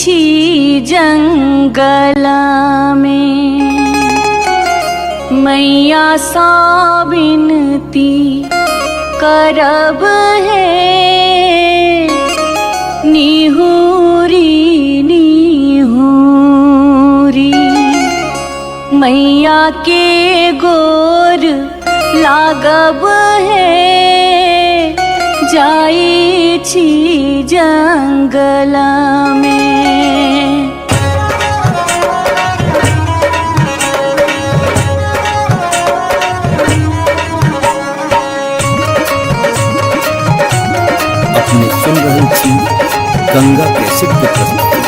छी जंगला में मैया सा विनती करब है निहुरी निहुरी मैया के गोर लागब है जाई छी जंगला में। अपने सुन रहे छी गंगा कैसेट की प्रस्तुति।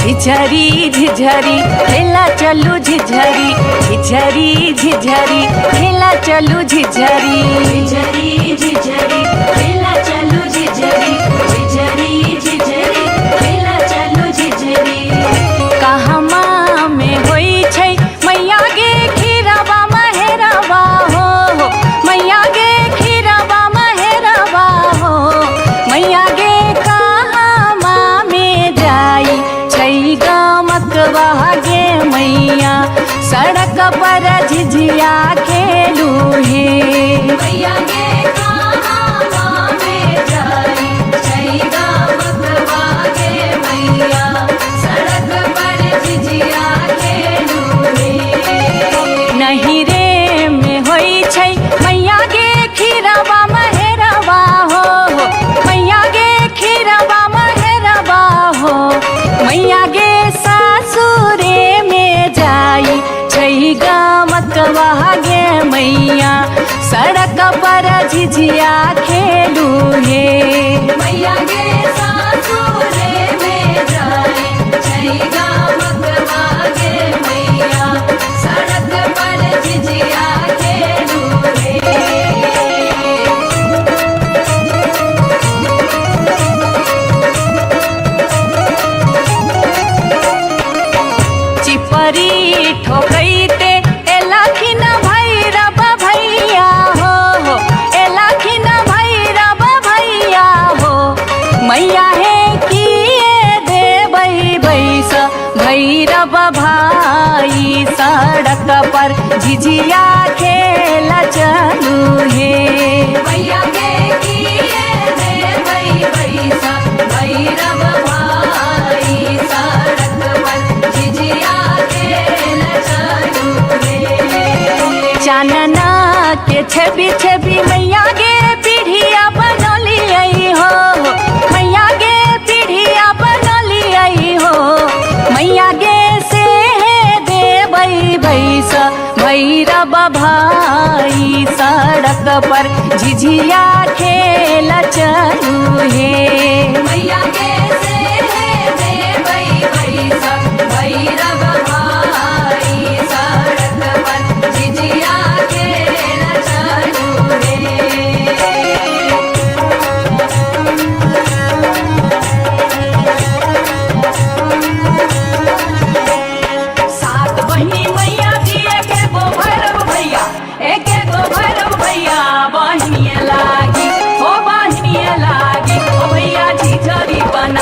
झिझरी झिझरी खेला चलू झिझरी झिझरी झिझरी खेला चलू झिझरी झिझरी झिझरी खेला चलू झिझरी झिझरी झिझरी खेला चलू झिझरी। कहमा में होई छै मैया गे खीरवा महेरवा हो मैया गे खीरवा महेरवा हो मैया गे कहमा में जाई गमकवा गे मैया सड़क पर झिझिया खेलू हे मैया गे कहवा में जाई छै गमकवा गे मैया सड़क पर झिझिया खेलू हे। नहीं रे में होई छै मैया गे खीरवा महेरवा हो मैया गे खीरवा महेरवा हो मैया गे सासुरे में जाई छै गमकवा गे मैया सड़क पर झिझिया खेलू हे मैया गे सासुरे में जाई छै गमकवा गे मैया सड़क पर झिझिया खेलू हे। चिपरी ठोकैते एलखिन भैरव भैया हो एलखिन भैरव भैया हो मैया हे किए देबै बैस भैरव भाई सड़क पर झिझिया खेल चलू हे मैया गे किए देबै बैस भैरव भाई सड़क पर झिझिया खेल चलू हे। चानना के छवि छवि मैया गे पीढ़िया बनलियै हो मैया गे पीढ़िया बनलियै हो मैया गे से देबै बैस भैरव भाई सड़क पर झिझिया खेल चलू हे मैया गे से देबै बैस भैरव भाई सड़क पर झिझिया खेल चलू हे। सात बहिनी मैया जी एक गो भैरव भैया एक गो भैरव भैया बहिनिए लागी ओ बहिनिए लागी ओ भैया झिझरी बन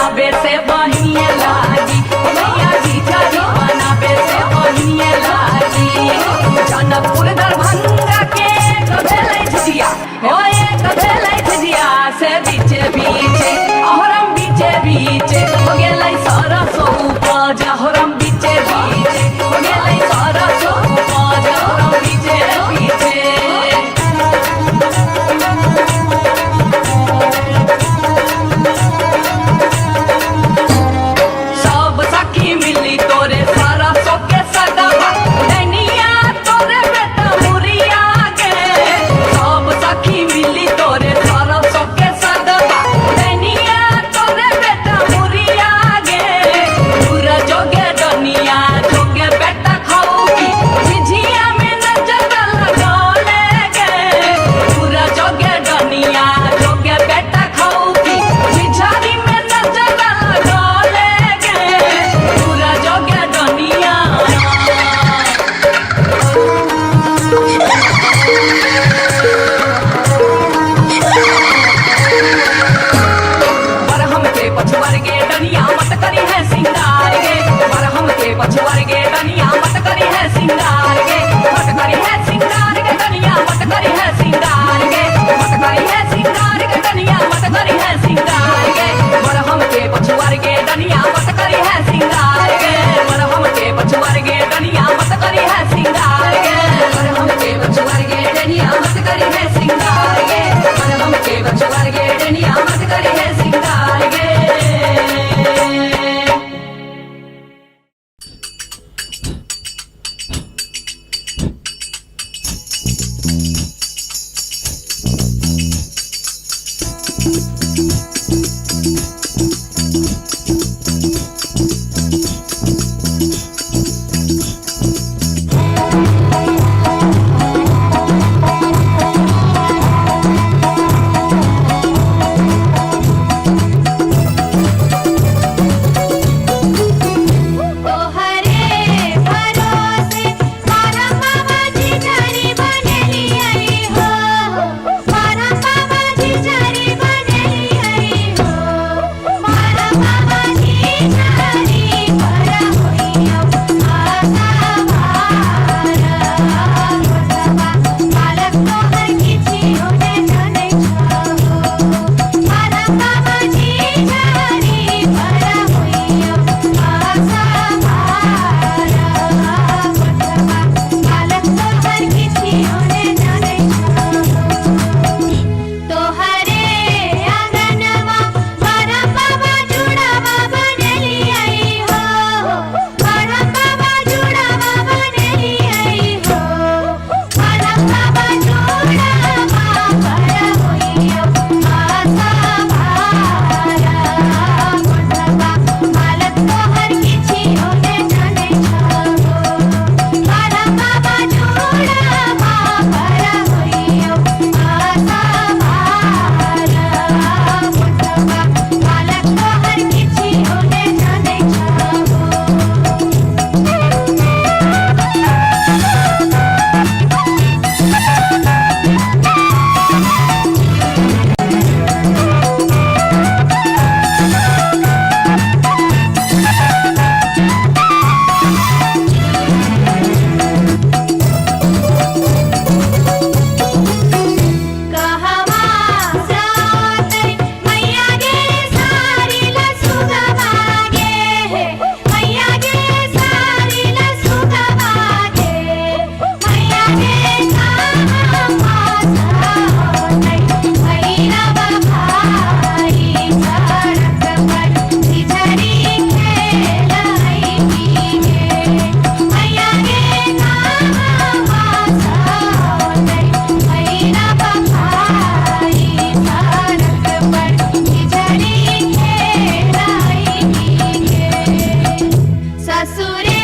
ससुरे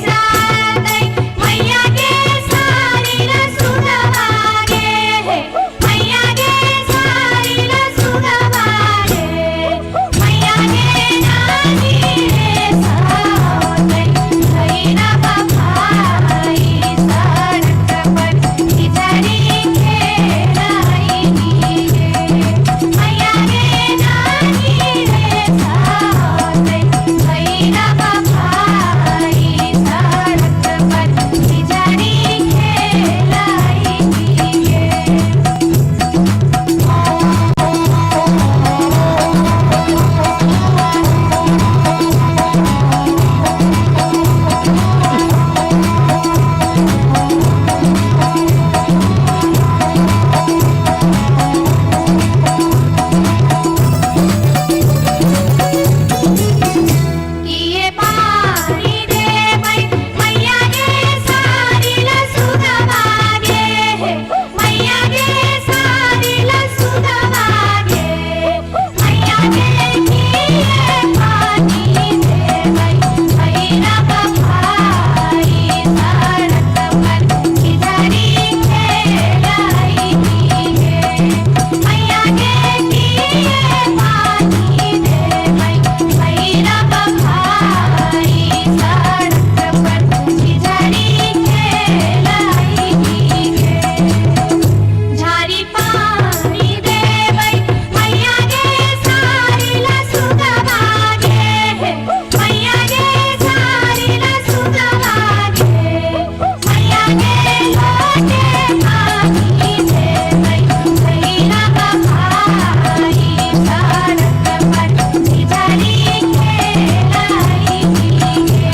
सादै मैया गे सारी र सुनबागे मैया गे सारी र सुनबागे मैया गे नानी रे सादै छैन बफाई सडक पर खिचडी खेलाइनी गे मैया गे नानी रे सादै छैन बफाई सडक पर खिचडी खेलाइनी गे किए पारी देबै मैया गे सारी ल सुनबागे मैया गे सारी ल सुनबागे मैया गे किए पानी देबै छैन बफाई सडक पर खिचडी खेलाइनी गे मैया गे किए पानी देबै छैन बफाई सडक पर खिचडी खेलाइनी गे झारी पानी देबै मैया गे सारी ल सुनबागे मैया गे सारी ल सुनबागे मैया गे लोटे पानी देबै छैन बफाई सडक पर खिचडी खेलाइनी गे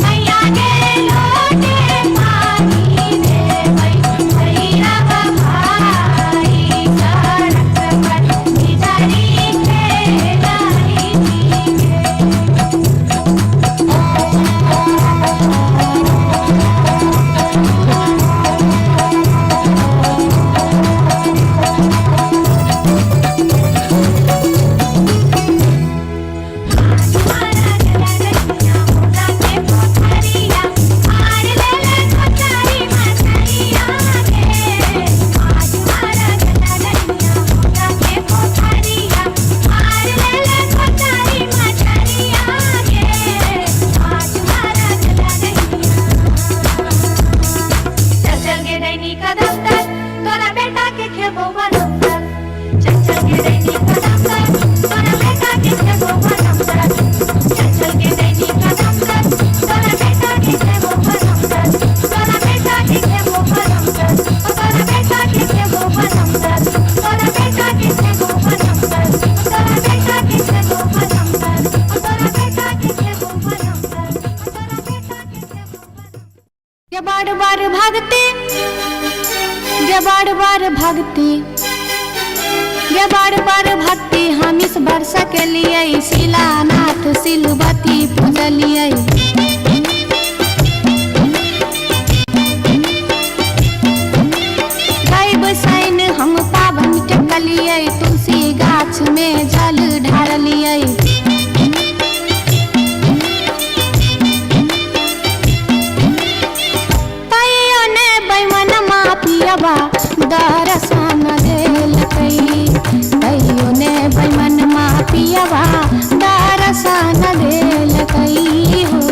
मैया गे लोटे पानी देबै छैन बफाई सडक पर खिचडी खेलाइनी गे आजमारा जलगैया मोटा के पोखरिया आर लेले कोचारी मछरिया गे आजमारा जलगैया मोटा के पोखरिया आर लेले कोचारी मछरिया गे आजमारा जलगैया चल चल गे दैनी कदम तक तोरा बेटा के खेबो बनम तक चल चल गे दैनी कदम तक तोरा बेटा के खेबो बनम तक चल चल गे दैनी कदम तक तोरा बेटा के खेबो बनम तक तोरा बेटा के खेबो बनम तक तोरा बेटा के खेबो बनम तक तोरा बेटा के खेबो बनम तक तोरा बेटा के खेबो बनम तक तोरा बेटा के खेबो बनम तक तोरा बेटा के खेबो ये बार बार भागते ये बार बार भागते ये बार बार भागते हम इस वर्षा के लिए शिलानाथ सिलवती पूजलिए गाय बसाइन हम पावन टेकलिए तुलसी गाछ में जल ढारलिए तैयो ने बैमन मापियबा दर्शन देलकै तैयो ने बैमन मापियबा दर्शन देलकै हो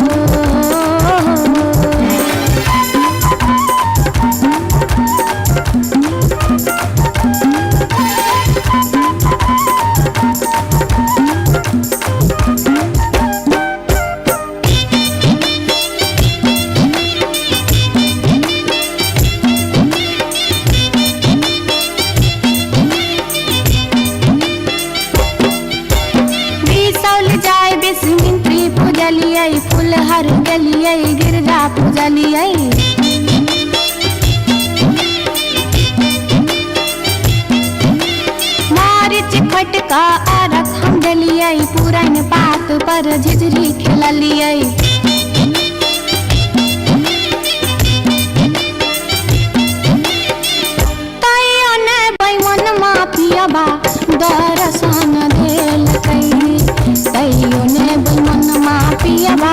बिसौल जाय बिस्मिंत्री पूजलिए फुलहर गेलिए गिरजा पूजलिए मारिच खटका आरख हम देलिए पुरन पात पर झिझरी खेललिए तैयो ने बैमन मापियबा दर्शन देलकै तैयो ने बैमन मापियबा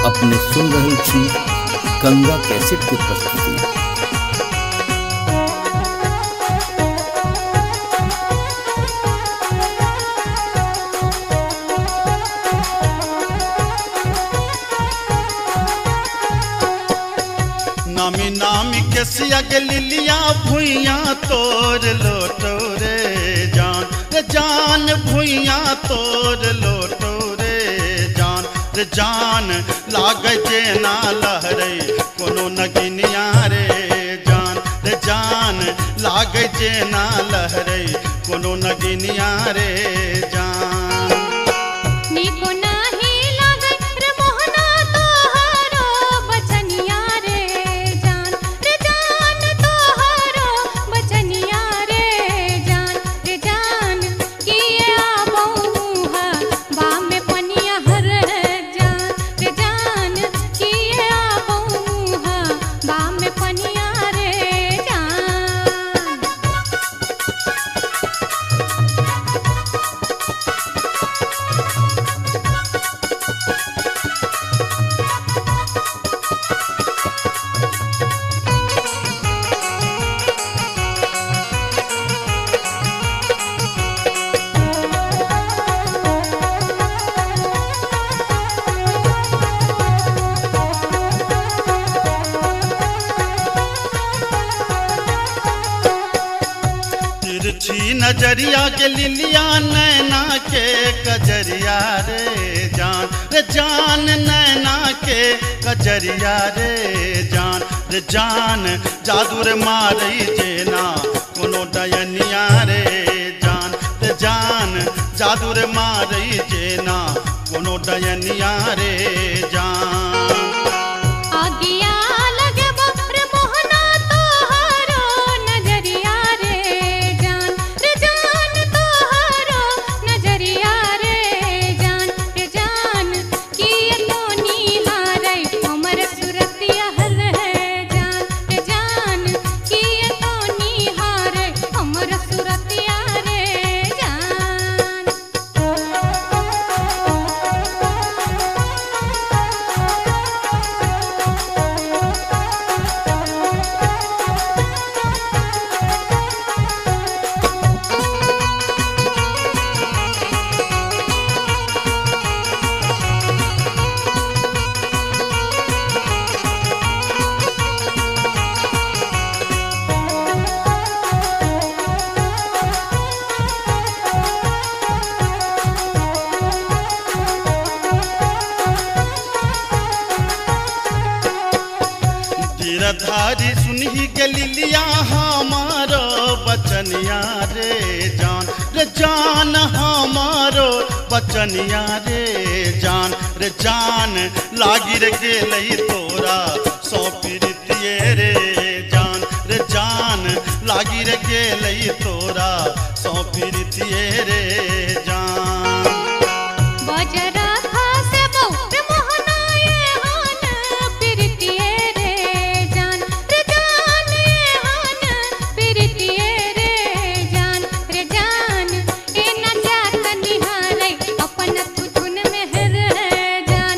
अपने सुन रहल छी गंगा कैसेट के प्रस्तुति। नामी नामी के सिया के लिलिया भुइया तोर लोटो रे जान भुइया तोर लोटो रे जान लाग जे ना लहरे कोनो नगिनिया रे जान लाग जे ना लहरे कोनो नगिनिया रे जान। नीको नाही लागे रे मोहना तोहारो बचनिया रे जान तोहारो बचनिया रे जान किए आबहुहा बाम में पनिया हर जान किए आबहुहा बाम में पनिया रे जान। तिरछी नजरिया के लिलिया नैना के कजरिया रे जान नैना के कजरिया रे जान जादू रे मारई जेना कोनो डयनिया रे जान जादू रे मारई जेना कोनो डयनिया रे जान। आगिया लगे रे मोहना तोहारो नजरिया रे जान तोहारो नजरिया रे जान किए तो निहारे हमर सुरतिया हर जान किए तो निहारे हमर सुरतिया रे जान। गिरधारी सुनही के लिलिया हमारो बचनिया रे जान हमारो बचनिया रे जान लागी रे गेलई तोरा सौ पीरितिये रे जान लागी रे गेलई तोरा सौ पीरितिये रे जान। बजरा खासे बहु मोहना ये हान पिरतिये रे जान ये हान पिरतिये रे जान ए न जात निहारे अपन तुझुन में हर जान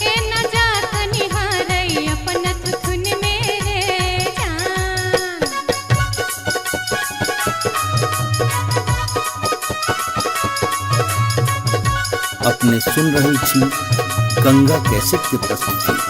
ए न जात निहारे अपन तुझुन में रे जान। अपने सुन रहल छी गंगा कैसेट के प्रस्तुति।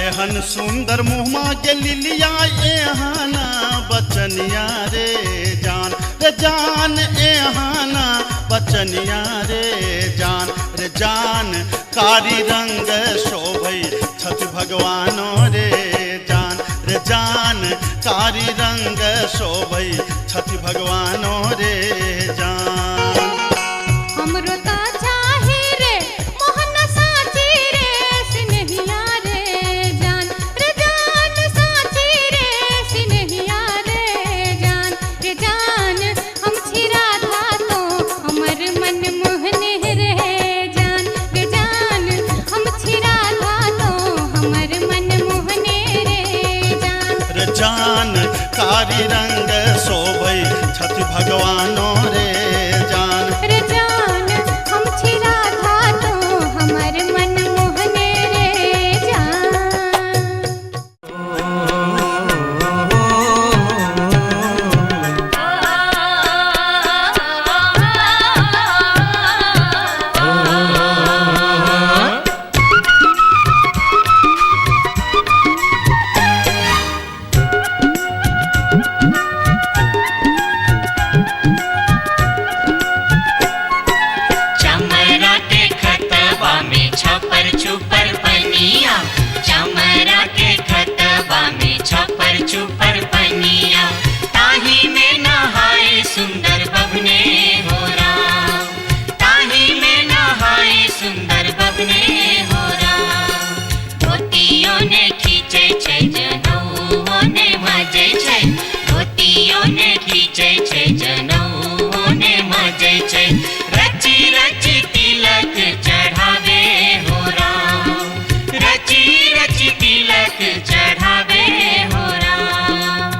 एहन सुंदर मुहमा के लिलिया एहाना बचनिया रे जान एहाना बचनिया रे जान कारी रंग शोभई छठ भगवानो रे जान कारी रंग शोभई छठ भगवानो रे जान। हमरो ता चाही रे मोहन साची रे सिनहिया रे जान साची रे सिनहिया रे जान हम छिरा था तो हम कारी रंग शोभै छथि भगवानो रे जान। रे जान हम छी राधा तो हमर मन मोहने रे जान। चमरा के खतबा में छपर छुपर पनिया, चमरा के खतबा में छपर छुपर पनिया, ताही में नहाए सुंदर बबने हो राम, ताही में नहाए सुंदर बबने हो राम। धोतियों ने खींचे छै जनौओं ने मजे छै, धोतियों ने खींचे छै जनौओं ने मजे छै, रची रची तिलक चढ़ावे हो राम, रची रची तिलक चढ़ावे हो राम।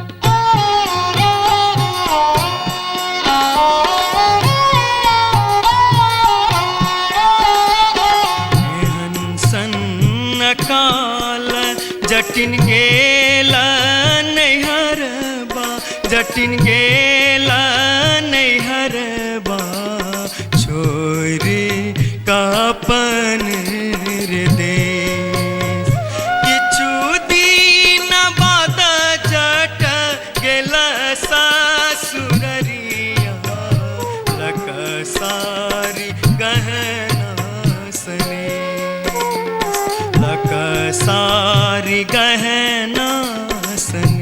सन्न काल जटिन गेला नैहरबा, जटिन गेला नैहरबा, छोरी कापन रे देश। किछु दिन बाद जट गेला सासुररिया, लक सारी गहना सने, लक सारी गहना सने।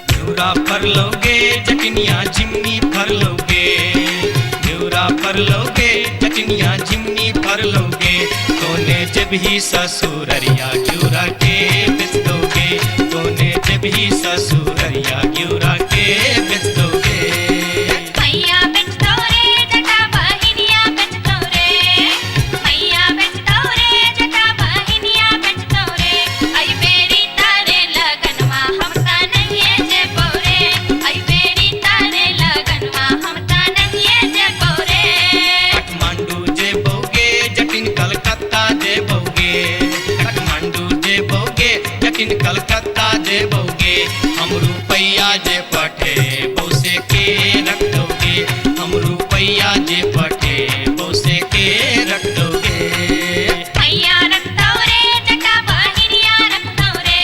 न्यूरा पर लोगे जटनिया जिमनी पर लोगे, न्यूरा पर लोगे जटनिया जिमनी पर लोगे, तोने जब ही ससुररिया ग्यूरा के बेच दोगे, तोने जब ही ससुररिया ग्यूरा के बेच दोगे। मैया बेचतो रे जटा बहिनिया बेचतो रे, मैया बेचतो रे जटा बहिनिया बेचतो रे, आई बेरी तारे लगनवा हम ता नहीं जे पौरे, आई बेरी तारे लगनवा हम ता नहीं जे पौरे। काठमांडू जे बोगे जटिन कलकत्ता जे बोगे, काठमांडू जे बोगे जटिन कलकत्ता जे बोगे, हम रुपैया जे पठे बौसे के रख दोगे, हम रुपैया जे पठे बौसे के रख दोगे। मैया रखतो रे जटा बहिनिया रखतो रे,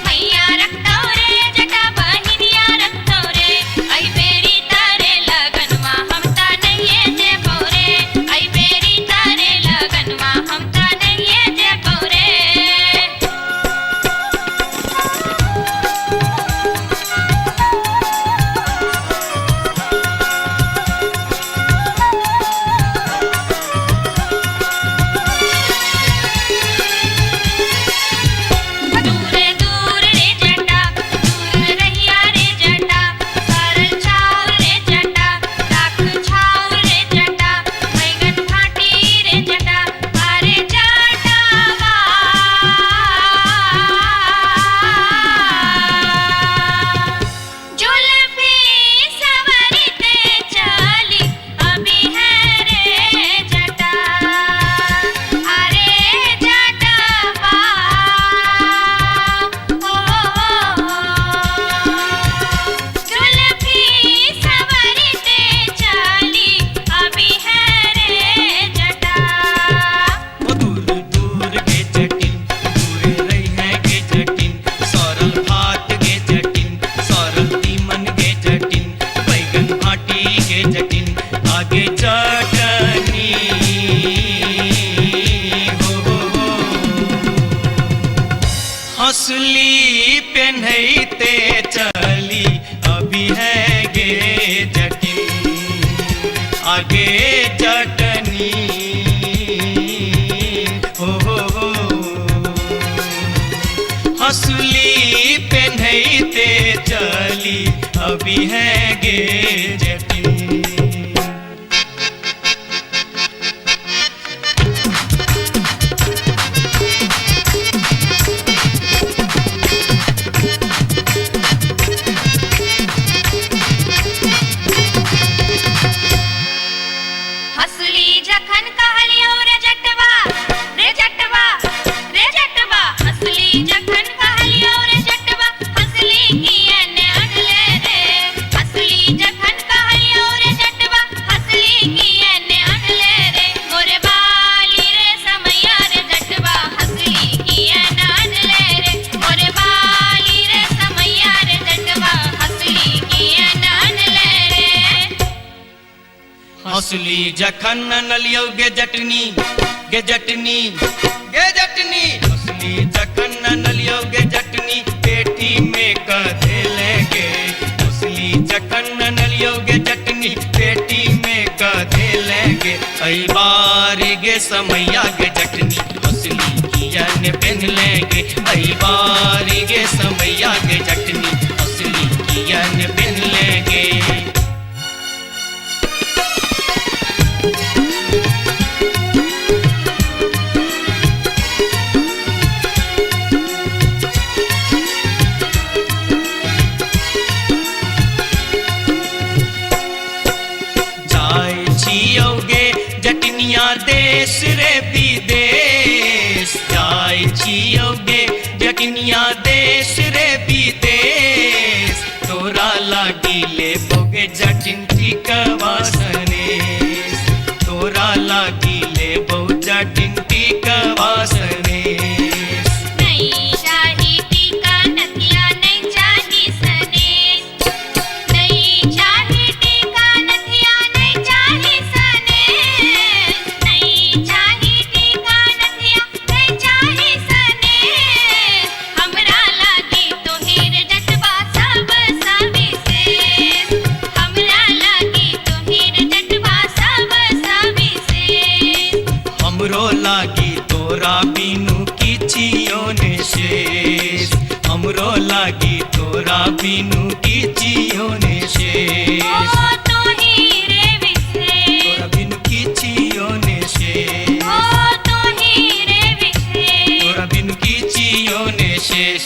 मैया रखतो रे जटा बहिनिया रखतो रे, आई बेरी तारे लगनवा हम ता नहीं जे पौरे, आई बेरी तारे लगनवा हम ता नहीं जे पौरे। दूरे दूर रे जटा, दूर रहिया रे जटा, सरल छाव रे जटा, राख छाव रे जटा, बैगन भाटी रे जटा, अरे जटावा। जुल्फी सवरते चली अभी है रे जटा, अरे जटावा। जुल्फी सवरते चली अभी है रे जटा। ओ दूर दूर के जटिन, दूर रही है के जटिन, सरल भात के जटिन, सरल तीमन के जटिन, बैगन भाटी के जटिन, आगे चटनी हो हंसली पेन्हैते चली अभी है गे जटिन, आगे चटनी हो हंसली पेन्हैते चली अभी है गे जटिन। जखन कहलियो रे जटवा हंसली किए ने अनले रे मोरे बाली रे समैया रे जटवा हंसली किए ने अनले रे मोरे बाली रे समैया रे जटवा हंसली किए ने अनले रे हंसली जखन नलियो गे जटनी गे जटनी गे जटनी हंसली जखन नलियो गे जटनी पेटी में कधे लेगे हंसली जखन नलियो गे जटनी पेटी में कधे लेगे ऐ बारी गे समैया गे जटनी हंसली किया ने पहन लेगे ऐ बारी गे समैया गे जटनी हंसली किया ने पहन लेगे जटनिया देश रे विदेश जाय छियोगे जटनिया देश रे विदेश तोरा लागी ले बोगे जटिन टिकवासनेश तोरा लागी ले बो जटिन टिकवासनेश नहीं चाही टीका नथिया नहीं चाही सनेश नहीं चाही टीका नथिया नहीं चाही सनेश नहीं चाही टीका नथिया नहीं चाही सनेश हमरा लागी तो हीर जटवा सब सविशेष हमरा लागी तो हीर जटवा सब सविशेष हमरो लागी तोरा बिनु किछियो ने शेष हमरो लागी तोरा बिनु किछियो ने शेष ओ तो हीरे विशेष तोरा बिनु किछियो ने शेष ओ तो हीरे विशेष तोरा बिनु किछियो ने शेष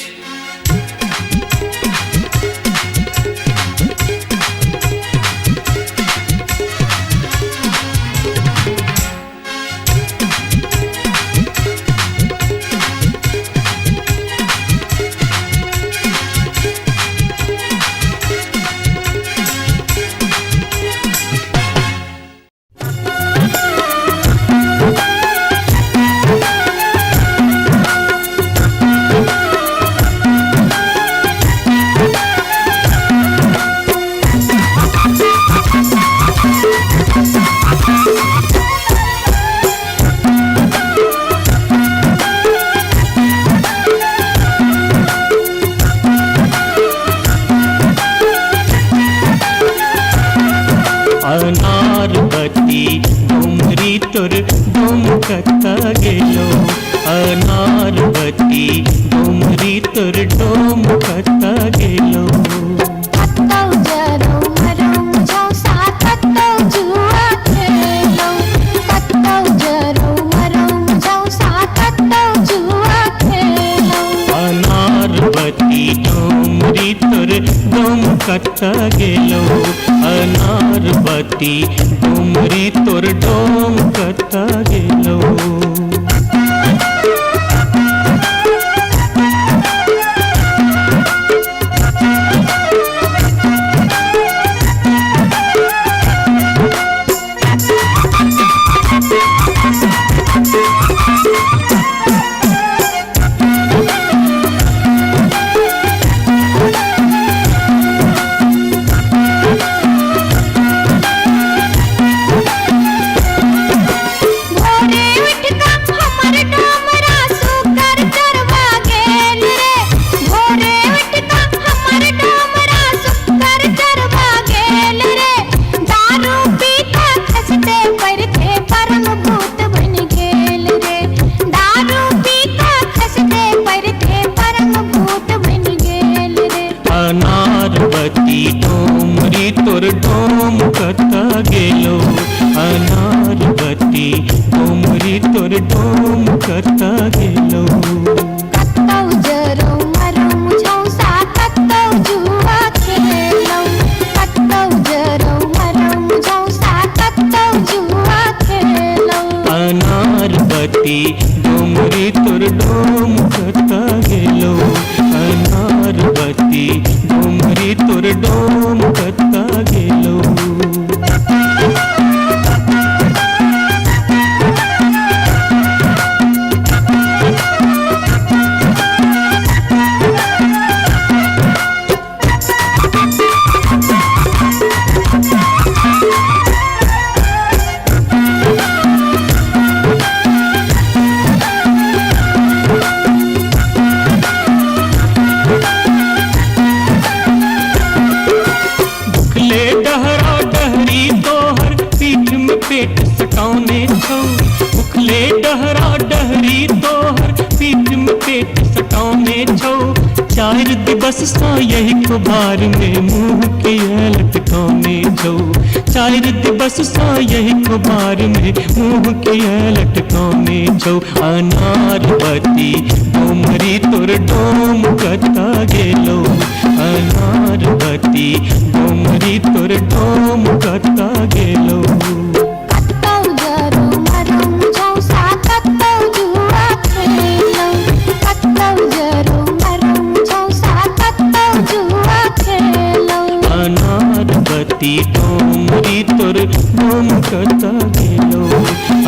अनारबती डोमरी तोर डोमकता गेलो अनारबती डोमरी तोर डोमकता गेलो कत्तौ जरौ मरौ झौसा कत्तौ जुआ खेलौ कत्तौ जरौ मरौ झौसा कत्तौ जुआ खेलौ अनारबती डोमरी तोर डोमकता गेलो अनारबती डोमरी तोर डोमकता गेलो अनारबती डोमरी तोर डोमकता गेलो अनारबती डोमरी तोर डोमकता गेलो कत्तौ जरौ मरौ झौसा कत्तौ जुआ खेलौ कत्तौ जरौ मरौ झौसा कत्तौ जुआ खेलौ अनारबती डोमरी तोर डोमकता गेलो अनारबती डोमरी तोर डोमकता गेलो डहरा डहरी तोहर पीठ में पेट सटौने छौ उखले डहरा डहरी तोहर पीठ में पेट सटौने छौ चार दिवस सा यही कुबार में मुंह के लटकौने छौ चार दिवस सा यही कुबार में मुंह के लटकौने छौ अनारवती डोमरी तोर डोम कता गेलो अनारवती डोमरी तोर डोम कता गेलो कतौ जरो मरम झौसा कतौ जुआ खेलौ कतौ जरो मरम झौसा कतौ जुआ खेलौ अनारवती डोमरी तोर डोम कता गेलो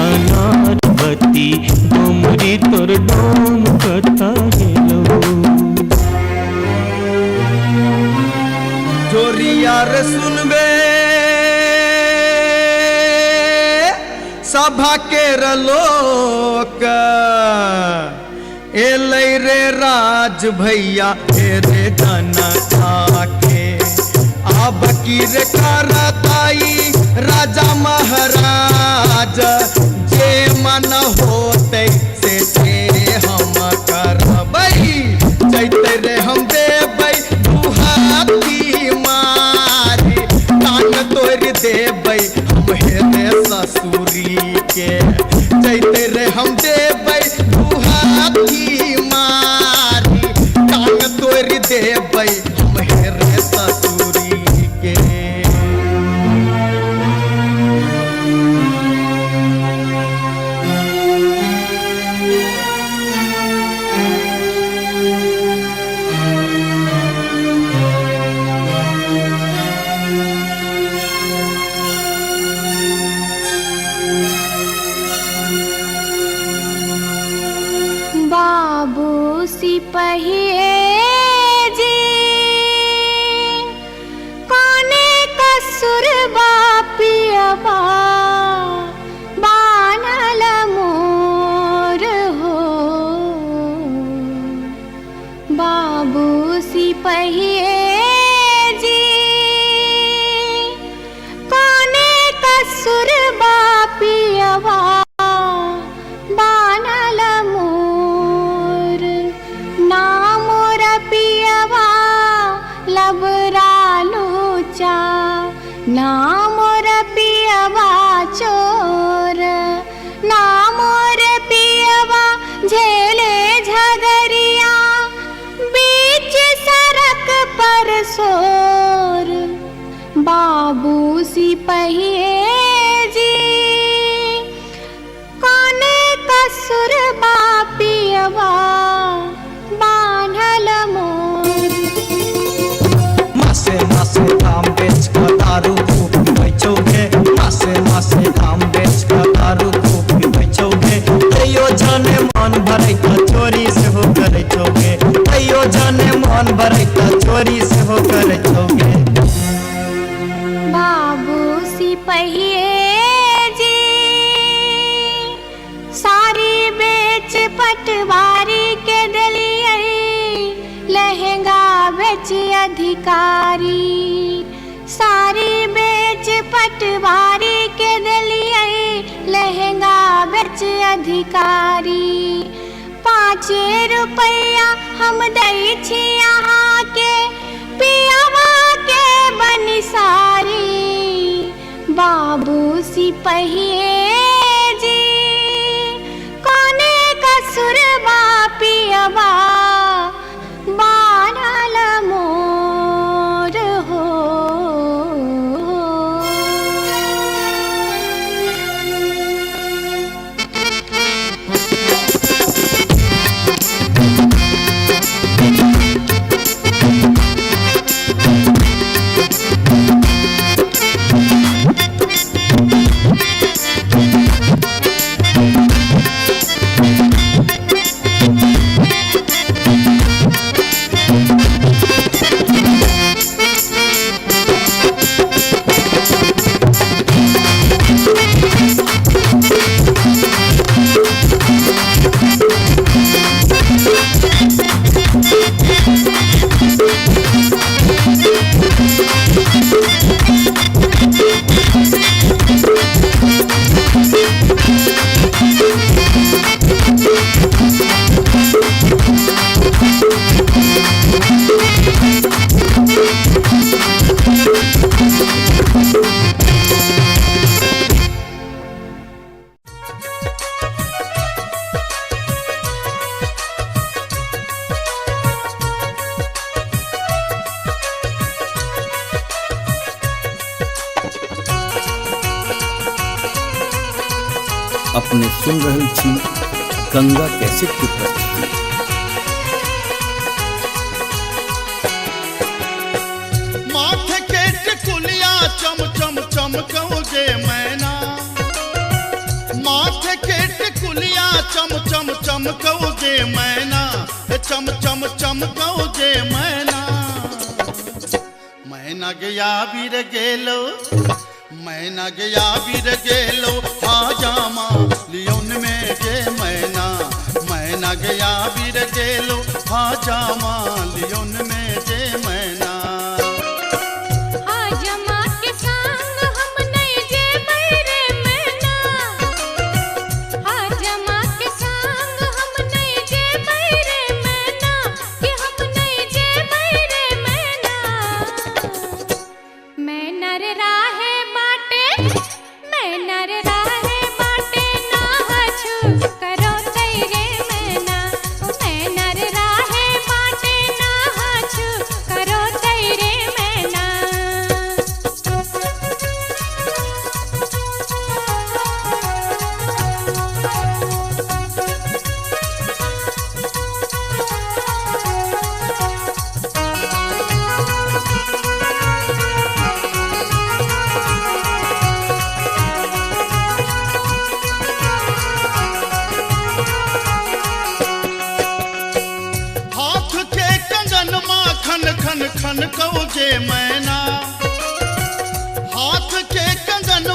अनारवती डोमरी तोर डोम कता गेलो जोरिया रे सुनबे सभा के लोक एलै रे राज भैया हे रे जनता के अब की रे करताई राजा महाराज जे मन होते से हम करबै जैते रे हम देबै दुहाती मारी कान तोड़ देबै हम हेरे ससुरी के जैते रे हम देबै दुहाती मारी कान तोड़ देबै हम हेरे ससुरी के बाबू सिपहिए जी कोने कसुर बापियबा बानल मोर हो बाबू सिपहिए जी कोने कसुर बापियबा बानल मोर ना मोर पियवा लबरालूचा ना मोर पियवा चोर ना मोर पियवा झेले झगरिया बीच सड़क पर सोर बाबू सिपहिए जी कोने कसुर बापियवा बान्हल मोर मासे मासे दाम बेच कर दारू खूब बेचोगे मासे मासे दाम बेच कर दारू खूब बेचोगे तैयो जाने मन भरे का चोरी से हो कर चोगे तैयो जाने मन भरे का चोरी से हो कर चोगे बाबू सिपहिए जी सारी बेच पटवारी के दलिए लहंगा बेच अधिकारी सारी बेच पटवारी के दलिए लहंगा बेच अधिकारी 5 रुपया हम दै छी यहाँ के पियावा के बनिसारी बाबू सिपहिए जी कोने कसुर बापियवा बानल मोर हो अपने सुन रहल छी गंगा कैसेट की प्रस्तुति। माथे के टिकुलिया चम चम चमकौगे मैना, माथे के टिकुलिया चम चम चमकौगे मैना, चम चम चमकौगे मैना। मैना गया बीर गेलो, मैना गया बीर गेलो हाजामा लियोन में गे मैना, मैना गया बीर गेलो हाजामा लियोन में गे मैना। हाजमा के संग हम नहीं जे बैरे मैना, हाजमा के संग हम नहीं जे बैरे मैना, कि हम नहीं जे बैरे मैना। मैं नर राहे बाटे, मैं नर राहे बाटे ना हछु करो तेरे मैना, मैं नर राहे बाटे ना हछु करो तेरे मैना। हाथ के कंगन खन खन खन कौगे मैना, हाथ के कंगन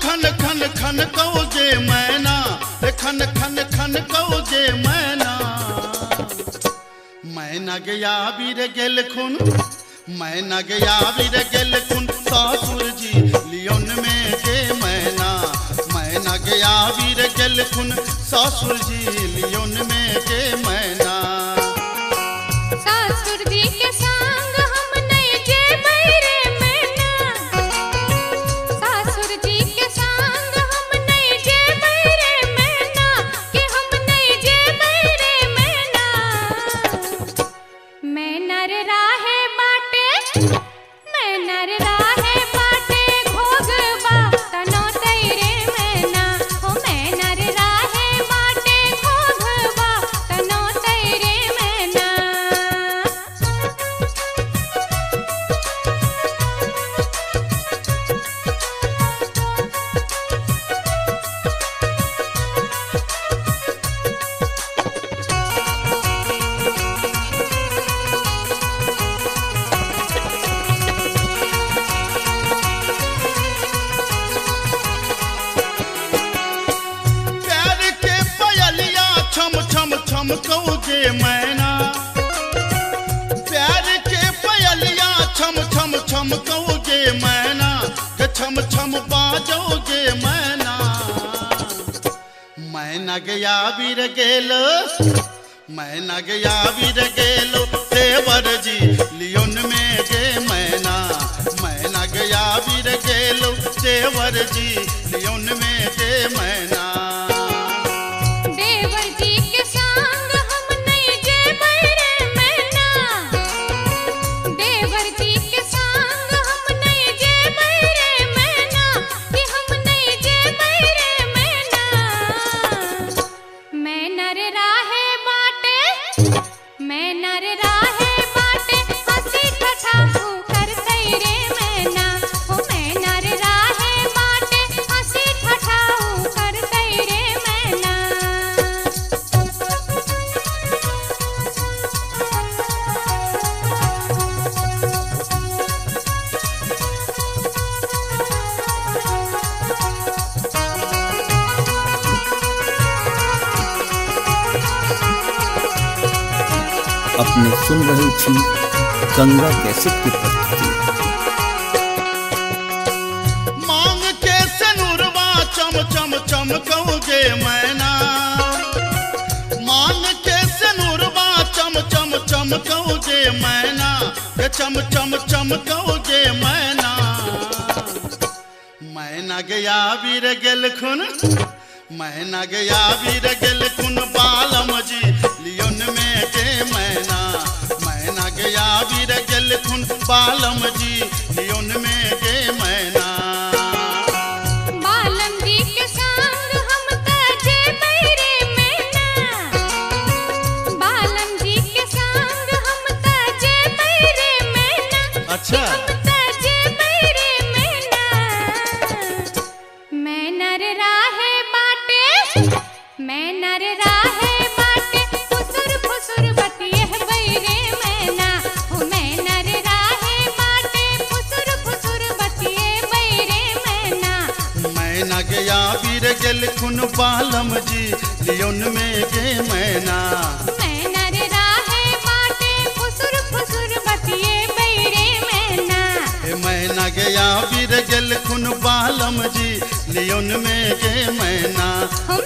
खन खन खन कौगे मैना, खन खन खन कौगे मैना। मैना गया बीर गेल खुन, मैना गया बीर गेल खुन सासुर जी लियोन में गे मैना, मैना गया बीर गेल खुन सासुर जी लियोन में गे मैना। सासुर जी के संग हम नहीं जे बैरे मैना, सासुर जी के संग हम नहीं जे बैरे मैना, कि हम नहीं जे बैरे मैना। मैं नर राहे बाटे, मैं नर राहे बाटे घोगबा तनो तेरे मैना, हो मैं नर राहे बाटे घोगबा तनो तेरे मैना। प्यार के पयलिया छम छम छम कौगे मैना, प्यार के पयलिया छम छम छम कौगे मैना, छम छम बाजोगे मैना। मैना गया बीर गेलो, मैना गया बीर गेलो देवर जी लियोन में गे मैना, मैना गया बीर गेलो देवर जी लियोन में गे मैना। देवर जी के संग हम नहीं जे बैरे मैना, देवर जी के संग हम नहीं जे बैरे मैना, कि हम नहीं जे बैरे मैना। मैं नर राहे बाटे, मैं नर राहे बाटे हंसी ठठा कर तेरे मैना, हो मैं नर राहे बाटे हंसी ठठा कर तेरे मैना। अपने सुन रहल छी गंगा कैसेट की प्रस्तुति। मांग के सनुरवा चम चम चमकौगे मैना, मांग के सनुरवा चम चम चमकौगे मैना, चम चम चमकौगे मैना। मैना गया बीर गेल खुन, मैना गया बीर गेल खुन बालम जी लियोन में गे मैना, मैना गया बीर गेल खुन बालम जी लियोन में गे मैना। बालम जी के संग हम त मैना गया बीर गेल खुन बालम जी लियोन में गे मैना मैना रे राहे माटे फुसुर फुसुर बतिए बैरे मैना मैना गया बीर गेल खुन बालम जी लियोन में गे मैना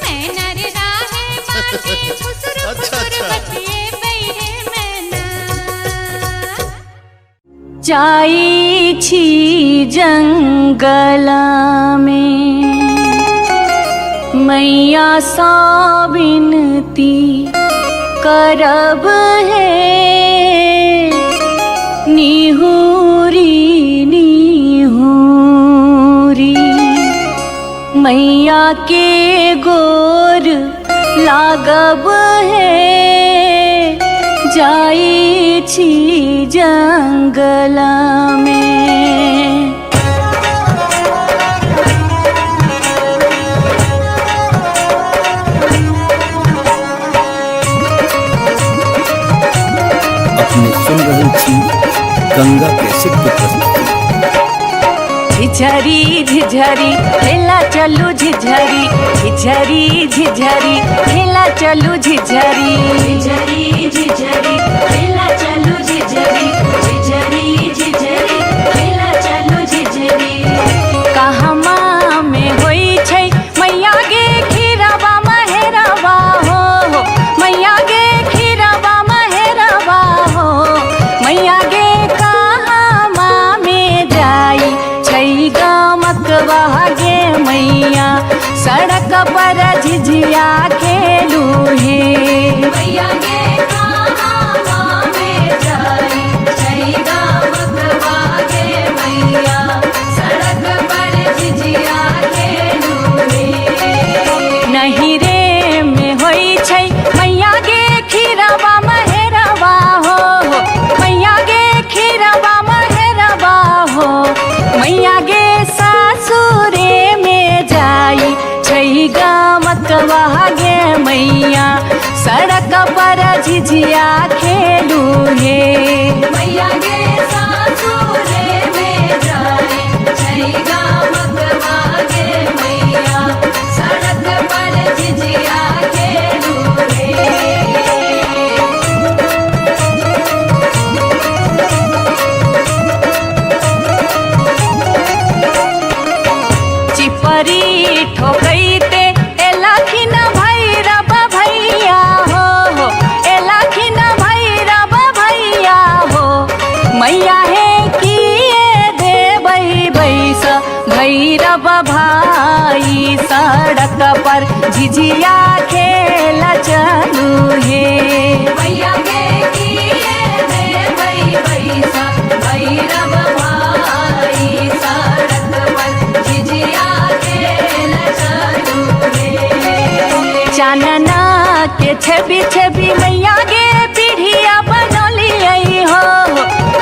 मैना रे राहे माटे फुसुर फुसुर बतिए बैरे मैना जाई छी जंगला में मैया सा विनती करब है निहुरी निहुरी मैया के गोर लागब है जाई छी जंगला में अपने सुन रहे छी गंगा कैसेट की प्रस्तुति। झिझरी झिझरी खेला चलू झिझरी झिझरी झिझरी खेला चलू झिझरी झिझरी झिझरी खेला चलू झिझरी झिझरी झिझरी खेला चलू झिझरी कहमा में होई छै मैया गे खीरवा महेरवा हो मैया गे खीरवा महेरवा हो मैया गे कहमा में जाई छै गमकवा गे मैया सड़क पर झिझिया खेलू हे मैया गे कहमा में जाई छै गमकवा गे मैया सड़क पर झिझिया खेलू हे नहीं रे में होई छै मैया गे खीरवा महेरवा हो मैया गे खीरवा महेरवा हो मैया गे सासुरे में जाई छै गमकवा गे मैया सड़क पर झिझिया खेलू हे मैया गे सासुरे में जाई छै गमकवा गे मैया सड़क पर झिझिया खेलू हे चिपरी ठोकैते एलखिन भैरव भैया हो एलखिन भैरव भैया हो मैया हे किए देबै बैस भैरव भाई सड़क पर झिझिया खेल चलू हे मैया गे किए देबै बैस भैरव भाई सड़क पर झिझिया खेल चलू हे चानना के छवि छवि मैया गे पीढ़िया बनलियै हो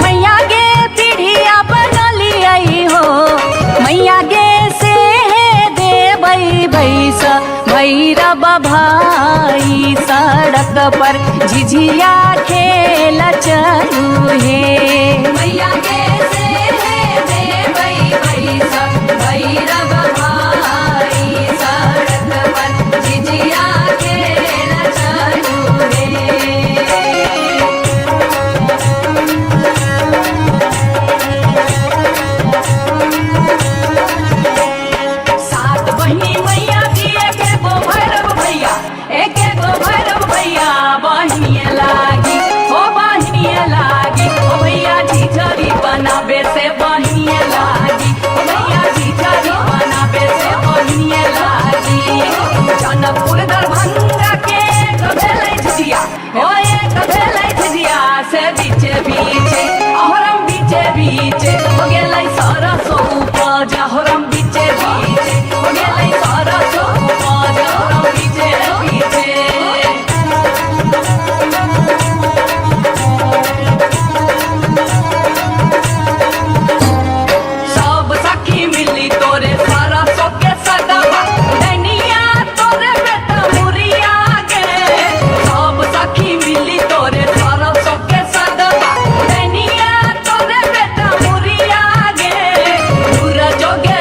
मैया गे पीढ़िया बनलियै हो मैया गे से देबै बैस भैरव भाई सड़क पर झिझिया खेल चलू हे मैया गे से देबै बैस भैरव भाई सड़क पर झिझिया खेल चलू हे सात बहिनी मैया दिए के गो भैरव भैया एक गो भैरव भैया बहिनिए लागी ओ बहिनिए लागी ओ भैया झिझरी बनाबे से बहिनिए लागी ओ भैया झिझरी बनाबे से बहिनिए लागी जनकपुर दरभंगा के भेलै झिझिया ओ एक भेलै झिझिया से बीचे बीचे अहरम बीचे बीचे हो गेलै सरसो उपज अहरम बीचे बीचे हो गेलै सरसो उपज अहरम बीचे बीचे सब सखी मिली तोरे सरसो के सदवा दैनिया तोरे बेटा मुरिया गे सब सखी मिली तोरे सरसो के सदवा दैनिया तोरे बेटा मुरिया गे दूर जोगे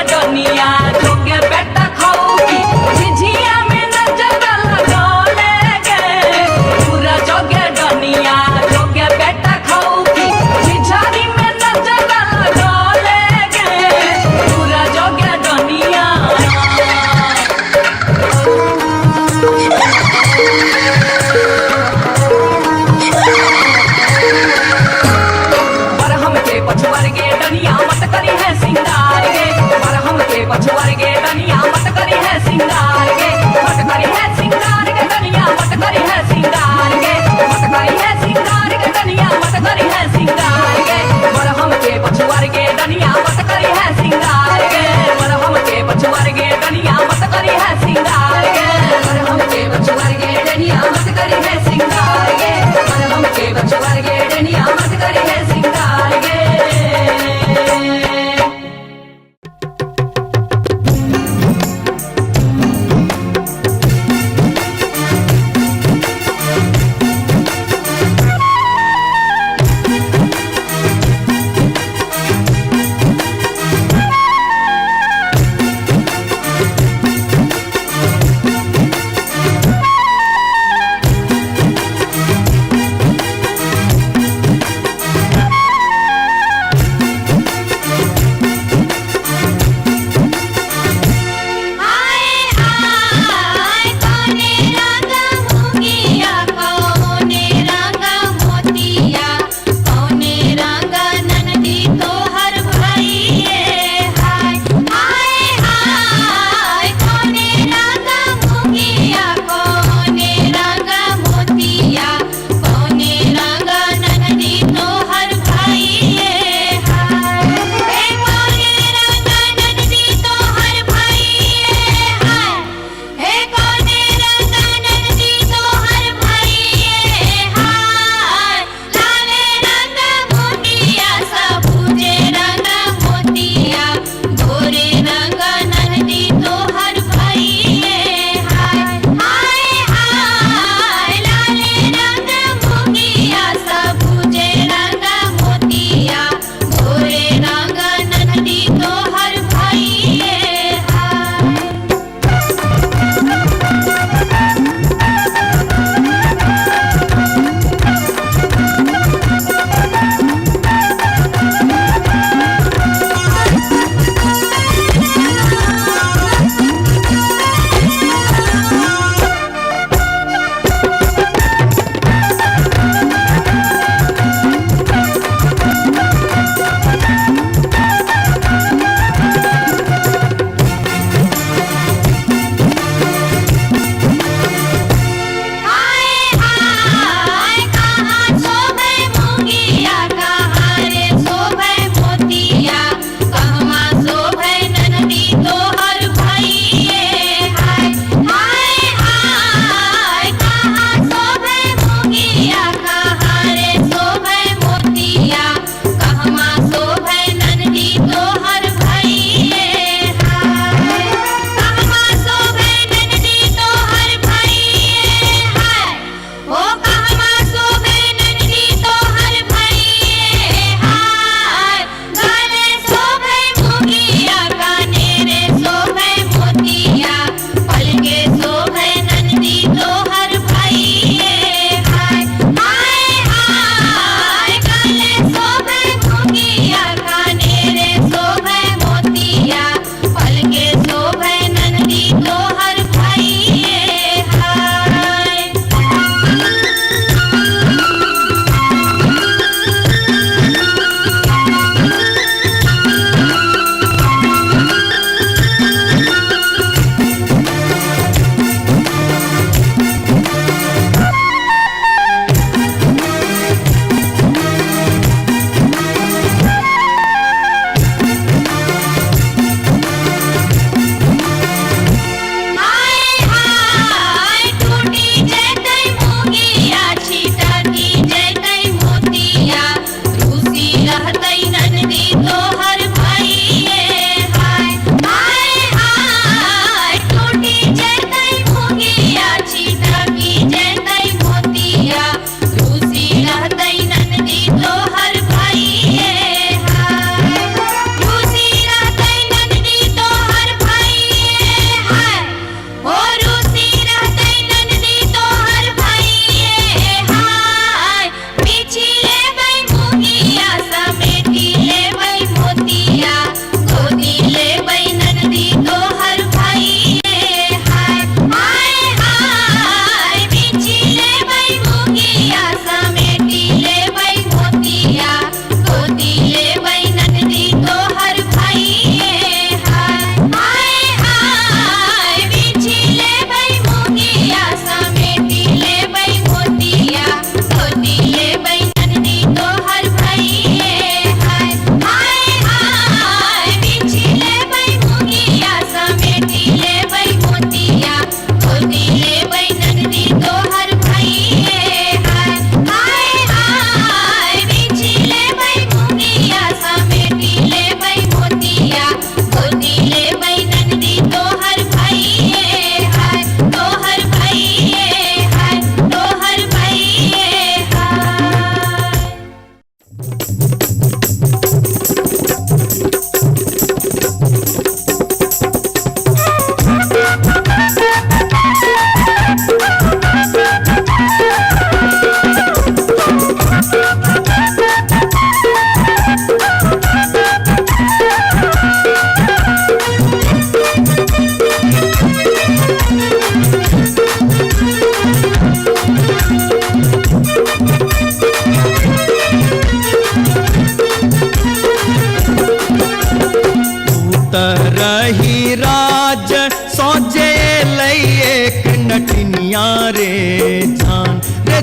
रही राज सोचे लई एक नटनिया रे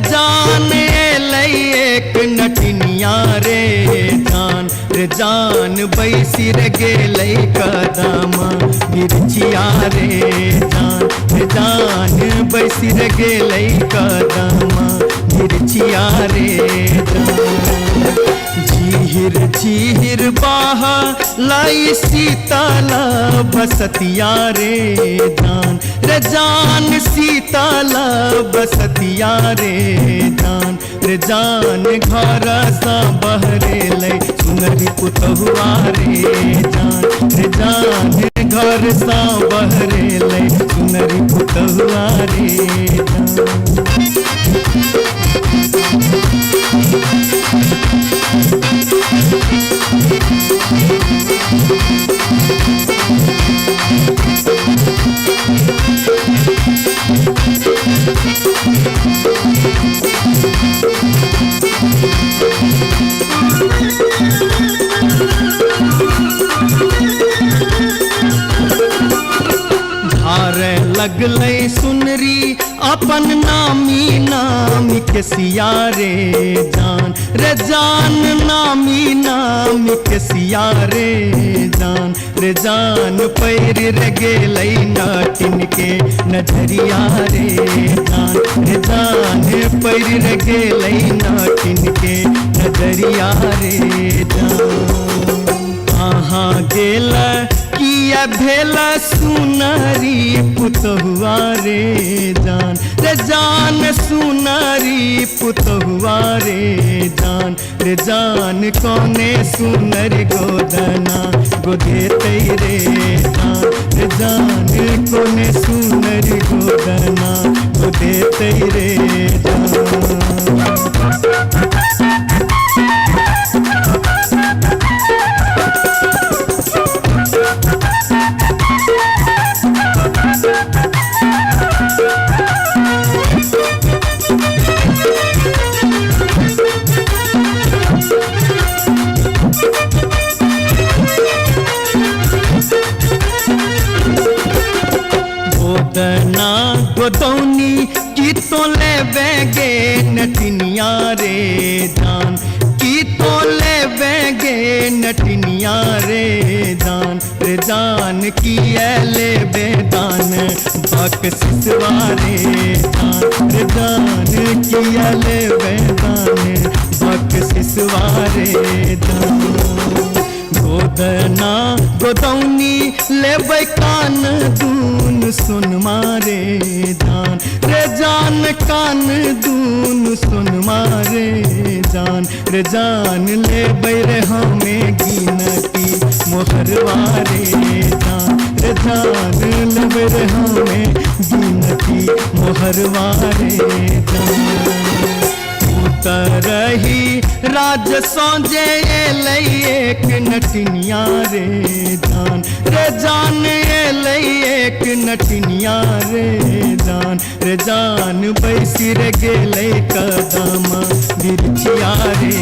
जान लई एक नटनिया रे जान बैसी रे गेलै कदम मिर्चिया रे जान बैसी रे गेलै कदम मिर्चिया रे झीर झीर बाह लाई शीतल बसतिया रे जान शीतल बसतिया रे जान घर सा बहरे लई सुनरी पुतहुआ रे जान घर सा बहरे लई सुनरी पुतहुआ रे धारे लगलै सुनरी अपन नामी के सिया रे जान नामी के सिया रे जान पैर रे गेलै नाटिन के नजरिया रे जान पैर रे गेलै नाटिन के नजरिया रे कहाँ गेल किया भेल सुनरी पुतहुआ रे जान सुनरी पुतहुआ रे जान कौने सुनर गोदना गोदेतै रे जान कौने सुनर गोदना गोदेतै रे गोदना गोदौनी की तो ले बेगे नटनिया रे जान की तो ले बेगे नटनिया रे जान की ले बेदान बक सिसवारे जान की ले बेदान बक सिसवारे गोदना गोदौनी लेबै कान दून सुन मारे जान कान दून सुन मारे जान लेबै रे हमें गिनती मोहरवारे जान लेबै रे हमें गिनती मोहरवारे रही राज सोजे लई एक नटनिया रे जान लई एक नटनिया रे जान बैसी रे गेलै कदम मिर्चिया रे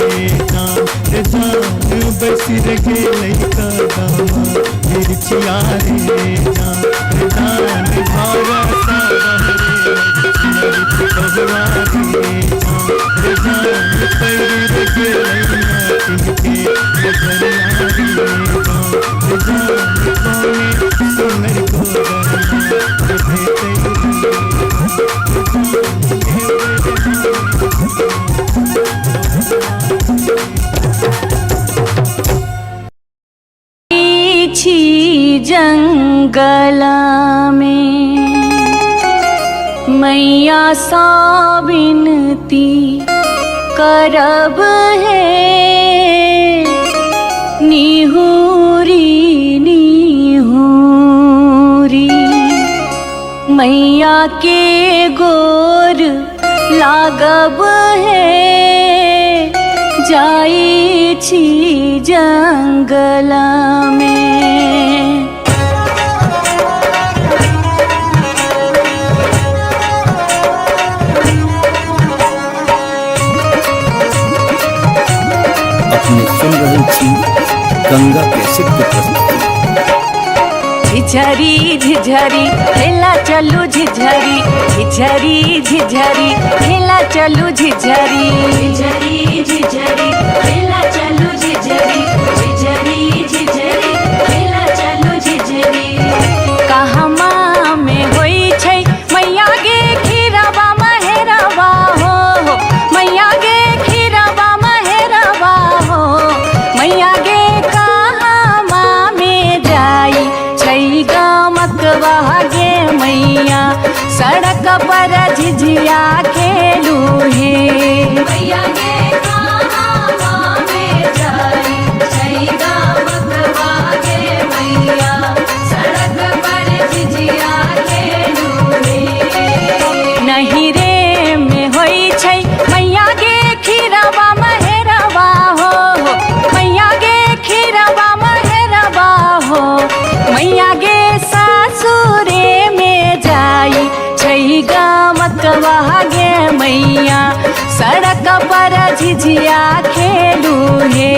जान बैसी रे गेलै कदम मिर्चिया रे जान घर सा जंगल में मैया सा विनती करब है निहुरी निहुरी मैया के गोर लागब है जाई छी जंगल में। अपने सुन रहे थी गंगा कैसेट की प्रस्तुति। झिझरी झिझरी खेला चलू झिझरी झिझरी झिझरी खेला चलू झिझरी झिझरी झिझरी खेला चलू झिझरी झिझरी झिझरी खेला चलू झिझरी कहमा में होई छै मैया गे खीरवा महेरवा हो मैया गे खीरवा महेरवा हो मैया गे कहमा में जाई छै गमकवा गे मैया सड़क पर झिझिया खेलू हे मैया गे कहमा में जाई छै गमकवा गे मैया सड़क पर झिझिया खेलू हे नहीं रे में होई छै मैया गे खीरवा महेरवा हो मैया गे खीरवा महेरवा हो मैया गे सासुरे में जाई छै गमकवा गे मैया सड़क पर झिझिया खेलू हे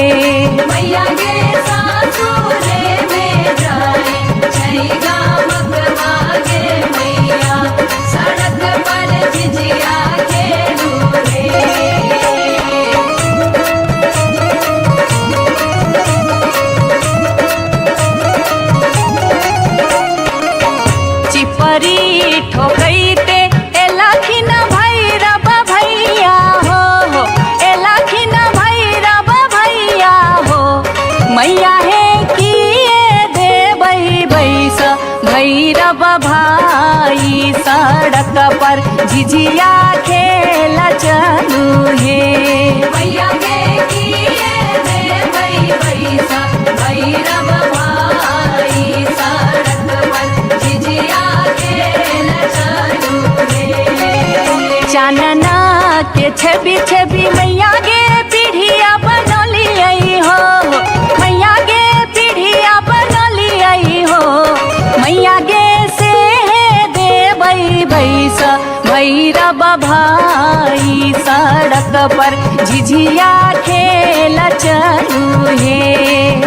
मैया गे सासुरे में जाई छै गमकवा गे मैया सड़क पर झिझिया खेलू हे चिपरी ठोकैते एलाखिन भैरव भैया हो एलाखिन भैरव भैया हो मैया हे किए देबै बैस भैरव भाई सड़क पर झिझिया खेल चलू हे मैया गे किए देबै बैस भैरव भाई सड़क पर झिझिया खेल चलू हे चानना के छवि छवि मैया गे पीढ़िया बनलियै हो मैया गे पीढ़िया बनलियै हो मैया गे से देबै बैस भैरव भाई सड़क पर झिझिया खेल चलू हे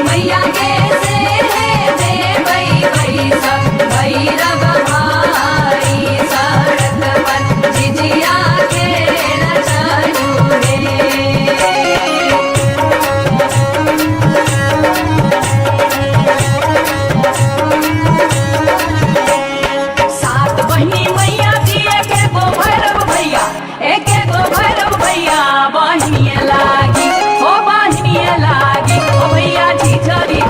मैया गे से देबै बैस भैरव भाई सड़क पर झिझिया खेल चलू हे सात बहिनी मैया जी एके गो भैरव भैया एके गो भैरव भैया बहिनिए लागी हो बहिनिए लागी ओ भैया झिझरी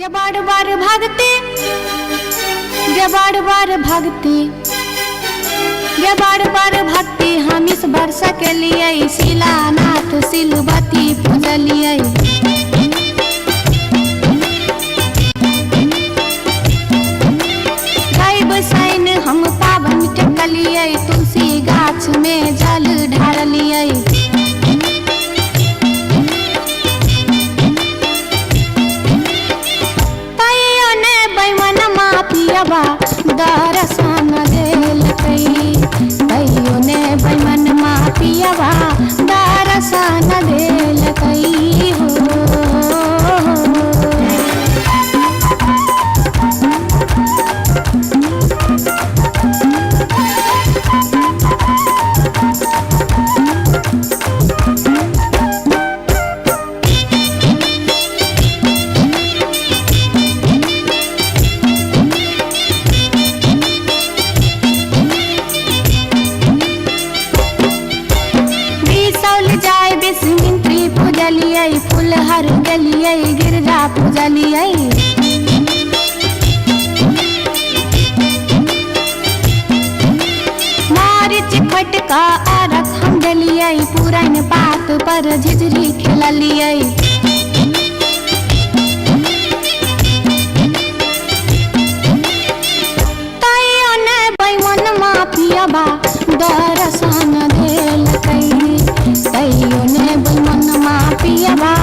गे बार बार भागते, गे बार बार भागते, गे बार बार भागते हम इस वर्ष के लिए शिलानाथ सिलवती पूजलिए। बसाइन हम पावन टेकलिए, तुलसी गाछ में जल ढारलिए। तैयो ने बैमन मापियबा दर्शन देलकै, तैयो ने बैमन मापियबा दर्शन देलकै हो। फुलहर गलिए गिरजा पूजलिए। मारिच फटका आरख हम डलिए, पुरान पात पर झिझरी खेललिए। तैयो ने बैमन मापियबा दर्शन देलकै, तैयो ने बैमन मापियबा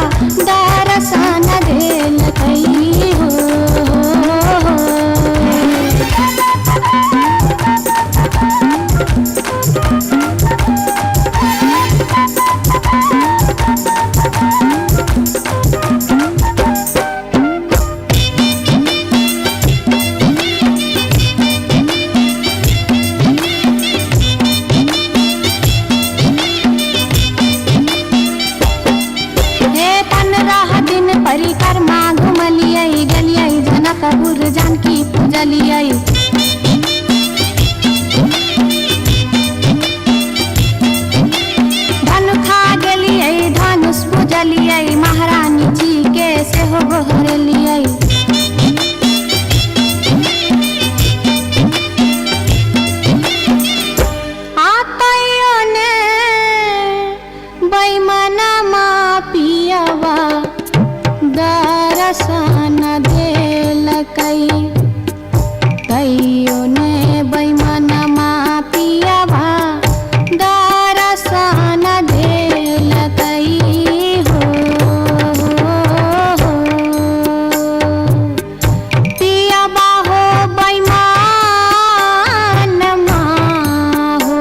दर्शन देलकै हो। परिक्रमा घुमलिए, गलिए जनकपुर जानकी पूजलिए। धनुखा गेलिए धनुष पूजलिए, महारानी जी के सेहो गोहरलिए। तैयो ने बैमन मापियबा दर्शन देलकै, तैयो ने बैमन मापियबा दर्शन देलकै हो। पियबा हो बैमन हो,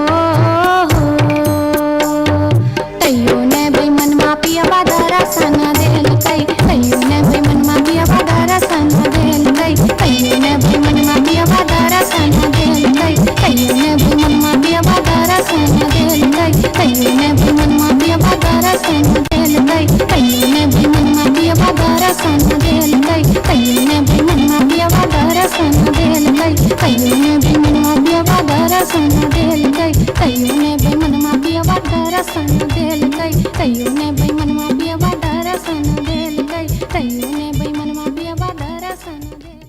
तैयो ने बैमन मापियबा दर्शन देलकै, तैयो ने बैमन मापियबा दर्शन देलकै, तैयो ने बैमन मापियबा दर्शन देलकै, तैयो ने बैमन मापियबा दर्शन देलकै, तैयो ने बैमन मापियबा दर्शन देलकै, तैयो ने बैमन मापियबा दर्शन देलकै, तैयो ने बैमन मापियबा दर्शन देलकै, तैयो ने बैमन मापियबा दर्शन देलकै, तैयो ने बैमन मापियबा दर्शन देलकै, तैयो ने बैमन मापियबा दर्शन देलकै, तैयो ने बैमन मापियबा दर्शन देलकै।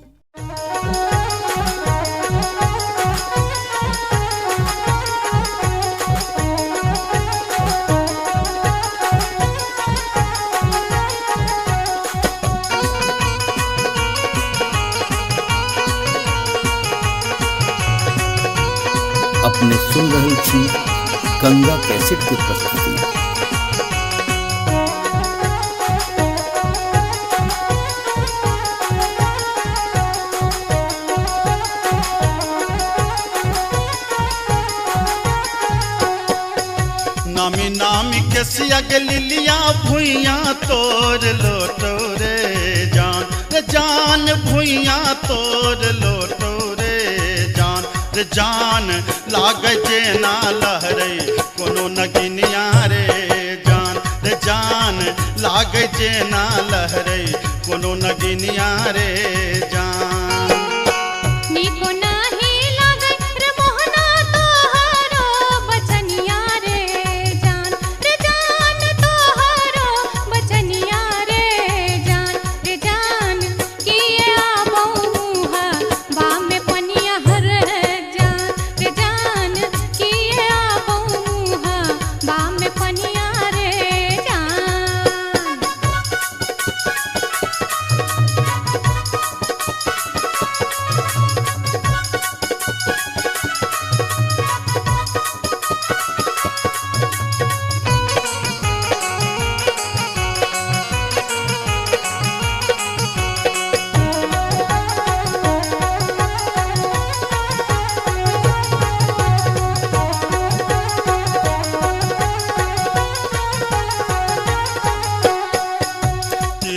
अपने सुन रहल छी गंगा कैसेट के प्रस्तुति। नामी नामी के सियग लिलिया भुइया तोड़ लोटो रे जान, रे जान भुइया तोड़ लोटो रे जान, रे जान लागे जे ना लहरे कोनो नगिनिया रे जान, रे जान लागे जे ना लहरे कोनो नगिनिया रे जान। निको नाही लागे रे मोहना तोहरो बचनिया रे जान, रे जान तोहरो बचनिया रे जान, रे जान की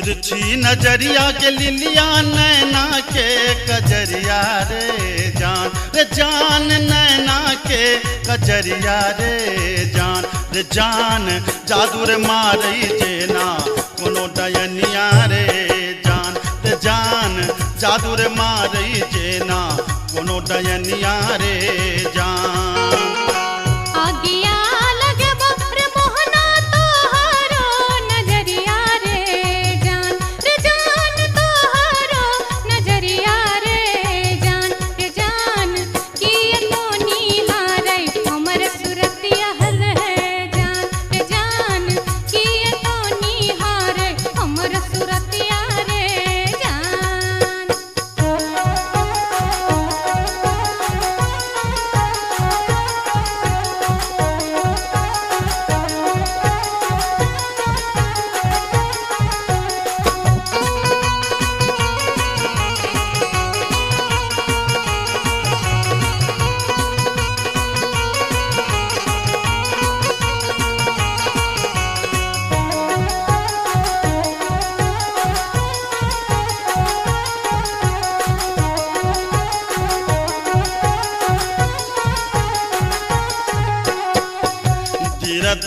तिरछी नजरिया के लिलिया नैना के कजरिया रे जान नैना के कजरिया रे जान जादू रे मारई जेना कोनो डयनिया रे जान जादू रे मारई जेना कोनो डयनिया रे जान आगिया लगे रे मोहना तोहरो नजरिया रे जान तोहरो नजरिया रे जान किए तो निहारै हमर सुरतिया हल है जान किए तो निहारै हमर सुरतिया रे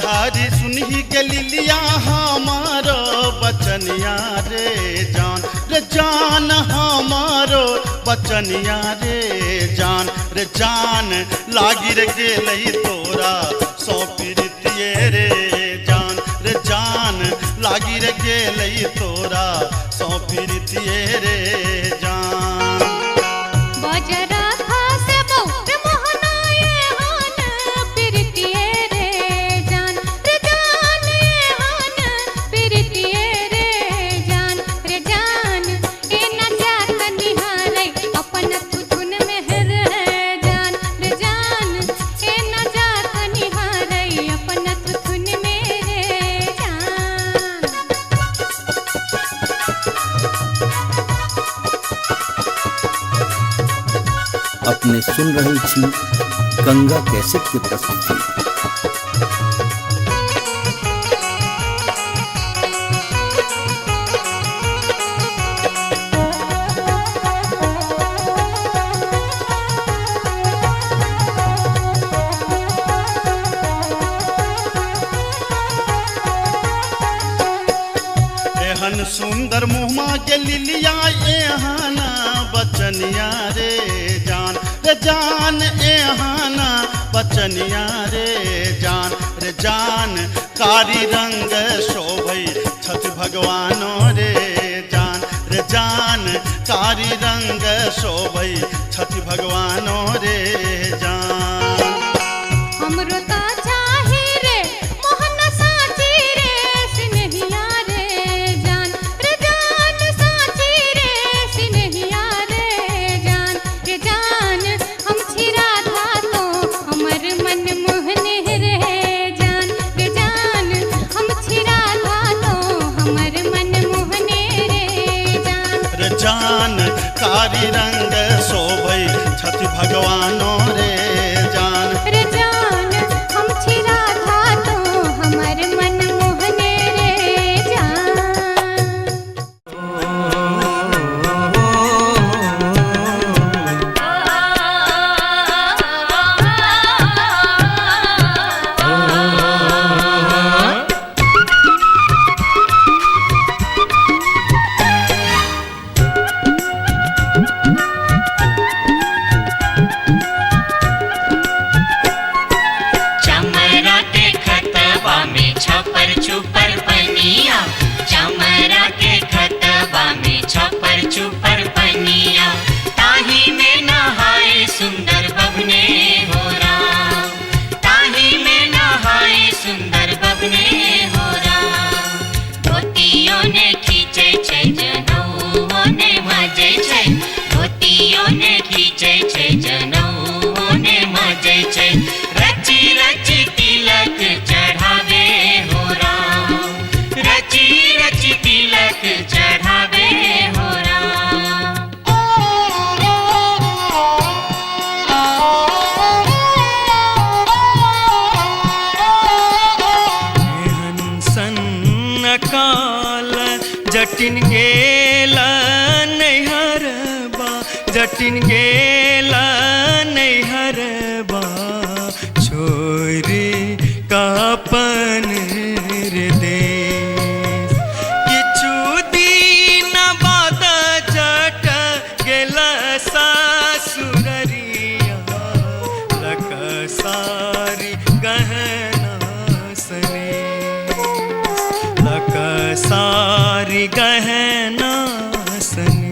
धारी सुनही के लिलिया हमारो बचनिया रे जान हमारो बचनिया रे जान लागी रे गेलई तोरा सौ पीरितिये रे जान लागी रे गेलई तोरा सौ पीरितिये रे जान बजरा खासे बहु मोहना ये हान पिरतिये रे जान ये हान पिरतिये रे जान ए न जात निहारै अपन थुथुन मेहर है जान ए न जात निहारै अपन थुथुन मेरे जान अपने सुन रही छी गंगा कैसेट की प्रस्तुति। एहन सुंदर मुहमा के लिलिया एहना बचनिया रे जान एहना बचनिया रे जान कारी रंग शोभई छठ भगवानो रे जान कारी रंग शोभई छठ भगवानो रे जान हमरो ता चाही रे मोहन साची रे सिनहिया रे जान साची रे सिनहिया रे जान हम छिरा था तो हमर मन मोहने रे जान हम छिरा था तो हमर मन मोहने रे जान कारी रंग शोभई छठ भगवानो रे जान हम छिरा था तो हमर मन मोहने रे जान जटिन गेला नैहरबा जटिन गेला नैहरबा छोरी कापन रे देश किछु दिन बाद जट गेला सासुररिया लकसारी गहना सने लकसारी गहना सने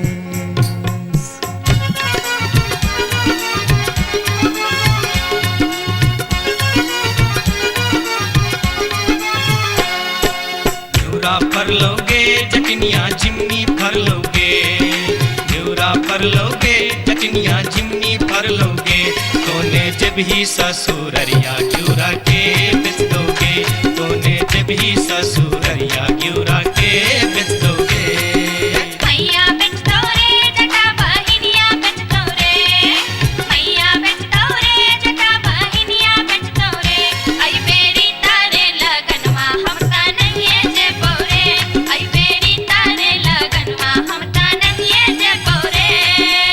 फर लोगे जटनिया जिमनी फर लोगे न्यूरा फर लोगे जटनिया जिमनी फर लोगे तोने जब ही ससुररिया ग्यूरा के बेच दोगे तोने जब ही ससुररिया ग्यूरा के बेच दोगे मैया बेच दो रे जटा बहिनिया बेच दो रे मैया बेच दो रे जटा बहिनिया बेच दो रे आई बेरी तारे लगनवा हम ता नहीं जे बोरे आई बेरी तारे लगनवा हम ता नहीं जे बोरे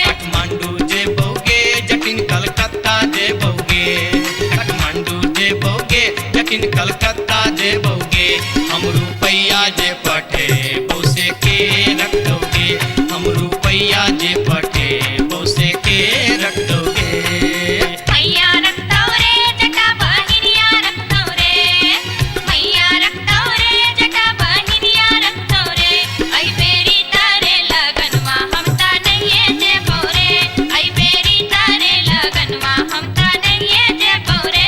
काठमांडू जे बोगे जटिन कलकत्ता जे बोगे काठमांडू जे बोगे जटिन कलकत्ता जे बोगे हम रुपैया जे पठे बोसे के रख दोगे हम रुपैया जे पठे बोसे के रख दोगे मैया रख दो रे जटा बहिनिया रख दो रे मैया रख दो रे जटा बहिनिया रख दो रे आई बेरी तारे लगनवा हम ता नहीं जे बोरे आई बेरी तारे लगनवा हम ता नहीं जे बोरे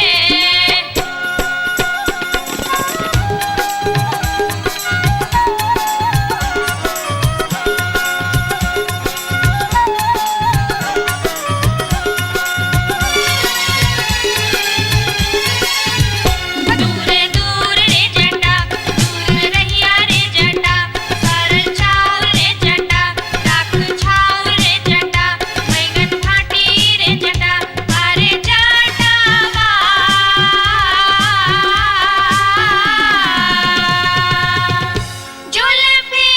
दूर दूर रे जटा दूर रहिया रे जटा सरल छाव रे जटा राख छाव रे जटा बैगन फाटी रे जटा अरे जटावा जुल्फी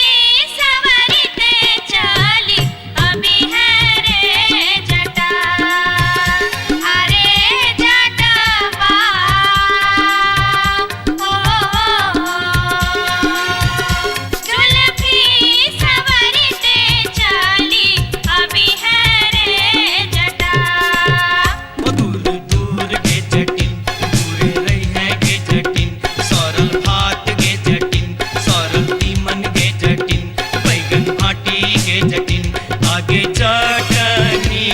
सवरते चली अभी है रे जटा अरे जटावा जुल्फी सवरते चली अभी है रे जटा ओ दूर दूर के जटिन दूर रही है के जटिन सरल भात के जटिन सरल तीमन के जटिन बैगन भाटी के जटिन आगे चटनी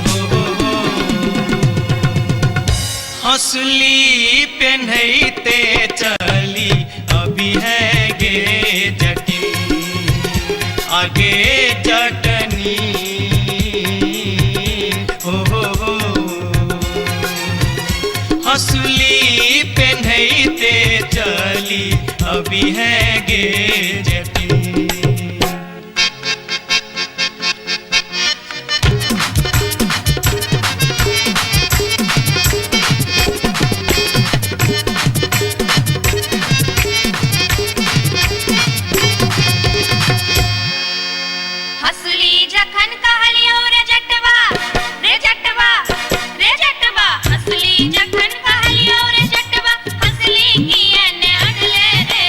हो हंसली पेन्हते चली अभी है गे जटिन आगे चटनी हो हंसली पेन्हते चली अभी है गे जटिन हसली जखन कहलियो रे जटवा रे जटवा रे जटवा हसली जखन कहलियो रे जटवा हसली कियन अनले रे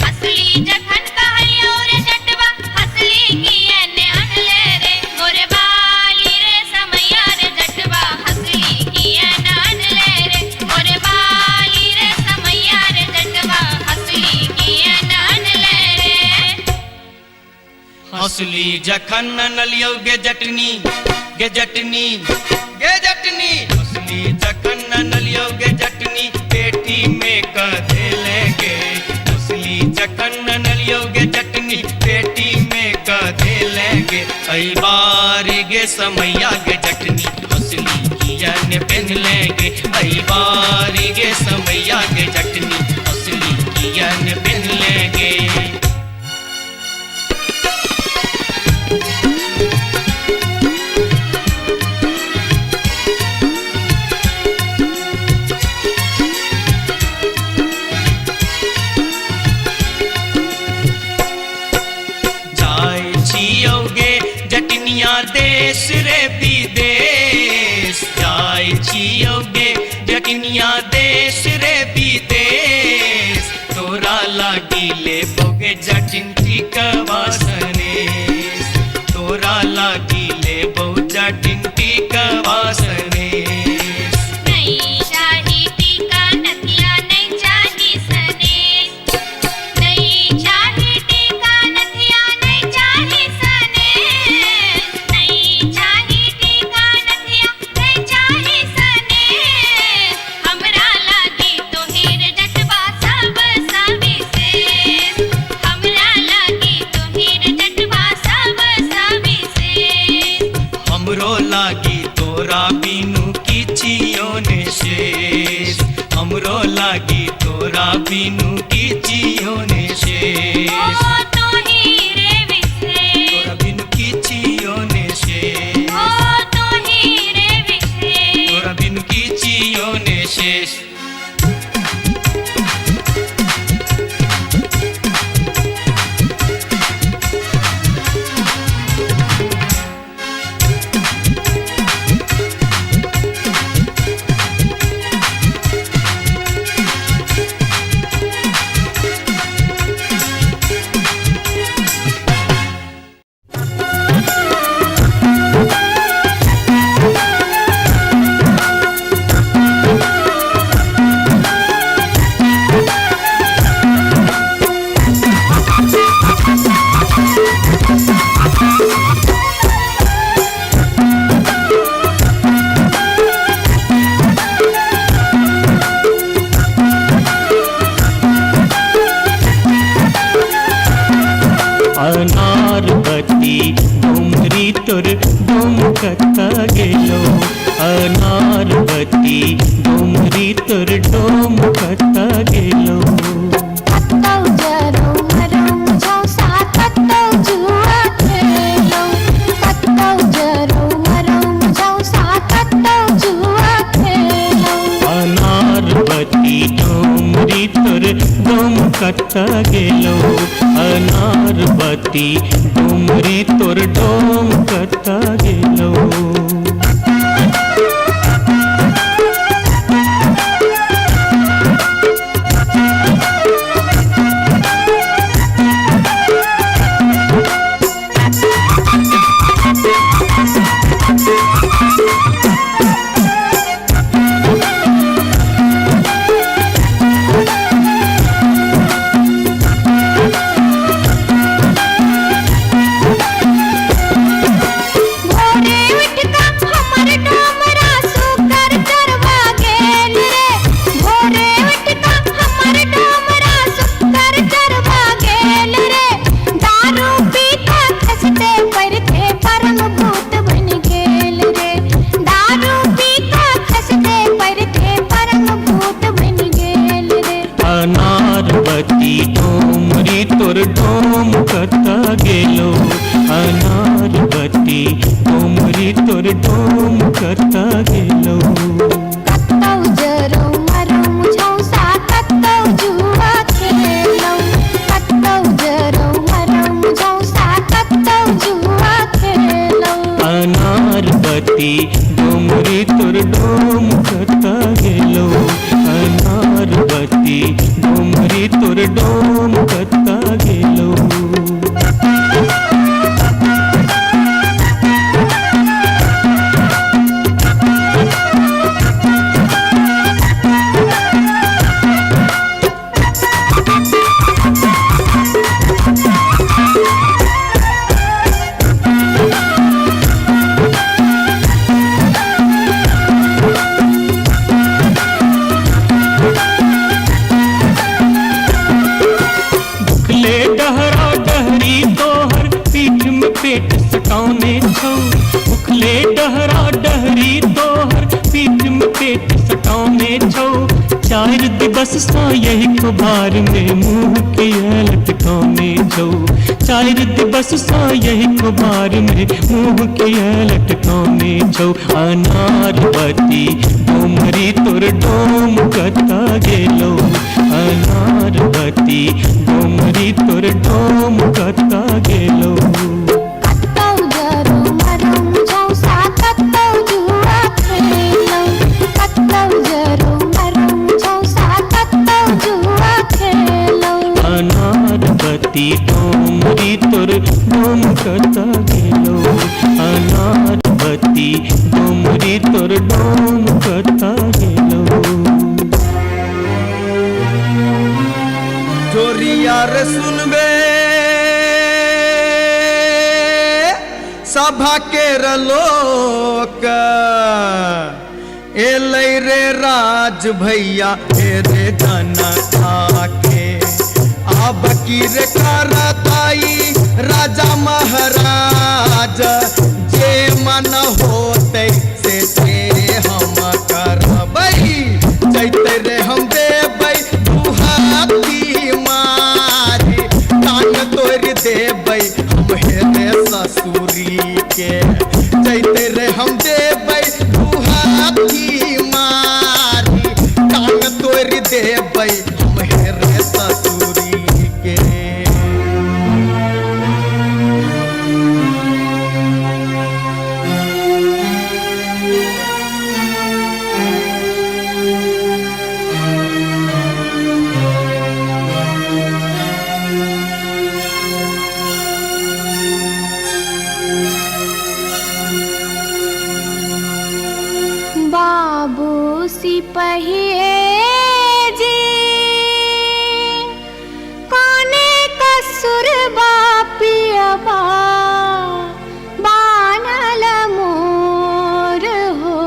हसली जखन कहलियो रे जटवा हसली कियन अनले रे मोरे बाली रे समैया रे जटवा हसली कियन अनले रे मोरे बाली रे समैया रे जटवा हसली कियन अनले रे हंसली जखन नलियो गे जटनी गे जटनी गे जटनी हंसली जखन नलियो गे जटनी पेटी में कधे लेंगे हंसली जखन नलियो गे जटनी पेटी में कधे लेंगे कई बार गे समैया गे जटनी हंसली कियन पहन लेंगे कई बार गे समैया गे जटनी हंसली कियन पहन लेंगे देश रे विदेश जाय छियोगे जकनिया देश रे विदेश तोरा लागी ले बोगे जटिन टिकवा सनेश तोरा लागी ले बो जटिन टिकवा सनेश नहीं चाही टीका नथिया नहीं चाही सनेश नहीं चाही टीका नथिया नहीं चाही सनेश नहीं चाही टीका नथिया नहीं चाही सनेश हमरा लागी तोहेर जटवा सब सविशेष हमरा लागी तोहेर जटवा सब सविशेष हमरो लागी तोरा बिनु किछियो ने शेष हमरो लागी तोरा बिनु किछियो ने शेष ओ तोही रे विशेष तोरा बिनु किछियो ने शेष ओ तोही रे विशेष तोरा बिनु किछियो ने शेष अनारबती डोमरी तोर डोमकता गेलो अनारबती डोमरी तोर डोमकता गेलो कत्तौ जरौ मरौ झौसा कत्तौ जुआ खेलौ कत्तौ जरौ मरौ झौसा कत्तौ जुआ खेलौ अनारबती डोमरी तोर डोमकता गेलो अनारबती डोमरी तोर डोमकता गेलो अनारबती डोमरी तोर डोमकता गेलो अनारबती डोमरी तोर डोमकता गेलो कत्तौ जरौ मरौ झौसा कत्तौ जुआ खेलौ कत्तौ जरौ मरौ झौसा कत्तौ जुआ खेलौ अनारबती डोमरी तोर डोमकता गेलो अनारबती डोमरी तोर डोमकता गेलो पेट सटाउने छौ उखले डहरा डहरी तोहर पीठ में पेट सटाउने छौ चार दिवस सा यही खुबार में मुंह किया लटकाउने छौ चार दिवस सा यही खुबार में मुंह किया लटकाउने छौ अनारबती डोमरी तोर डोम कता गेलो अनारबती डोमरी तोर डोम कता गेलो कत्तौ जरौ मरौ झौसा बत्ती डोमरी तोर डोम कता गेलो अनार बत्ती डोमरी तोर डोम कता गेलो जोरिया रे सुनबे सभा के लोक एलै रे राज भैया हे रे जनता के अब की रे करताई राजा महाराज जे मन होते से हम करबै जैते रे हम देबै दुहाती मारी तान तोड़ देबै हम हेरे ससुरी के जैते रे हम देबै दुहाती मारी तान तोड़ देबै हम हेरे ससुरी के बाबू सिपहिए जी कोने कसुर बापियबा बानल मोर हो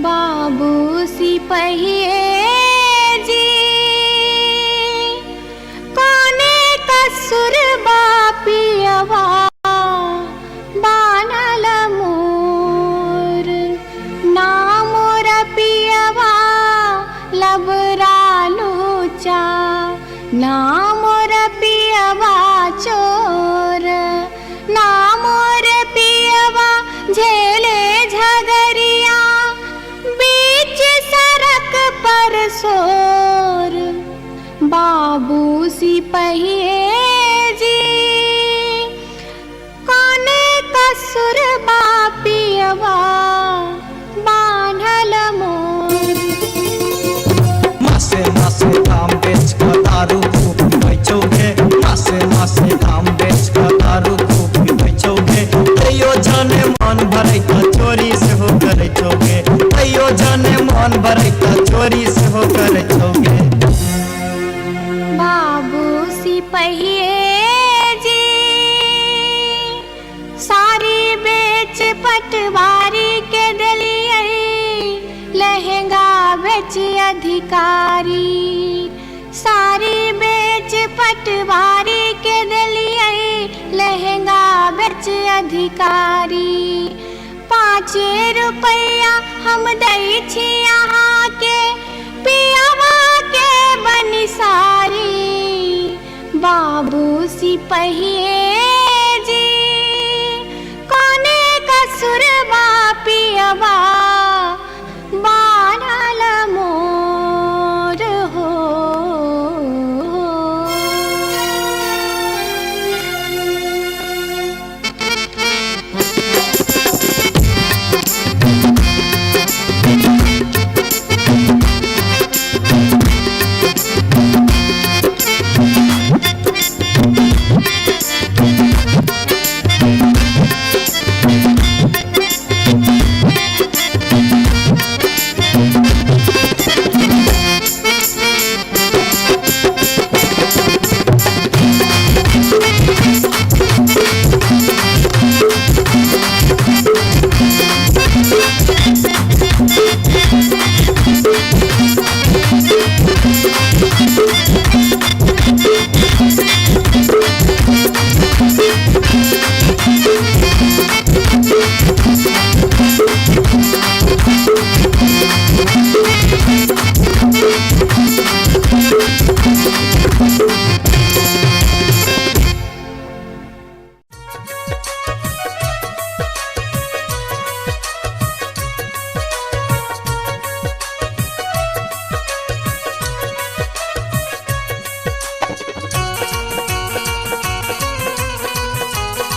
बाबू सिपहिए जी कोने कसुर बापियबा बानल मोर नामोर पियवा लबरालूचा नामोर पियवा चोर नामोर पियवा झेले झगरिया बीच सड़क पर सोर बाबू सिपहिए जी कोने कसुर बापियवा बान्हल मोर मासे मासे दाम बेच कर दारू खूब बेचोगे मासे मासे दाम बेच कर दारू खूब बेचोगे तैयो जाने मन भरे का चोरी से हो करे चोगे तैयो जाने मन भरे का चोरी से हो करे चोगे बाबू सिपहिए जी सारी बेच पटवारी के दलिए लहंगा बेच अधिकारी सारी बेच पटवारी के दलिए लहंगा बेच अधिकारी 5 रुपया हम दै छी यहाँ के पियावा के बनिसारी बाबू सिपहिए जी कोने कसुर बापियवा बानल मोर हो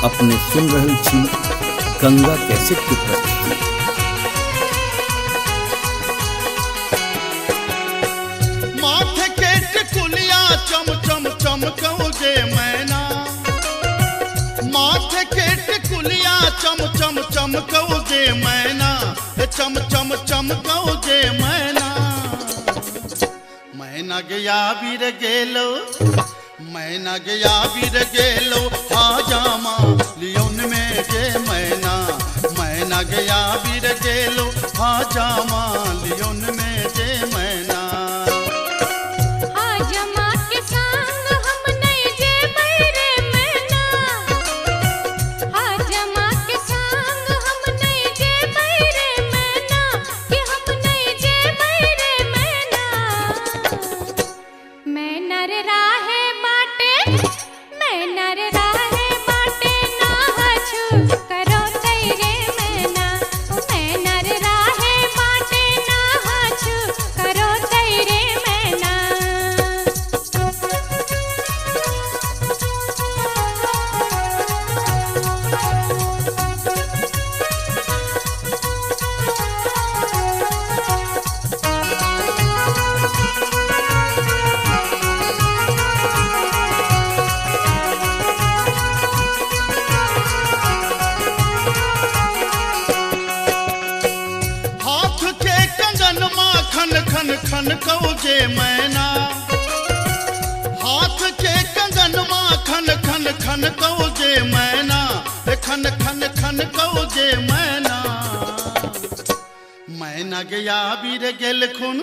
अपने सुन रहल छी गंगा कैसेट की प्रस्तुति। माथे के टिकुलिया गया बीर गेलो मैना गया बीर गेलो हाजामा लियोन में गे मैना गया बीर गेलो हाजामा लियोन में गे मैना हाजमा के संग हम नहीं जे बैरे मैना हाजमा के संग हम नहीं जे बैरे मैना कि हम नहीं जे बैरे मैना मैना रे राहे बाटे मैना रे राहे बाटे ना हछु करो तैरे मैना मैना रे राहे बाटे ना हछु करो तैरे मैना हाथ के कंगन माखन खन खन कौजे मैना हाथ के कंगन माखन खन खन कौजे मैना खन खन खन कौजे मैना मैना गया बीर गेल खुन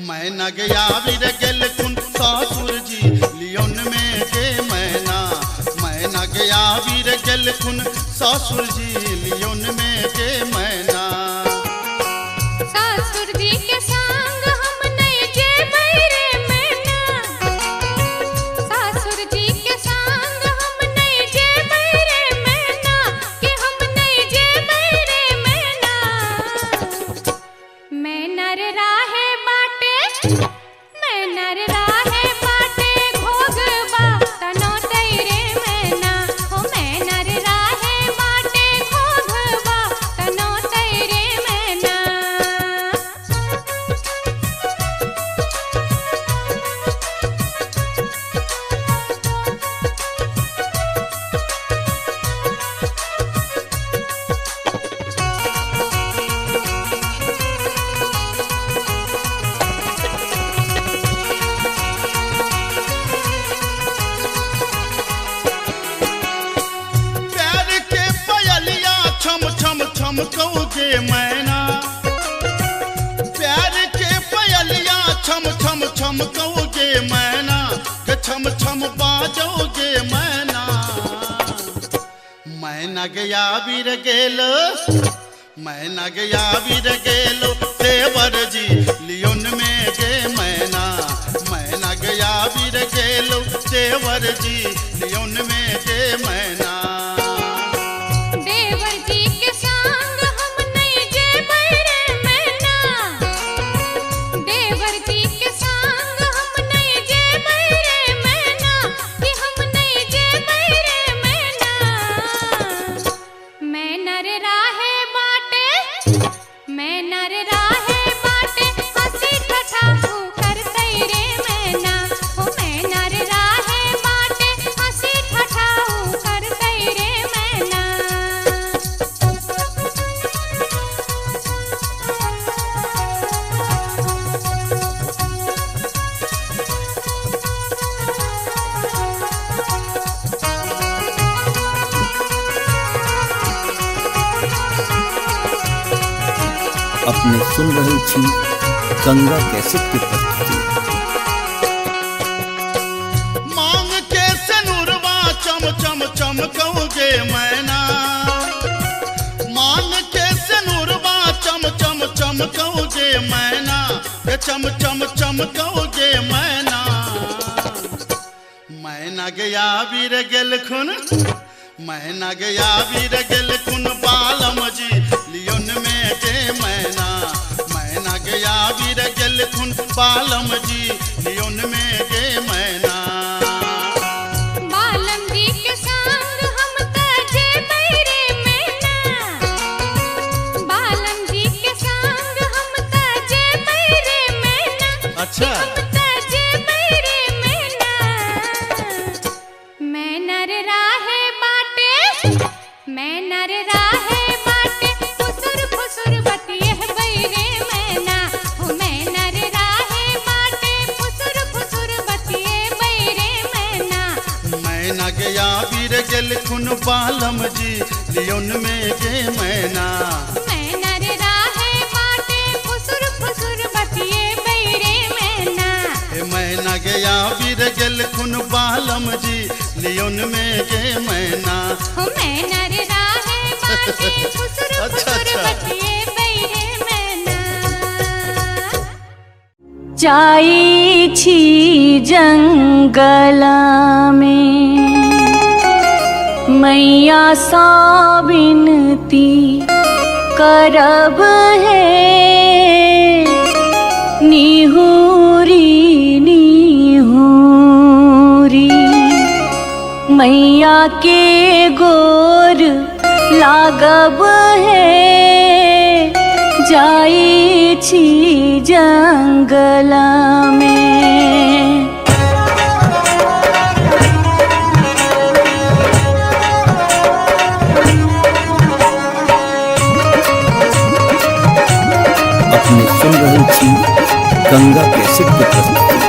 मैना गया बीर गेल खुन सासुर जी लियोन में गे मैना गया बीर गेल खुन सासुर जी लियोन में गे मैना सासुर जी के संग हम नहीं जे बैरे मैना सासुर जी के संग हम नहीं जे बैरे मैना कि हम नहीं जे बैरे मैना मैना रे राहे बाटे मैना रे राहे बाटे घोगबा तनो तैरे मैना हो मैना रे राहे बाटे घोगबा तनो तैरे मैना प्यार के पयलिया छम छम छम कौजे मैना प्यार के पयलिया छम छम छम कौजे मैना के छम छम बाजोगे मैना मैना गया बीर गेलो मैना गया बीर गेलो देवर जी लियोन में गे मैना गया बीर गेलो देवर जी लियोन में गे मैना देवर जी के संग हम नहीं जे बैरे मैना देवर जी के संग हम नहीं जे बैरे मैना कि हम नहीं जे बैरे मैना मैना रे राहे बाटे मैना रे राहे बाटे हंसी ठठाहू कर तैरे मैना हो मैना रे राहे बाटे हंसी ठठाहू कर तैरे मैना अपने सुन रहे छी गंगा कैसेट की प्रस्तुति। मांग के सनुरवा चम चम चम कौगे मैना मांग के सनुरवा चम चम चम कौगे मैना के चम चम चम कौगे मैना मैना गया बीर गेल खुन मैना गया बीर गेल खुन बालम जी लियोन में गे मैना गया बीर गेल खुन बालम जी लियोन में गे मैना बालम जी के संग हम तजे बैरे मैना बालम जी के संग हम तजे बैरे मैना अच्छा हम तजे बैरे मैना मैना रे राहे बाटे मैना रे राहे बाटे फुसुर फुसुर बतिये बैरे मैना हो मैना रे राहे बाटे फुसुर मैना गया वीर गेल खुन बालम जी लियोन में गे मैना मैना रे राहे बाटे फुसुर फुसुर बतिए बैरे मैना मैना गया वीर गेल खुन बालम जी लियोन में गे मैना मैना रे राहे बाटे फुसुर फुसुर बतिए बैरे मैना जाई छी जंगल में मैया सा विनती करब है निहुरी निहुरी मैया के गोर लागब है जाई छी जंगल में अपने सुन रहे थी गंगा कैसेट की प्रस्तुति।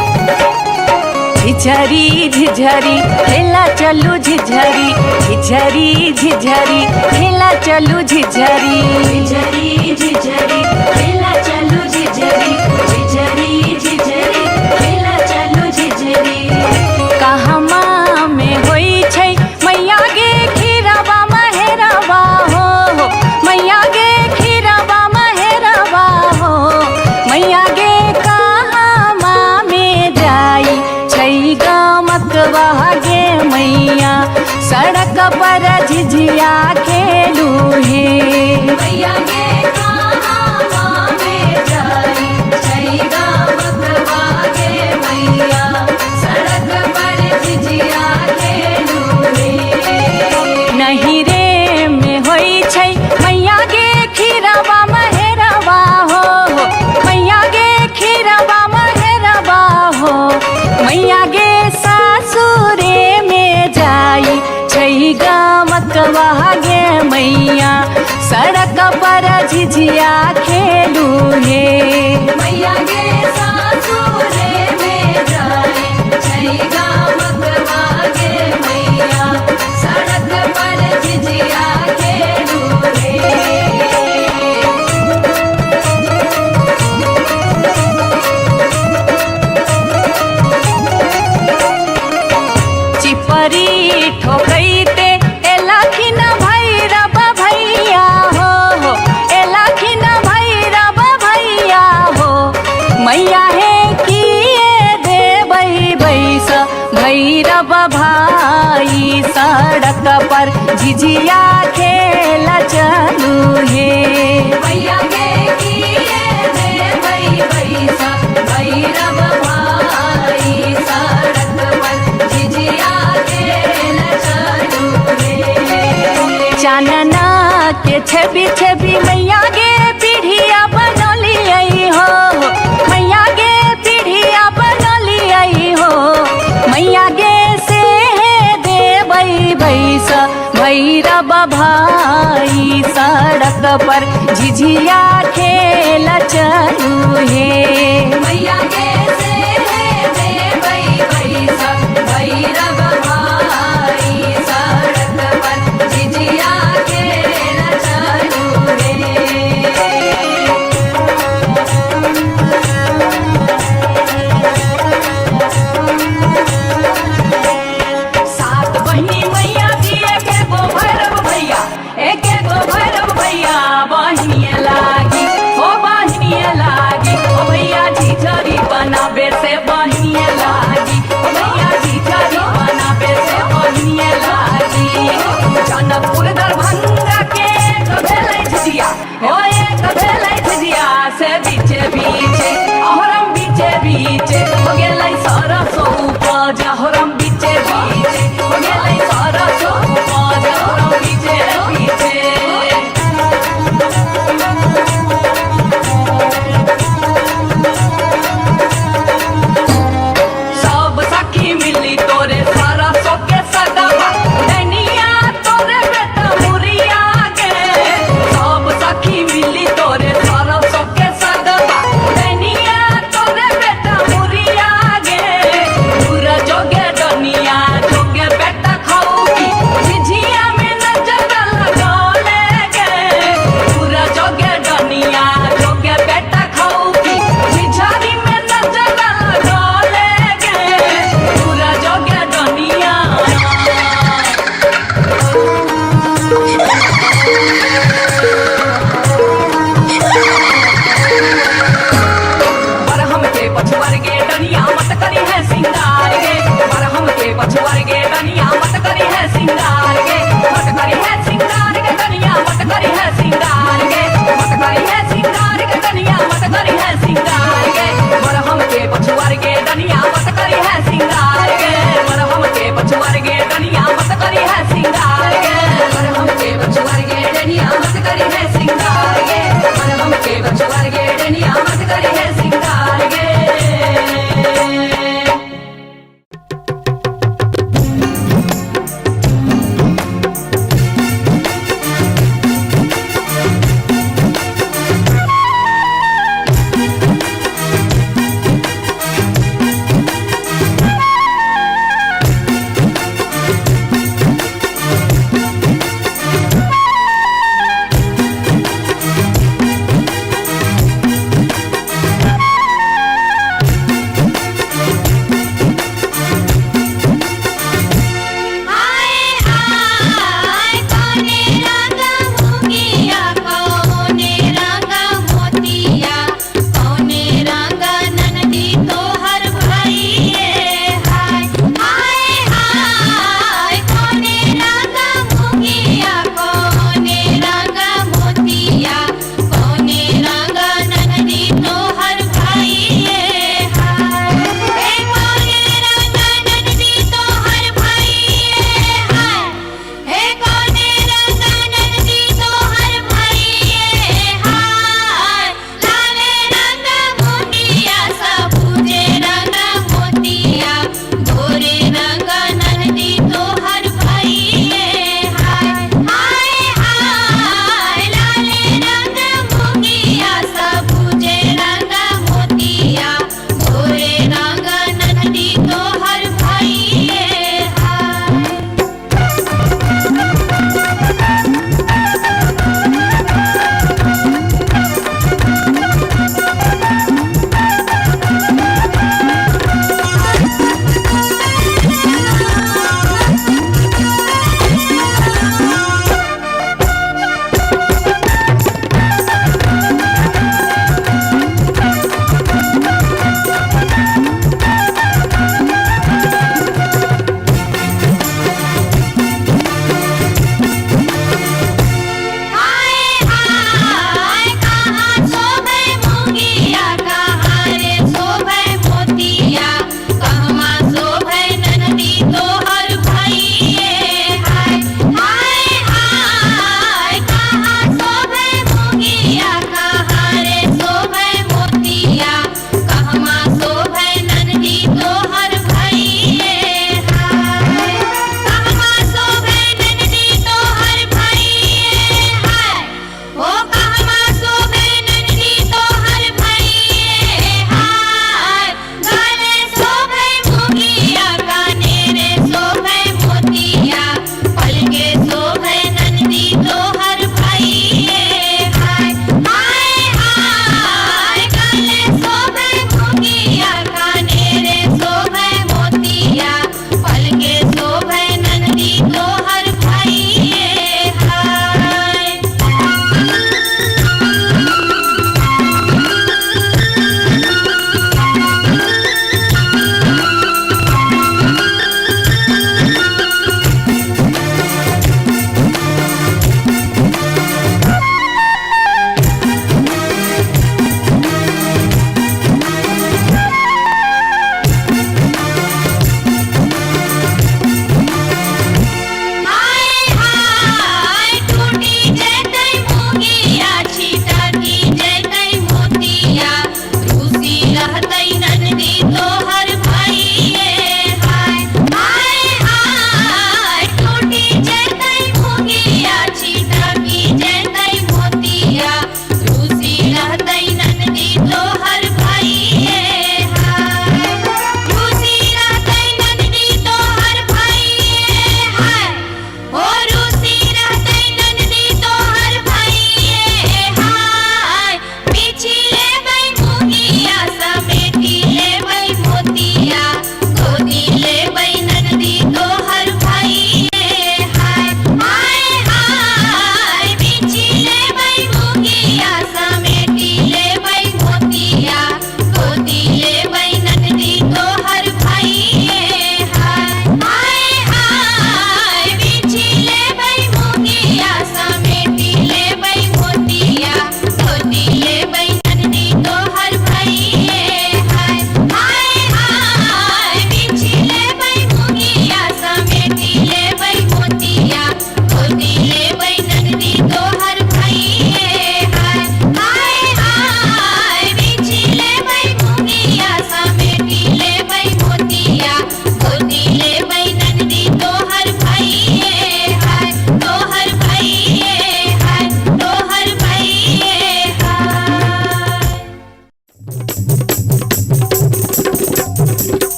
झिझरी झिझरी खेला चलू झिझरी झिझरी झिझरी खेला चलू झिझरी झिझरी झिझरी खेला चलू झिझरी झिझरी झिझरी खेला चलू झिझरी कहमा में होई छै मैया गे खीरवा महेरवा हो मैया गे खीरवा महेरवा हो मैया गे कहमा में जाई छै गमकवा गे मैया सड़क पर झिझिया खेलू हे मैया गे कहमा में जाई छै गमकवा गे मैया सड़क पर झिझिया खेलू हे नहीं रे में होई छै मैया गे खीरवा महेरवा हो मैया गे खीरवा महेरवा हो मैया गे सासुरे में जाई छै गमकवा गे मैया सड़क पर झिझिया खेलू हे मैया गे सासुरे में जाई छै गमकवा गे मैया सड़क पर झिझिया खेलू हे चिपरी ठोकैते एलखिन भैरव भैया हो एलखिन भैरव भैया हो मैया हे किए देबै बैस भैरव भाई सड़क पर झिझिया खेल चलू हे मैया गे किए देबै बैस भैरव भाई सड़क पर झिझिया खेल चलू हे चानना के छवि छवि मैया गे पीढ़िया बनलियै हो मैया गे पीढ़िया बनलियै हो मैया गे से देबै बैस भैरव भाई सड़क पर झिझिया खेल चलू हे मैया गे से देबै बैस भैरव भाई सड़क पर झिझिया खेल चलू हे सात बहिनी मैया दिए के गो भैरव भैया एक गो भैरव भैया बहिनिए लागी ओ बहिनिए लागी ओ भैया झिझरी बनाबे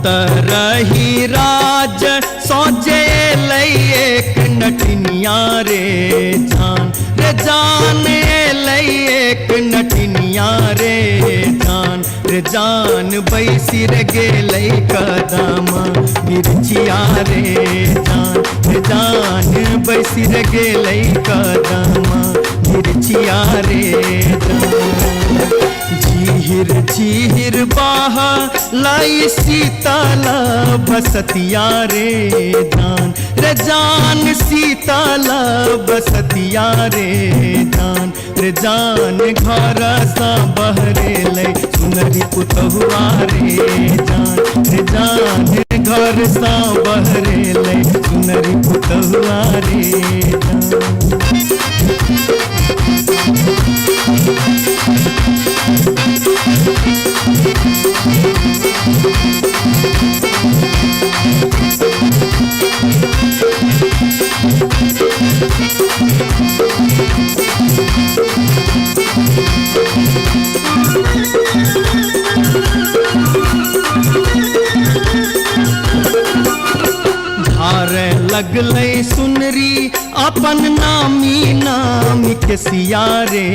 उतरही राज सोचे एक नटनिया रे जान एक नटनिया रे जान बैसी रे गेलै कदम मिर्चिया रे जान बैसी रे गेलै कदम मिर्चिया रे झीर झीर बाह लाई शीतल बसतिया रे जान शीतल बसतिया रे जान घर सा बहरे ले सुनरी पुतहुआ रे जान घर सा बहरे ले सुनरी पुतहुआ रे धारे लगलै सुनरी अपन नामी नामी के सिया रे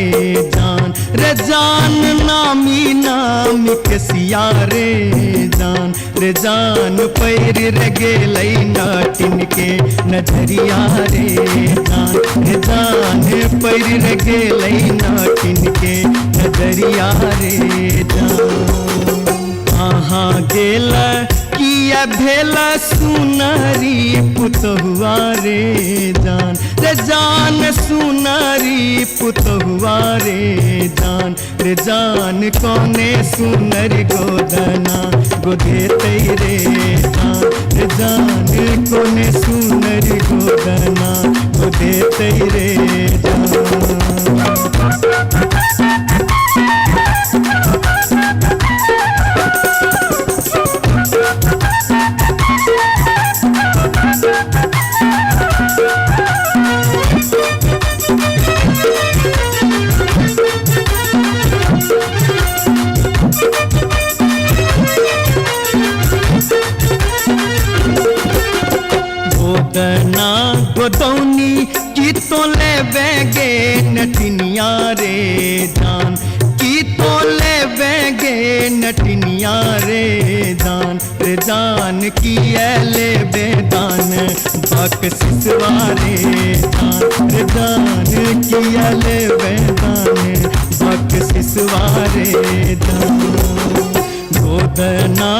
जान नामी नामी के सिया रे जान पैर रे गेलै नाटिन के नजरिया रे जान पैर रे गेलै नाटिन के नजरिया रे कहाँ गेल किया भेल सुनरी पुतहुआ रे जान सुनरी पुतहुआ रे जान कोने सुनरी गोदना गोदेते रे जान कोने सुनरी गोदना गोदेते रे गोदना गोदौनी की तो ले बेगे नटनिया रे जान की तो ले बेगे नटनिया रे जान की ले बेदान बक सिसवा रे जान की ले बेदान बक सिसवा रे गोदना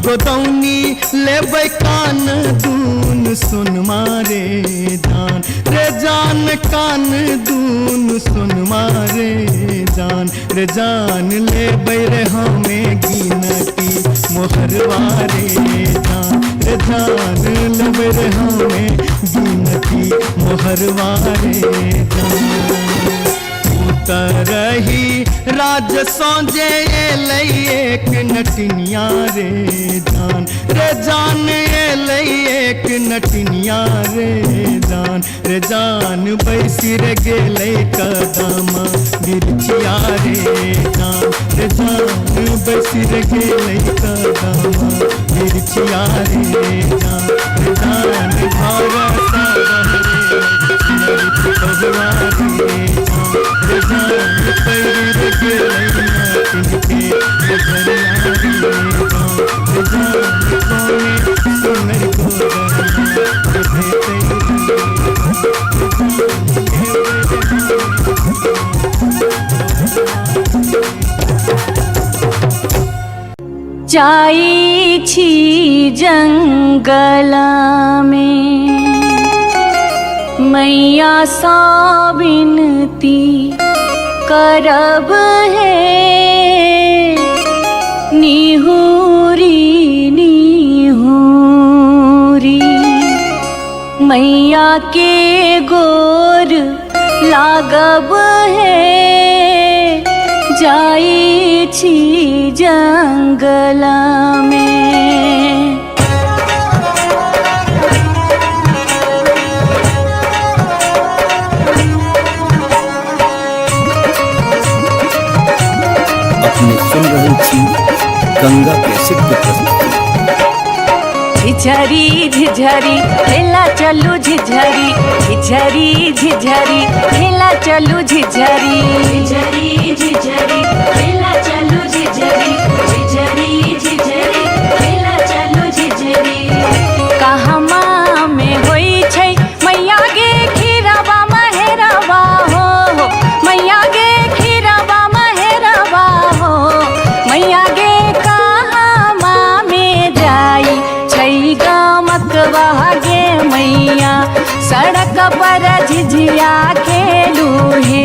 गोदौनी लेबै कान दून सुन मारे जान कान दून सुन मारे जान लेबै रे हमें गिनती मोहरवा रे जान लेबै रे हमें गिनती मोहरवा रे उतरही राज सोजे एक नटनिया रे जान एक नटनिया रे जान बैसी रे गेलै कदम मिर्चिया रे जान बैसी रे गेलै कदम मिर्चिया रे जान घर सा बहरे पुतहुआ रे जान पैर गेलै नाटिन के नजरिया रे जान कोने सुनरी जाई छी जंगल में मैया सा विनती करब है निहुरी निहुरी मैया के गोर लागब है जाई छी जंगल में। अपने सुन रहे थी गंगा कैसेट की प्रस्तुति। झिझरी झिझरी खेला चलू झिझरी झिझरी झिझरी खेला चलू झिझरी झिझरी झिझरी खेला चलू झिझरी झिझरी झिझरी खेला चलू झिझरी कहमा में होई छै मैया गे खीरवा महेरवा हो मैया गे खीरवा महेरवा हो मैया गे कहमा में जाई छै गमकवा गे मैया सड़क पर झिझिया खेलू हे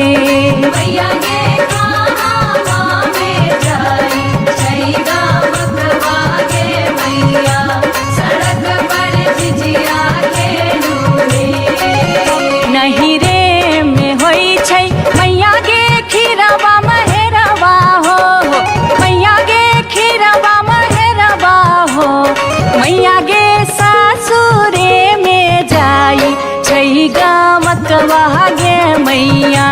मैया गे कहमा में जाई छै गमकवा गे मैया सड़क पर झिझिया खेलू हे नहीं रे में होई छै मैया गे खीरवा महेरवा हो मैया गे खीरवा महेरवा हो मैया गे सासुरे में जाई छै गमकवा गे मैया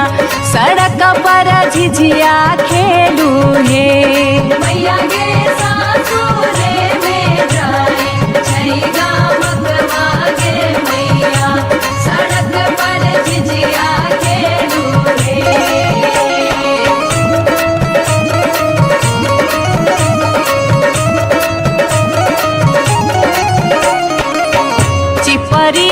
सड़क पर झिझिया खेलू हे मैया गे सासुरे में जाई छै गमकवा गे मैया सड़क पर झिझिया खेलू हे चिपरी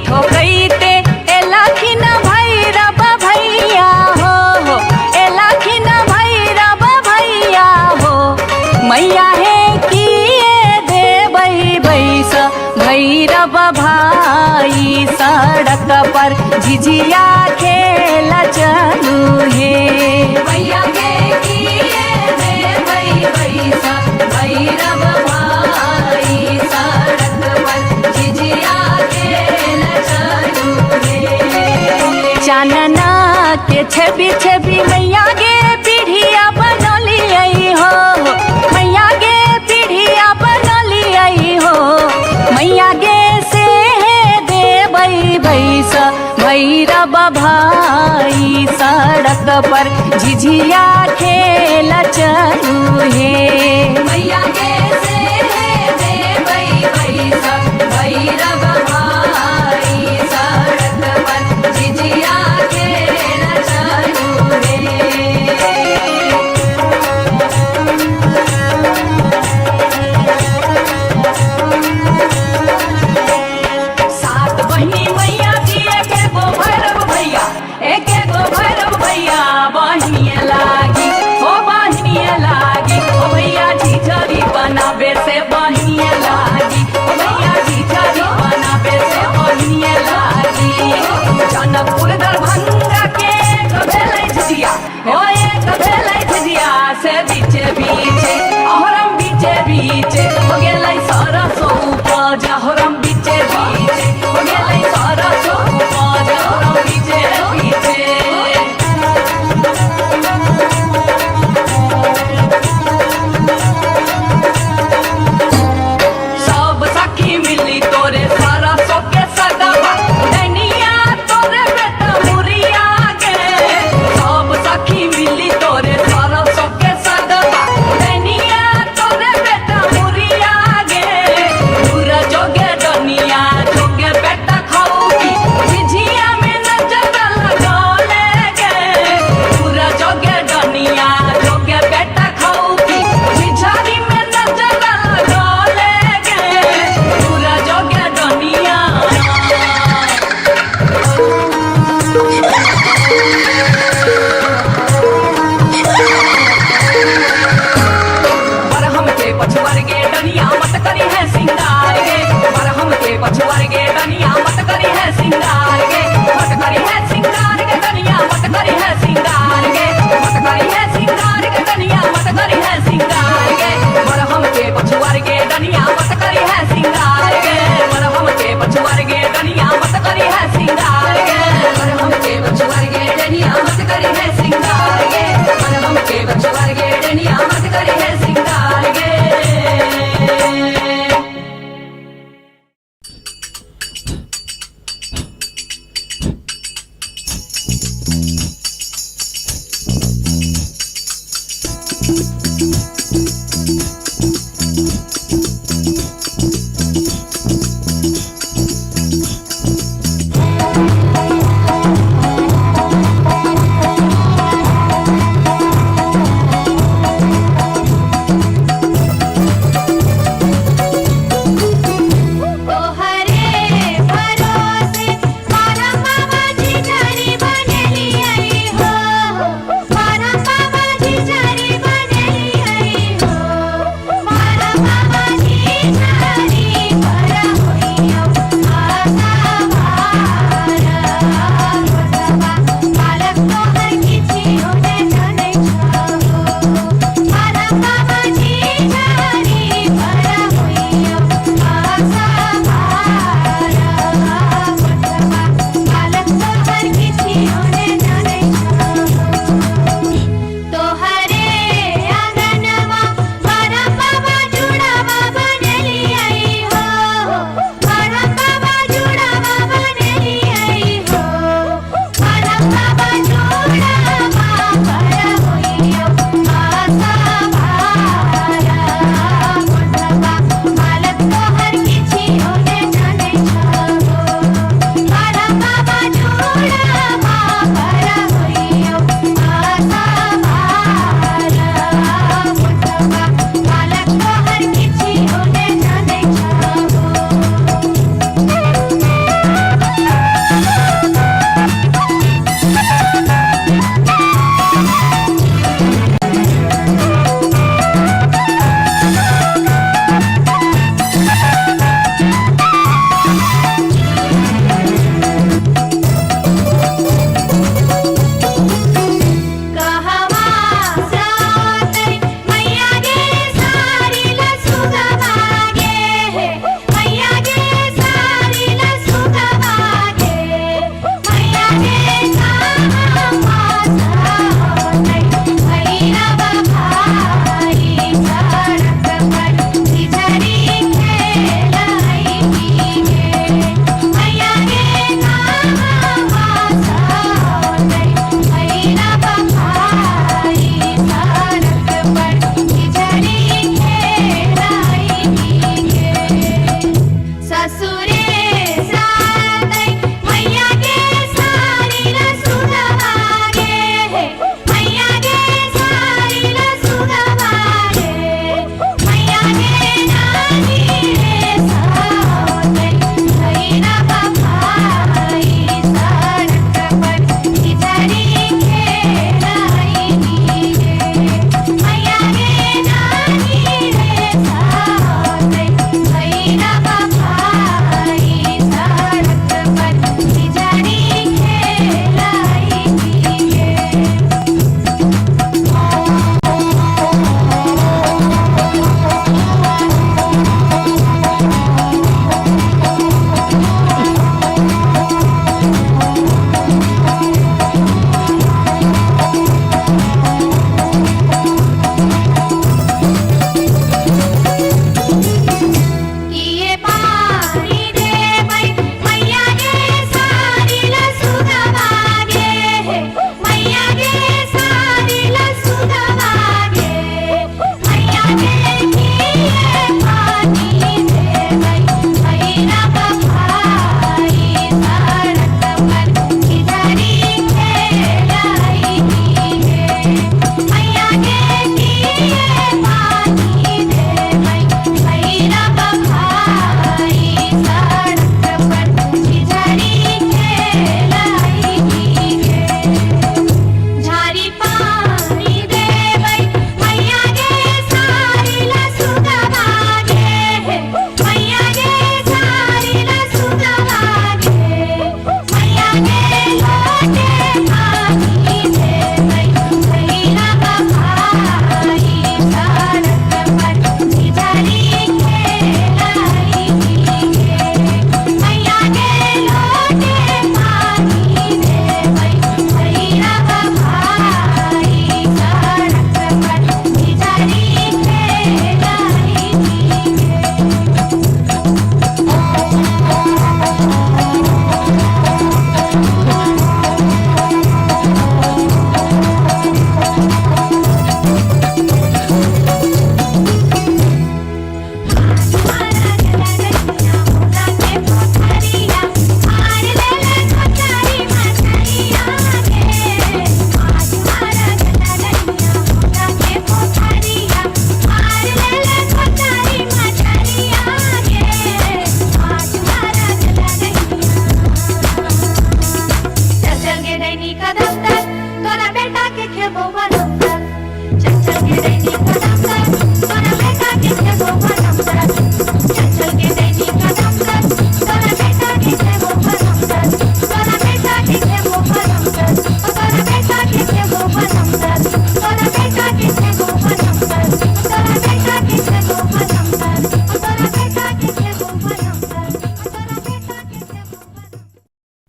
ठोकैते एलाखिन भैरव भैया हो एलाखिन भैरव भैया हो मैया हे किए देबै बैस भैरव भाई सड़क पर झिझिया खेल चलू हे मैया गे किए देबै बैस भैरव भाई सड़क पर झिझिया खेल चलू हे चानना के छवि छवि मैया गे पीढ़िया बनलियै हो मैया गे पीढ़िया बनलियै हो मैया गे से देबै बैस भैरव भाई सड़क पर झिझिया खेल चलू हे मैया गे से देबै बैस भैरव भाई सड़क पर झिझिया खेल चलू हे सात बहिनी मैया की एके गो भैरव भैया एके गो भैरव भैया बहिनिए लागी ओ भैया झिझरी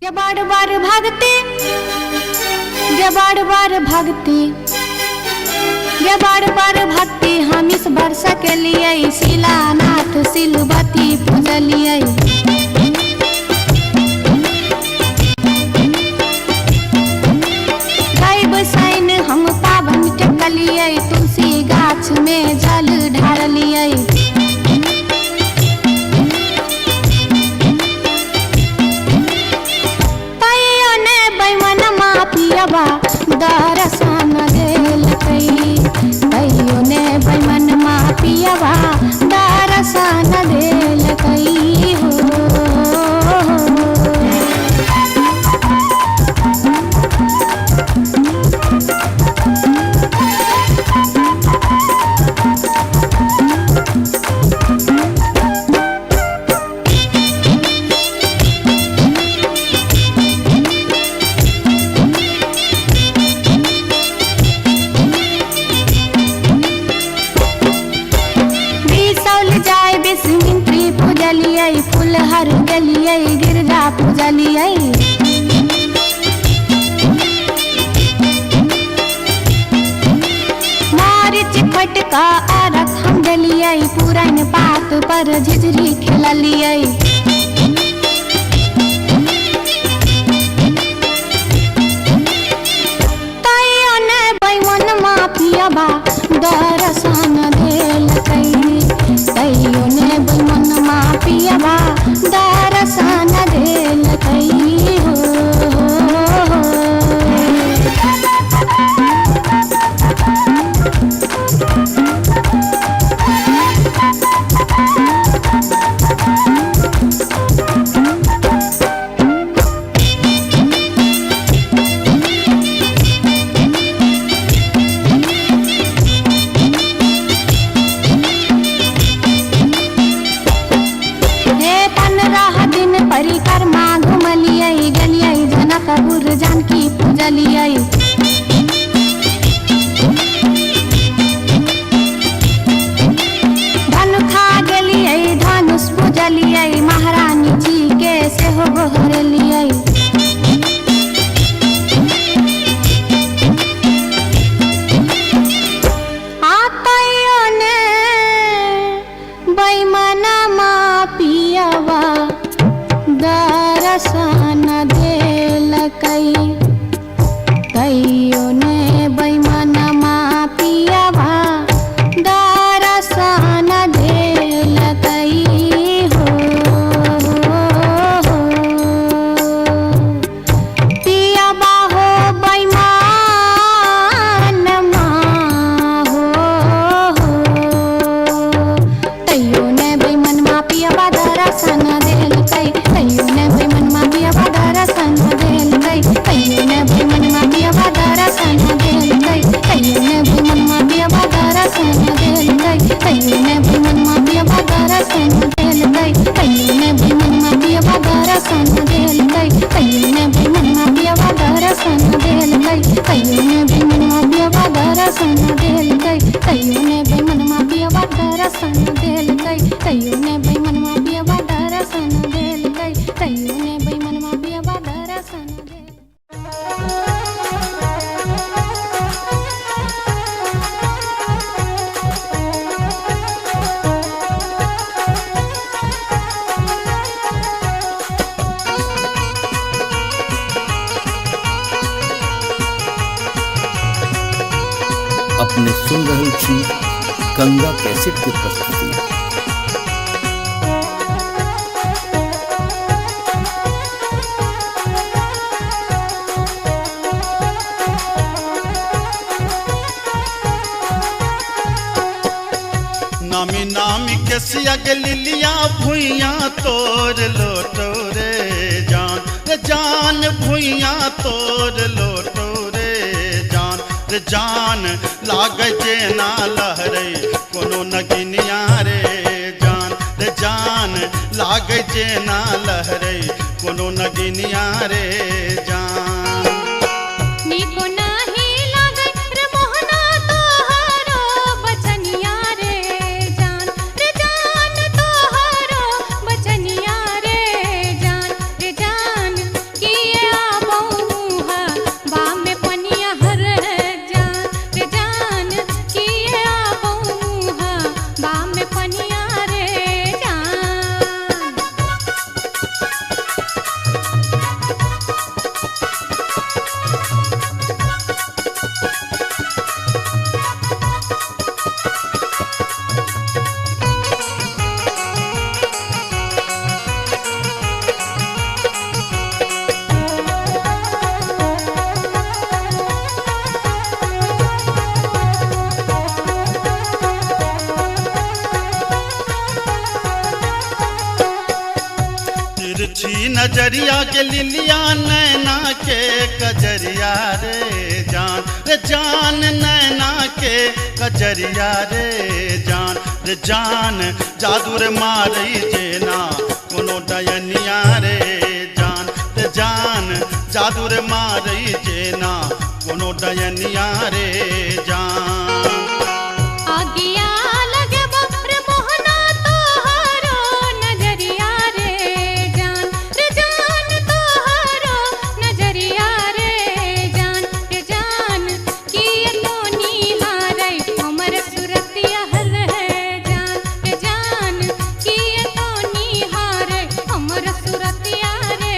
गे बार बार भागते, गे बार बार भागते, गे बार बार भागते हम इस वर्ष के लिए शिलानाथ सिलवती पूजलिए। बसाइन हम पावन टेकलिए, तुलसी गाछ में जल ढारलिए। तैयो ने बैमन मापियबा दर्शन देलकै, तैयो ने बैमन मापियबा दर्शन देलकै हो। फुलहर गलिए गिरजा पूजलिए। मारिच फटका आरख हम डलिए, पुरान पात पर झिझरी खेललिए। तैयो ने बैमन मापियबा दर्शन देलकै, तैयो ने बैमन मापियबा दर्शन देलकै हो। परिक्रमा घुमलिए, गलिए जनकपुर जानकी पूजलिए। धनुखा गेलिए धनुष पूजलिए, महारानी जी के सेहो गोहरलिए। तैयो ने बैमन मापियबा दर्शन देलकै, तैयो ने बैमन मापियबा दर्शन देलकै हो। पियबा हो बैमन हो, तैयो ने बैमन मापियबा दर्शन देलकै, तैयो ने बैमन मापियबा दर्शन देलकै, तैयो ने बैमन मापियबा दर्शन देलकै, तैयो ने बैमन मापियबा दर्शन देलकै, तैयो ने बैमन मापियबा दर्शन देलकै, तैयो ने बैमन मापियबा दर्शन देलकै, तैयो ने बैमन मापियबा दर्शन देलकै, तैयो ने बैमन मापियबा दर्शन देलकै, तैयो ने बैमन मापियबा दर्शन देलकै, तैयो ने बैमन मापियबा दर्शन देलकै, तैयो ने बैमन मापियबा दर्शन देलकै। अपने सुन रहल छी गंगा कैसेट के प्रस्तुति। नामी नामी के सियग लिलिया भुइया तोड़ लोटो रे जान, रे जान भुइया तोड़ लोटो रे जान, रे जान लागे जे ना लहरे कोनो नगिनिया रे जान, रे जान लागे जे ना लहरे कोनो नगिनिया रे जान। निको नाही लागे रे मोहना तोहरो बचनिया रे जान, रे जान तोहरो बचनिया रे जान, रे जान की तिरछी नजरिया के लिलिया नैना के कजरिया रे जान नैना के कजरिया रे जान जादू रे मारई जेना कोनो डयनिया रे जान जादू रे मारई जेना कोनो डयनिया रे जान आगिया लगे बप्र मोहना तोहारो नजरिया रे जान तोहारो नजरिया रे जान किए तो निहारै हमर सुरतिया हल है जान किए तो निहारै हमर सुरतिया रे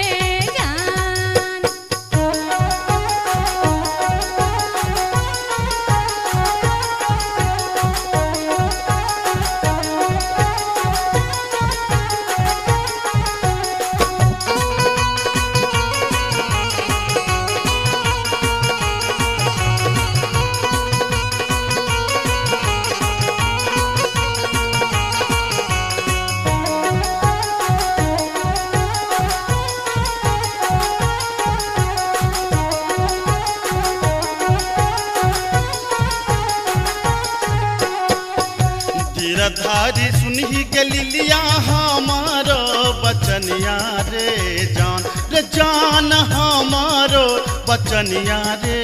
धारी सुनही के लिलिया हमारो बचनिया रे जान हमारो बचनिया रे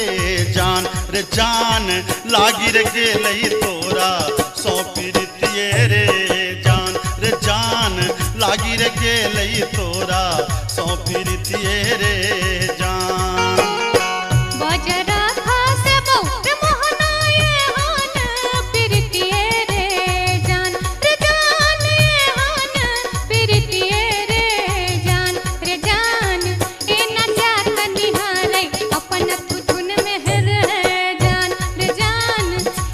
जान लागी रे गेलई तोरा सौ पीरितिये रे जान लागी रे गेलई तोरा सौ पीरितिये रे जान बजरा खासे बहु मोहना ये हान पिरतिये रे जान ये हान पिरतिये रे जान ए न जात निहारै अपन तुथुन मेहर है जान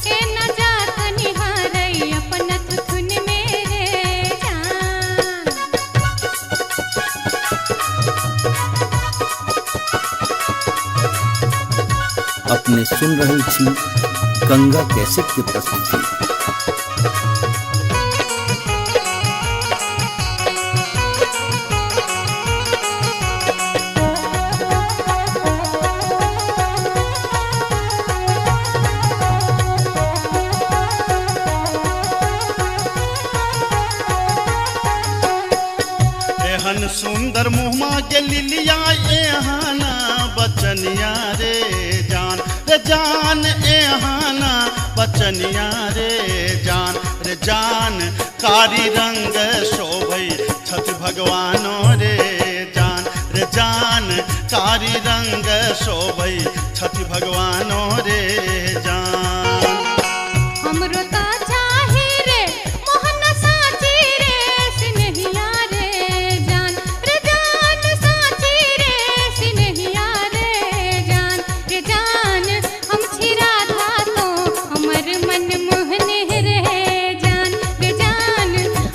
ए न जात निहारै अपन तुथुन मेरे जान अपने सुन रहल छी गंगा कैसेट के प्रस्तुति। एहन सुंदर मुहमा के लिलिया एहाना बचनिया रे जान एहाना बचनिया रे जान कारी रंग शोभई छठ भगवानो रे जान कारी रंग शोभई छठ भगवानो रे जान हमरो ता चाही रे मोहन साची रे सिनहिया रे जान साची रे सिनहिया रे जान हम छिरा था तो हमर मन मोहने रे जान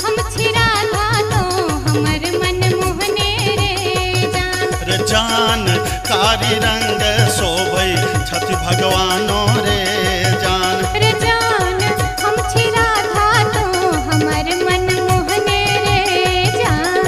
हम छिरा था तो हमर मन मोहने रे जान कारी रंग शोभई छठ भगवानो रे जान हम छिरा था तो हमर मन मोहने रे जान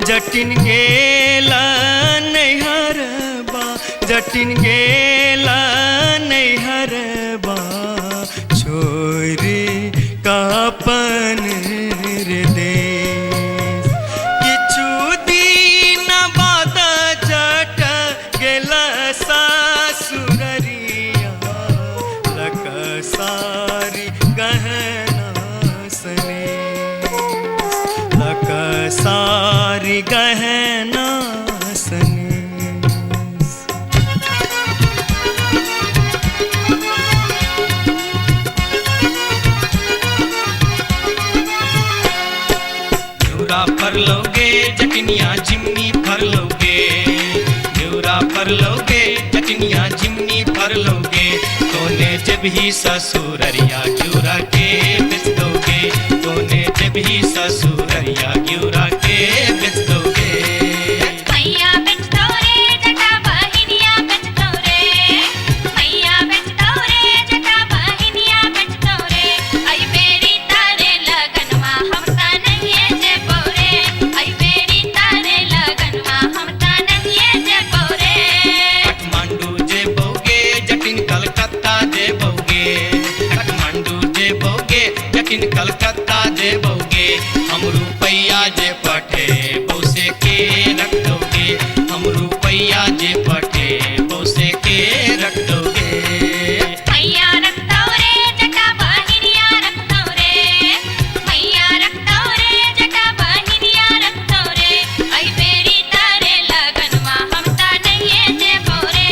जटिन गेला नैहरबा जटिन गेला नैहरबा छोरी कापन रे देश किछु दिन बाद जट गेला सासुररिया लक सारी गहना सने लक सारी गहना सने फर लोगे जटनिया जिमनी फर लोगे न्यूरा फर लोगे जटनिया जिमनी फर लोगे तोने जब ही ससुररिया ग्यूरा के बेच दोगे तोने जब ही ससुररिया ग्यूरा के बेच दोगे मैया बेच दो रे जटा बहिनिया बेच दो रे मैया बेच दो रे जटा बहिनिया बेच दो रे आई बेरी तारे लगनवा हम ता नहीं जे बोरे आई बेरी तारे लगनवा हम ता नहीं जे बोरे काठमांडू जे बोगे जटिन कलकत्ता जे बोगे काठमांडू जे बोगे जटिन कलकत्ता जे बोगे हम रुपैया जे पठे बौसे के रख दोगे हम रुपैया जे पठे बौसे के रख दोगे मैया रख दो रे जटा बहिनिया रख दो रे मैया रख दो रे जटा बहिनिया रख दो रे आई बेरी तारे लगनवा हम ता नहीं जे बोरे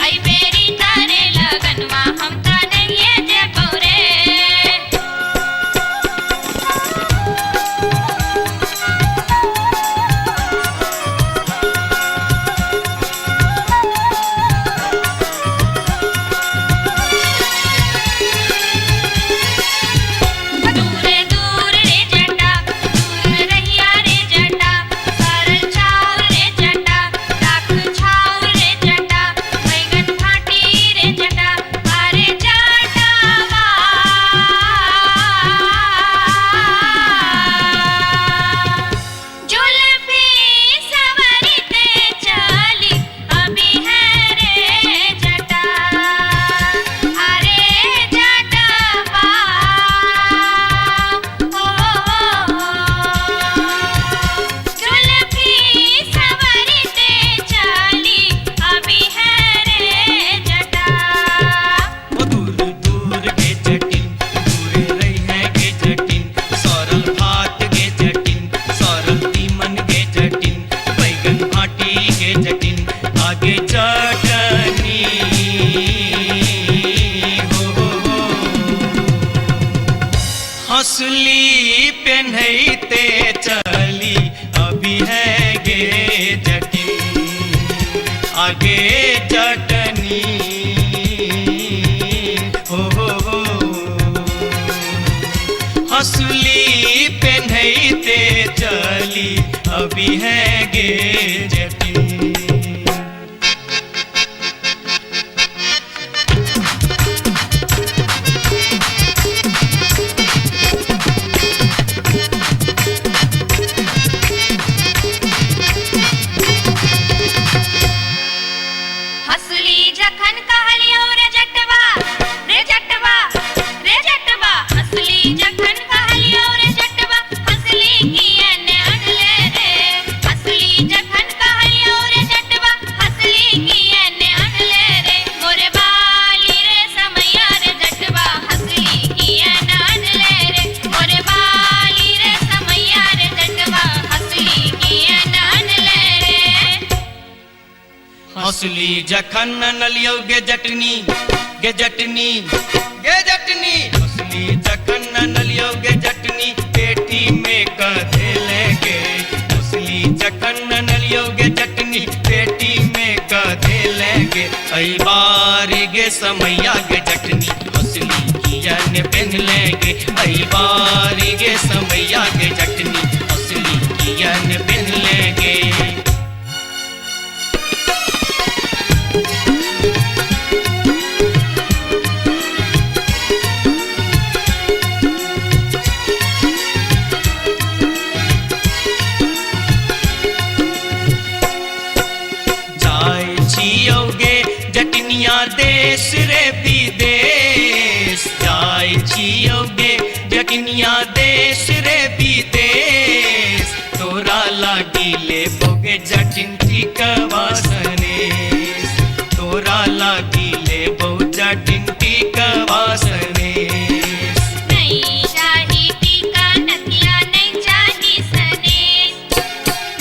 आई बेरी तारे लगनवा हम ता नहीं जे बोरे दूर दूर रे जटा दूर रहिया रे जटा सरल छाव रे जटा राख छाव रे जटा बैगन फाटी रे जटा अरे जटावा जुल्फी सवरते चली अभी है रे जटा अरे जटावा जुल्फी सवरते चली अभी है रे जटा ओ दूर दूर के जटिन दूर रही है के जटिन सरल भात के जटिन सरल तीमन के जटिन बैगन भाटी के जटिन आगे चटनी हो हंसली पेन्हते चली अभी है गे जटिन आगे चटनी हो हंसली पेन्हते चली अभी है गे जटिन हसली जखन कहलियो रे जटवा रे जटवा रे जटवा हसली जखन कहलियो रे जटवा हसली कियन अनले रे हसली जखन कहलियो रे जटवा हसली कियन अनले रे मोरे बाली रे समैया रे जटवा हसली कियन अनले रे मोरे बाली रे समैया रे जटवा हसली कियन अनले रे हंसली जखन नलियो गे जटनी गे जटनी गे जटनी हंसली जखन नलियो गे जटनी पेटी में कधे लेगे हंसली जखन नलियो गे जटनी पेटी में कधे लेगे आई बारी गे समैया गे जटनी हंसली कियन पहन लेगे आई बारी गे समैया गे जटनी हंसली कियन पहन लेगे देश रे विदेश जाय छियोगे जकनिया देश रे विदेश तोरा लागी ले बोगे जटिन टिकवा सनेश तोरा लागी ले बो जटिन टिकवा सनेश नहीं चाही टीका नथिया नहीं चाही सनेश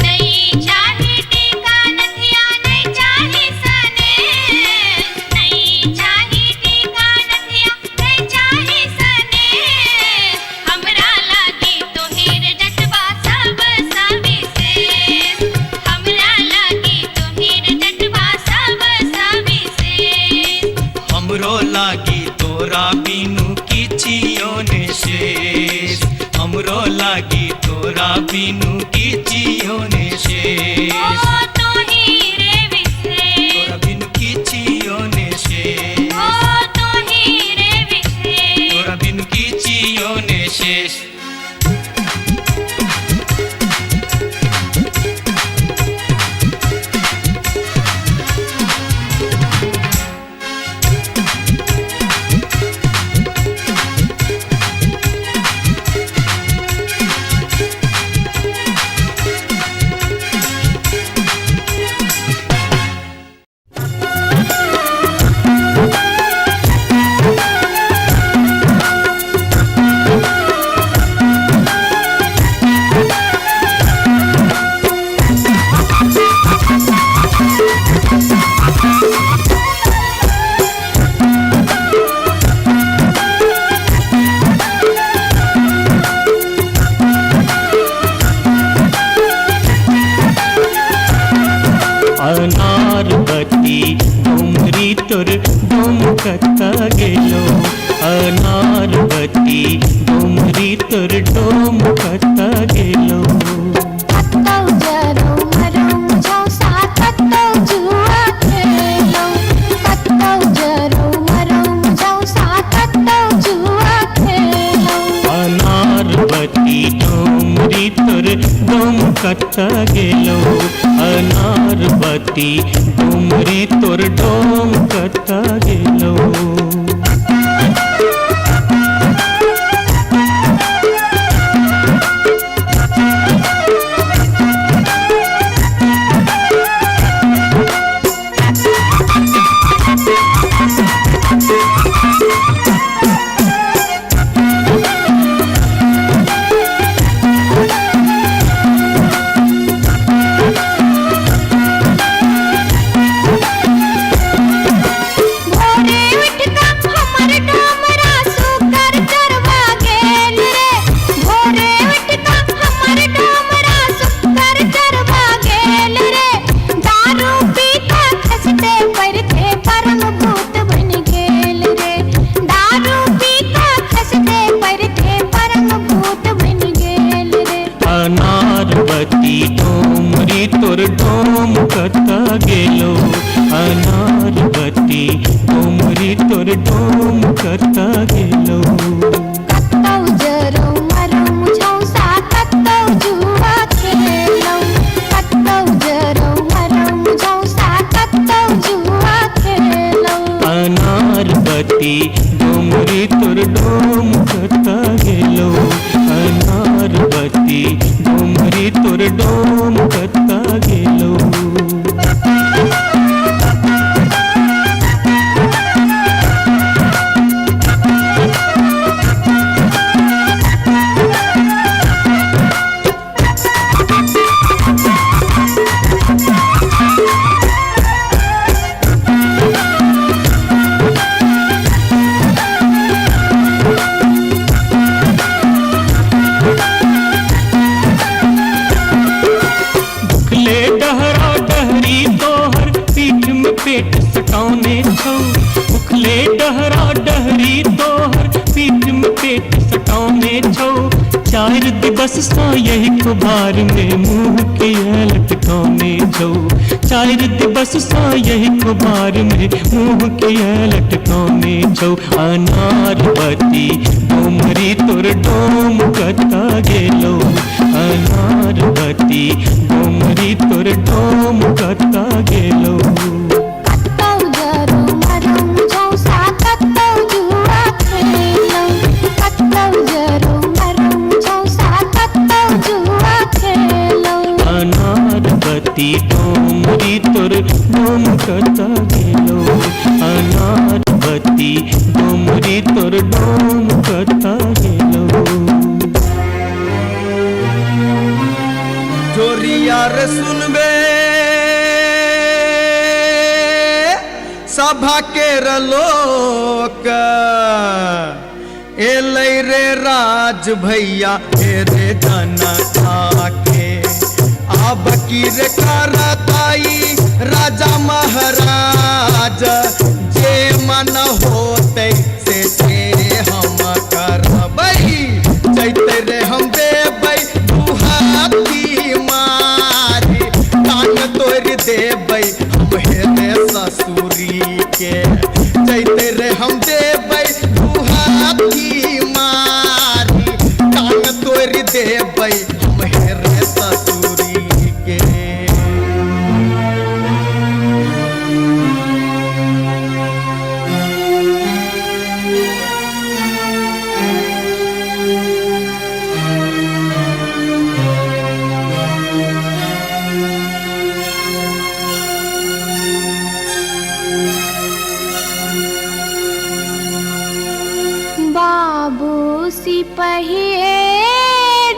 नहीं चाही टीका नथिया नहीं चाही सनेश नहीं चाही टीका नथिया नहीं चाही सनेश हमरा लागी तो हीर जटवा सब सविशेष हमरा लागी तो हीर जटवा सब सविशेष हमरो लागी तोरा बिनु किछियो ने शेष हमरो लागी तोरा बिनु किछियो ने शेष ओ तो हीरे विशेष तोरा बिनु किछियो ने शेष ओ तो हीरे विशेष तोरा बिनु किछियो ने शेष अनारबती डोमरी तोर डोमकता गेलो अनारबती डोमरी तोर डोमकता गेलो कत्तौ जरौ मरौ झौसा कत्तौ जुआ खेलौ कत्तौ जरौ मरौ झौसा कत्तौ जुआ खेलौ अनारबती डोमरी तोर डोमकता गेलो अनारबती डोमरी तोर डोमकता गेलो अनारबती डोमरी तोर डोमकता गेलो अनारबती डोमरी तोर डोमकता गेलो कत्तौ जरौ मरौ झौसा कत्तौ जुआ खेलौ कत्तौ जरौ मरौ झौसा कत्तौ जुआ खेलौ अनारबती डोमरी तोर डोमकता गेलो अनारबती डोमरी तोर डोमकता गेलो पेट सटाउने छौ उखले डहरा डहरी तोहर पीठ में पेट सटाउने छौ चार दिवस सा यही कुबार में मुंह के लटकाउने छौ चार दिवस सा यही कुबार में मुंह के लटकाउने छौ अनारबती डोमरी तोर डोम कता गेलो अनारबती डोमरी तोर डोम कता गेलो कत्तौ जरौ मरौ झौसा बत्ती डोमरी तोर डोम कता गेलो अनार बत्ती डोमरी तोर डोम कता गेलो जोरिया रे सुनबे सभा के लोक एलै रे राज भैया हे रे जनता के अब की रे करताई राजा महाराज जे मन होते से हम करबै जैते रे हम देबै दुहाती मारी कान तोड़ देबै हम हेरे ससुरी के जैते रे हम देबै दुहाती मारी कान तोड़ देबै हम हेरे ससुरी के बाबू सिपहिए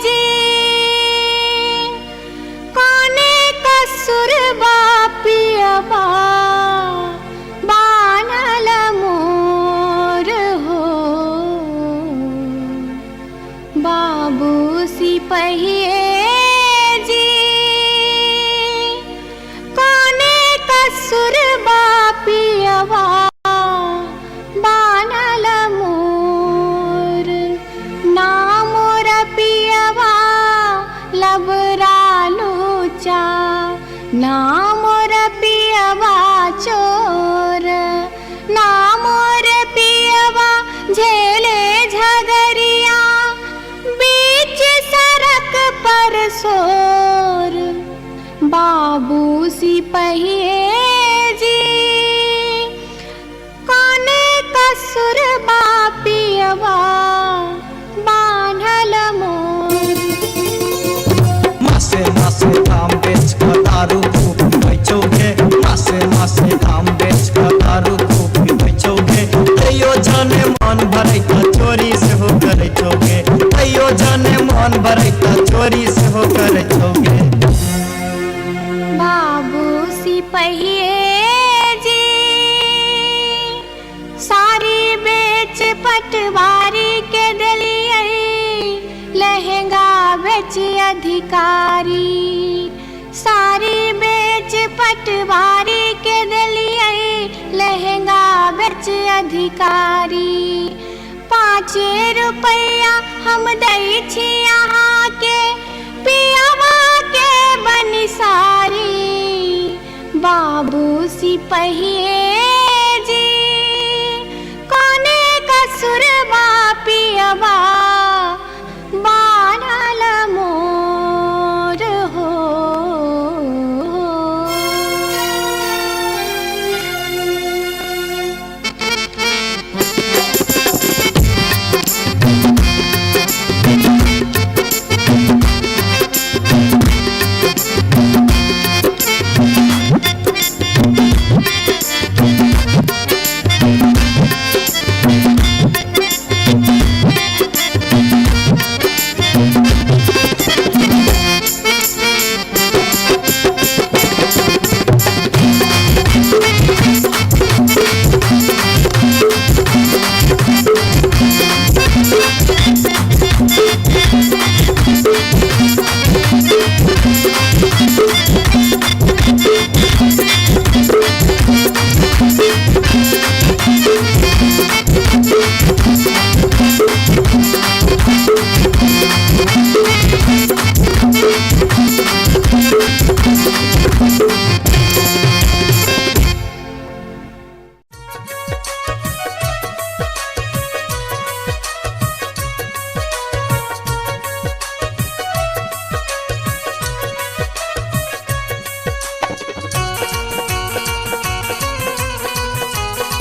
जी कोने कसुर बापियबा बानल मोर हो बाबू सिपहिए जी कोने कसुर बापियबा बानल मोर ना मोर पियवा लबरा लूचा ना मोर पियवा चोर ना मोर पियवा झेले झगरिया बीच सड़क पर सोर बाबू सिपहिए जी कोने कसुर बापियवा बान्हल मोर मासे मासे काम बेच कर दारू खूब बेचोगे मासे मासे काम बेच कर दारू खूब बेचोगे तैयो जाने मन भरै त चोरी से हो करे चोगे तैयो जाने मन भरै त चोरी से हो करे चोगे बाबू सिपहिए जी सारी बेच पटवारी के दिलिए लहंगा बेच अधिकारी सारी बेच पटवारी के दिलिए लहंगा बेच अधिकारी 5 रुपया हम दै छी यहाँ के पियावा के बनिसारी बाबू सिपहिए जी कोने कसुर बापियवा बानल मोर हो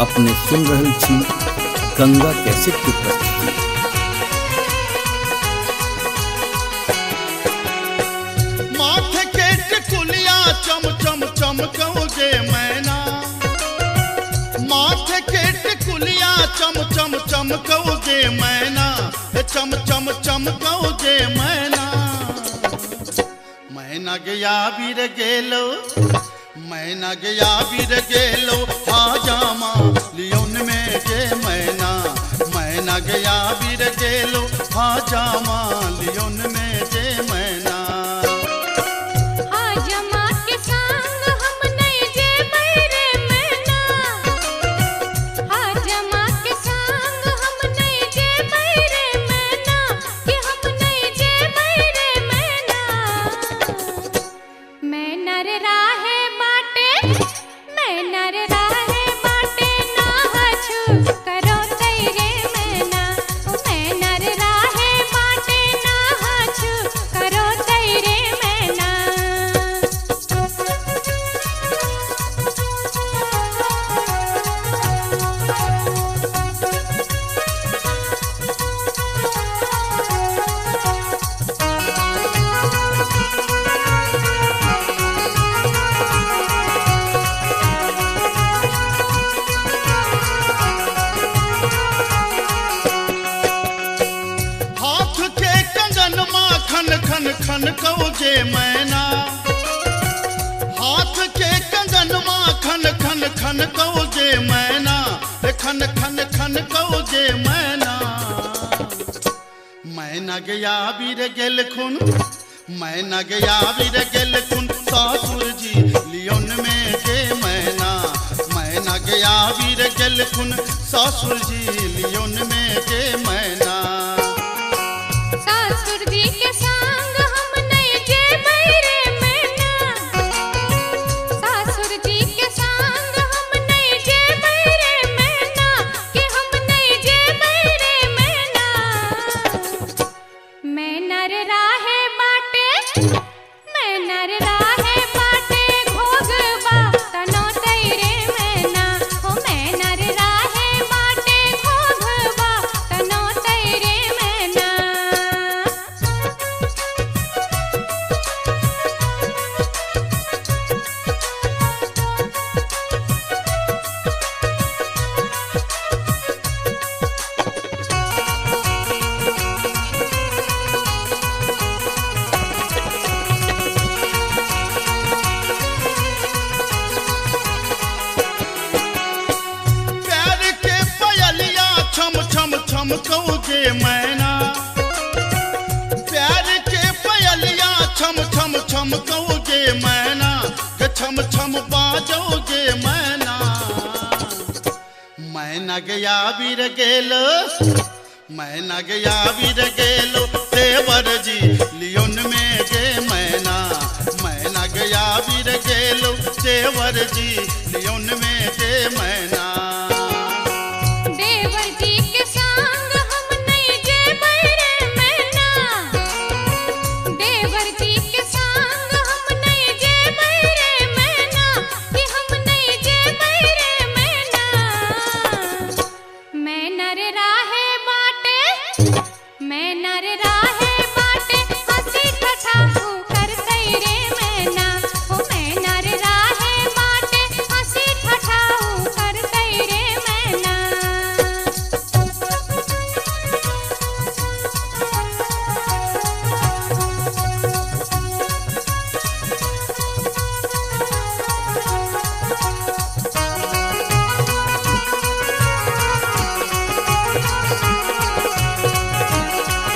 अपने सुन रहल छी गंगा कैसेट की प्रस्तुति। माथे के टिकुलिया चमकौ जे मैना मैना गया बीर गेलो मैना गया बीर गेलो हाजामा लियोन में जे मैना गया बीर गेलो हाजामा लियोन में जे मैना हाजमा के संग हम नहीं जे बैरे मैना हाजमा के संग हम नहीं जे बैरे मैना कि हम नहीं जे बैरे मैना मैना रे राहे बाटे मैना रे राहे बाटे ना हछु करो तेरे मैना ओ मैना रे राहे बाटे ना हछु करो तेरे मैना हाथ के कंगन माखन खन खन कौ जे मैना हाथ के कंगन माखन खन खन कौ जे मैना खन खन खन कौ जे मैना मैना गया बीर गेल खुन मैना गया बीर गेल खुन सासुर जी लियोन में जे मैना गया बीर गेल खुन सासुर जी लियोन में जे मैना सासुर जी के संग हम नहीं जे बैरे मैना सासुर जी के संग हम नहीं जे बैरे मैना कि हम नहीं जे बैरे मैना मैना रे राहे बाटे मैना रे राहे बाटे घोगबा तनो तेरे मैना हो मैना रे राहे बाटे घोगबा तनो तेरे मैना प्यार के पयलिया छम छम छम कौ जे मैना प्यार के पयलिया छम छम छम कौ जे मैना के छम छम बाजो जे मैना मैना गया बीर गेलो मैना गया बीर गेलो देवर जी लियोन में जे मैना गया बीर गेलो देवर जी लियोन में जे मैना देवर जी के संग हम नहीं जे बैरे मैना देवर जी के संग हम नहीं जे बैरे मैना कि हम नहीं जे बैरे मैना मैना रे राहे बाटे मैना रे राहे बाटे हंसी ठठा कर तेरे मैना हो मैना रे राहे बाटे हंसी ठठा कर तेरे मैना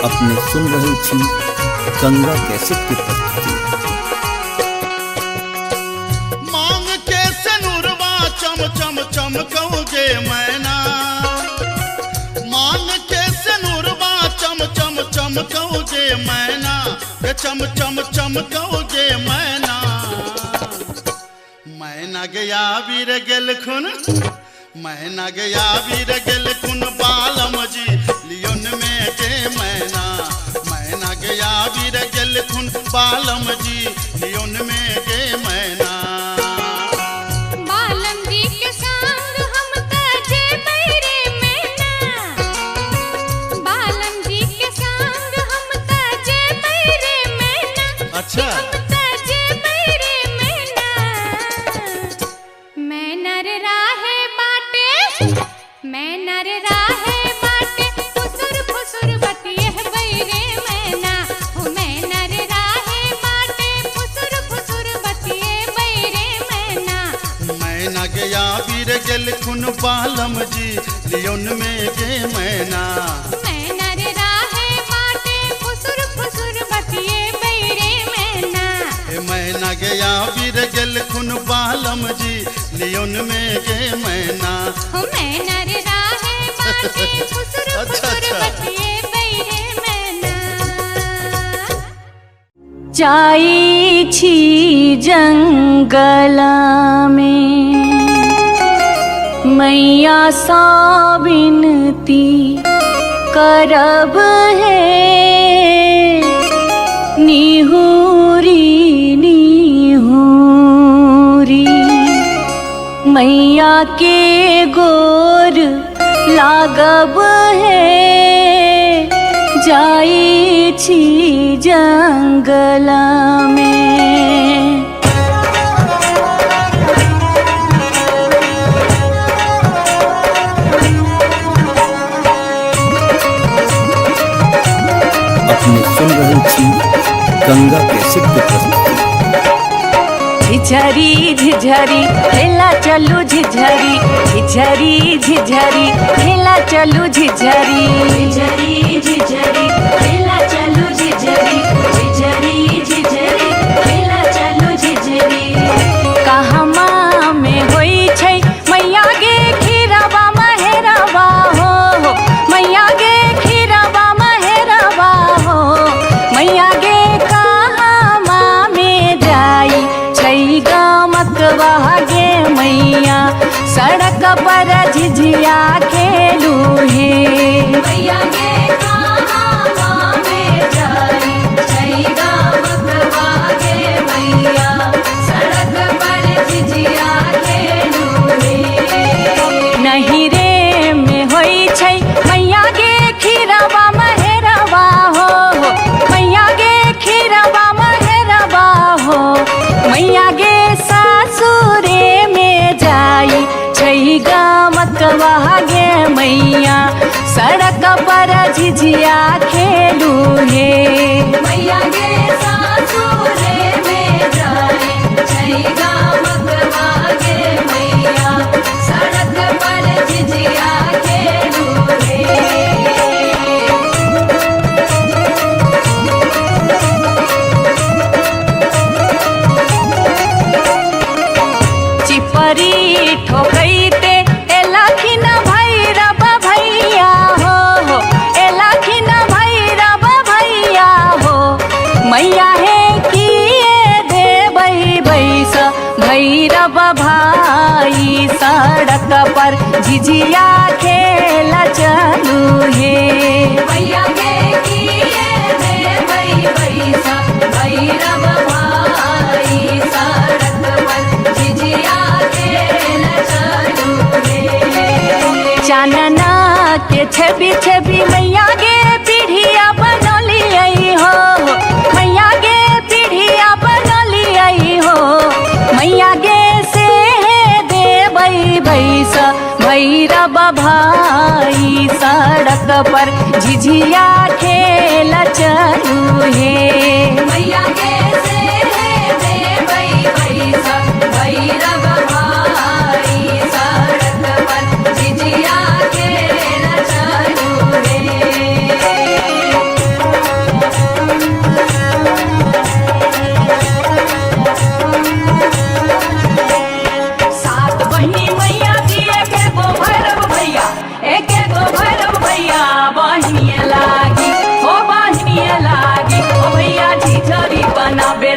अपने सुन रहे छी गंगा कैसेट की प्रस्तुति। मांग के सनुरवा चम चम चम कौ जे मैना मांग के सनुरवा चम चम चम कौ जे मैना के चम चम चम कौ जे मैना मैना गया बीर गेल खुन मैना गया बीर गेल खुन बालम जी लियोन में जे मैना गया बीर गेल खुन बालम जी लियोन में जे मैना बालम जी के संग हम तजे बैरे मैना बालम जी के संग हम तजे बैरे मैना अच्छा हम तजे बैरे मैना मैना रे राहे बाटे मैना रे राहे बाटे फुसुर फुसुर बतिये बैरे मैना गया वीर गेल खुन बालम जी लियोन में गे मैना मैना रे राहे माटे फुसुर फुसुर बतिए बैरे मैना मैना गया वीर गेल खुन बालम जी लियोन में गे मैना मैना रे राहे माटे फुसुर फुसुर बतिए बैरे मैना जाई छी जंगल में मैया सा विनती करब है निहुरी निहुरी मैया के गोर लागब है जाई छी जंगल में अपने सुन रहे छी गंगा कैसेट की प्रस्तुति। झिझरी झिझरी खेला चलू झिझरी झिझरी झिझरी खेला चलू झिझरी झिझरी झिझरी खेला चलू झिझरी झिझरी झिझरी खेला चलू झिझरी कहमा में होई छै मैया गे खीरवा महेरवा हो मैया गे खीरवा महेरवा हो मैया गे कहमा में जाई छै गमकवा गे मैया सड़क पर झिझिया खेलू हे मैया गे कहमा में जाई छै गमकवा गे मैया सड़क पर झिझिया खेलू हे नहीं रे में होई छै मैया गे खीरवा महेरवा हो मैया गे खीरवा महेरवा हो मैया गे सासुरे में जाई छै गमकवा गे मैया सड़क पर झिझिया खेलू हे मैया गे सासुरे में जाई छै गमकवा गे मैया सड़क पर झिझिया खेलू हे चिपरी ठोकैते एलखिन भैरव भैया हो एलखिन भैरव भैया हो मैया हे किए देबै बैस भैरव भाई सड़क पर झिझिया खेल चलू हे मैया गे किए देबै बैस भैरव भाई सड़क पर झिझिया खेल चलू हे चानना के छवि छवि मैया गे पीढ़िया बनलियै हो मैया गे पीढ़िया बनलियै हो मैया गे से देबै बैस भैरव भाई सड़क पर झिझिया खेल चलू हे मैया गे से देबै बैस भैरव भाई सड़क पर झिझिया खेल चलू हे सात बहिनी मैया दिए के गो भैरव भैया एक गो भैरव भैया बहिनिए लागी ओ बहिनिए लागी ओ भैया झिझरी बनाबे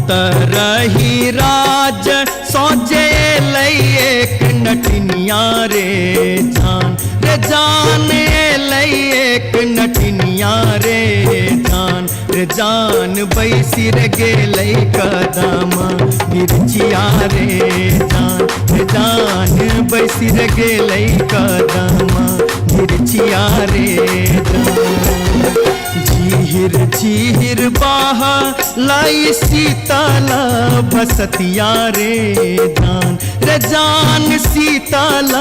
तरही राज सोचे एक नटनिया रे जान एक नटनिया रे जान बैसी रे गेलै कदम मिर्चिया रे जान बैसी रे गेलै कदम मिर्चिया रे झीर झीर बाह लाई शीतल बसतिया रे जान शीतल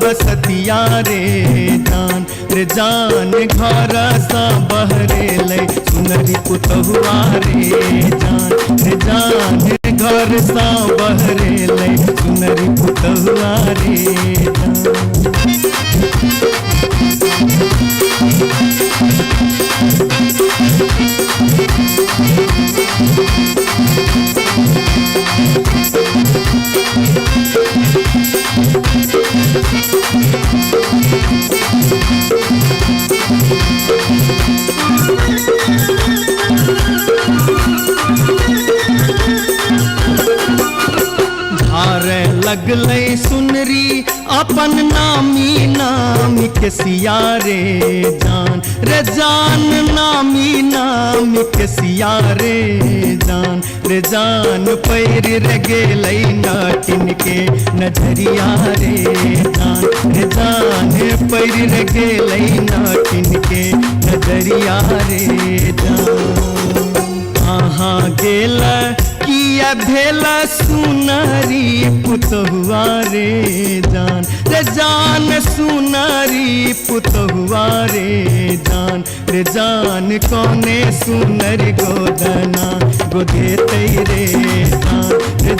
बसतिया रे जान घर सा बहरे ले सुनरी पुतहुआ रे जान घर सा बहरे ले सुनरी पुतहुआ रे धारे लगलै सुनरी अपन नामी नामी के सिया रे जान नामी नामी के सिया रे जान पैर रे गेलै नाटिन के नजरिया रे जान पैर रे गेलै नाटिन के नजरिया रे कहाँ गेल किया भेल सुनरी पुतहुआ रे जान सुनरी पुतहुआ रे जान कोने सुनर गोदना गोदेतै रे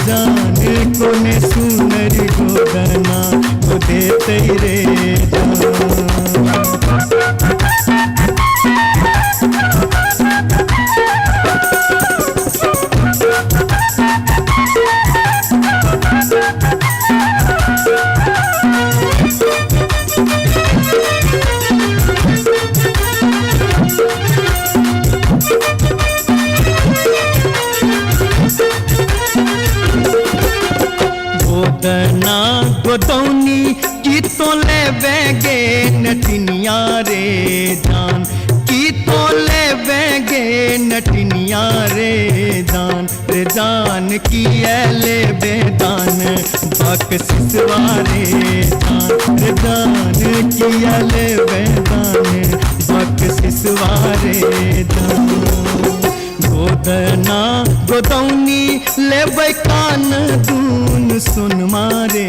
जान कोने सुनर गोदना गोदेतै रे गोदना गोदौनी की तो ले बेगे नटनिया रे जान की तो ले बेगे नटनिया रे जान की ले बेदान बक सिसवा रे जान की ले बेदान बक सिसवा रे गोदना गोदौनी लेबै कान दून सुन मारे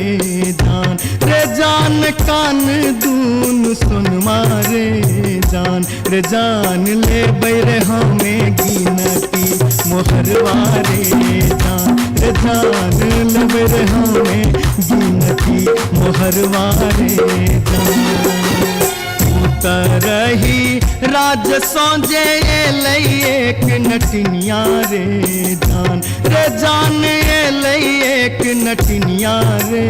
जान कान दून सुन मारे जान लेबै रे हमें गिनती मोहरवा रे जान लेबै रे हमें गिनती मोहरवा रे तरही राज सोजे एक नटनिया रे जान एक नटनिया रे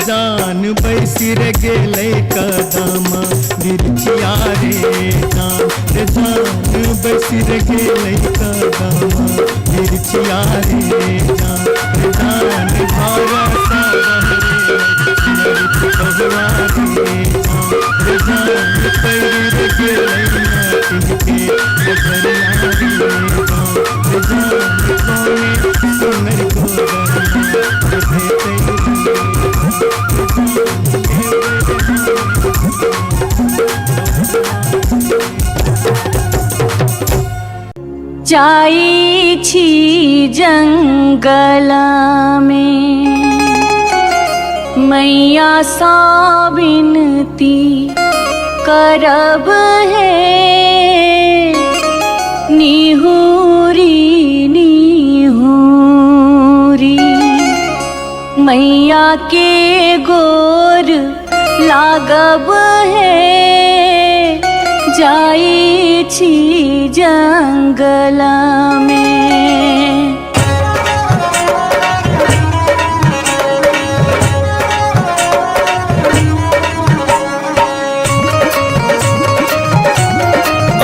जान बैसी रे गेलै कदम मिर्चिया रे जान बैसी रे गेलै कदम मिर्चिया रे जान घर सा बहरे पुतहुआ रे जान पैर गेलै नाटिन के नजरिया रे जान कोने सुनर जाई छी जंगल में मैया सा विनती करब है निहुरी निहुरी मैया के गोर लागब है जाई छी जंगल में।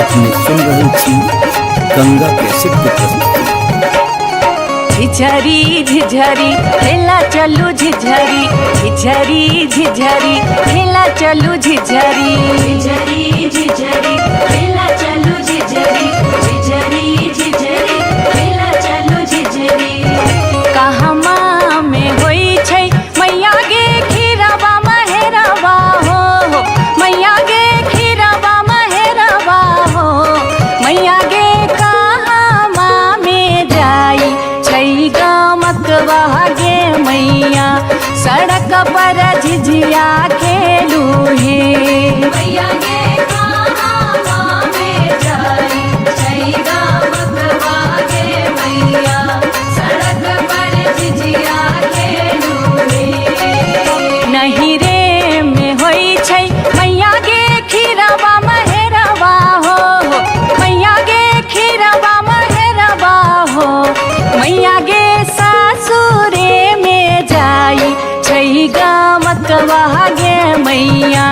अपने सुन रहे थी गंगा कैसेट की प्रस्तुति। झिझरी झिझरी खेला चलू झिझरी झिझरी झिझरी खेला चलू झिझरी झिझरी झिझरी खेला चलू झिझरी झिझरी झिझरी खेला चलू झिझरी कहमा में होई छै मैया गे खीरवा महेरवा हो मैया गे खीरवा महेरवा हो मैया गे कहमा में जाई छै गमकवा गे मैया सड़क पर झिझिया खेलू हे मैया गे कहमा में जाई छै गमकवा गे मैया सड़क पर झिझिया खेलू हे नहीं रे में होई छै मैया गे खीरवा महेरवा हो मैया गे खीरवा महेरवा हो मैया गे सासुरे में जाई छै गमकवा गे मैया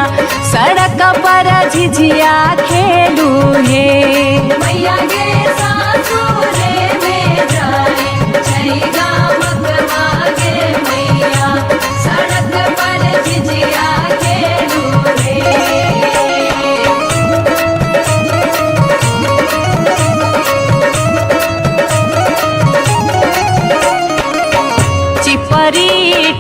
सड़क पर झिझिया खेलू हे मैया गे सासुरे में जाई छै गमकवा गे मैया सड़क पर झिझिया खेलू हे चिपरी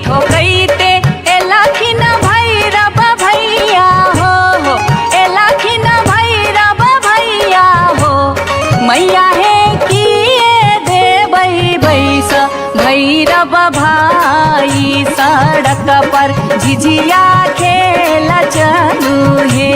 ठोकैते एलाखिन भैरव भैया हो एलाखिन भैरव भैया हो मैया हे किए देबै बैस भैरव भाई सड़क पर झिझिया खेल चलू हे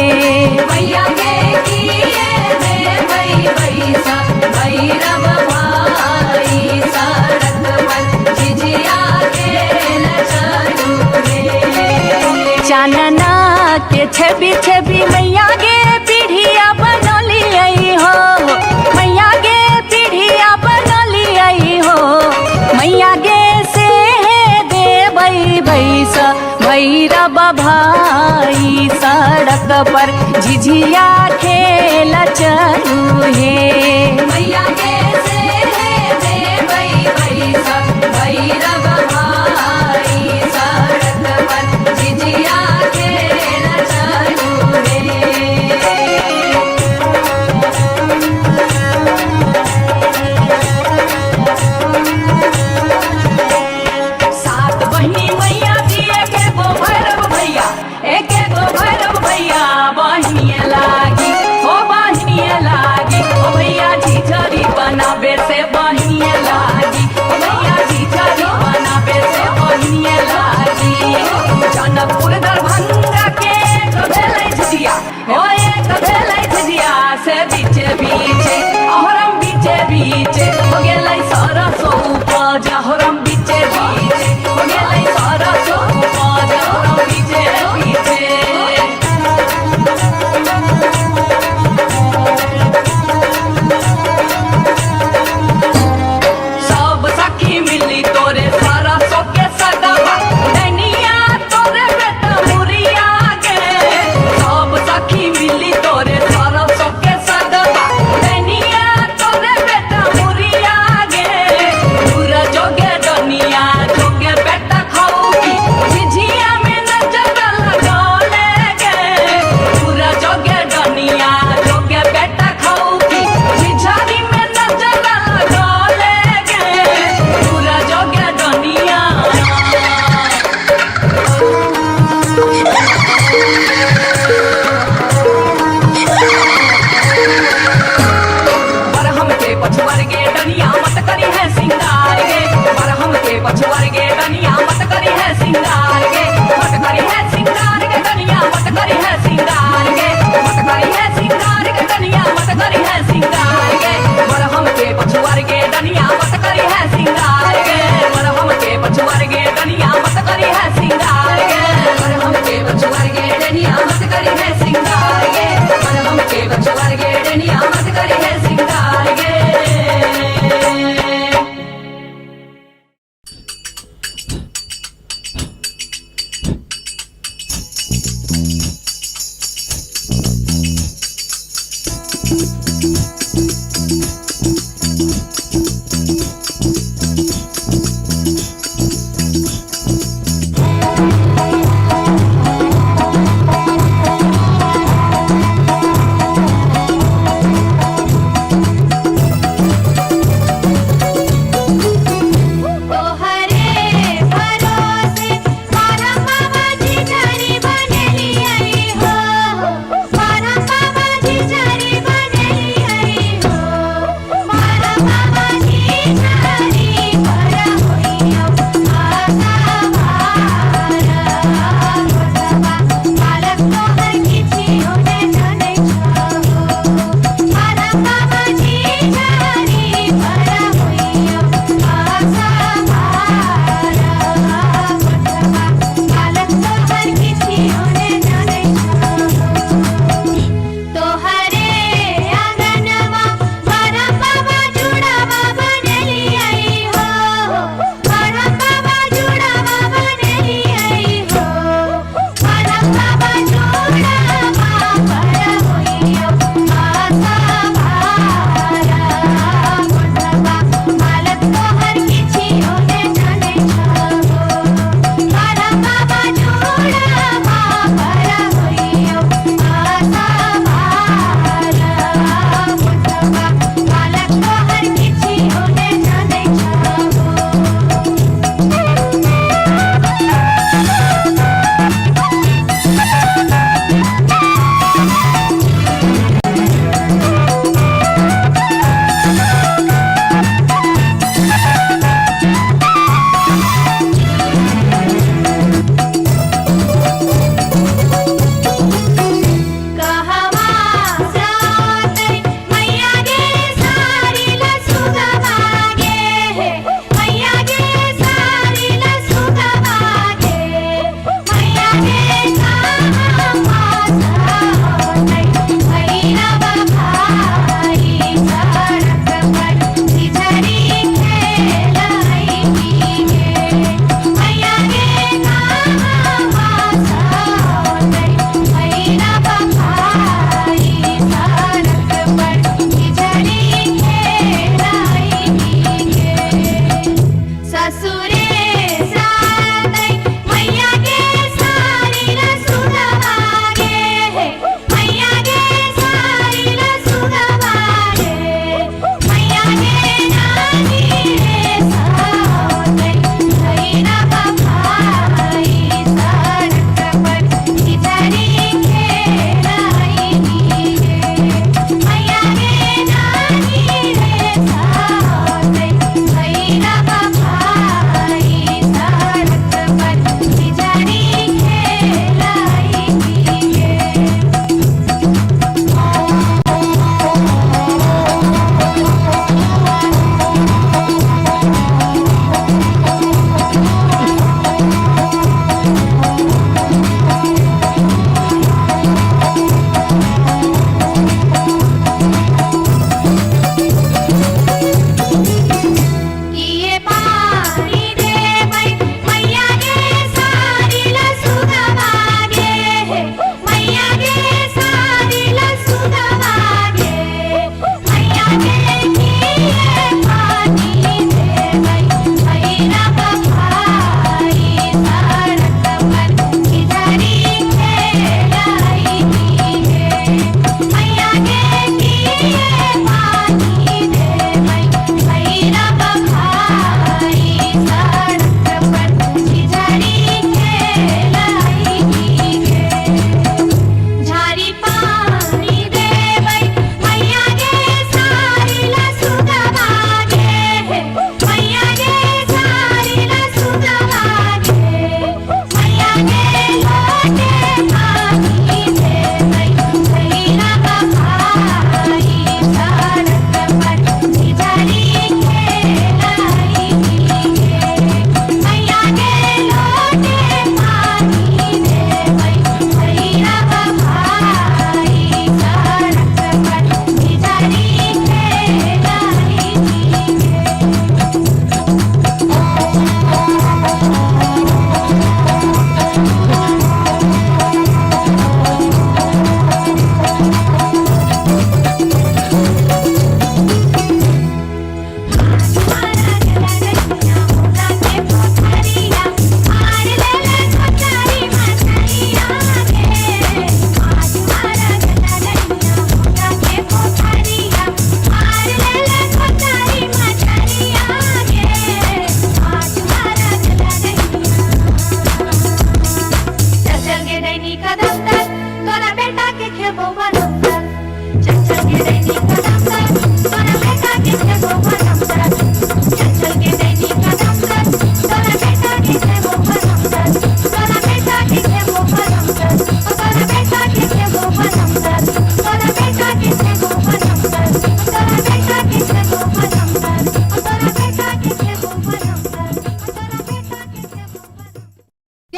मैया गे किए देबै बैस भैरव भाई सड़क पर झिझिया खेल चलू हे चानना के छवि छवि मैया गे पीढ़िया बनलियै हो मैया गे पीढ़िया बनलियै हो मैया गे से देबै बैस भैरव भाई सड़क पर झिझिया खेल चलू हे मैया गे से देबै बैस भैरव भाई सड़क पर झिझिया खेल चलू हे सात बहिनी मैया जी एके गो भैरव भैया एके गो भैरव भैया बहिनिए लागी हो बहिनिए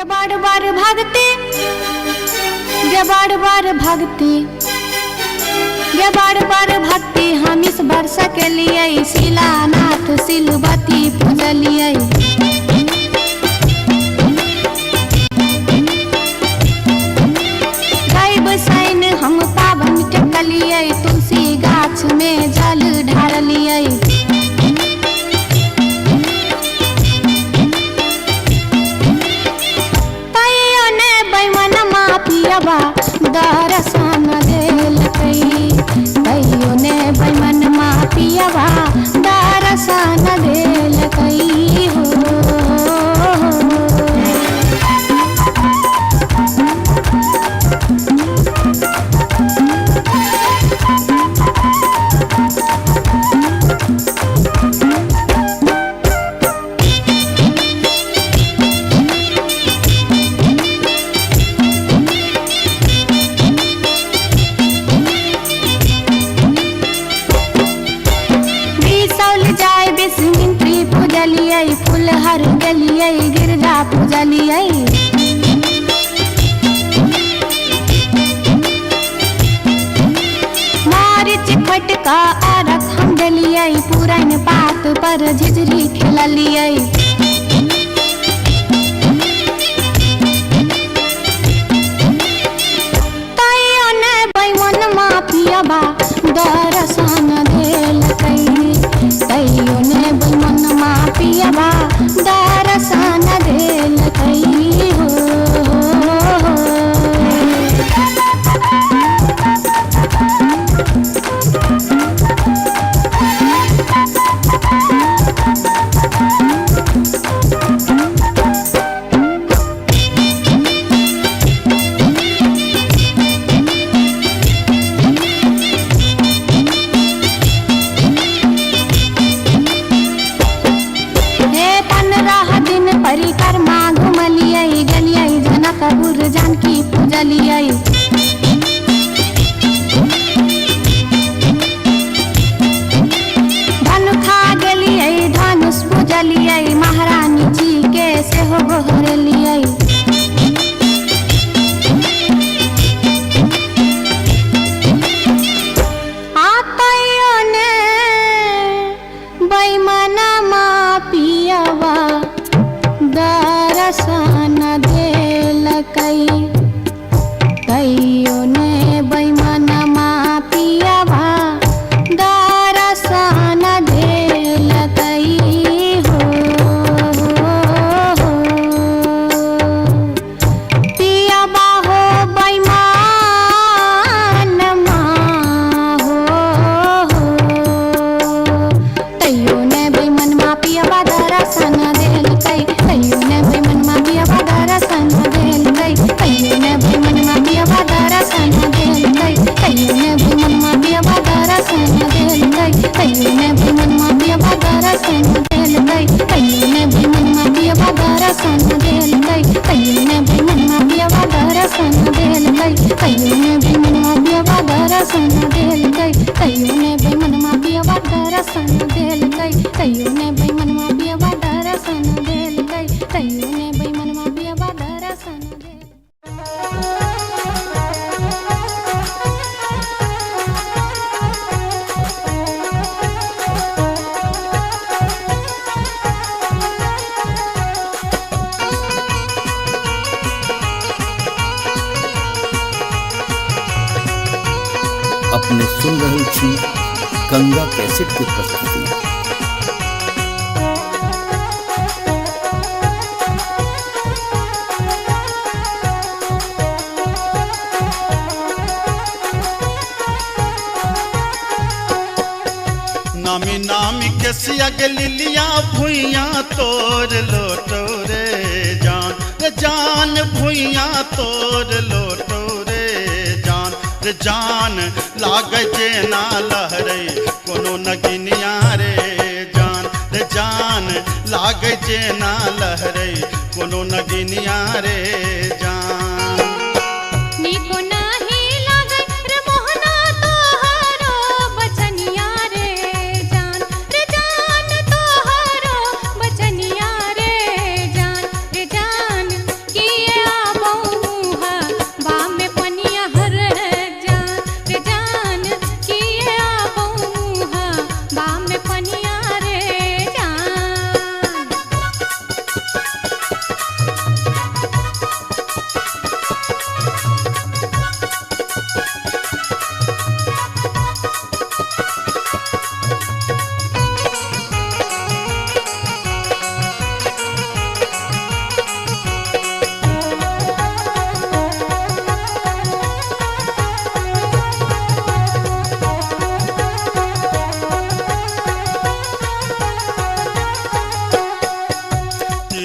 गे बार बार भागते गे बार बार भागते गे बार बार भागते हम इस वर्ष के लिए शिलानाथ सिलवती पूजलिए बसाइन हम पावन टेकलिए तुलसी गाछ में जल ढारलिए तैयो ने बैमन मापियबा दर्शन देलकै तैयो ने बैमन मापियबा दर्शन देलकै हो फुलहर गलिए गिरजा पूजलिए मारिच फटका आरख हम डलिए पुरन पात पर झिझरी खेललिए तैयो ने बैमन मापियबा दर्शन देलकै तैयो ने बैमन मापियबा दर्शन देलकै हो परिक्रमा घुमलिए गलिए जनकपुर जानकी पूजलिए धनुखा गेलिए धनुष पूजलिए महारानी जी के सेहो गोहरलिए आतैयो ने बैमन मापियबा दर्शन देलकै तैयो ने बैमन मापियबा दर्शन देलकै हो पियबा हो बैमन हो तैयो ने बैमन मापियबा दर्शन देलकै तैयो ने बैमन मापियबा दर्शन देलकै तैयो ने बैमन मापियबा दर्शन देलकै तैयो ने बैमन मापियबा दर्शन देलकै तैयो ने बैमन मापियबा दर्शन देलकै तैयो ने बैमन मापियबा दर्शन देलकै तैयो ने बैमन मापियबा दर्शन देलकै तैयो ने बैमन मापियबा दर्शन देलकै तैयो ने बैमन मापियबा दर्शन देलकै तैयो ने बैमन मापियबा दर्शन देलकै तैयो ने बैमन मापियबा दर्शन अपने सुन रहल छी गंगा कैसेट के प्रस्तुति। नामी नामी के सियग लिलिया भुइया तोड़ लोटो रे जान भुइया तोड़ लोटो रे जान लागे जे ना लहरे कोनो नगिनिया रे जान लागे जे ना लहरे कोनो नगिनिया रे जान निको नाही लागे रे मोहना तोहरो बचनिया रे जान तोहरो बचनिया रे जान की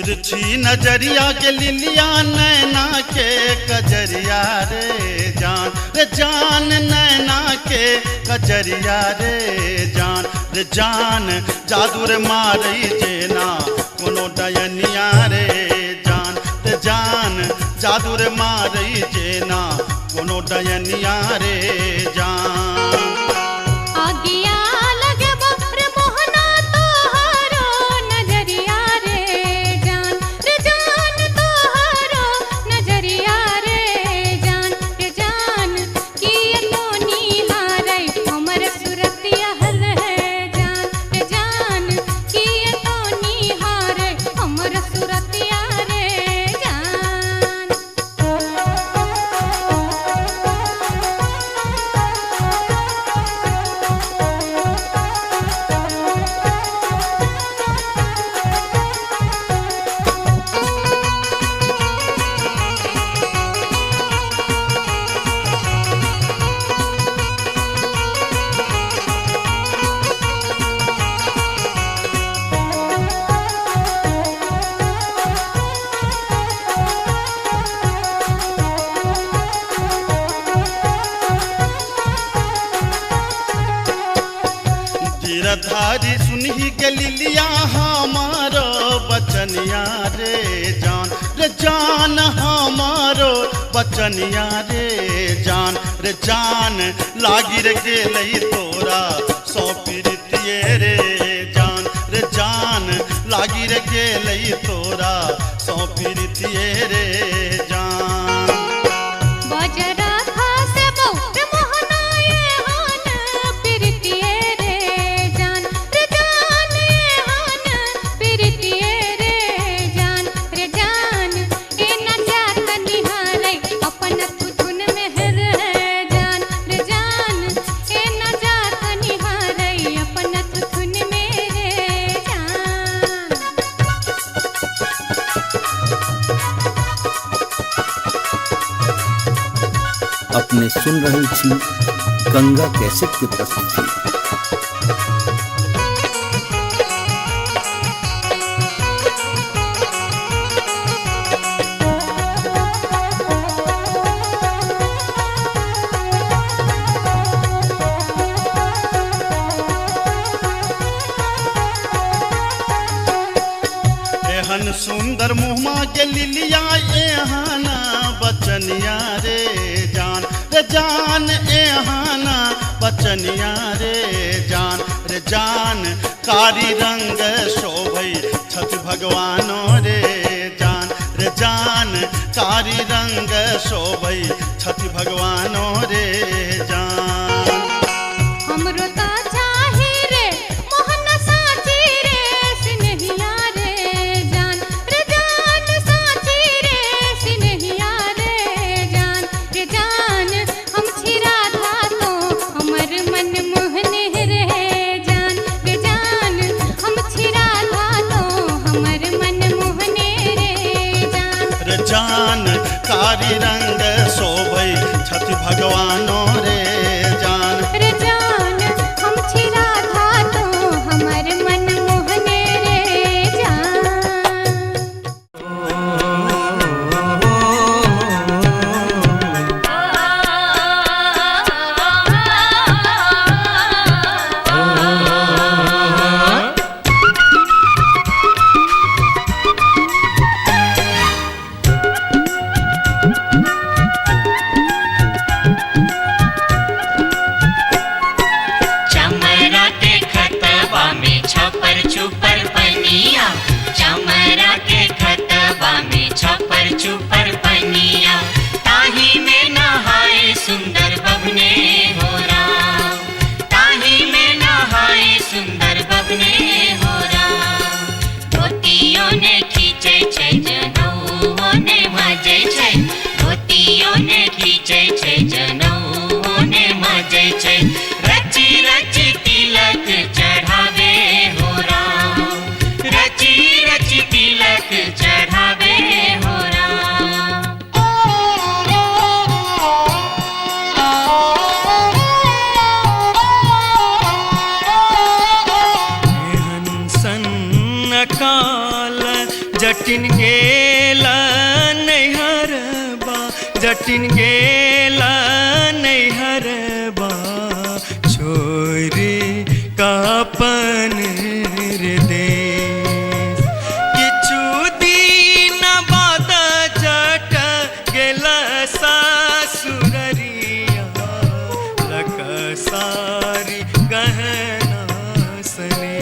तिरछी नजरिया के लिलिया नैना के कजरिया रे जान नैना के कजरिया रे जान जादू रे मारई जेना कोनो डयनिया रे जान जादू रे मारई जेना कोनो डयनिया रे जान आगिया लगे बप्र मोहना तोहारो नजरिया रे जान तोहारो नजरिया रे जान किए तो निहारै हमर सुरतिया हल है जान किए तो निहारै हमर सुरतिया रे धारी सुनही के लिलिया हमारो बचनिया रे जान हमारो बचनिया रे जान लागी रे गेलई तोरा सौ पीरितिये रे जान लागी रे गेलई तोरा सौ पीरितिये रे जान बजरा खासे बहु मोहना ये हान पिरतिये रे जान ये हान पिरतिये रे जान ए न जात निहारै अपन तुधुन मेहर है जान ए न जात निहारै अपन तुधुन मेरे जान अपने सुन रहे छी गंगा कैसेट के प्रस्तुति। एहन सुंदर मुहमा के लिलिया एहाना बचनिया रे जान एहाना बचनिया रे जान कारी रंग शोभई छठ भगवानो रे जान कारी रंग शोभई छठ भगवानो रे जान हमरो ता चाही रे मोहन साची रे सिनहिया रे जान साची रे सिनहिया रे जान हम छिरा था तो हमर मन मोहने रे जान हम छिरा था तो हमर मन मोहने रे जान कारी रंग शोभई छठ भगवानो रे जान हम छिरा था तो हमर मन मोहने रे जान चमरा के खतबा में छपर छुपर पनिया चमरा के खतबा में छपर छुपर पनिया ताही में नहाए सुंदर बबने हो राम ताही में नहाए सुंदर बबने हो राम धोतियों ने खींचे छै जनऊ ने मजे छै धोतियों ने खींचे छै जनऊ ने मजे छै रची रची तिलक चढ़ावे हो राम रची रची तिलक चढ़ावे हो राम एहन सन माल जटिन गेला नैहरबा जटिन गेला नैहरबा छोरी कापन रे देश किछु दिन बाद जट गेला सासुररिया लकसारी गहना सने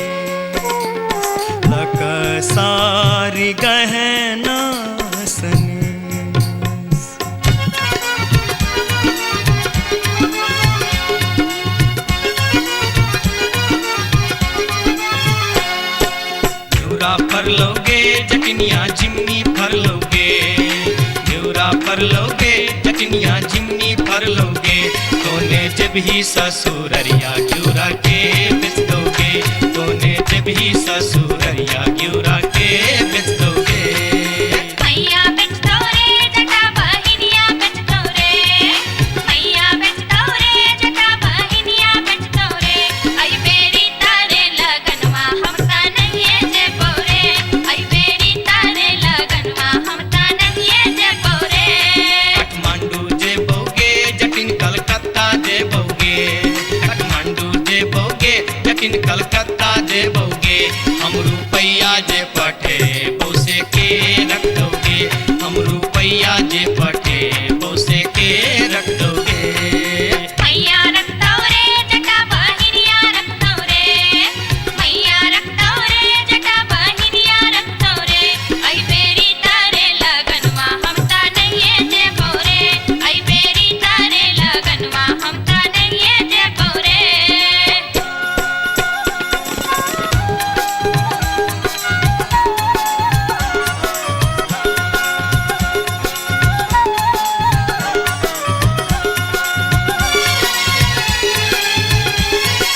लकसारी गहना सने फर लोगे जटनिया जिमनी फर लोगे न्यूरा फर लोगे जटनिया जिमनी फर लोगे तोने जब ही ससुररिया ग्यूरा के बेच दोगे तोने जब ही ससुररिया ग्यूरा के बेच दोगे मैया बेच दो रे जटा बहिनिया बेच दो रे मैया बेच दो रे जटा बहिनिया बेच दो रे आई बेरी तारे लगनवा हम ता नहीं जे बोरे आई बेरी तारे लगनवा हम ता नहीं जे बोरे काठमांडू जे बोगे जटिन कलकत्ता जे बोगे काठमांडू जे बोगे जटिन कलकत्ता जे बोगे हम रुपैया जे पठे बोसे के रख दोगे हम रुपैया जे पठे बोसे के रख दोगे मैया रख दो रे जटा बहिनिया रख दो रे मैया रख दो रे जटा बहिनिया रख दो रे आई बेरी तारे लगनवा हम ता नहीं जे बोरे आई बेरी तारे लगनवा हम ता नहीं जे बोरे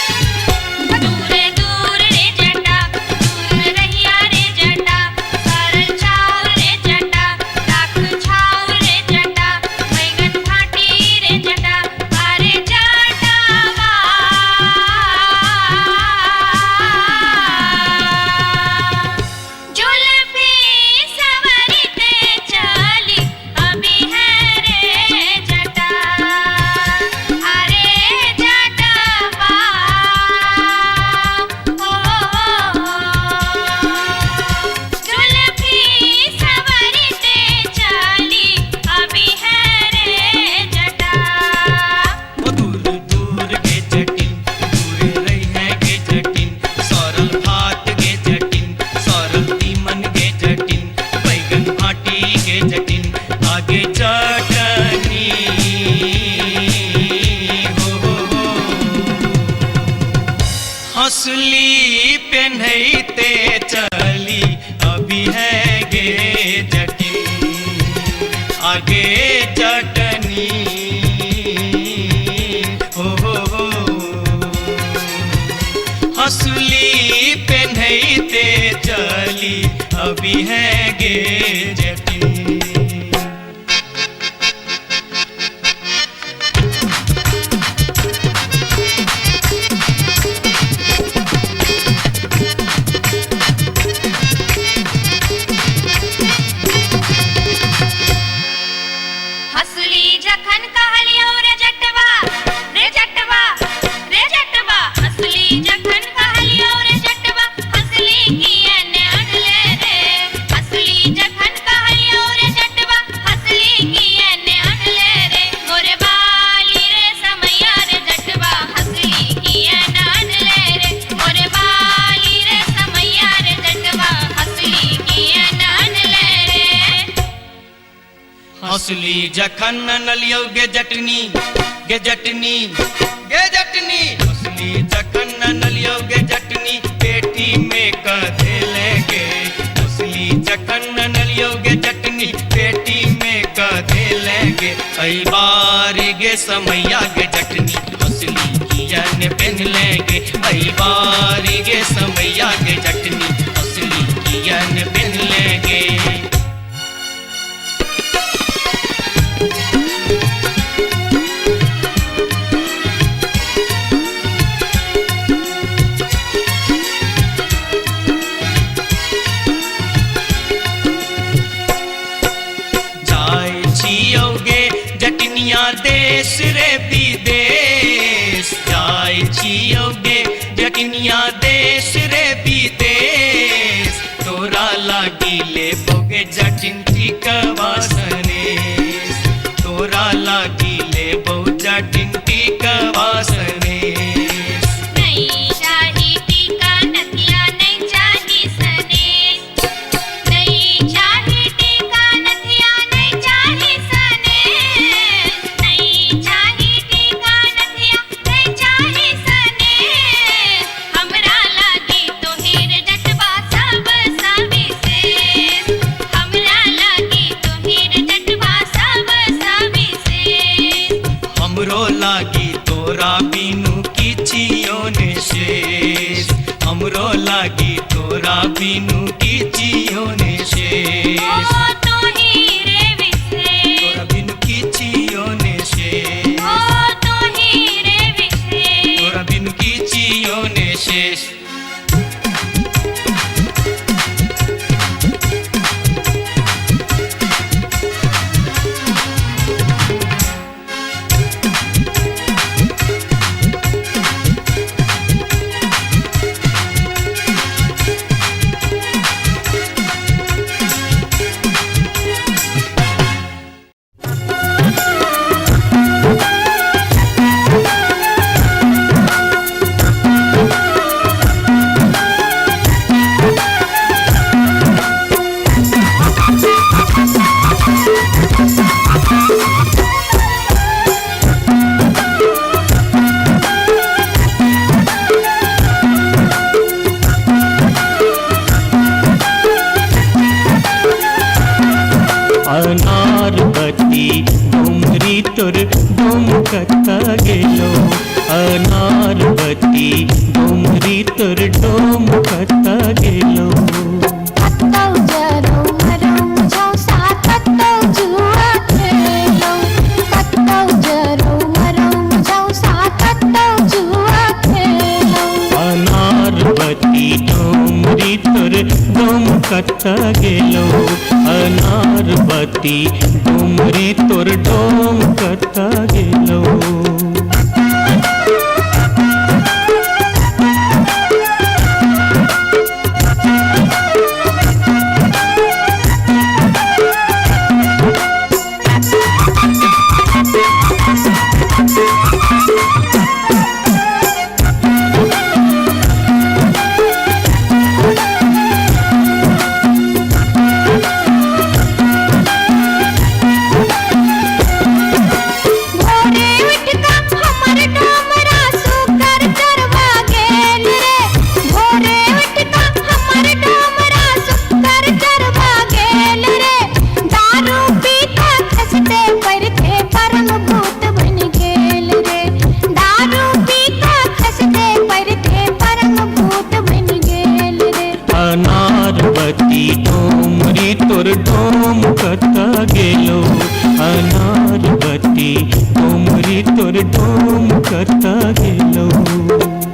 दूर दूर रे जटा दूर रहिया रे जटा सरल छाव रे जटा राख छाव रे जटा बैगन फाटी रे जटा अरे जटावा जुल्फी सवरते चली अभी है रे जटा अरे जटावा जुल्फी सवरते चली अभी है रे जटा ओ दूर दूर के जटिन दूर रही है के जटिन सरल भात के जटिन सरल तीमन के जटिन बैगन भाटी के जटिन आगे चटनी हो हंसली पेन्हते चली अभी है गे जटिन आगे चटनी हो हंसली पेन्हते चली अभी है गे जटिन हसली जखन कहलियो रे जटवा रे जटवा रे जटवा हसली जखन कहलियो रे जटवा हसली कियन अनले रे हसली जखन कहलियो रे जटवा हसली कियन अनले रे मोरे बाली रे समैया रे जटवा हसली कियन अनले रे मोरे बाली रे समैया रे जटवा हसली कियन अनले रे हंसली जखन नलियो गे जटनी गे जटनी गे जटनी हंसली जखन नलियो गे जटनी पेटी में कधे लेगे हंसली जखन नलियो गे जटनी पेटी में कधे लेगे कई बार गे समैया गे जटनी हंसली कियन पहन लेगे कई बार गे समैया गे जटनी हंसली कियन पहन लेगे जटिनिया देश रे विदेश तोरा लागी ले बोगे जटिन टिकवा सनेस तोरा लागी ले बो जटिन टिकवा सनेस नहीं चाही टीका नथिया नहीं चाही सनेस नहीं चाही टीका नथिया नहीं चाही सनेस नहीं चाही टीका नथिया नहीं चाही सनेस हमरा लागी तो हीर जटवा सब सविशेष हमरा लागी तो हीर जटवा सब सविशेष हमरो लागी तोरा बिनु किछियो ने शेष हमरो लागी तोरा बिनु किछियो ने शेष ओ तो हीरे विशेष तोरा बिनु किछियो ने शेष ओ तो हीरे विशेष तोरा बिनु किछियो ने शेष अनारबती डोमरी तोर डोमकता गेलो अनारबती डोमरी तोर डोमकता गेलो कत्तौ जरौ मरौ झौसा कत्तौ जुआ खेलौ कत्तौ जरौ मरौ झौसा कत्तौ जुआ खेलौ अनारबती डोमरी तोर डोमकता गेलो अनारबती डोमरी तोर डोमकता गेलो अनारबती डोमरी तोर डोमकता गेलो अनारबती डोमरी तोर डोमकता गेलो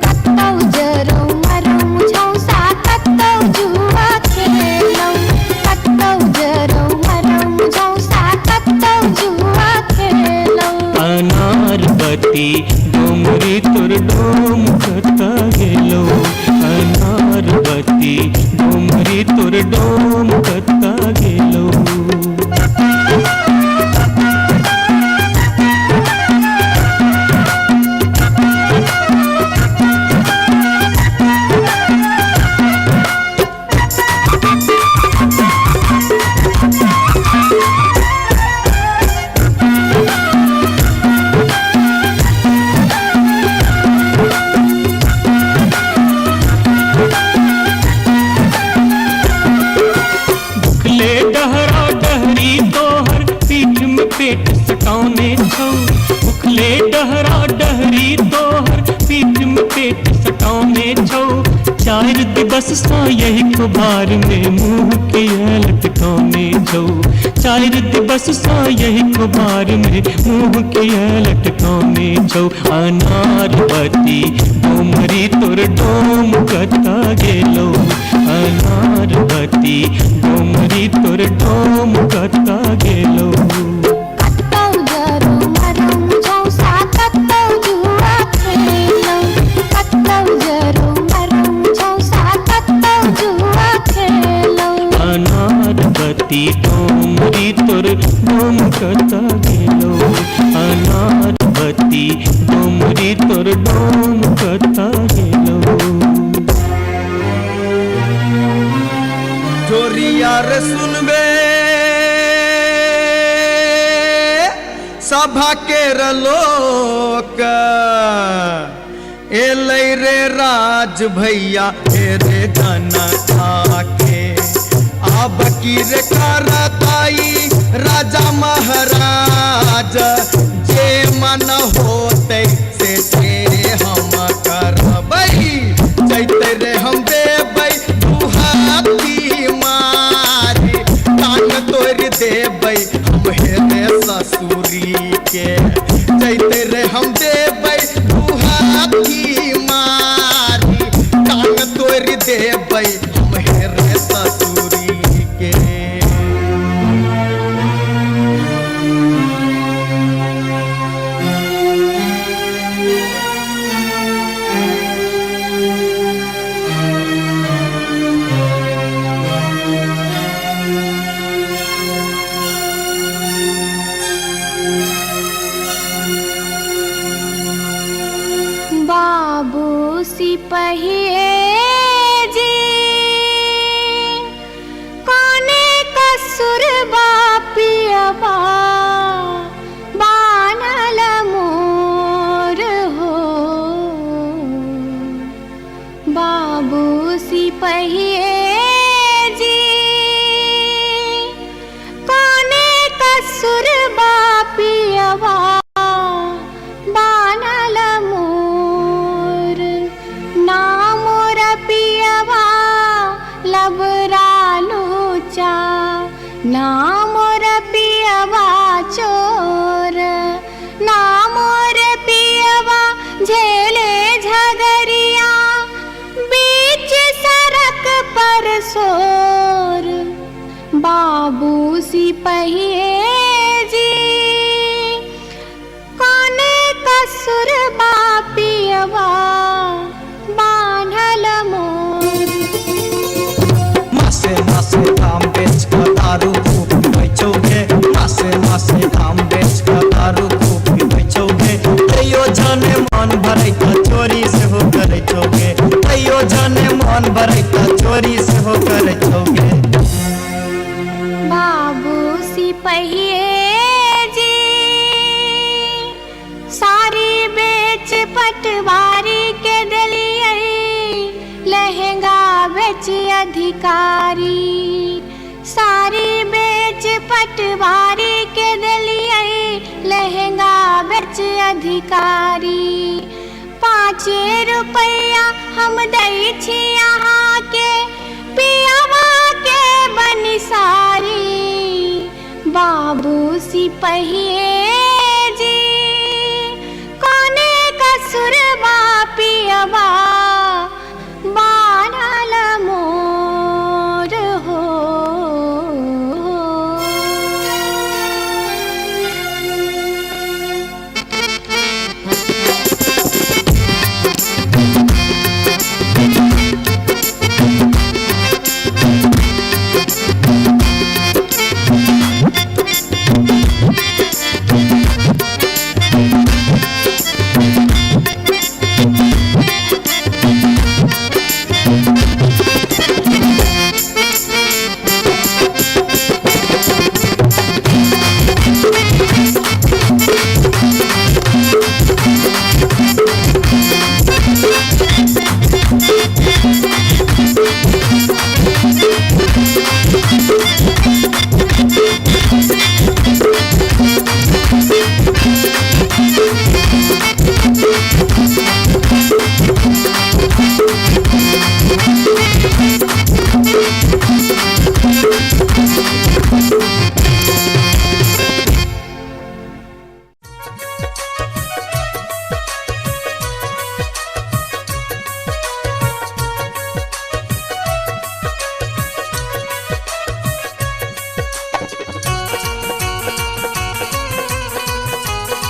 कत्तौ जरौ मरौ झौसा कत्तौ जुआ खेलौ कत्तौ जरौ मरौ झौसा कत्तौ जुआ खेलौ अनारबती डोमरी तोर डोमकता गेलो अनारबती डोमरी तोर डोमकता गेलो पेट सटाउने छौ उखले डहरा डहरी तोहर पीठ में पेट सटाउने छौ चार दिवस सा यही कुबार में मुंह किया लटकाउने छौ चार दिवस सा यही कुबार में मुंह किया लटकाउने छौ अनारबती डोमरी तोर डोम कता गेलो अनारबती डोमरी तोर डोम कता गेलो कत्तौ जरौ मरौ झौसा कत्तौ जुआ खेलौ कत्तौ जरौ बत्ती डोमरी तोर डोम कता गेलो अनार बत्ती डोमरी तोर डोम कता गेलो जोरिया रे सुनबे सभा के लोक एलै रे राज भैया हे रे जनता के अब की रे करताई राजा महाराज जे मन होते से हम करबै जैते रे हम देबै दुहाती मारी तान तोड़ देबै हम हेरे ससुरी के जैते रे हम देबै दुहाती मारी तान तोड़ देबै हम हेरे ससुरी के बाबू सिपहिए जी कोने कसुर बापियबा बानल मोर हो बाबू सिपहिए जी कोने कसुर बापियबा बानल मोर ना मोर पियवा लबरा लूचा ना मोर पियवा चोर ना मोर पियवा झेले झगरिया बीच सड़क पर सोर बाबू सिपहिए जी कोने कसुर बापियवा बान्हल मोर मासे मासे दाम बेच कर दारू खूब बेचोगे मासे मासे दाम बेच कर दारू खूब बेचोगे तैयो जाने मन भरे का चोरी से हो करे चोगे तैयो जाने मन भरे का चोरी से हो करे चोगे बाबू सिपहिए जी सारी बेच पटवारी के दिलिए लहंगा बेच अधिकारी सारी बेच पटवारी के दिलिए लहंगा बेच अधिकारी 5 रुपया हम दै छी यहाँ के पियावा के बनिसारी बाबू सिपहिए जी कोने कसुर बापियवा बानल मोर हो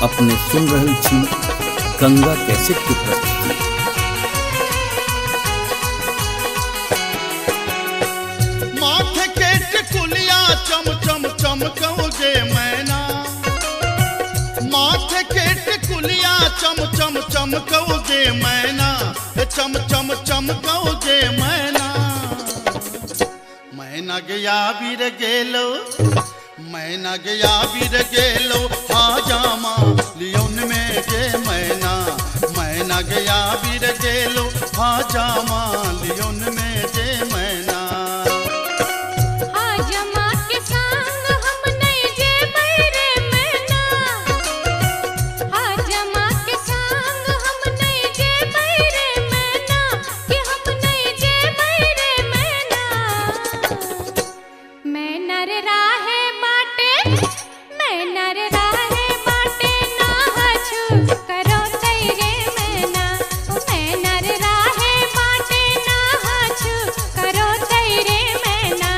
अपने सुन रहल छी गंगा कैसेट की प्रस्तुति। माथे के टिकुलिया चम चमकौगे मैना। मैना गया बीर गेलो, मैना गया बीर गेलो हाजामा लियोन में गे मैना। मैना गया बीर गेलो हाजामा लियोन में गे मैना। हाजमा के संग हम नहीं जे बैरे मैना, हाजमा के संग हम नहीं जे बैरे मैना, कि हम नहीं जे बैरे मैना। मैना रे राहे बाटे, मैना रे राहे बाटे ना हछु करो तैरे मैना। ओ मैना रे राहे बाटे ना हछु करो तैरे मैना।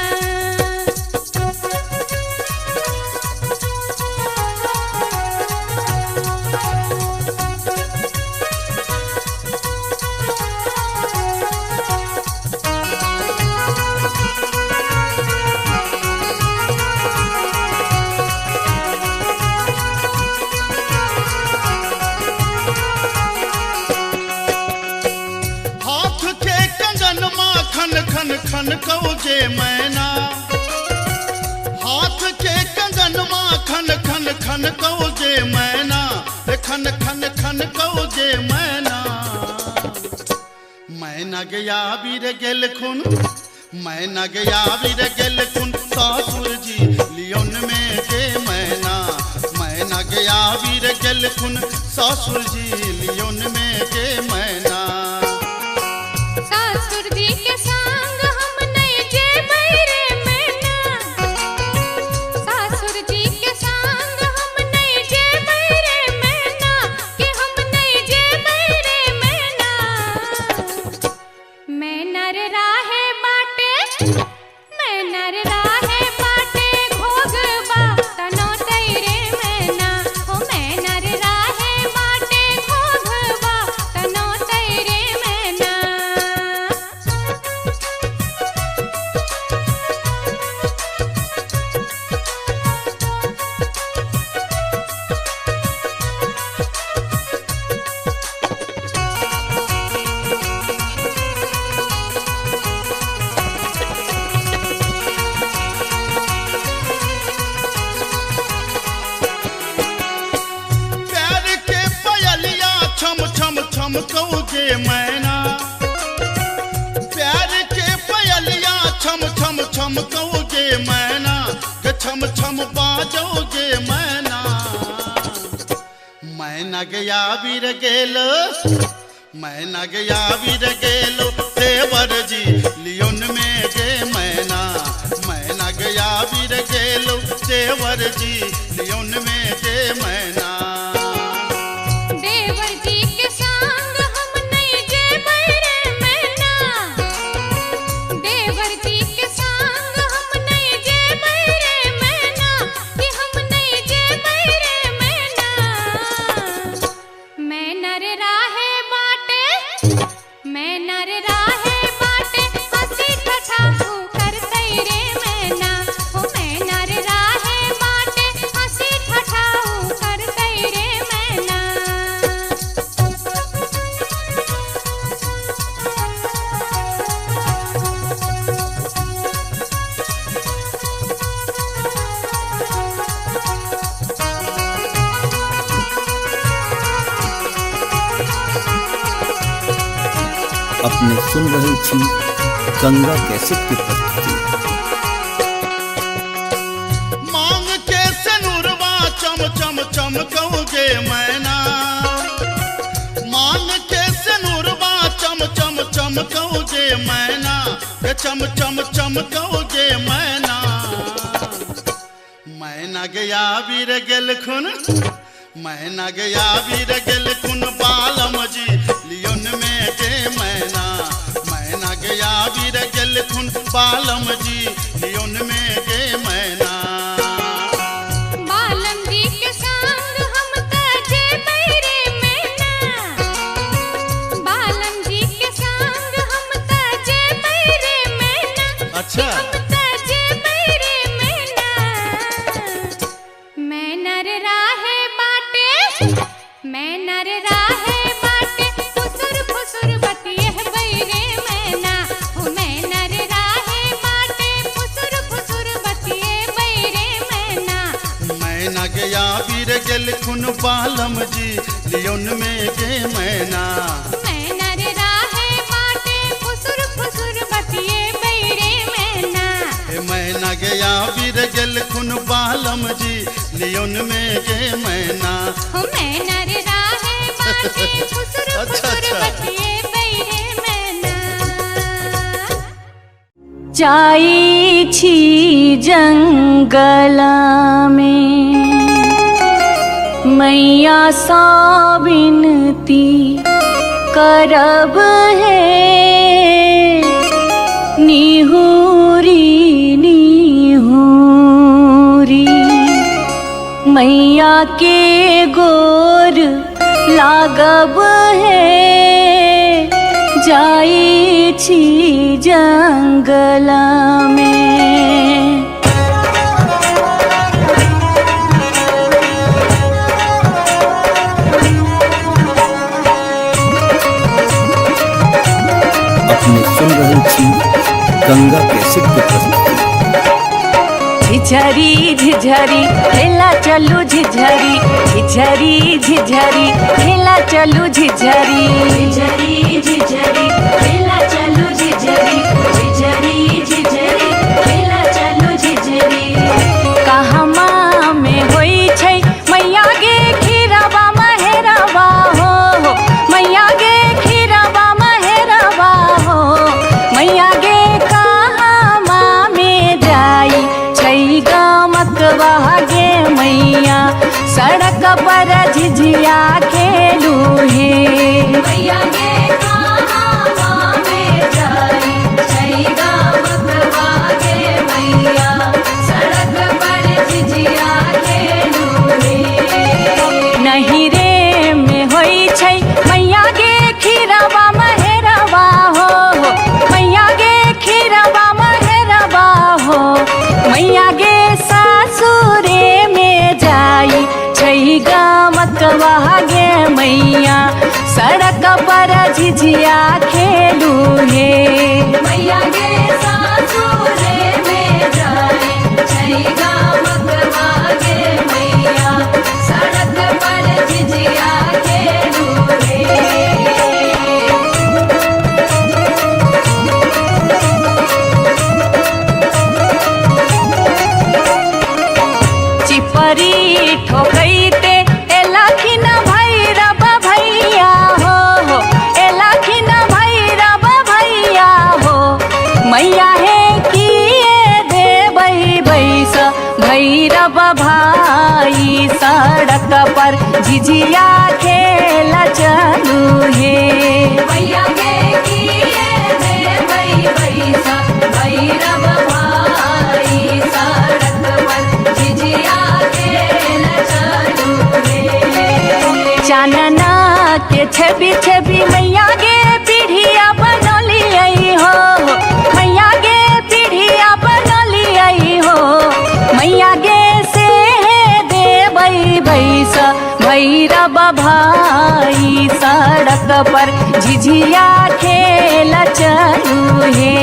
हाथ के कंगन माखन खन खन कौजे मैना। हाथ के कंगन माखन खन खन कौजे मैना। खन खन खन कौजे मैना। मैना गया बीर गेल खुन, मैना गया बीर गेल खुन सासुर जी लियोन में गे मैना। मैना गया बीर गेल खुन सासुर जी लियोन में गे मैना। सासुर जी के संग हम नहीं जे बैरे मैना, सासुर जी के संग हम नहीं जे बैरे मैना, कि हम नहीं जे बैरे मैना। मैना रे राहे बाटे, मैना रे राहे बाटे घोगबा तनो तैरे मैना। ओ मैना रे राहे बाटे घोगबा तनो तैरे मैना। प्यार के पयलिया छम छम छम कौजे मैना। प्यार के पयलिया छम छम छम कौजे मैना। के छम छम बाजोगे मैना। मैना गया बीर गेलो, मैना गया बीर गेलो देवर जी लियोन में गे मैना। मैना गया बीर गेलो देवर जी लियोन में गे मैना। देवर जी के संग हम नहीं जे बैरे मैना, देवर जी के संग हम नहीं जे बैरे मैना, कि हम नहीं जे बैरे मैना। मैना रे राहे बाटे, मैना रे राहे बाटे हंसी ठठा कर तैरे मैना। ओ मैना रे राहे बाटे हंसी ठठा कर तैरे मैना। अपने सुन रहे छी गंगा कैसेट की प्रस्तुति। मांग के सनुरवा चम चम चम कौगे मैना। मांग के सनुरवा चम चम चम कौगे मैना। के चम चम चम कौगे मैना। मैना गया बीर गेल खुन, मैना गया बीर गेल खुन बालम जी लियोन में गे मैना। मैना गया बीर गेल खुन बालम जी लियोन में गे मैना। बालम जी के संग हम तजे बैरे मैना, बालम जी के संग हम तजे बैरे मैना। अच्छा हम तजे बैरे मैना। मैना रे राहे बाटे, मैना रे राहे बाटे फुसुर फुसुर बतिये बैरे मैना गया वीर गेल खुन बालम जी लियोन में गे मैना मैना रे राहे माटे फुसुर फुसुर बतिए बैरे मैना मैना गया वीर गेल खुन बालम जी लियोन में गे मैना मैना रे राहे माटे फुसुर फुसुर बतिए बैरे मैना जाई छी जंगल में मैया सा विनती करब है निहुरी निहुरी मैया के गोर लागब है जाई छी जंगल में अपने सुन रहे छी गंगा कैसेट की प्रस्तुति। झिझरी झिझरी खेला चलू झिझरी झिझरी झिझरी खेला चलू झिझरी झिझरी झिझरी खेला चलू झिझरी झिझरी झिझरी खेला चलू झिझरी कहमा में होई छै मैया गे खीरवा महेरवा हो मैया गे खीरवा महेरवा हो मैया गे कहमा में जाई छै गमकवा गे मैया सड़क पर झिझिया खेलू हे मैया गे कहमा में जाई छै गमकवा गे मैया सड़क पर झिझिया खेलू हे नहीं रे में होई छै मैया गे खीरवा महेरवा हो मैया गे खीरवा महेरवा हो मैया गे सासुरे में जाई छै गमकवा गे मैया सड़क पर झिझिया खेलू हे मैया गे सासुरे में जाई छै गमकवा गे मैया सड़क पर झिझिया खेलू हे चिपरी ठोकैते एलखिन भैरव भैया हो एलखिन भैरव भैया हो मैया हे किए देबै बैस भैरव भाई सड़क पर झिझिया खेल चलू हे मैया गे किए देबै बैस भैरव भाई सड़क पर झिझिया खेल चलू हे चानना के छवि छवि मैया गे पीढ़िया बनलियै हो मैया गे पीढ़िया बनलियै हो मैया गे से देबै बैस भैरव भाई सड़क पर झिझिया खेल चलू हे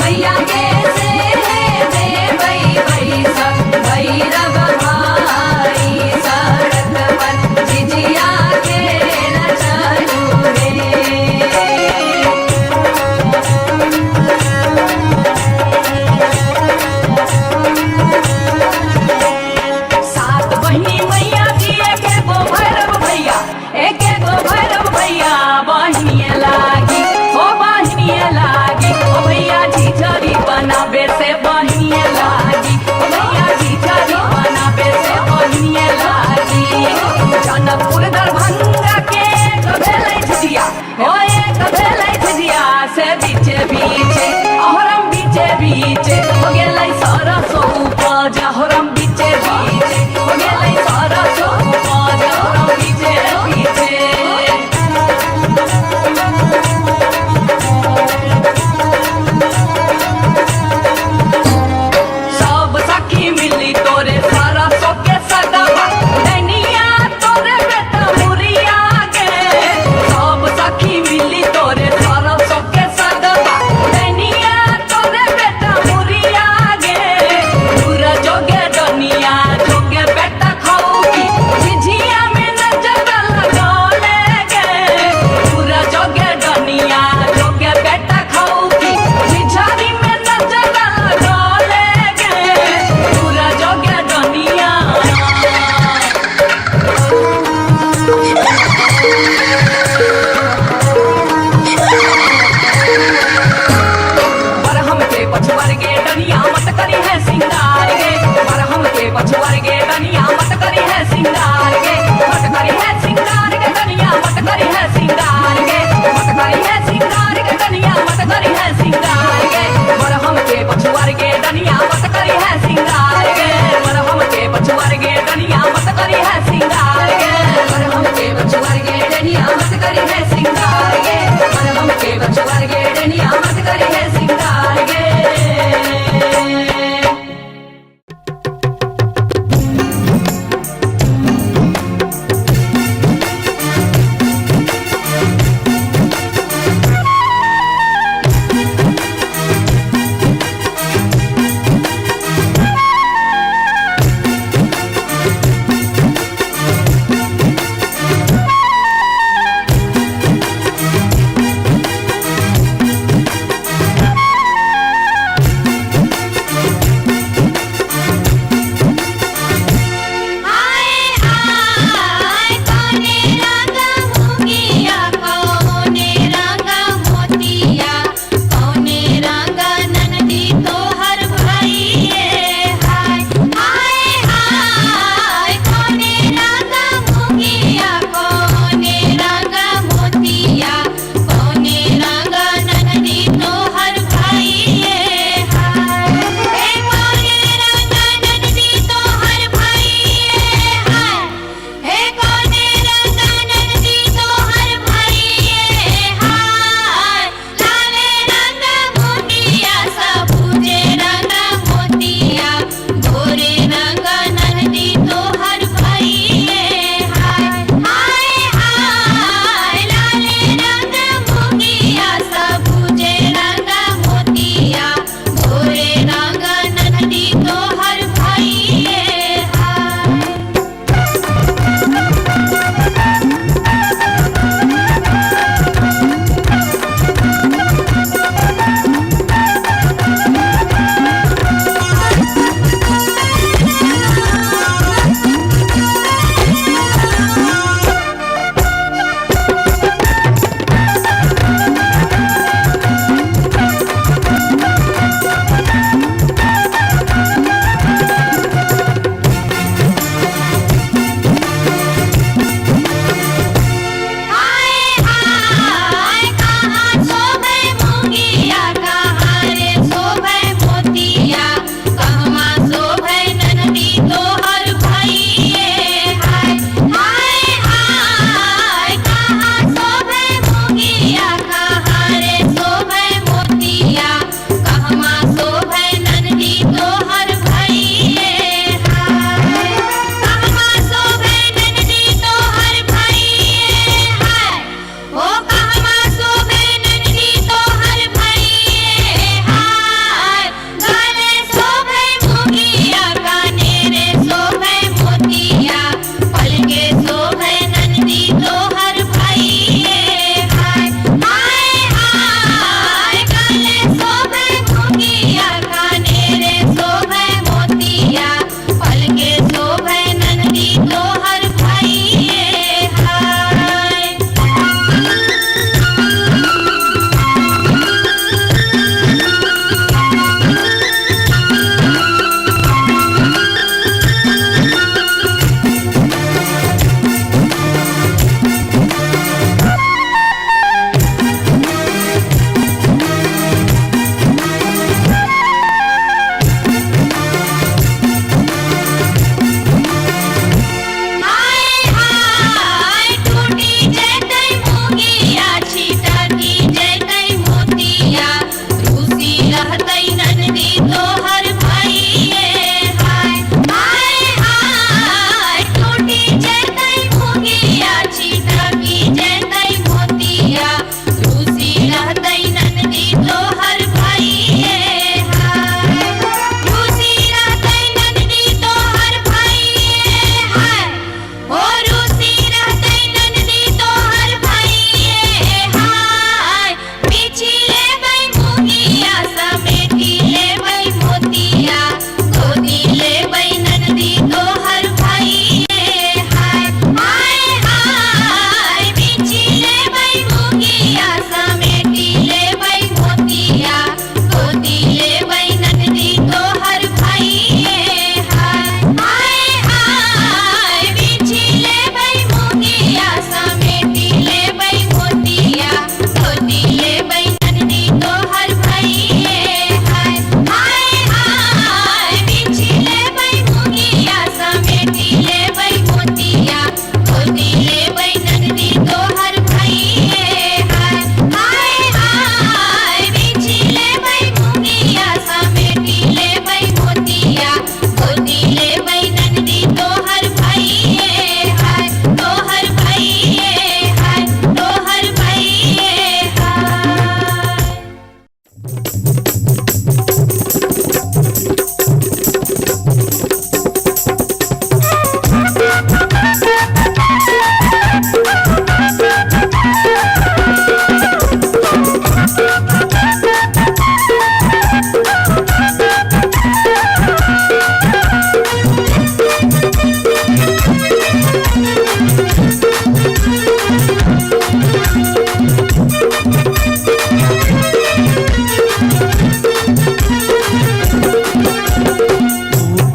मैया गे से देबै बैस भैरव भाई सड़क पर झिझिया खेल चलू हे सात बहिनी मैया की एक गो भैरव भैया एक गो भैरव भैया बहिनिए लागी ओ बहिनिए लागी ओ भैया झिझरी बनाबे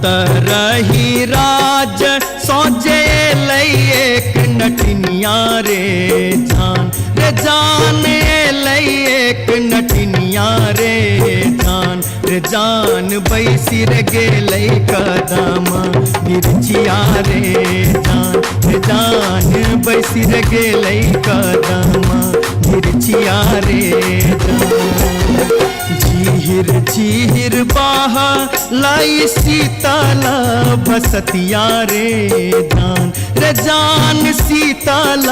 उतरही राज सोचे एक नटनिया रे जान एक नटनिया रे जान बैसी रे गेलै कदम मिर्चिया रे जान बैसी रे गेलै कदम मिर्चिया रे झीर झीर बाह लाई शीतल बसतिया रे जान शीतल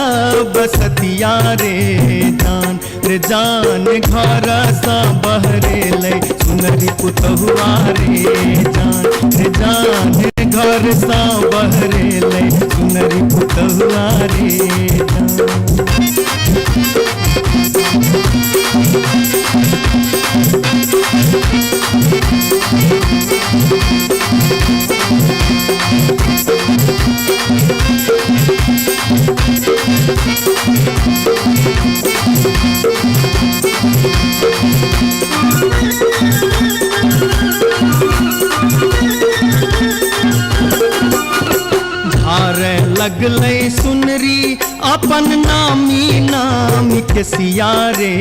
बसतिया रे जान घर सा बहरे ले सुनरी पुतहुआ रे जान घर सा बहरे ले सुनरी पुतहुआ रे धारे लगलै सुनरी अपन नामी नामी के सिया रे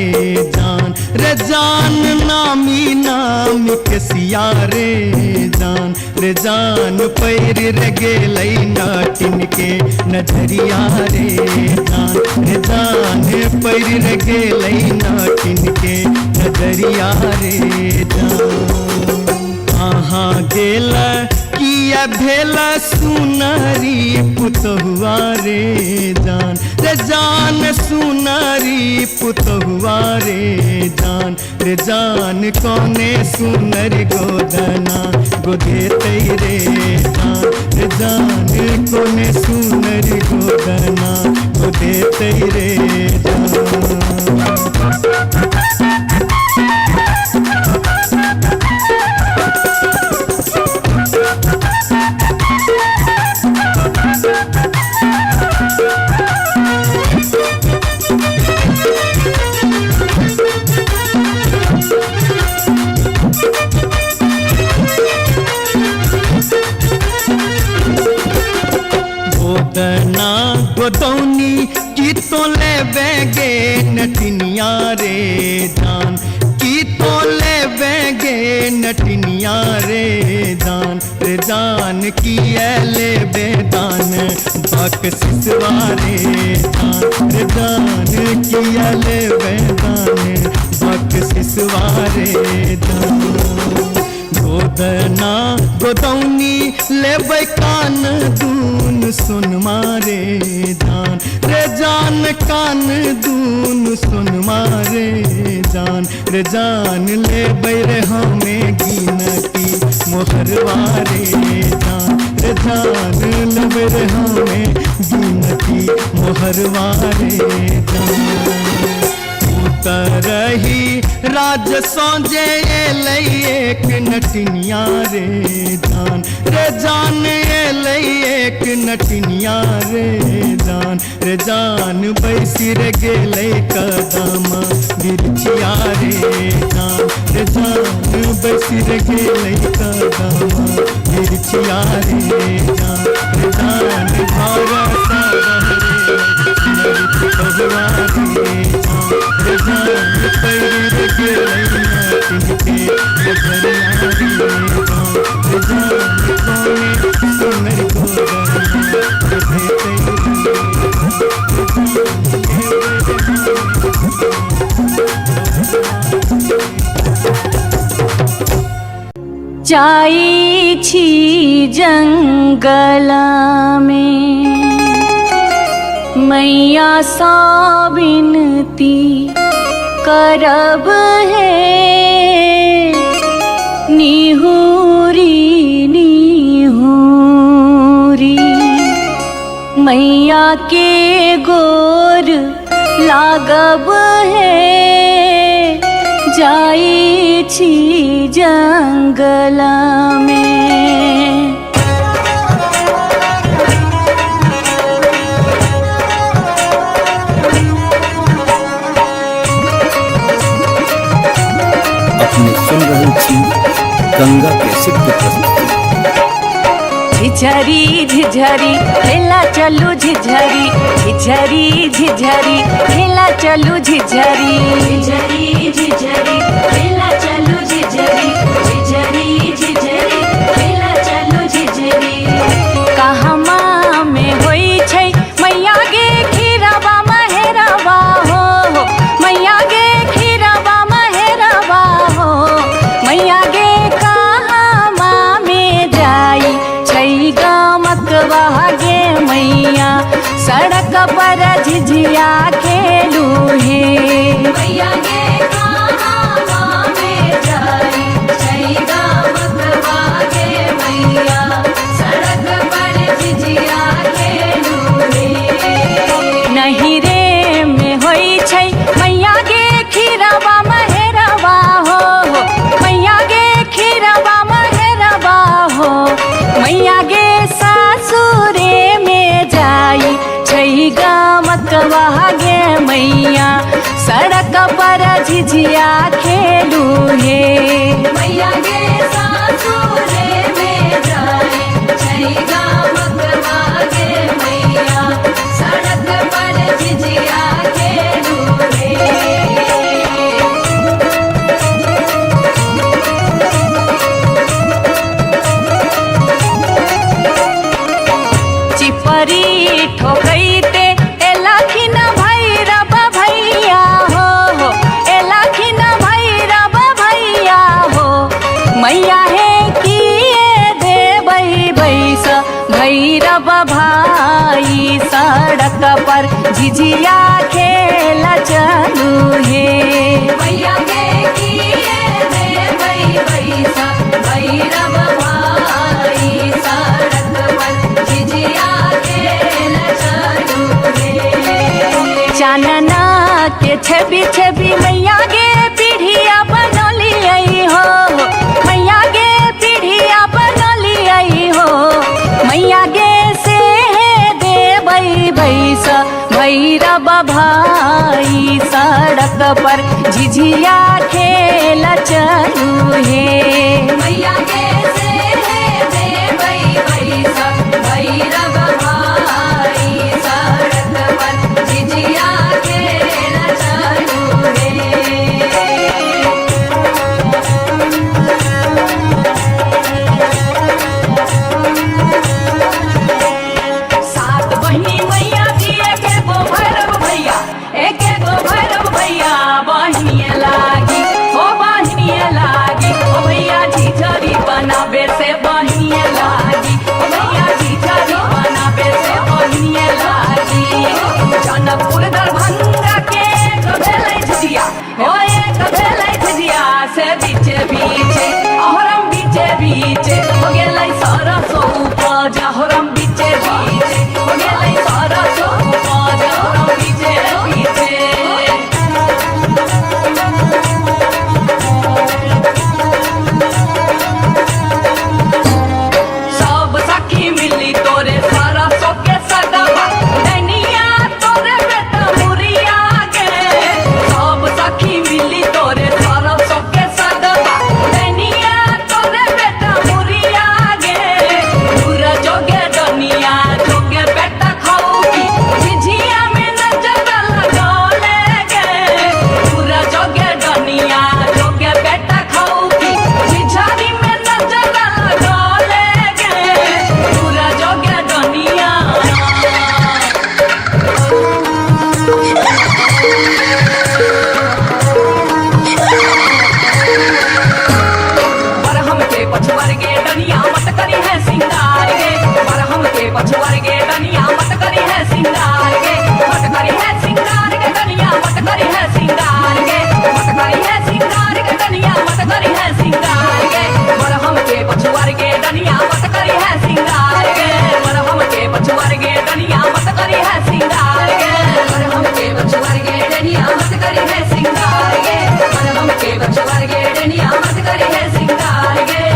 जान नामी नामी के सिया रे जान पैर रे गेलै नाटिन के नजरिया रे जान पैर रे गेलै नाटिन के नजरिया रे कहाँ गेल किया भेल सुनरी पुतहुआ रे जान सुनरी पुतहुआ रे जान कोने सुनरी गोदना गोदेते रे जान कोने सुनरी गोदना गोदेते रे गोदना गोदौनी की तो ले बेगे नटनिया रे जान की तो ले बेगे नटनिया रे जान की ले बेदान बक सिसवा रे जान की ले बेदान बक सिसवा रे गोदना गोदौनी लेबै कान दून सुन मारे जान कान दून सुन मारे जान लेबै रे हमें गिनती मोहरवा रे जान लेबै रे हमें गिनती मोहरवा रे उतरही राज सोजे एक नटनिया रे जान एक नटनिया रे जान बैसी रे गेलै कदम मिर्चिया रे जान बैसी रे गेलै कदम मिर्चिया रे जान घर सा बहरे जान पैर रे गेलै नाटिन के नजरिया रे जान कोने सुनरी गोदना गोदेते जाई छी जंगल में मैया सा विनती करब है निहुरी निहुरी मैया के गोर लागब है जाई छी जंगल में। अपने सुन रहे थी गंगा कैसेट की प्रस्तुति। झिझरी झिझरी खेला चलू झिझरी झिझरी झिझरी खेला चलू झिझरी झिझरी झिझरी खेला चलू झिझरी झिझरी झिझरी खेला चलू झिझरी कहमा में होई छै मैया गे खीरवा महेरवा हो मैया गे खीरवा महेरवा हो मैया गे कहमा में जाई छै गमकवा गे मैया सड़क पर झिझिया खेलू हे मैया गे कहमा में जाई छै गमकवा गे मैया सड़क पर झिझिया खेलू हे नहीं रे में होई छै मैया गे खीरवा महेरवा हो मैया गे खीरवा महेरवा हो मैया गे सासुरे में जाई छै गमकवा गे मैया सड़क पर झिझिया खेलू हे मैया गे सासुरे में जाई छै गमकवा गे मैया सड़क पर झिझिया खेलू हे चिपरी ठोकैते एलाखिन भैरव भैया हो एलाखिन भैरव भैया हो मैया हे किए देबै बैस भैरव भाई सड़क पर झिझिया खेल चलू हे मैया गे किए देबै बैस भैरव भाई सड़क पर झिझिया खेल चलू हे चानना के छवि छवि मैया गे पीढ़िया बनलियै हो मैया गे पीढ़िया बनलियै हो मैया गे से देबै बैस भैरव भाई सड़क पर झिझिया खेल चलू हे मैया गे से देबै बैस भैरव भाई सड़क पर झिझिया खेल चलू हे सात बहिनी मैया जी एके गो भैरव भैया एके गो भैरव भैया बहिनिए लागी हो बहिनिए लागी ओ भैया झिझरी बनाबे से बहिनिए लागी ओ भैया झिझरी बनाबे से बहिनिए लागी जनकपुर दरभंगा के कबेलै झिझिया हो एक भेलै झिझिया से बीचे बीचे अहरम बीचे बीचे हो गेलै सरसो उपज अहरम बीचे बीचे हो गेलै सरसो उपज अहरम बीचे बीचे सब सखी मिली तोरे सरसो के सदवा दैनिया तोरे बेटा मुरिया गे सब सखी मिली तोरे सरसो के सदवा दैनिया तोरे बेटा मुरिया गे पूरा जोगे दुनिया जोगे बेटा खाऊगी झिझिया में नजर लगौले गे पूरा जोगे दुनिया जोगे बेटा खाऊगी झिझरी में नजर लगौले गे पूरा जोगे दुनिया बरहम के पछुआर गे डनिया मत करी है सिंगार गे बरहम के पछुआर गे डनिया मत करी है सिंगार गे मत करी है सिंगार गे डनिया मत करी है सिंगार गे मत करी है सिंगार गे डनिया मत करी है सिंगार गे बरहम के पछुआर गे डनिया मत करी है सिंगार गे बरहम के पछुआर गे डनिया मत करी है सिंगार गे बरहम के पछुआर गे डनिया मत करी है सिंगार गे बरहम के पछुआर गे डनिया मत करी है सिंगार गे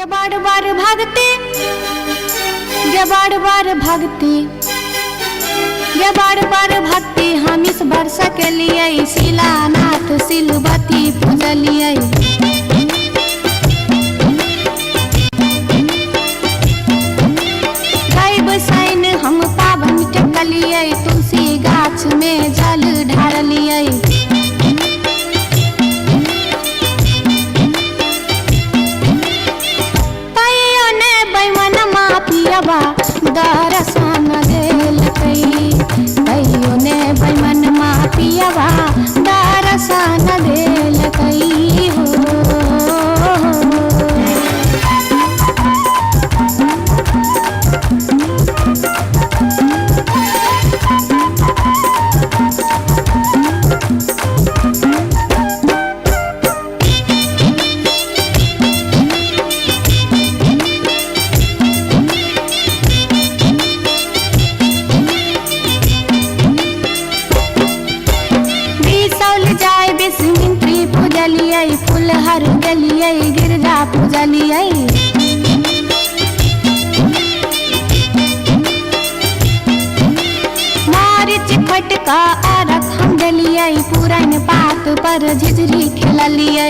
के बार बार भागते, के बार बार भागते, के बार बार भागते हम इस वर्षा के लिए शिलानाथ सिलवती पूजलिए। बसाइन हम पावन टेकलिए, तुलसी गाछ में जल ढारलिए। तैयो ने बैमन मापियबा दर्शन देलकै, तैयो ने बैमन मापियबा दर्शन देलकै हो। फुलहर गलिए गिरजा पूजलिए। मारिच फटका आरख हम डलिए, पुरन पात पर झिझरी खेललिए।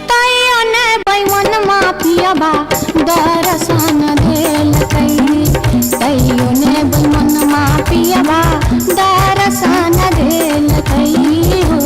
तैयो ने बैमन मापियबा दर्शन देलकै, तैयो ने बैमन मापियबा दर्शन देलकै हो।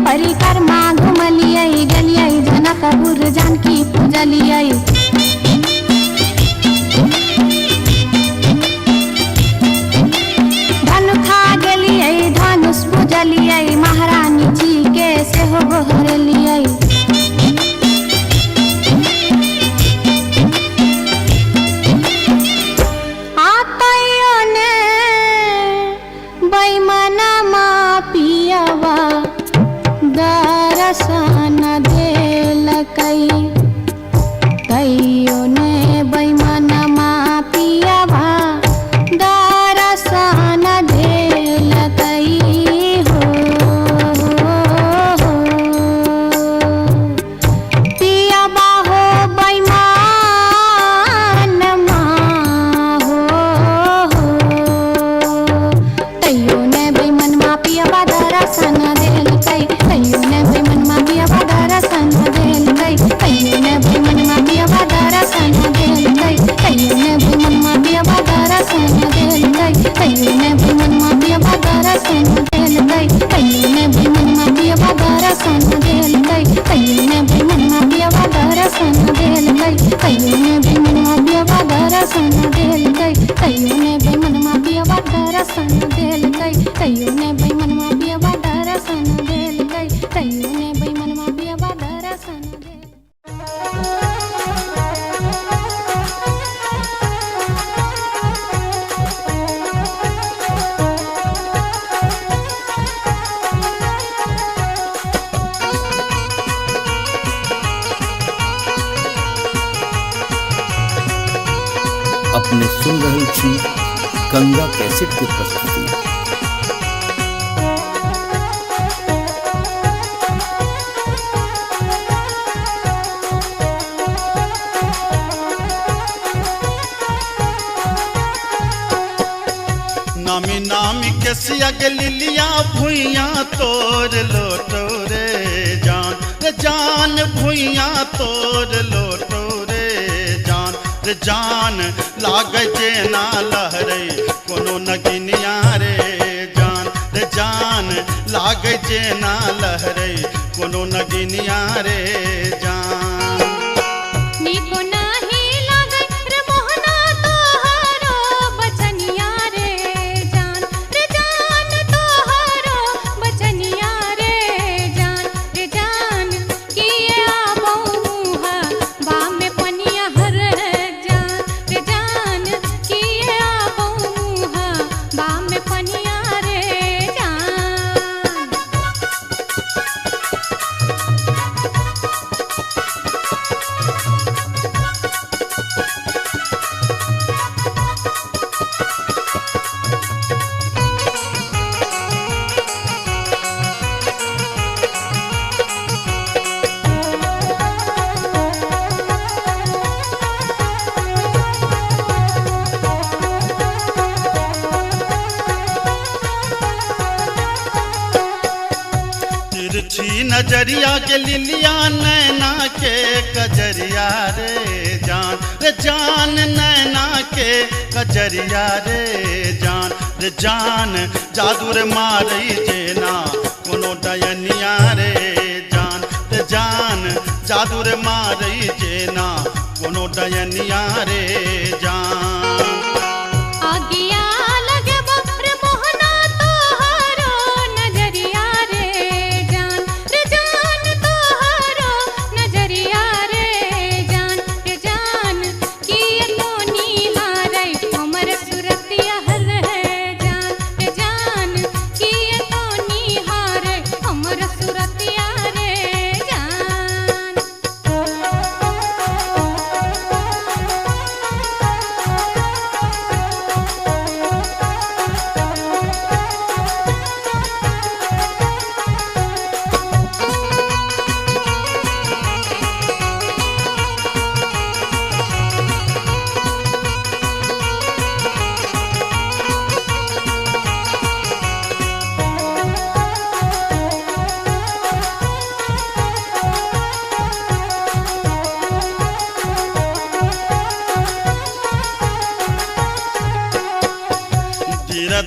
परिक्रमा घुमलिए, गलिए जनकपुर जानकी पूजलिए। धनुखा गेलिए धनुष पूजलिए, महारानी जी के सेहो गोहरलिए। तैयो ने बैमन मापियबा दर्शन देलकै, तैयो ने बैमन मापियबा दर्शन देलकै हो। पियबा हो बैमन हो, तैयो ने बैमन मापियबा दर्शन देलकै, तैयो ने बैमन मापियबा दर्शन देलकै, तैयो ने बैमन मापियबा दर्शन देलकै, तैयो ने बैमन मापियबा दर्शन देलकै, तैयो ने बैमन मापियबा दर्शन देलकै, तैयो ने बैमन मापियबा दर्शन देलकै, तैयो ने बैमन मापियबा दर्शन देलकै, तैयो ने बैमन मापियबा दर्शन देलकै, तैयो ने बैमन मापियबा दर्शन देलकै, तैयो ने बैमन मापियबा दर्शन देलकै, तैयो ने बैमन मापियबा दर्शन देलकै। अपने सुन रहल छी गंगा कैसेट के प्रस्तुति। नामी नामी के सियग लिलिया भुइया तोड़ लोटो रे जान, रे जान भुइया तोड़ लोटो रे जान, रे जान लाग जे ना लहरे कोनो नगिनिया रे जान, रे जान लाग जे ना लहरे कोनो नगिनिया रे जान। निको नाही लागे रे मोहना तोहरो बचनिया रे जान, रे जान तोहरो बचनिया रे जान, रे जान की तिरछी नजरिया के लिलिया नैना के कजरिया रे जान नैना के कजरिया रे जान जादू रे मारई जेना कोनो डयनिया रे जान जादू रे मारई जेना कोनो डयनिया रे जान आगिया लगे बप्र मोहना तोहारो नजरिया रे जान तोहारो नजरिया रे जान किए तो निहारै हमर सुरतिया रे जान किए तो निहारै हमर सुरतिया रे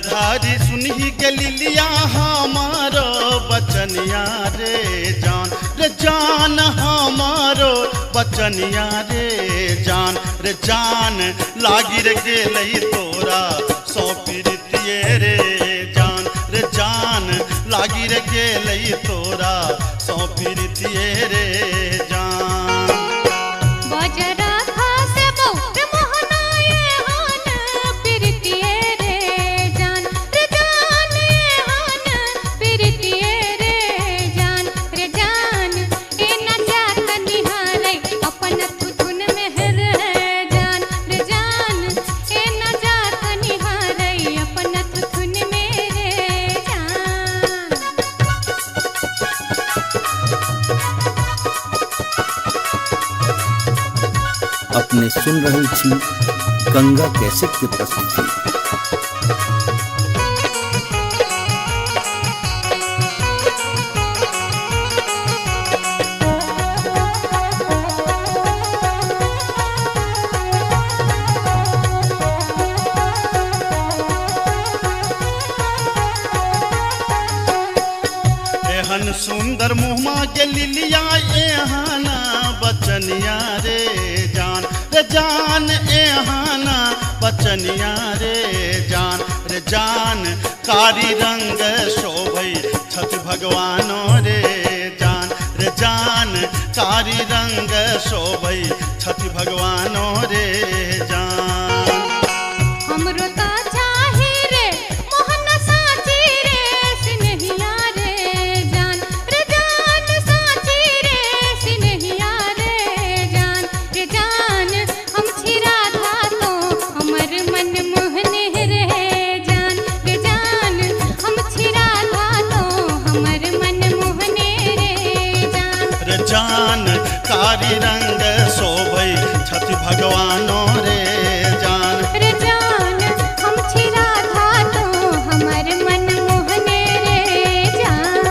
धारी सुनही के लिलिया हमारो बचनिया रे जान हमारो बचनिया रे जान लागी रे गेलई तोरा सौ पीरितिये रे जान लागी रे गेलई तोरा सौ पीरितिये रे जान बजरा खासे बहु मोहना ये हान पिरतिये रे जान ये हान पिरतिये रे जान ए न जात निहारै अपन तुन मेहर जान ए न जात निहारै अपन तुन मेरे जान अपने सुन रहे छी गंगा कैसेट की प्रस्तुति। एहन सुंदर मुहमा के लिलिया एहाना बचनिया रे जान एहाना बचनिया रे जान कारी रंग शोभई छठ भगवानो रे जान कारी रंग शोभई छठ भगवानो रे जान हमरो ता चाही रे मोहन साची रे सिनहिया रे जान साची रे सिनहिया रे जान हम छिरा था तो हमर मन मोहने रे जान हम छिरा था तो हमर मन मोहने रे जान कारी रंग शोभई छठ भगवानो रे जान हम छिरा था तो हमर मन मोहने रे जान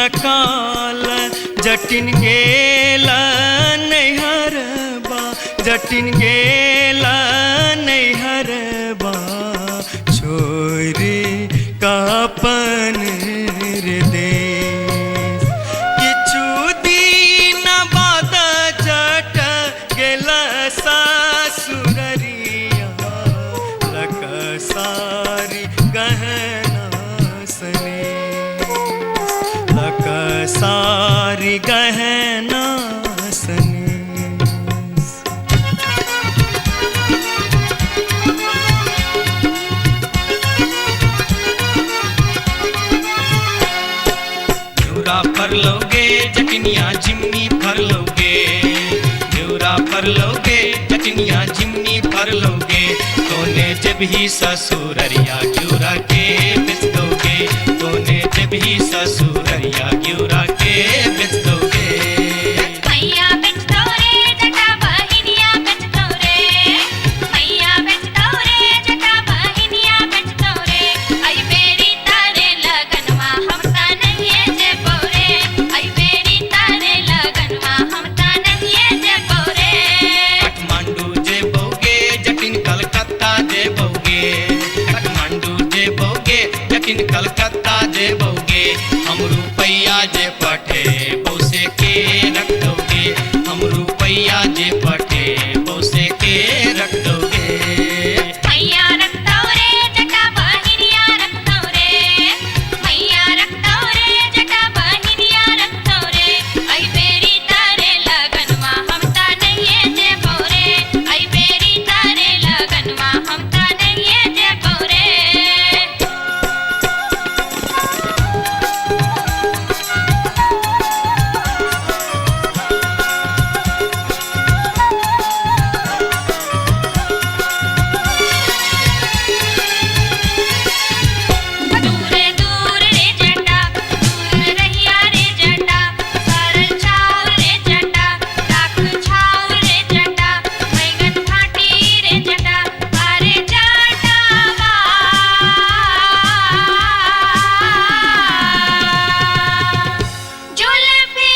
न काल जटिन गेला नैहरबा जटिन गेला नैहरबा छोरी कापन देश किछु दिन बाद जट गेला सासुररिया लक सारी गहना सने लक सारी गहना सने फर लोगे जटनिया जिमनी फर लोगे न्यूरा फर लोगे जटनिया जिमनी फर लोगे तोने जब ही ससुररिया ग्यूरा के बेच दोगे तोने जब ही ससुररिया ग्यूरा के बेच दोगे मैया बेच दो रे जटा बहिनिया बेच दो रे मैया बेच दो रे जटा बहिनिया बेच दो रे आई बेरी तारे लगनवा हम ता नहीं जे बोरे आई बेरी तारे लगनवा हम ता नहीं जे बोरे काठमांडू जे बोगे जटिन कलकत्ता जे बोगे काठमांडू जे बोगे जटिन कलकत्ता जे बोगे हम रुपैया जे पठे बोसे के रख दोगे हम रुपैया जे पठे बोसे के रख दोगे मैया रख दो रे जटा बहिनिया रख दो रे मैया रख दो रे जटा बहिनिया रख दो रे आई बेरी तारे लगनवा हम ता नहीं जे बोरे आई बेरी तारे लगनवा हम ता नहीं जे बोरे दूर दूर रे जटा दूर रहिया रे जटा सरल छाव रे जटा राख छाव रे जटा बैगन फाटी रे जटा अरे जटावा जुल्फी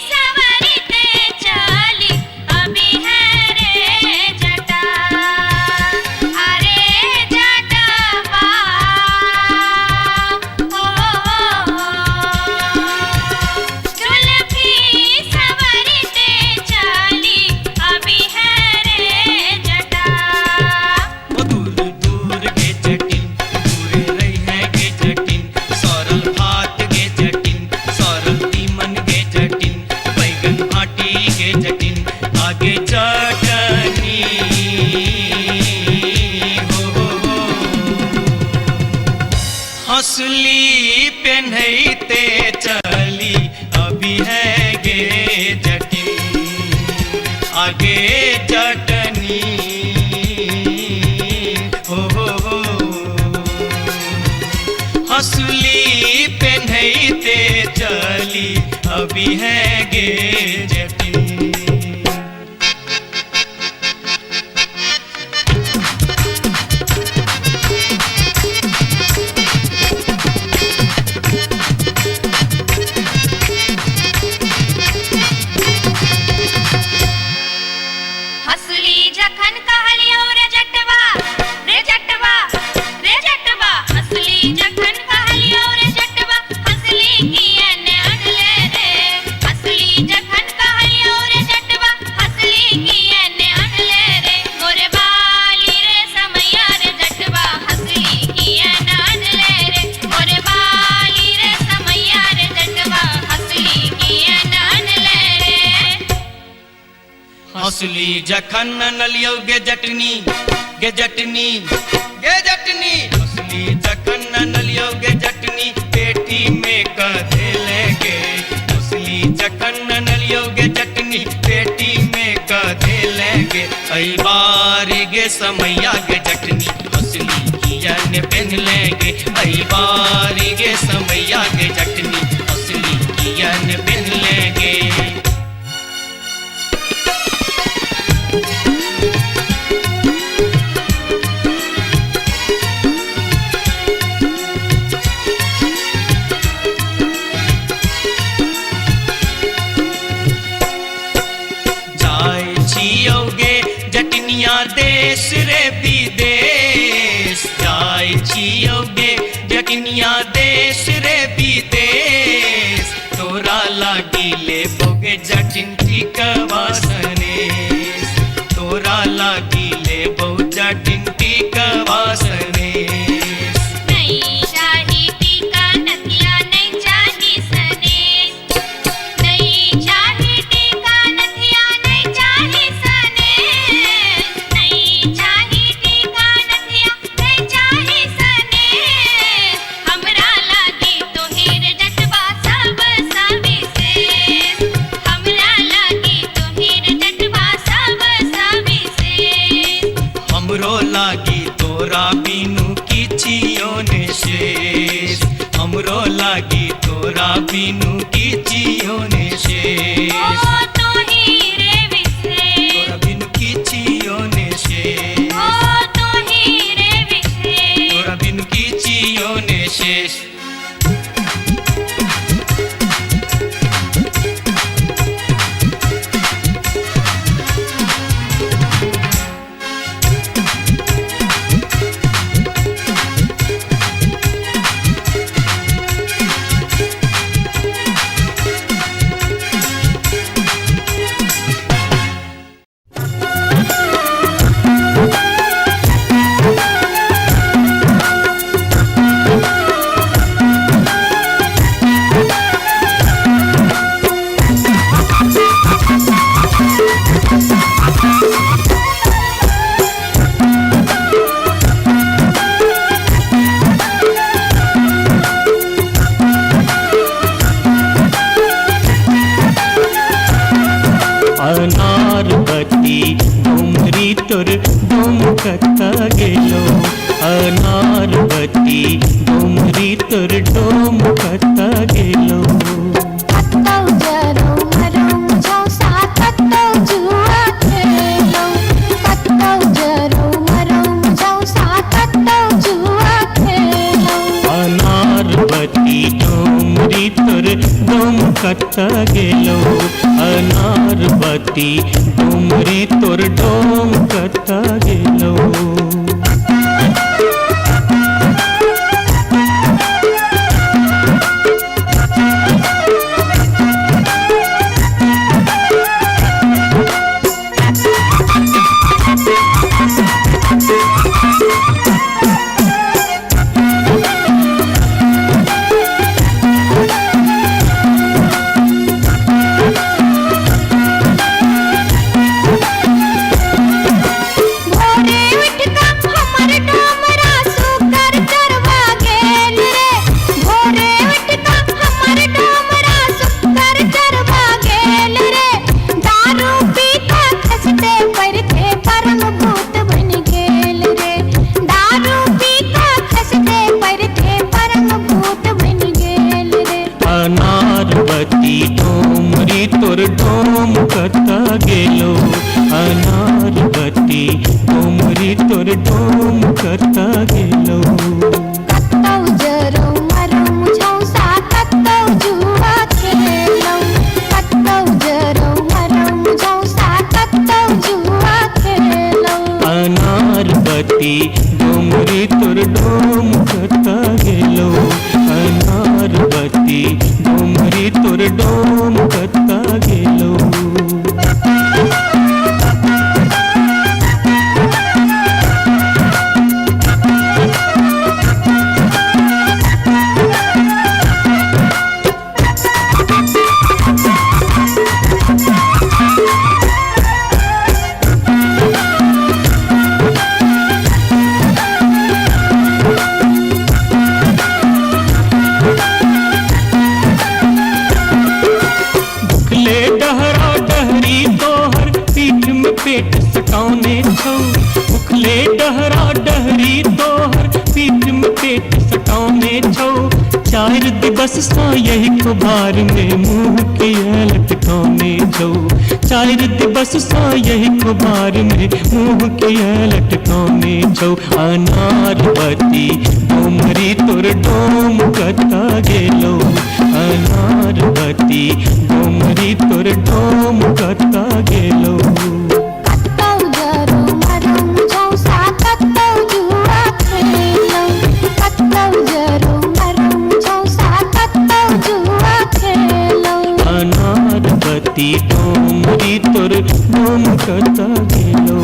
सवरते चली अभी है रे जटा अरे जटावा जुल्फी सवरते चली अभी है रे जटा दूर दूर के जटिन दूर रही है के जटिन सरल भात के जटिन सरल तीमन के जटिन बैगन भाटी के जटिन आगे चटनी हो हंसली पेन्हते चली अभी है गे जटिन आगे चटनी हो हंसली पेन्हते चली अभी है गे जटिन हसली जखन कहलियो रे जटवा रे जटवा रे जटवा हसली जखन कहलियो रे जटवा हसली कियन अनले रे हसली जखन कहलियो रे जटवा हसली कियन अनले रे मोरे बाली रे समैया रे जटवा हसली कियन अनले रे मोरे बाली रे समैया रे जटवा हसली कियन अनले रे हंसली जखन नलियो गे जटनी गे जटनी गे जटनी हंसली जखन नलियो गे जटनी पेटी में कधे लेगे हंसली जखन नलियो गे जटनी पेटी में कधे लेगे कई बार गे समैया गे जटनी हंसली कियन पहन लेगे कई बार गे समैया गे जटनी हंसली कियन पहन लेगे जटिनिया देश रे विदेश तोरा लागी ले बोगे जटिन टिकवा सनेस तोरा लागी ले बो जटिन टिकवा सनेस नहीं चाही टीका नथिया नहीं चाही सनेस नहीं चाही टीका नथिया नहीं चाही सनेस नहीं चाही टीका नथिया नहीं चाही सनेस हमरा लागी तोहेर जटवा सब सविशेष हमरा लागी तोहेर जटवा सब सविशेष हमरो लागी तोरा बिनु किछियो ने शेष हमरो लागी तोरा बिनु किछियो ने शेष ओ तोही रे विशेष तोरा बिनु किछियो ने शेष ओ तोही रे विशेष तोरा बिनु किछियो ने शेष अनारबती डोमरी तोर डोमकता गेलो अनारबती डोमरी तोर डोमकता गेलो कत्तौ जरौ मरौ मुझौ सा कत्तौ जुआ खेलौ कत्तौ जरौ मरौ मुझौ सा कत्तौ जुआ खेलौ अनारबती डोमरी तोर डोमकता गेलो अनारबती डोमरी तोर डोमकता गेलो अनारबती डोमरी तोर डोमकता गेलो अनारबती डोमरी तोर डोमकता गेलो कत्तौ जरौ मरौ मुझौ सा कत्तौ जुआ खेलौ कत्तौ जरौ मरौ मुझौ सा कत्तौ जुआ खेलौ अनारबती डोमरी तोर डोमकता गेलो अनारबती डोमरी तोर डोमकता गेलो पेट सटाउने छौ उखले डहरा डहरी तोहर पीठ में पेट सटाउने छौ 4 दिवस सा यही खुबार में मुंह किया लटकाउने छौ 4 दिवस सा यही खुबार में मुंह किया लटकाउने छौ अनारबती डोमरी तोर डोमकता गेलो अनारबती डोमरी तोर डोमकता गेलो कत्तौ जरौ मरौ मुझौ सा कत्तौ जुआ खेलौ कत्तौ जरौ बत्ती डोमरी तोर डोम कता गेलो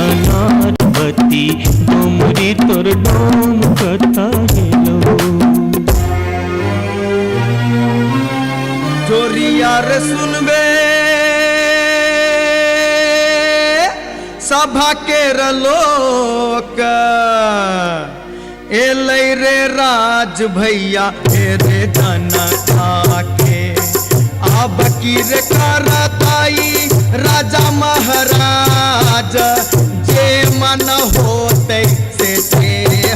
अनार बत्ती डोमरी तोर डोम कता गेलो जोरिया रे सुनबे सभा के लोक एलै रे राज भैया रे जनता के अब की रे करताई राजा महाराज जे मन होते से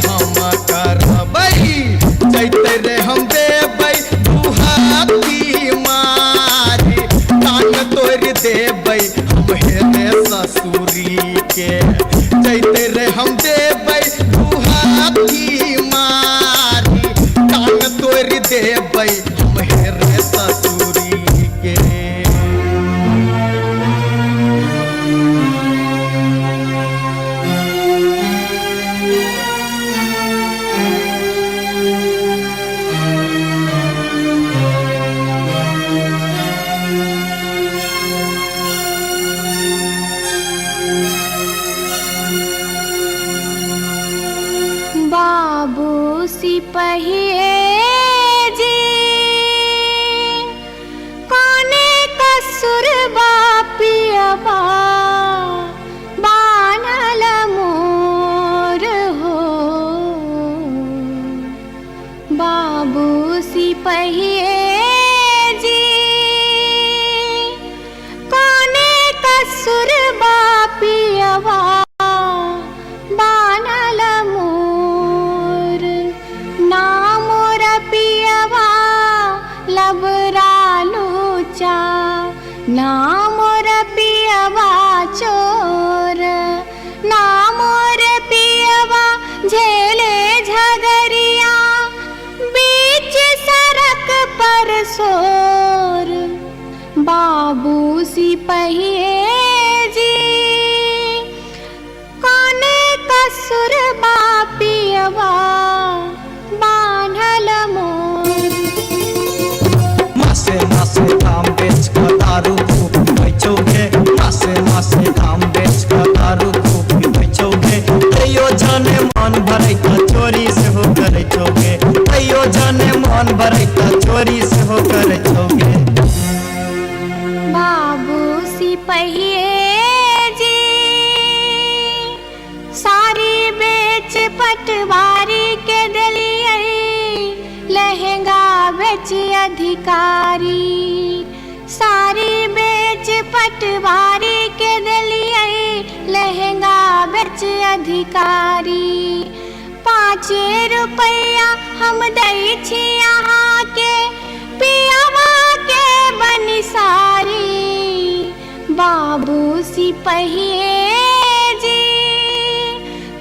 हम करबै जैते रे हम देबै दुहाती मारी कान तोड़ देबै हम हेरे ससुरी के जैते रे हम देबै दुहाती मारी कान तोड़ देबै हम हेरे ससुरी के बाबू सिपहिए जी कोने कसुर बापियबा बानल मोर हो बाबू सिपहिए जी कोने कसुर बापियबा बानल मोर ना मोर पियवा लबरा लूचा ना मोर पियवा चोर ना मोर पियवा झेले झगरिया बीच सड़क पर सोर बाबू सिपहिए जी कोने कसुर बापियवा बान्हल मोर मासे मासे काम बेच कर दारू खूब बेचोगे मासे मासे काम बेच कर दारू खूब बेचोगे तैयो जाने मन भरे का चोरी से हो करे चोगे तैयो जाने मन भरे का चोरी से हो करे चोगे बाबू सिपहिए जी सारी बेच पटवारी के दिलिए लहंगा बेच अधिकारी सारी बेच पटवारी के दिलिए लहंगा बेच अधिकारी 5 रुपया हम दै छी यहाँ के पियावा के बनिसारी बाबू सिपहिए जी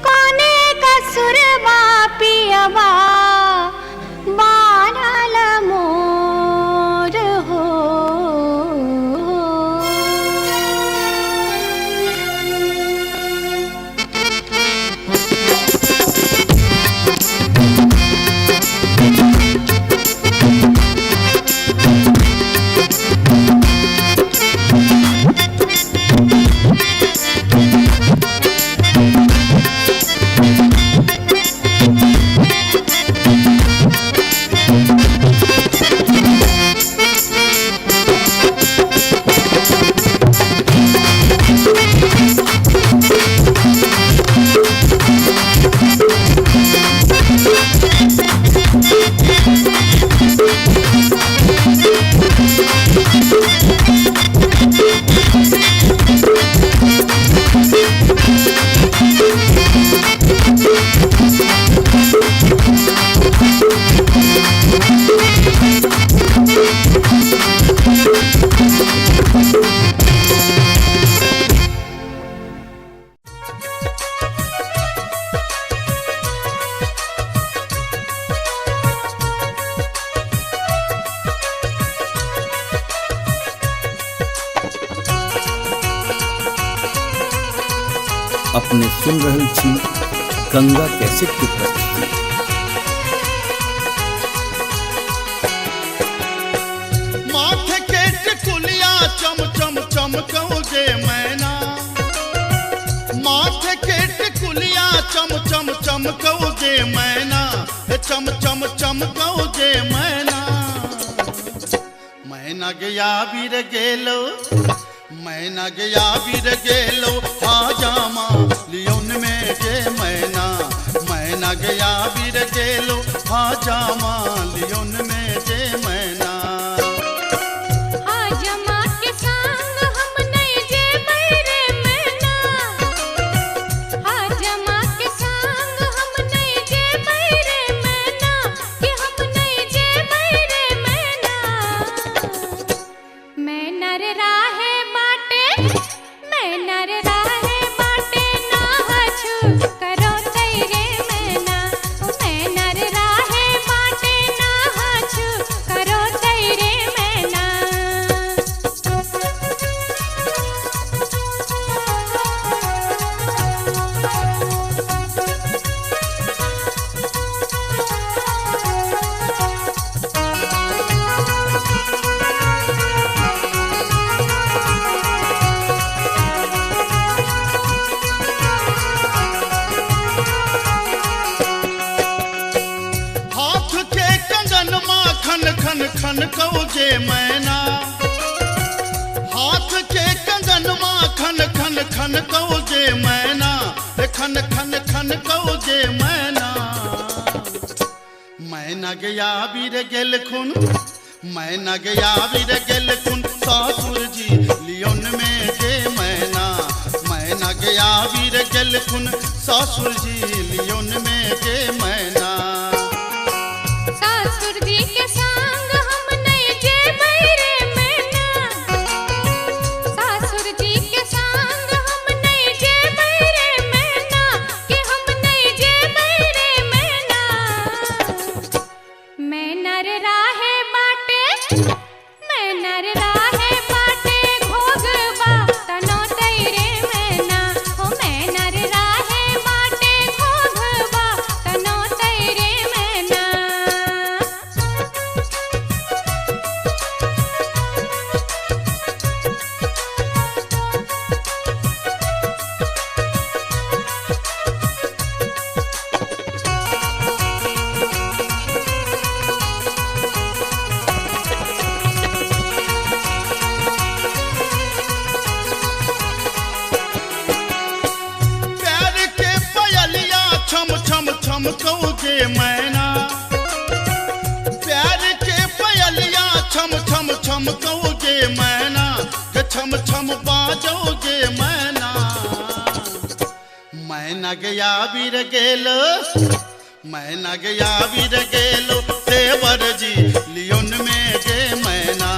कोने कसुर बापियवा बानल मोर हो अपने सुन रहल छी गंगा कैसेट की प्रस्तुति। माथे के टिकुलिया चम चमकौ जे मैना मैना गया बीर गेलो मैना गया बीर गेलो हाजामा लियोन में जे मैना गया बीर गेलो हाजामा लियोन में जे मैना हाजमा के संग हम नहीं जे बैरे मैना हाजमा के संग हम नहीं जे बैरे मैना कि हम नहीं जे बैरे मैना मैं नर राहे बाटे मैं नर राहे बाटे ना हछु करो तेरे मैना मैं नर राहे बाटे ना हछु करो तेरे मैना हाथ के कंगन माखन खन खन कौ जे मैना हाथ के कंगन माखन खन खन कौ जे मैना खन खन खन कौ जे मैना मैना गया बीर गेल खुन मैना गया बीर गेल खुन सासुर जी लियोन में जे मैना गया बीर गेल खुन सासुर जी लियोन में जे मैना सासुर जी के संग हम नहीं जे बैरे मैना सासुर जी के संग हम नहीं जे बैरे मैना कि हम नहीं जे बैरे मैना मैं नर राहे बाटे मैं नर राहे बाटे भोगबा तनो तेरे मैना हो मैं नर राहे बाटे भोगबा तनो तेरे मैना प्यार के पयलिया छम छम छम कौ जे मैना प्यार के पयलिया छम छम छम कौ जे मैना के छम छम बाजो जे मैना मैना गया बीर गेलो मैना गया बीर गेलो देवर जी लियोन में जे मैना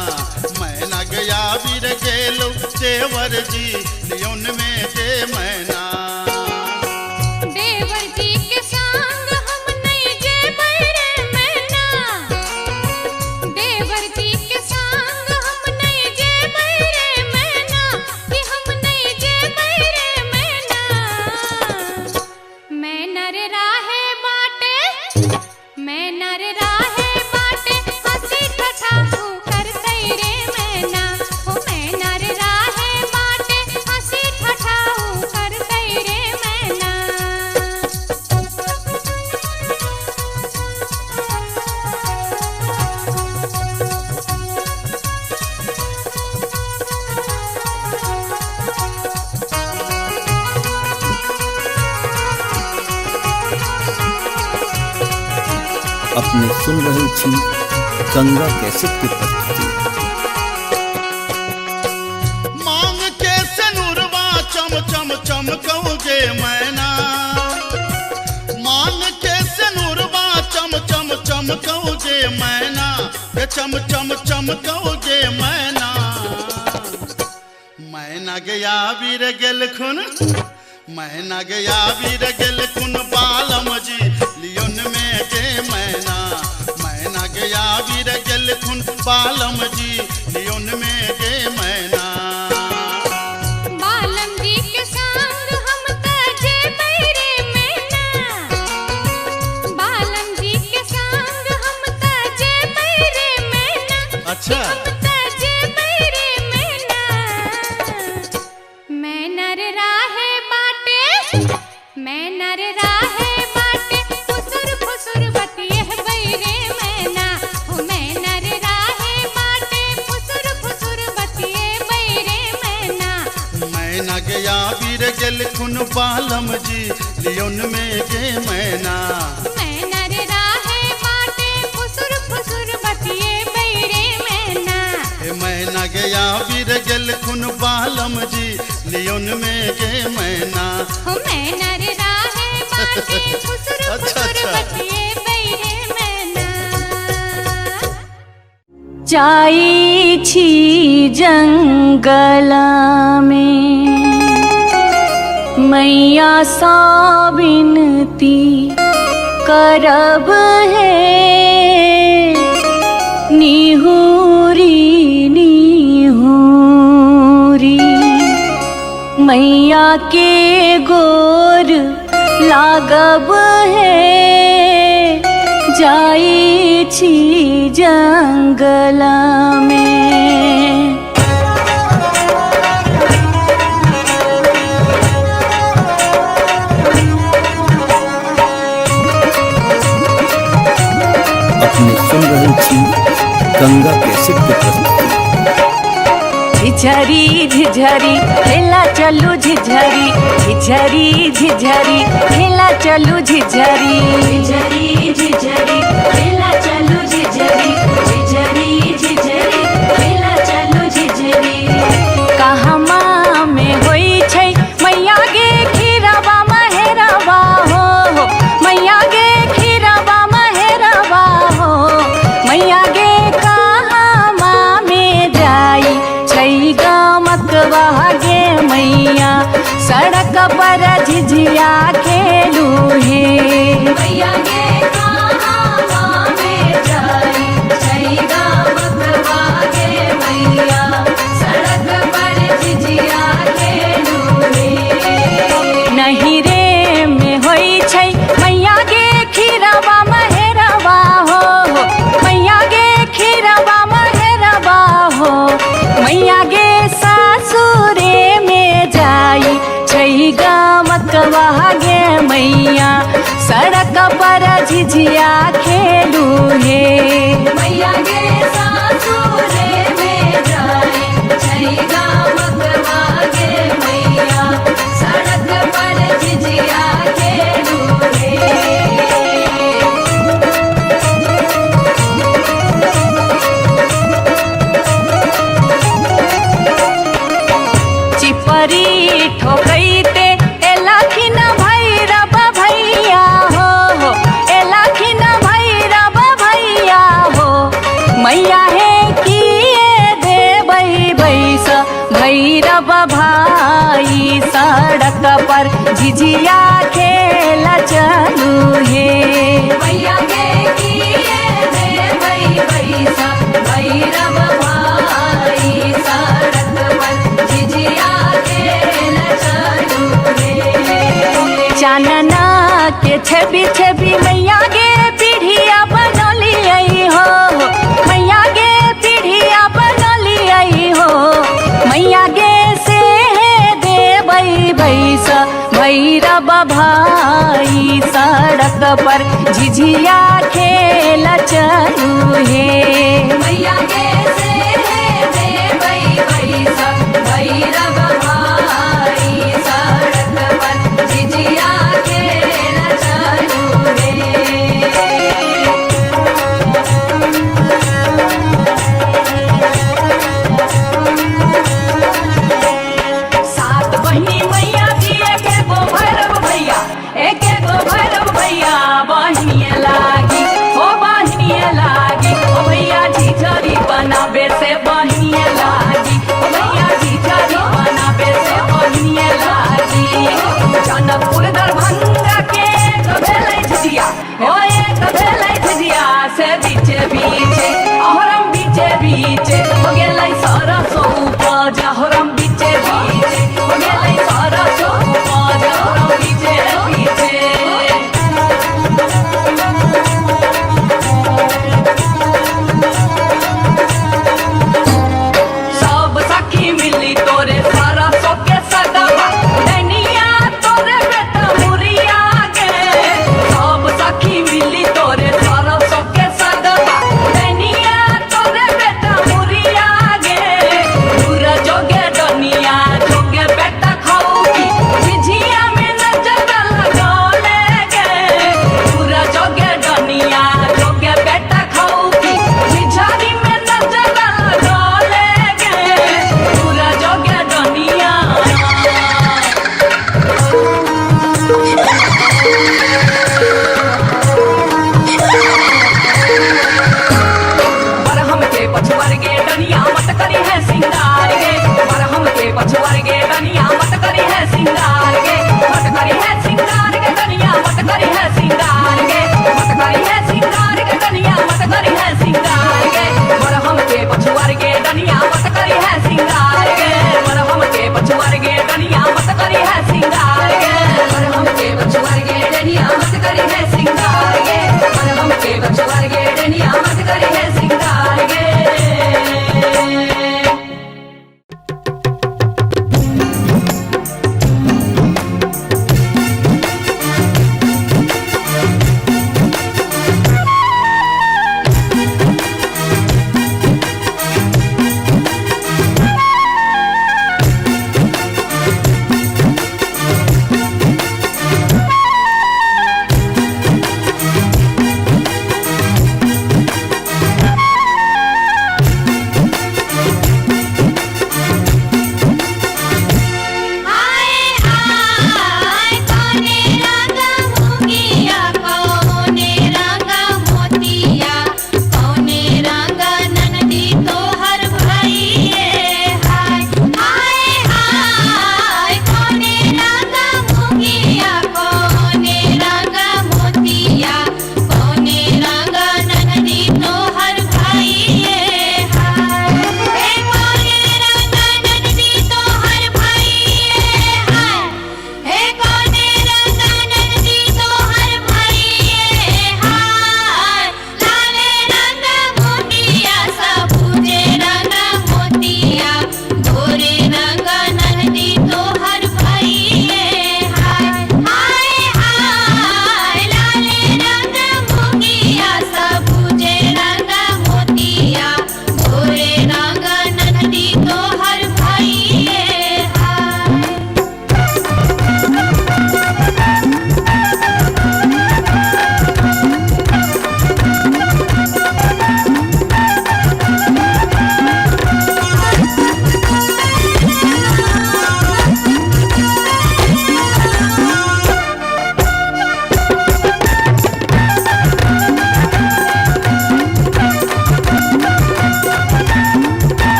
गया बीर गेलो देवर जी लियोन में जे मैना देवर जी के संग हम नहीं जे बैरे मैना देवर जी के संग हम नहीं जे बैरे मैना कि हम नहीं जे बैरे मैना मैं नर राहे बाटे मैं नर राहे बाटे हंसी ठठा कर तेरे मैना हो मैं नर राहे बाटे हंसी ठठा कर तेरे मैना अपने सुन रहे छी गंगा कैसेट की प्रस्तुति। मांग के सनुरवा चम चम चम कौ जे मैना मांग के सनुरवा चम चम चम कौ जे मैना के चम चम चम कौ जे मैना मैना गया बीर गेल खुन मैना गया बीर गेल खुन बालम जी लियोन में जे मैना गया बीर गेल खुन बालम जी लियोन में जे मैना बालम जी के संग हम ताजे बैरे मैना बालम जी के संग हम ताजे बैरे मैना अच्छा हम ताजे बैरे मैना मैं नर राहे बाटे मैं नर राहे बाटे फुसुर फुसुर बतिये बैरे मैना मैना गया वीर गेल खुन पालम जी लियोन में गे मैना मैना रे राहे बाटे फुसुर फुसुर बतिए बैरे मैना मैना गया वीर गेल खुन पालम जी लियोन में गे मैना हो मैना रे राहे बाटे फुसुर फुसुर बतिए बैरे मैना जाई छी जंगला में मैया सा विनती करब है निहुरी निहुरी मैया के गोर लागब है जाई छी जंगला में अपने सुन रहे छी गंगा कैसेट की प्रस्तुति। झिझरी झिझरी खेला चलू झिझरी झिझरी झिझरी खेला चलू झिझरी झिझरी झिझरी खेला चलू झिझरी झिझरी झिझरी खेला चलू झिझरी कहमा में होई छै मैया गे खीरवा महेरवा हो मैया गे खीरवा महेरवा हो मैया गे कहमा में जाई छै गमकवा गे मैया सड़क पर झिझिया खेलू हे मैया गे कहमा में जाई छै गमकवा गे मैया सड़क पर झिझिया खेलू हे नहीं रे में होई छै मैया गे खीरवा महेरवा हो मैया गे खीरवा महेरवा हो मैया गे सासुरे में जाई छै गमकवा गे मैया सड़क पर झिझिया खेलू हे मैया गे सासुरे में जाई छै गमकवा गे मैया सड़क पर झिझिया खेलू हे चिपरी ठोकैते एलखिन भैरव भैया हो एलखिन भैरव भैया हो मैया हे किए देबै बैस भैरव भाई सड़क पर झिझिया खेल चलू हे मैया गे किए देबै बैस भैरव भाई सड़क पर झिझिया खेल चलू हे चानना के छवि छवि मैया गे पीढ़िया बनलियै हो मैया गे पीढ़िया बनलियै हो मैया गे से देबै बैस भैरव भाई सड़क पर झिझिया खेल चलू हे मैया गे से देबै बैस भैरव भाई सड़क पर झिझिया खेल चलू हे सात बहिनी मैया दिए के गो भैरव भैया एक गो भैरव भैया बहिनिए लागी ओ बहिनिए लागी ओ भैया झिझरी बनाबे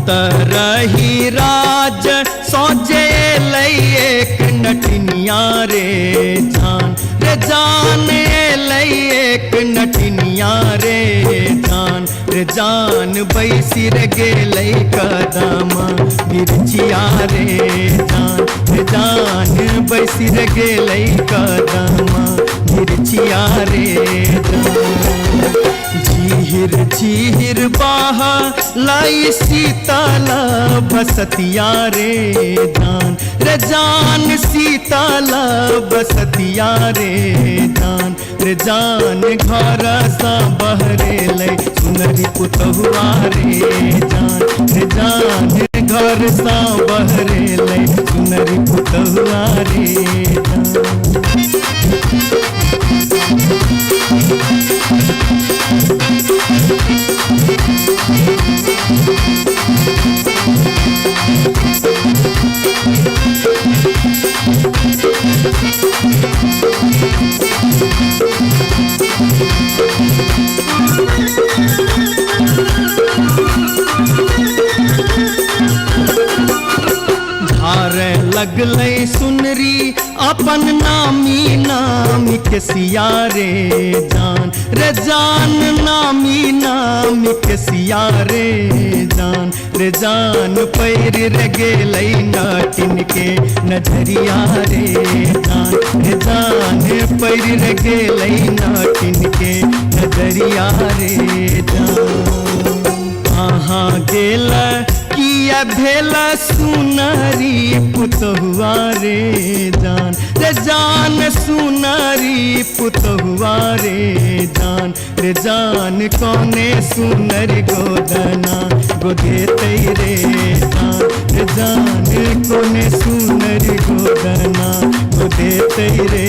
उतरही राज सोचे एक नटनिया रे जान एक नटनिया रे जान बैसी रे गेलै कदम बिरचिया रे जान बैसी रे गेलै कदम बिरचिया रे झीर झीर बाह लाई शीतल बसतिया रे जान शीतल बसतिया रे जान घर सा बहरे ले सुनरी पुतहुआ रे जान घर सा बहरे ले सुनरी पुतहुआ रे धारे लगलै सुनरी अपन नामी नामी के सिया रे जान नामी नामी के सिया रे जान पैर रे गेलै नाटिन के नजरिया रे जान पैर रे गेलै नाटिन के नजरिया रे जान कहाँ गेल किया भेल सुनरी पुतहुआ रे जान सुनरी पुतहुआ रे जान कौने सुनरी गोदना गोदेते रे जान कौने सुनरी गोदना गोदेते रे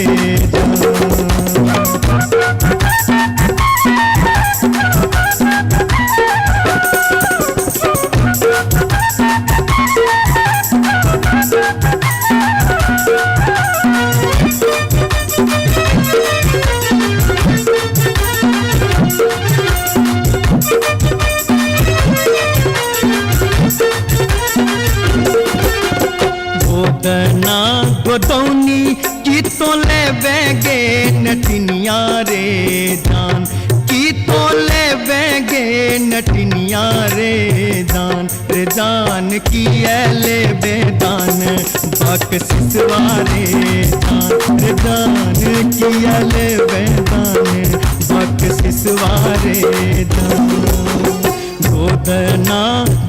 गोदना गोदौनी की तो ले बेगे नटनिया रे जान की तो ले बेगे नटनिया रे जान की ले बेदान बक सिसवा रे जान की ले बेदान बक सिसवा रे गोदना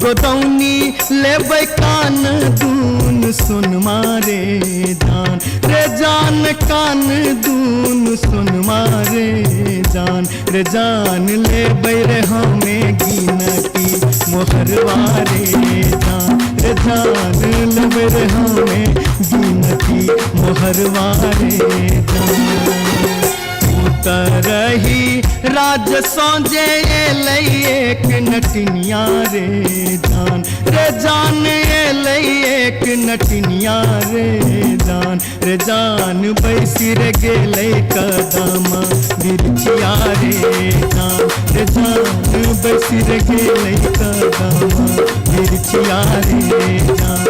गोदौनी लेबै कान दून सुन मारे जान कान दून सुन मारे जान लेबै रे हमें गिनती मोहरवा रे जान लेबै रे हमें गिनती मोहरवा रे उतरही राज सोजे एक नटनिया रे जान एक नटनिया रे जान बैसी रे गेलै कदम बिरचिया रे जान बैसी रे गेलै कदम बिरचिया रे जान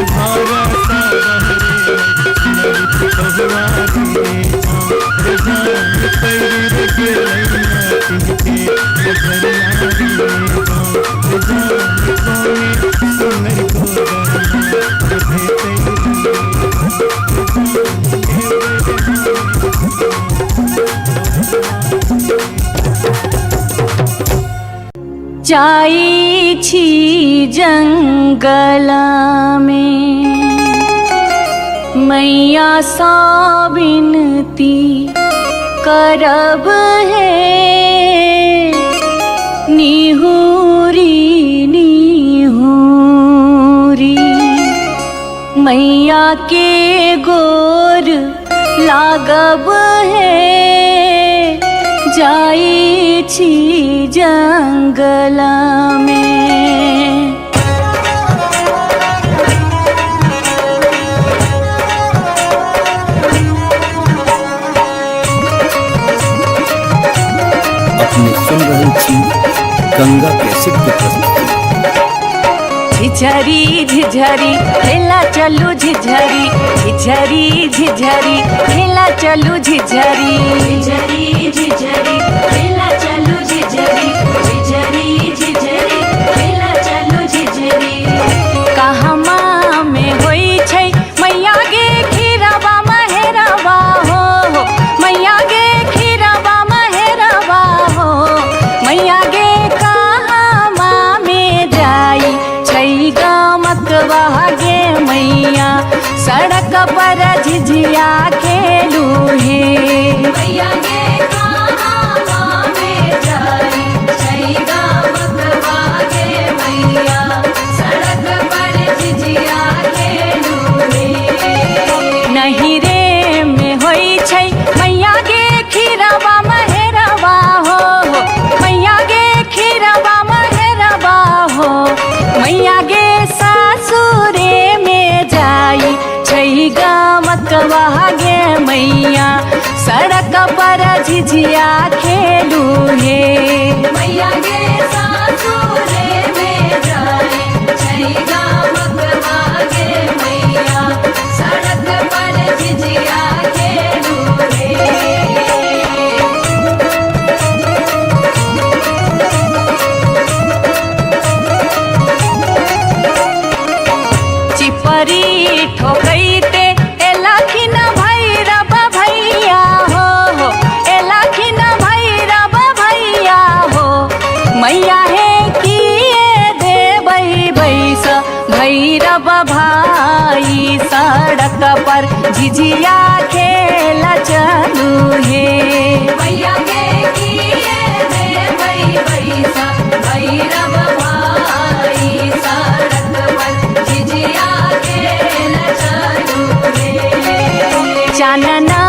घर सा बहरे पुतहुआ रे जान पैर रे गेलै नाटिन के नजरिया रे जान कौने सुनरी गोदना जाई छी जंगल में मैया सा विनती करब है निहुरी निहुरी मैया के गोर लागब है जाई छी जंगल में। अपने सुन रहे थी गंगा कैसेट की प्रस्तुति। झिझरी झिझरी खेला चलू झिझरी झिझरी झिझरी खेला चलू झिझरी झिझरी झिझरी खेला चलू झिझरी झिझरी झिझरी खेला चलू झिझरी कहमा में होई छै मैया गे खीरवा महेरवा हो मैया गे खीरवा महेरवा हो मैया गे कहमा में जाई छै गमकवा गे मैया सड़क पर झिझिया खेलू हे मैया गे कहमा में जाई छै गमकवा गे मैया सड़क पर झिझिया खेलू हे नहीं रे में होई छै मैया गे खीरवा महेरवा हो मैया गे खीरवा महेरवा हो मैया गे सासुरे में जाई छै गमकवा गे मैया सड़क पर झिझिया खेलू हे मैया गे सासुरे में जाई छै गमकवा गे मैया सड़क पर झिझिया खेलू हे चिपरी ठोकैते एलखिन भैरव भैया हो एलखिन भैरव भैया हो मैया हे किए देबै बैस भैरव भाई सड़क पर झिझिया खेल चलू हे मैया गे किए देबै बैस भैरव भाई सड़क पर झिझिया खेल चलू हे चानना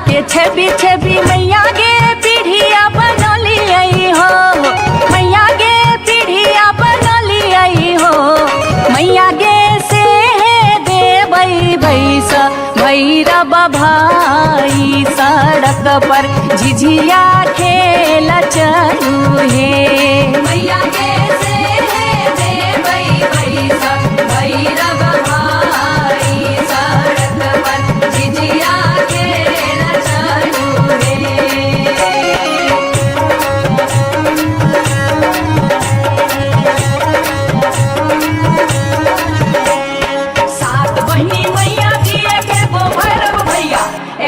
के छवि छवि मैया गे पीढ़िया बनलियै हो मैया गे पीढ़िया बनलियै हो मैया गे से देबै भैस भैरव भाई सड़क पर झिझिया खेल चलू हे मैया गे से देबै भैस भैरव भाई सड़क पर झिझिया खेल चलू हे सात बहिनी मैया की एक गो भैरव भैया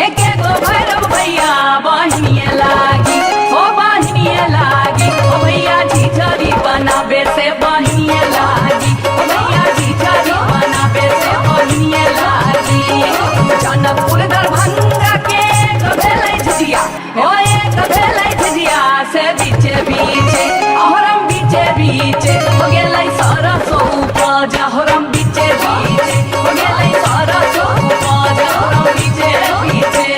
एक गो भैरव भैया बहिनिए लागी हो बहिनिए लागी ओ भैया झिझरी बनाबे से बहिनिए लागी ओ भैया झिझरी बनाबे से बहिनिए लागी जनकपुर दरभंगा के भेलै झिझिया हो एक भेलै झिझिया से बीचे बीचे अहरम बीचे बीचे हो गेलै सरसो उपज अहरम बीचे बीचे हो गेलै सरसो उपज अहरम बीचे बीचे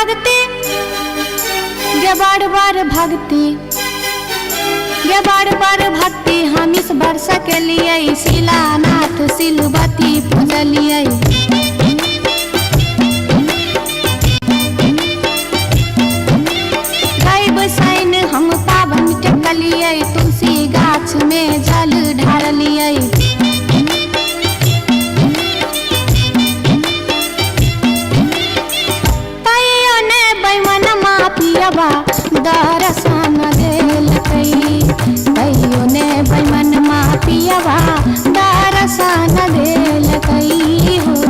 भागते गे बार बार भागते गे बार बार भागते हम इस वर्षा के लिए शिलानाथ सिलवती पूजलिए बसाइन हम पावन टेकलिए तुलसी गाछ में जल ढारलिए तैयो ने बैमन मापियबा दर्शन देलकै तैयो ने बैमन मापियबा दर्शन देलकै हो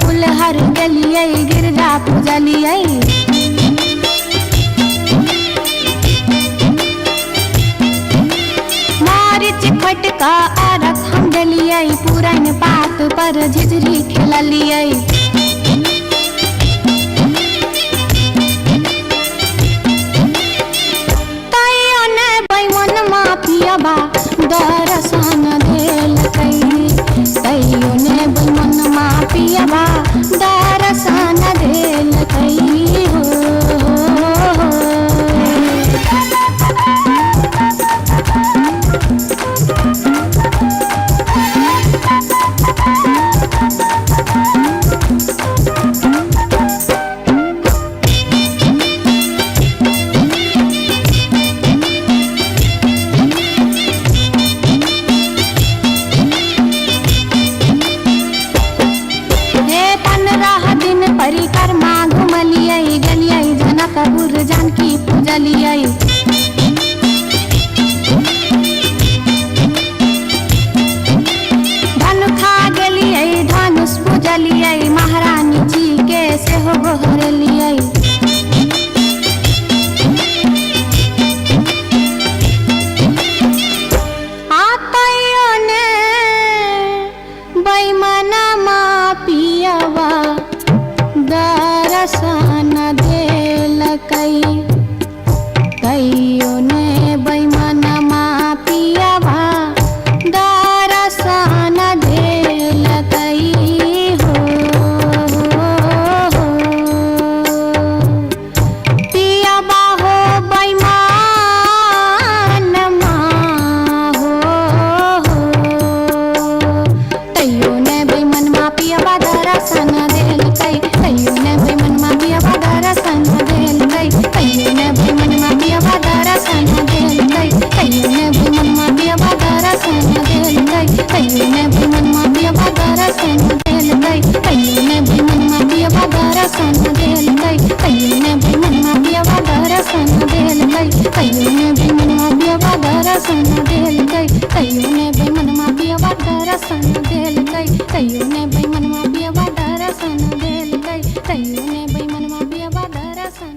फुलहर गलिए गिरजा पूजलिए मारिच फटका आरख हम डलिए पुरन पात पर झिझरी खेललिए तैयो ने बैमन मापियबा दर्शन देलकै तैयो ने बैमन मापियबा दर्शन देलकै हो परिक्रमा घुमलिए गलिए जनकपुर जानकी पूजलिए धनुखा गेलिए धनुष पूजलिए महारानी जी के सेहो गोहरलिए आतैयो ने बैमन मापियबा दर्शन देलकै तैयो ने बैमन मापियबा दर्शन देलकै हो पियबा हो बैमन हो तैयो ने बैमन मापियबा दर्शन देलकै तैयो ने बैमन मापियबा दर्शन देलकै तैयो ने बैमन मापियबा दर्शन देलकै तैयो ने बैमन मापियबा दर्शन देलकै तैयो ने बैमन मापियबा दर्शन देलकै तैयो ने बैमन मापियबा दर्शन देलकै तैयो ने बैमन मापियबा दर्शन देलकै तैयो ने बैमन मापियबा दर्शन देलकै तैयो ने बैमन मापियबा दर्शन देलकै तैयो ने बैमन मापियबा दर्शन देलकै तैयो ने बैमन मापियबा दर्शन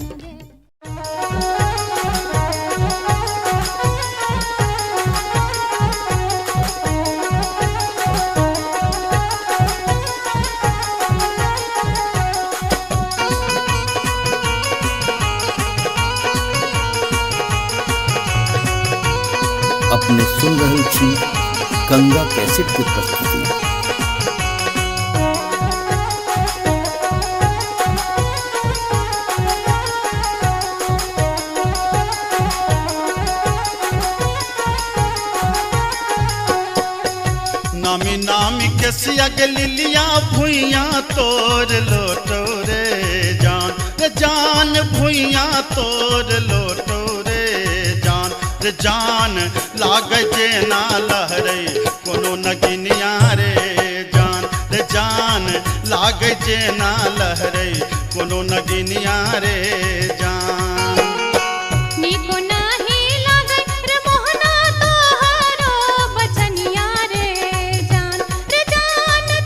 अपने सुन रहल छी गंगा कैसेट के प्रस्तुति। नामी नामी के सियग लिलिया भुइया तोर लोटो रे जान भुइया तोर लोटो रे जान लाग जे ना लहरे कोनो नगिनिया रे जान लाग जे ना लहरे कोनो नगिनिया रे जान निको नाही लागे रे मोहना तोहरो बचनिया रे जान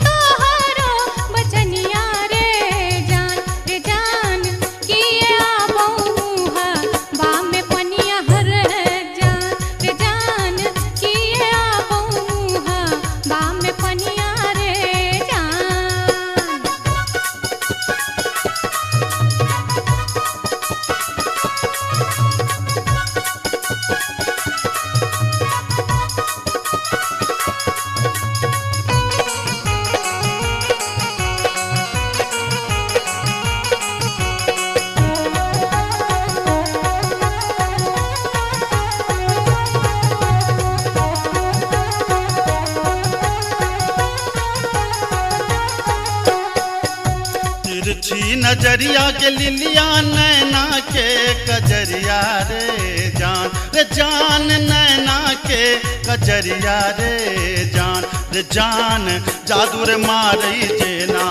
तोहरो बचनिया रे जान किए आबो तिरछी नजरिया के लिलिया नैना के कजरिया रे जान नैना के कजरिया रे जान जादू रे मारई जेना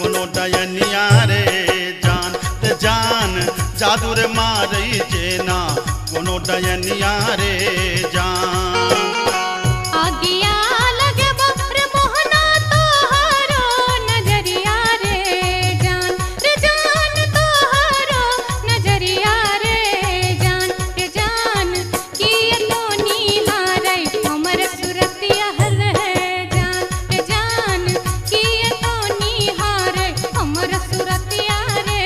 कोनो डयनिया रे जान जादू रे मारई जेना कोनो डयनिया रे जान आगिया लगे बफ्र मोहना तोहरो नजरिया रे जान तोहरो नजरिया रे जान किए तो निहारै हमर सुरतिया रे जान किए तो निहारै हमर सुरतिया रे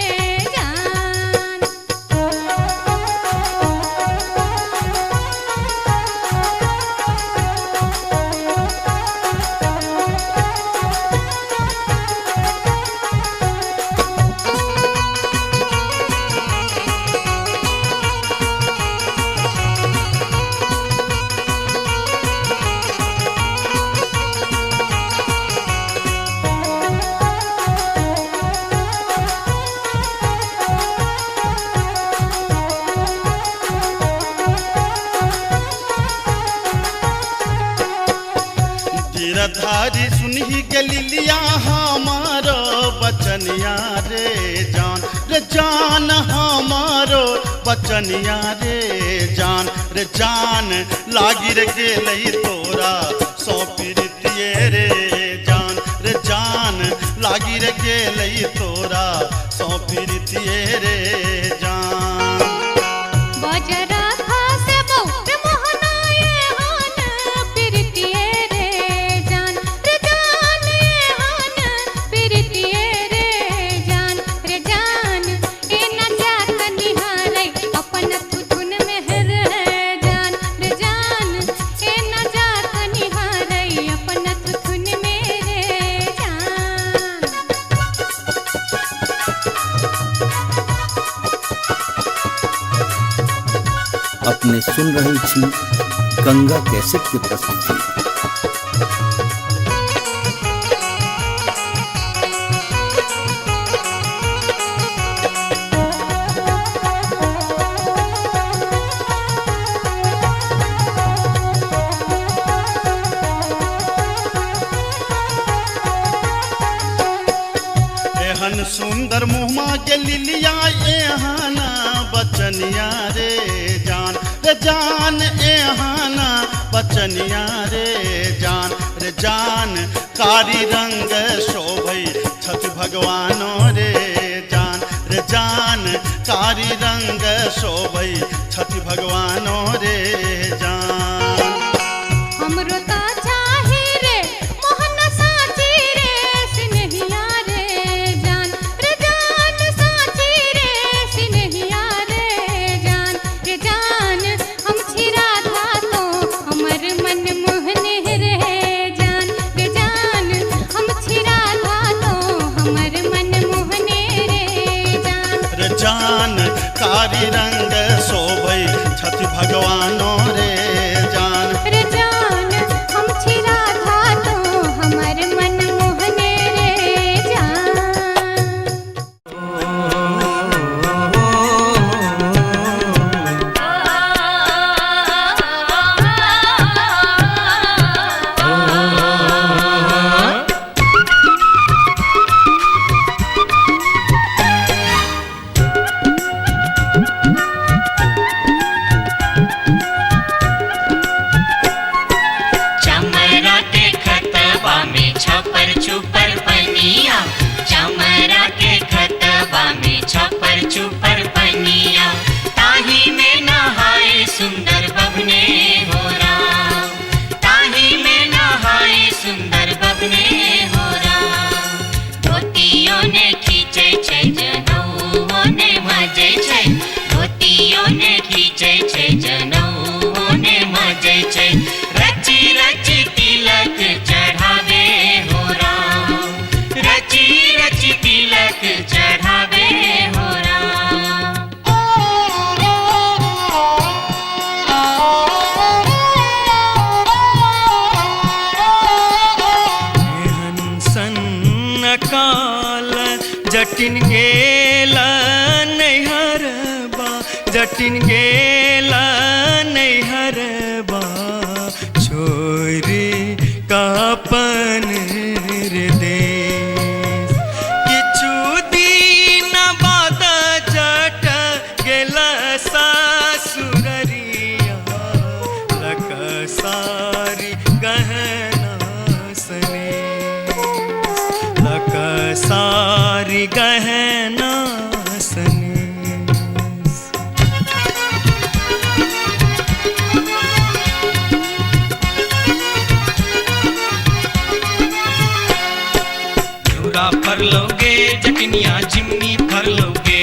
धारी सुनही के लिलिया हमारो बचनिया रे जान हमारो बचनिया रे जान लागी रे गेलई तोरा सौ पीरितिये रे जान लागी रे गेलई तोरा सौ पीरितिये रे जान बजरा खासे बहु मोहना ये हान पिरतिये रे जान ये हान पिरतिये रे जान ए न जात निहारै अपन धुन में रे जान ए न जात निहारै अपन धुन में रे जान अपने सुन रही छी गंगा कैसेट की प्रस्तुति। एहन सुंदर मुहमा के लिलिया एहाना बचनिया रे जान एहाना बचनिया रे जान कारी रंग शोभई छठ भगवानो रे जान कारी रंग शोभई छठ भगवानो रे जान हमरो ता चाही रे मोहन साची रे सिनहिया रे जान साची रे सिनहिया रे जान हम छिरा था तो हमर मन मोहने रे जान हम छिरा था तो हमर मन मोहने रे जान कारी रंग शोभई छठ भगवानो रे जान हम छिरा था तो हमर मन मोहने रे जान चमरा के खतबा में छपर छुपर पनिया चमरा के खतबा में छपर छुपर पनिया ताही में नहाए सुंदर बबने हो राम ताही में नहाए सुंदर बबने हो राम धोतियों ने खींचे छै जनौओ ने मजे छै धोतियों ने खींचे छै जनौओ ने मजे छै रची रची तिलक चढ़ावे हो राम रची रची तिलक चढ़ावे हो राम एहन सन काल जटिन गेला नैहरबा जटिन गेला नैहरबा छोरी कापन रे देश किछु दिन बाद जट गेला सासुररिया लक सारी गहना सने लक सारी गहना सने फर लोगे जटनिया जिमनी फर लोगे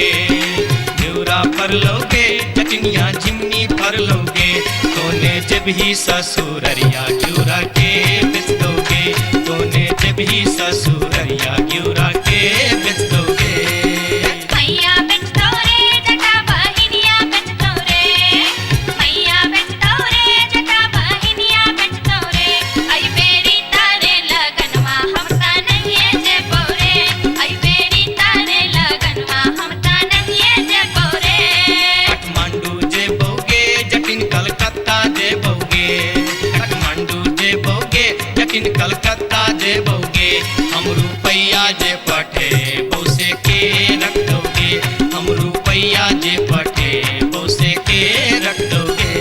न्यूरा फर लोगे जटनिया जिमनी फर लोगे तोने जब ही ससुररिया ग्यूरा के बेच दोगे तोने जब ही ससुररिया ग्यूरा के बेच दोगे मैया बेच दो रे जटा बहिनिया बेच दो रे मैया बेच दो रे जटा बहिनिया बेच दो रे आई बेरी तारे लगनवा हम ता नहीं जे बोरे आई बेरी तारे लगनवा हम ता नहीं जे बोरे काठमांडू जे बोगे जटिन कलकत्ता जे बोगे काठमांडू जे बोगे जटिन कलकत्ता जे बोगे हम रुपैया जे पठे बोसे के रख दोगे हम रुपैया जे पठे बोसे के रख दोगे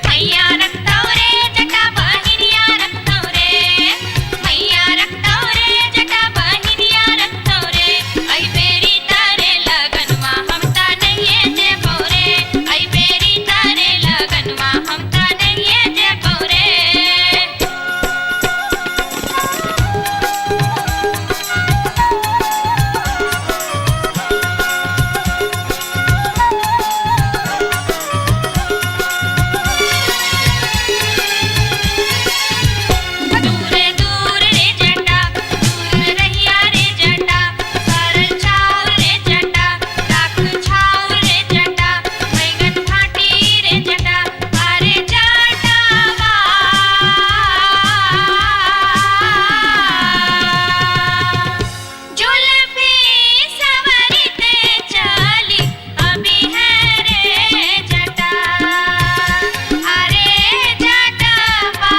मैया रख दो रे जटा बहिनिया रख दो रे मैया रख दो रे जटा बहिनिया रख दो रे आई बेरी तारे लगनवा हम ता नहीं जे बोरे आई बेरी तारे लगनवा हम ता नहीं जे बोरे दूर दूर रे जटा दूर रहिया रे जटा सरल छाव रे जटा राख छाव रे जटा बैगन फाटी रे जटा अरे जटावा जुल्फी सवरते चली अभी है रे जटा अरे जटावा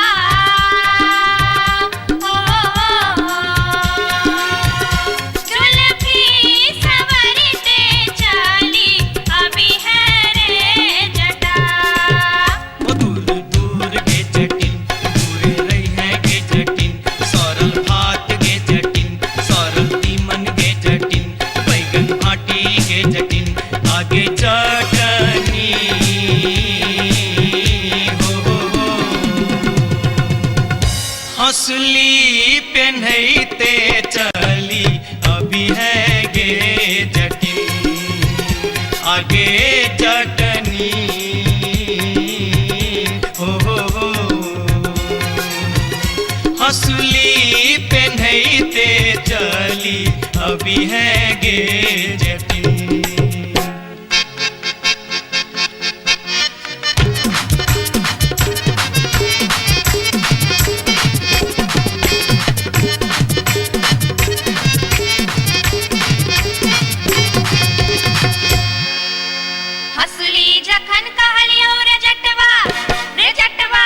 जुल्फी सवरते चली अभी है रे जटा वो दूर दूर के जटिन दूर रही है के जटिन सरल भात के जटिन सरल तीमन के जटिन बैगन भाटी के जटिन आगे चटनी हो हंसली पेन्हते चली अभी है गे जटिन आगे चटनी हो हंसली पेन्हते चली अभी है गे जटिन हसली जखन कहलियो रे जटवा रे जटवा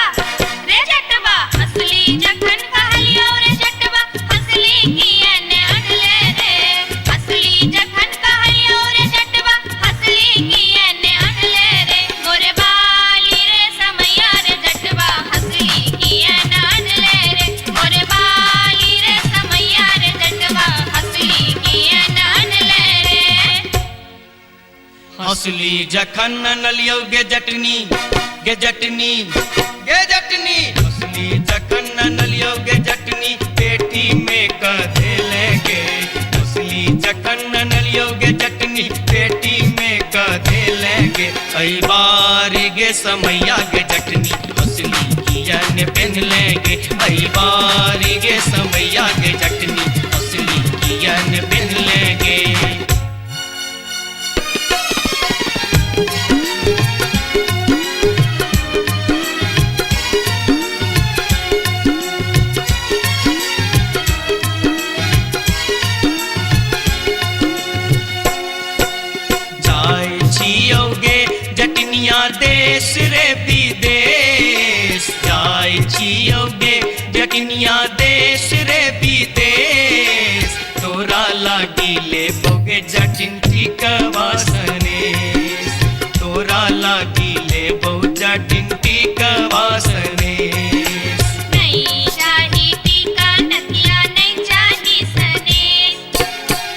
रे जटवा हसली जखन कहलियो रे जटवा हसली कियने अनले रे हसली जखन कहलियो रे जटवा हसली कियने अनले रे मोरे बाली रे समैया रे जटवा हसली कियने अनले रे मोरे बाली रे समैया रे जटवा हसली कियने अनले रे हंसली जखन नलियो गे जटनी गे जटनी गे जटनी हंसली जखन नलियो गे जटनी पेटी में कधे लेंगे हंसली जखन नलियो गे जटनी पेटी में कधे लेंगे कई बार गे समैया गे जटनी हंसली कियन पहन लेंगे कई बार गे समैया गे जटनी हंसली कियन पहन लेंगे देश रे विदेश जाय छियो गे जकनिया देश रे विदेश तोरा लागी ले बोगे जटिन टिकवा सनेश तोरा लागी ले बो जटिन टिकवा सनेश नहीं चाही टीका नथिया नहीं चाही सनेश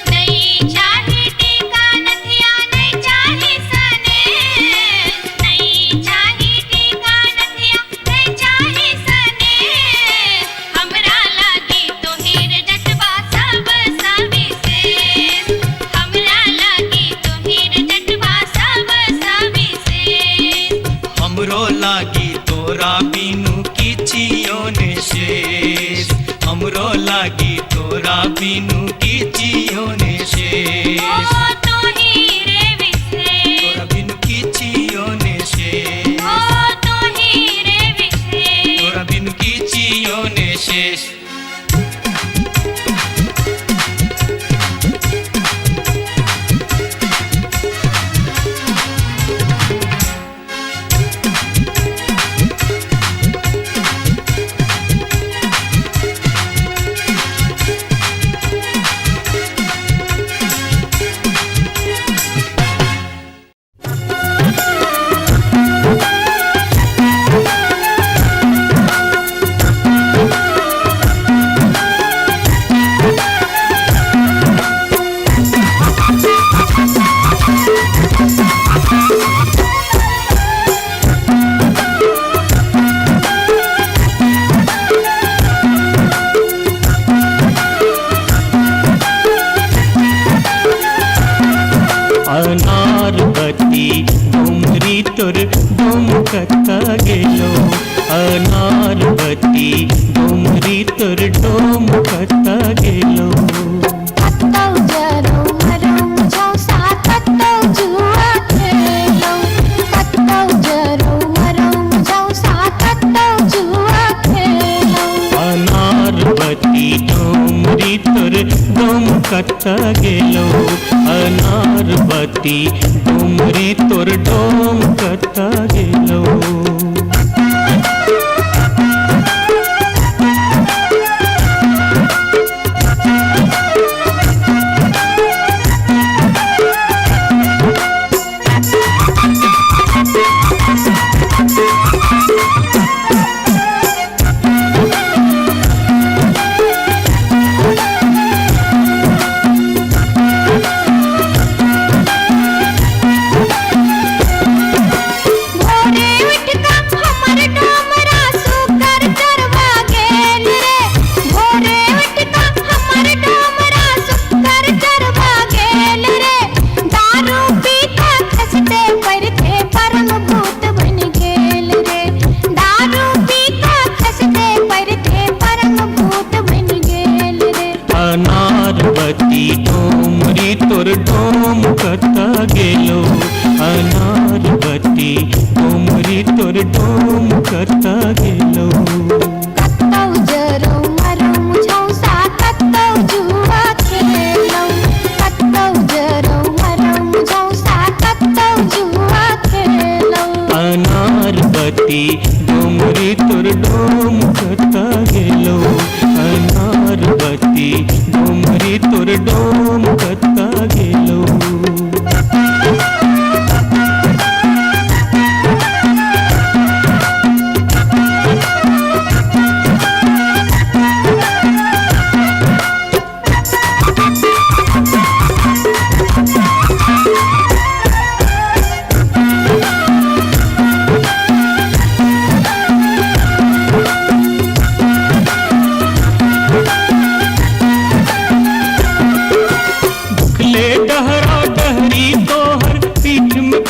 नहीं चाही टीका नथिया नहीं चाही सनेश नहीं चाही टीका नथिया नहीं चाही सनेश हमरा लागी तो हीर जटवा सब सविशेष हमरा लागी तो हीर जटवा सब सविशेष हमरो लागी तोरा बिनु किछियो ने शेष हमरो लागी तोरा बिनु किछियो ने शेष ओ तो हीरे विशेष तोरा बिनु किछियो ने शेष ओ तो हीरे विशेष तोरा बिनु किछियो ने शेष अनारबती डोमरी तोर डोमकता गेलो अनारबती डोमरी तोर डोमकता गेलो कत्तौ जरौ मरौ मुझौ सा कत्तौ जुआ खेलौ कत्तौ जरौ मरौ मुझौ सा कत्तौ जुआ खेलौ अनारबती डोमरी तोर डोमकता गेलो अनारबती डोमरी तोर डोमकता गेलो अनारबती डोमरी तोर डोमकता गेलो अनारबती डोमरी तोर डोमकता गेलो कत्तौ जरौ मरौ मुझौ सा कत्तौ जुआ खेलौ कत्तौ जरौ मरौ मुझौ सा कत्तौ जुआ खेलौ अनारबती डोमरी तोर डोमकता गेलो अनारबती डोमरी तोर डोमकता गेलो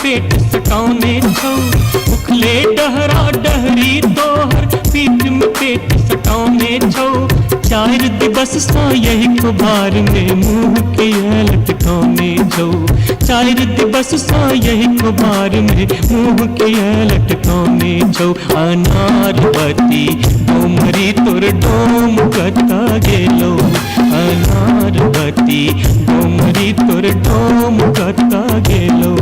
पेट सटाउने छौ उखले डहरा डहरी तोहर पीठ में पेट सटाउने छौ चार दिवस सा यही खुबार में मुंह किया लटकाउने छौ चार दिवस सा यही खुबार में मुंह किया लटकाउने छौ अनारबती डोमरी तोर डोम कता गेलो अनारबती डोमरी तोर डोम कता गेलो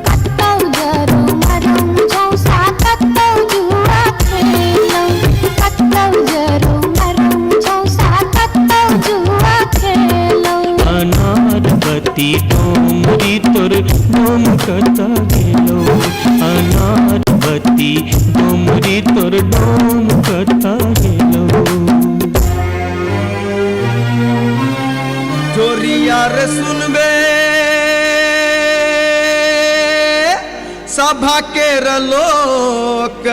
कत्तौ जरौ मरौ मुझौ बत्ती डोमरी तोर डोम कता गेलो अनार बत्ती डोमरी तोर डोम कता गेलो जोरिया रे सुनबे सभा के लोक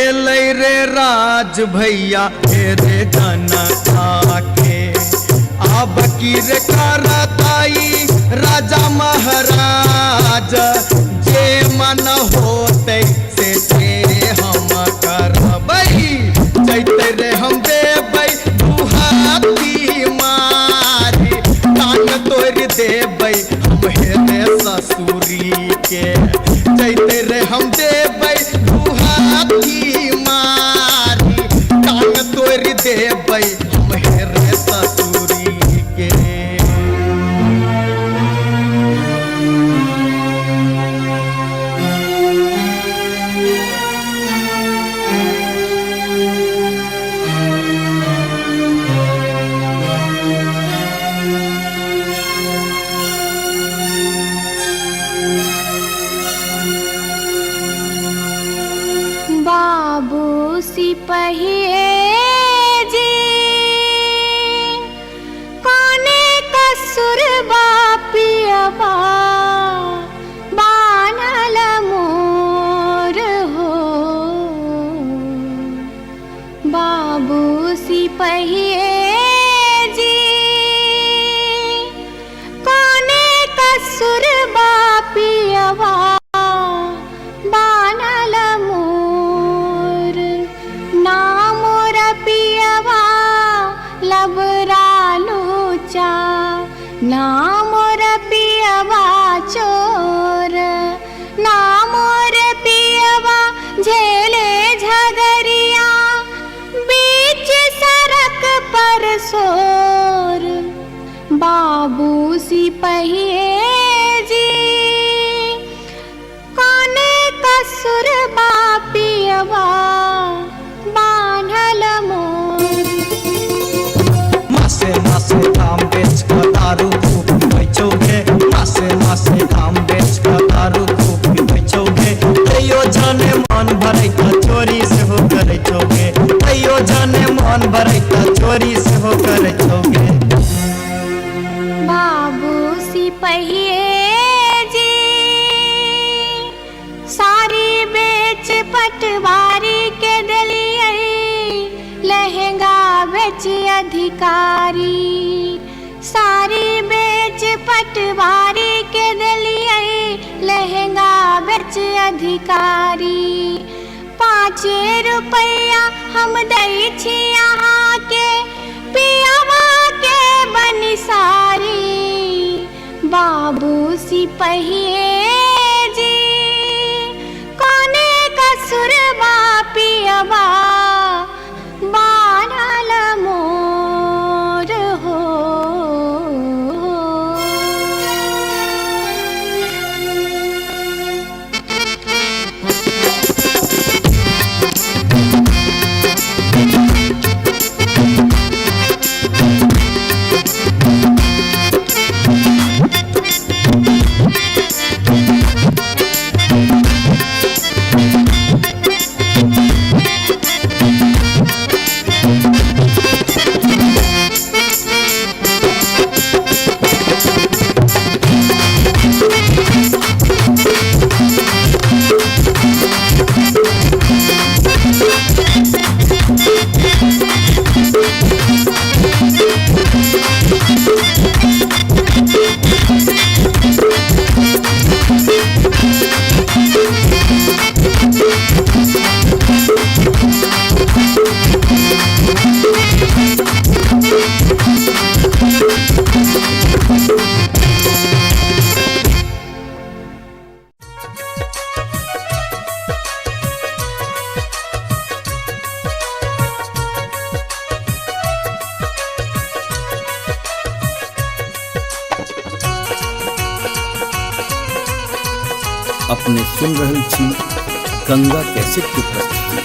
एलै रे राज भैया रे जनता के अब की रे करताई राजा महाराज जे मन होते से हम करबै जैते रे हम देबै दुहाती मारी कान तोड़ देबै हम हेरे ससुरी के जैते रे हम देबै दुहाती मारी कान तोड़ देबै हम हेरे ससुरी के बाबू सिपहिए जी कोने कसुर बापियवा बानल मोर हो बाबू सिपहिए जी कोने कसुर बापियवा बानल मोर ना मोर पियवा लबरा लूचा ना मोर पियवा चोर ना मोर पियवा झेले झगरिया बीच सड़क पर सोर बाबू सिपहिए जी कोने कसुर बापियवा बान्हल मोर मासे मासे काम बेच कर दारू खूब बेचोगे मासे मासे काम बेच कर दारू खूब बेचोगे तैयो जाने मन भरे का चोरी से हो करे चोगे तैयो जाने मन भरे का चोरी से हो करे चोगे बाबू सिपहिए जी सारी बेच पटवारी के दिलिए लहंगा बेच अधिकारी सारी बेच पटवारी के दिलिए लहंगा बेच अधिकारी 5 रुपया हम दै छी यहाँ के पियावा के बनिसारी बाबू सिपहिए जी कोने कसुर बापियवा बानल मोर हो अपने सुन रहल छी गंगा कैसेट की प्रस्तुति।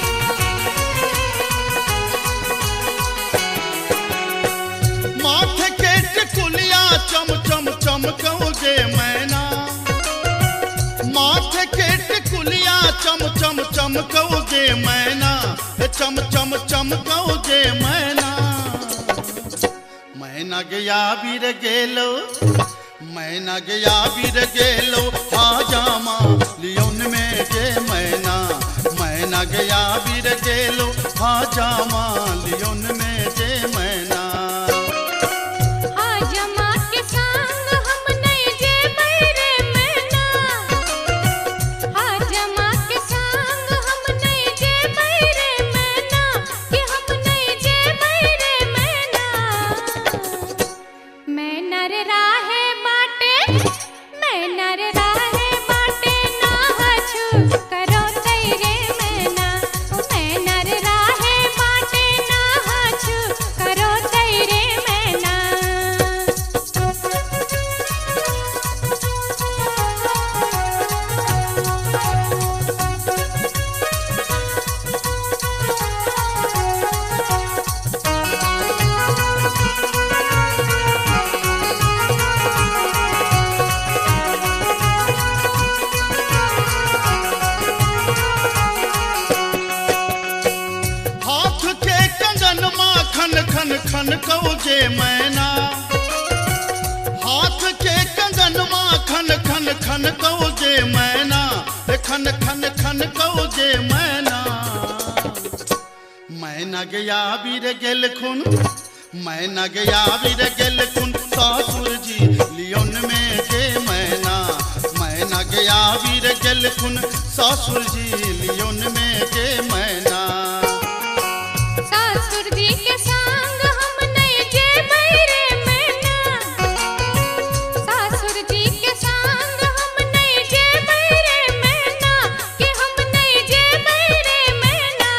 माथे के टिकुलिया चम चमकौगे मैना, चम चम चमकौगे मैना। मैना गया बीर गेलो, मैना गया बीर गेलो, हाजामा लियोन में गे मैना। मैना गया बीर गेलो, हाजामा लियोन में गे मैना। हाजमा के संग हम नहीं जेबै रे मैना, हाजमा के संग हम नहीं जेबै रे मैना, कि हम नहीं जेबै रे मैना। मैना रे राहे बाटे, मैना रे राहे बाटे, ना हछु करो तैरे मैना। ओ मैना रे राहे बाटे, ना हछु करो तैरे मैना। हाथ के कंगन माँ खन खन खन कौजे मैना। हाथ के कंगन माँ खन खन खन कौजे मैना, खन खन खन कौजे मैना। मैना गया बीर गेल खुन, मैना गया बीर गेल खुन, सासुर जी लियोन में गे मैना। मैना गया बीर गेल खुन, सासुर जी लियोन में गे मैना। सासुर जी के संग हम नहीं जेबै रे मैना, सासुर जी के संग हम नहीं जेबै रे मैना, कि हम नहीं जेबै रे मैना।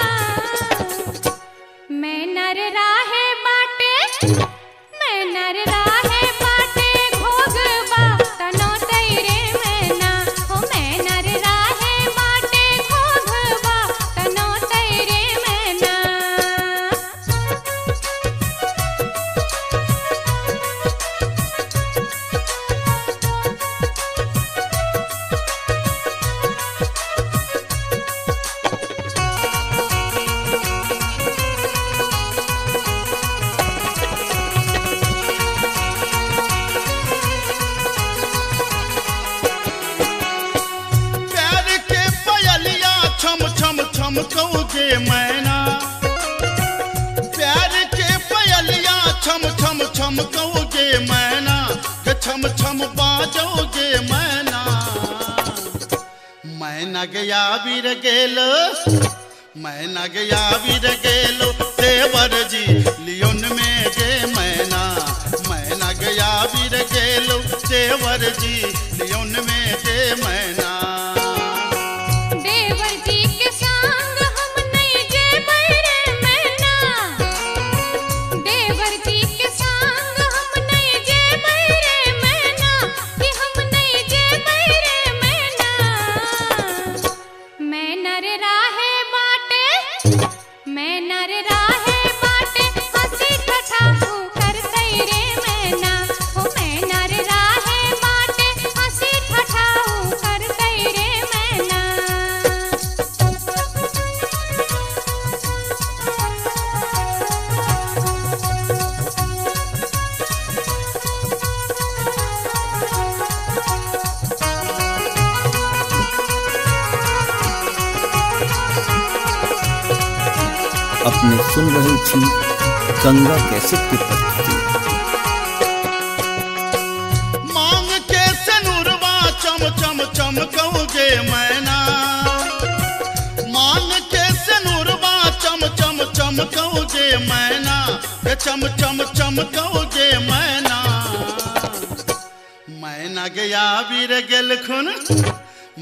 मैना रे राहे बाटे, मैना रे राहे बाटे, घोगबा तनो तैरे मैना। हो मैना रे राहे बाटे, घोगबा तनो तैरे मैना। प्यार के पयलिया छम छम छम कौजे मैना। प्यार के पयलिया छम छम छम कौजे मैना, के छम छम बाजोगे मैना। मैना गया बीर गेलो, मैना गया बीर गेलो, देवर जी लियोन में गे मैना। मैना गया बीर गेलो, देवर जी लियोन में गे मैना। देवर जी के संग हम नहीं जेबै रे मैना, देवर जी के संग हम नहीं जेबै रे मैना, कि हम नहीं जेबै रे मैना। मैना रे राहे बाटे, मैना रे राहे बाटे, हंसी ठठा कर तैरे मैना। हो मैना रे राहे बाटे, हंसी ठठा कर तैरे मैना। अपने सुन रहे छी गंगा कैसेट की प्रस्तुति। मांग के सनुरवा चम चम चम कौगे मैना। मांग के सनुरवा चम चम चम कौगे मैना, के चम चम चम कौगे मैना। मैना गया बीर गेल खुन,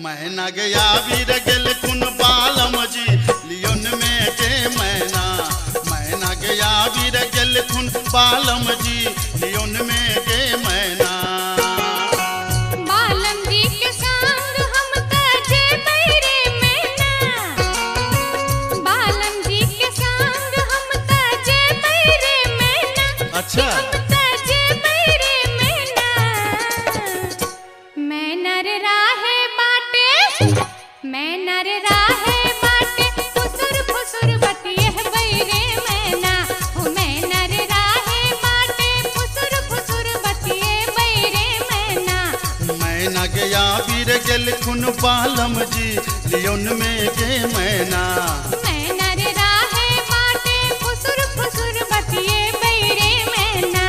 मैना गया बीर गेल खुन, बालम जी लियोन में गे मैना। मैना गया बीर गेल खुन, बालम जी लियोन में गे मैना। बालम जी के संग हम त जेबै रे मैना, बालम जी के संग हम त जेबै रे मैना। अच्छा हम त जेबै रे मैना। मैना रे राहे बाटे, मैना रे राहे बाटे, गया वीर गेल खुन पालम जी लियोन में गे मैना मैना रे राहे माटे फुसुर फुसुर बतिए बैरे मैना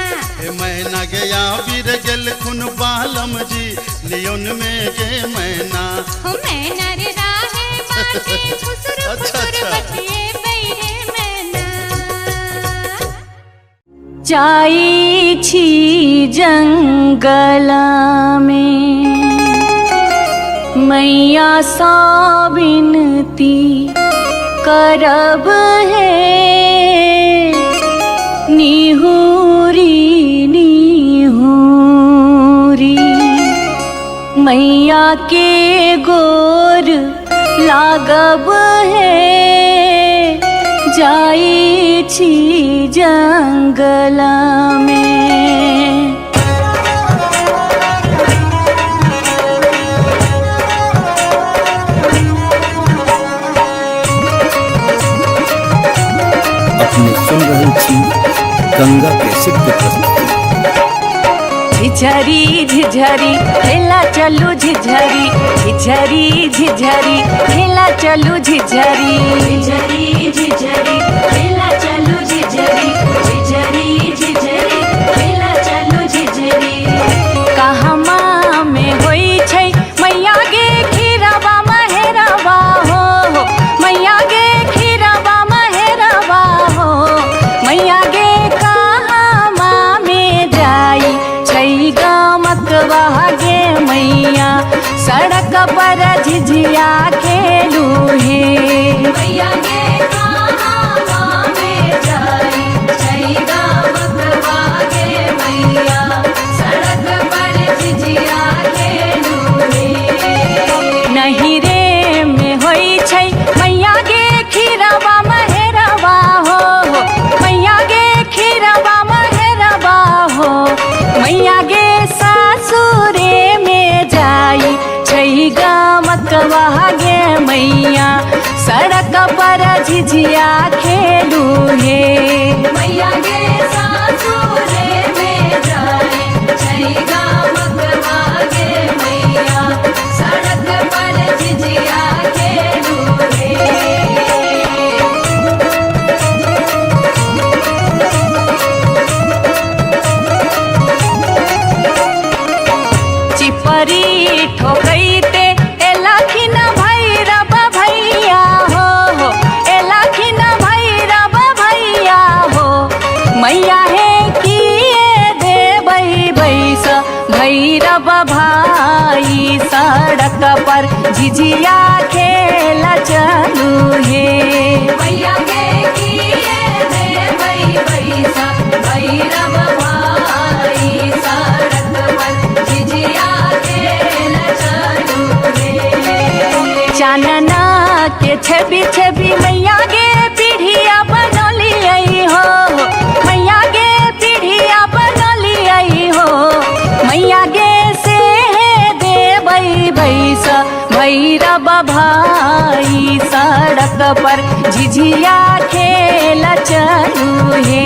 मैना गया वीर गेल खुन पालम जी लियोन में गे मैना हो मैना रे राहे माटे फुसुर फुसुर बतिए बैरे मैना जाई छी जंगला में मैया सा विनती करब है निहुरी निहुरी मैया के गोर लागब है जाई छी जंगला में अपने सुन रहे छी गंगा कैसेट के प्रस्तुति झिझरी झिझरी खेला चलू झिझरी झिझरी झिझरी खेला चलू झिझरी झिझरी झिझरी खेला चलू झिझरी झिझरी झिझरी खेला चलू झिझरी कहमा में होई छै मैया गे खीरवा महेरवा हो मैया गे खीरवा महेरवा हो मैया गे कहमा में जाई छै गमकवा गे मैया सड़क पर झिझिया खेलू हे मैया गे कहमा में जाई छै गमकवा गे मैया सड़क पर झिझिया खेलू हे नहीं रे में होई छै मैया गे खीरवा महेरवा हो मैया गे खीरवा महेरवा हो मैया गे सासुरे में जाई छै गमकवा गे मैया सड़क पर झिझिया खेलू हे मैया गे सासुरे में जाई छै गमकवा गे मैया सड़क पर झिझिया खेलू हे चिपरी ठोकैते एलखिन भैरव भैया हो एलखिन भैरव भैया हो मैया हे किए देबै बैस भैरव भाई सड़क पर झिझिया खेल चलू हे मैया गे किए देबै बैस भैरव भाई सड़क पर झिझिया खेल चलू हे चानना के छवि छवि मैया गे पीढ़िया बनलियै हो मैया गे पीढ़िया बनलियै हो मैया गे से देबै बैस भैरव भाई सड़क पर झिझिया खेल चलू हे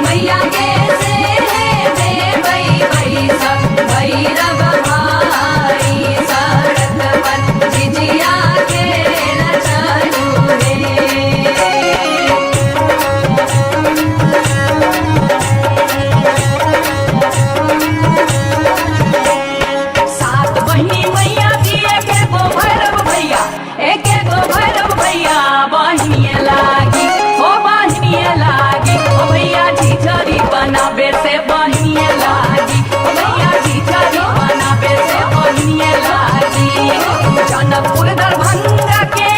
मैया गे से देबै बैस भैरव भाई सड़क पर झिझिया खेल चलू हे सात बहिनी मैया दिए के गो भैरव भैया एक गो भैरव भैया बहिनिए लागी ओ बहिनिए लागी ओ भैया झिझरी बनाबे से बहिनिए लागी ओ भैया झिझरी बनाबे से बहिनिए लागी जनकपुर दरभंगा के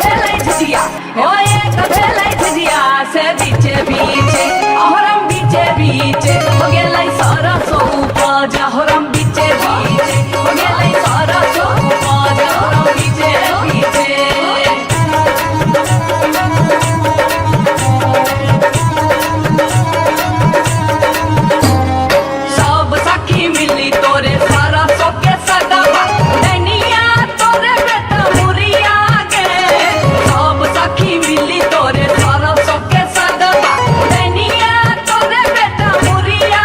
भेलै झिझिया ओ एक भेलै झिझिया से बीचे बीचे अहरम बीचे बीचे हो गेलै सरसो उपज अहरम बीचे बीचे हो गेलै सरसो उपज अहरम बीचे बीचे सब सखी मिली तोरे सरसो के सगवा दैनिया तोरे बेटा मुरिया गे सब सखी मिली तोरे सरसो के सगवा दैनिया तोरे बेटा मुरिया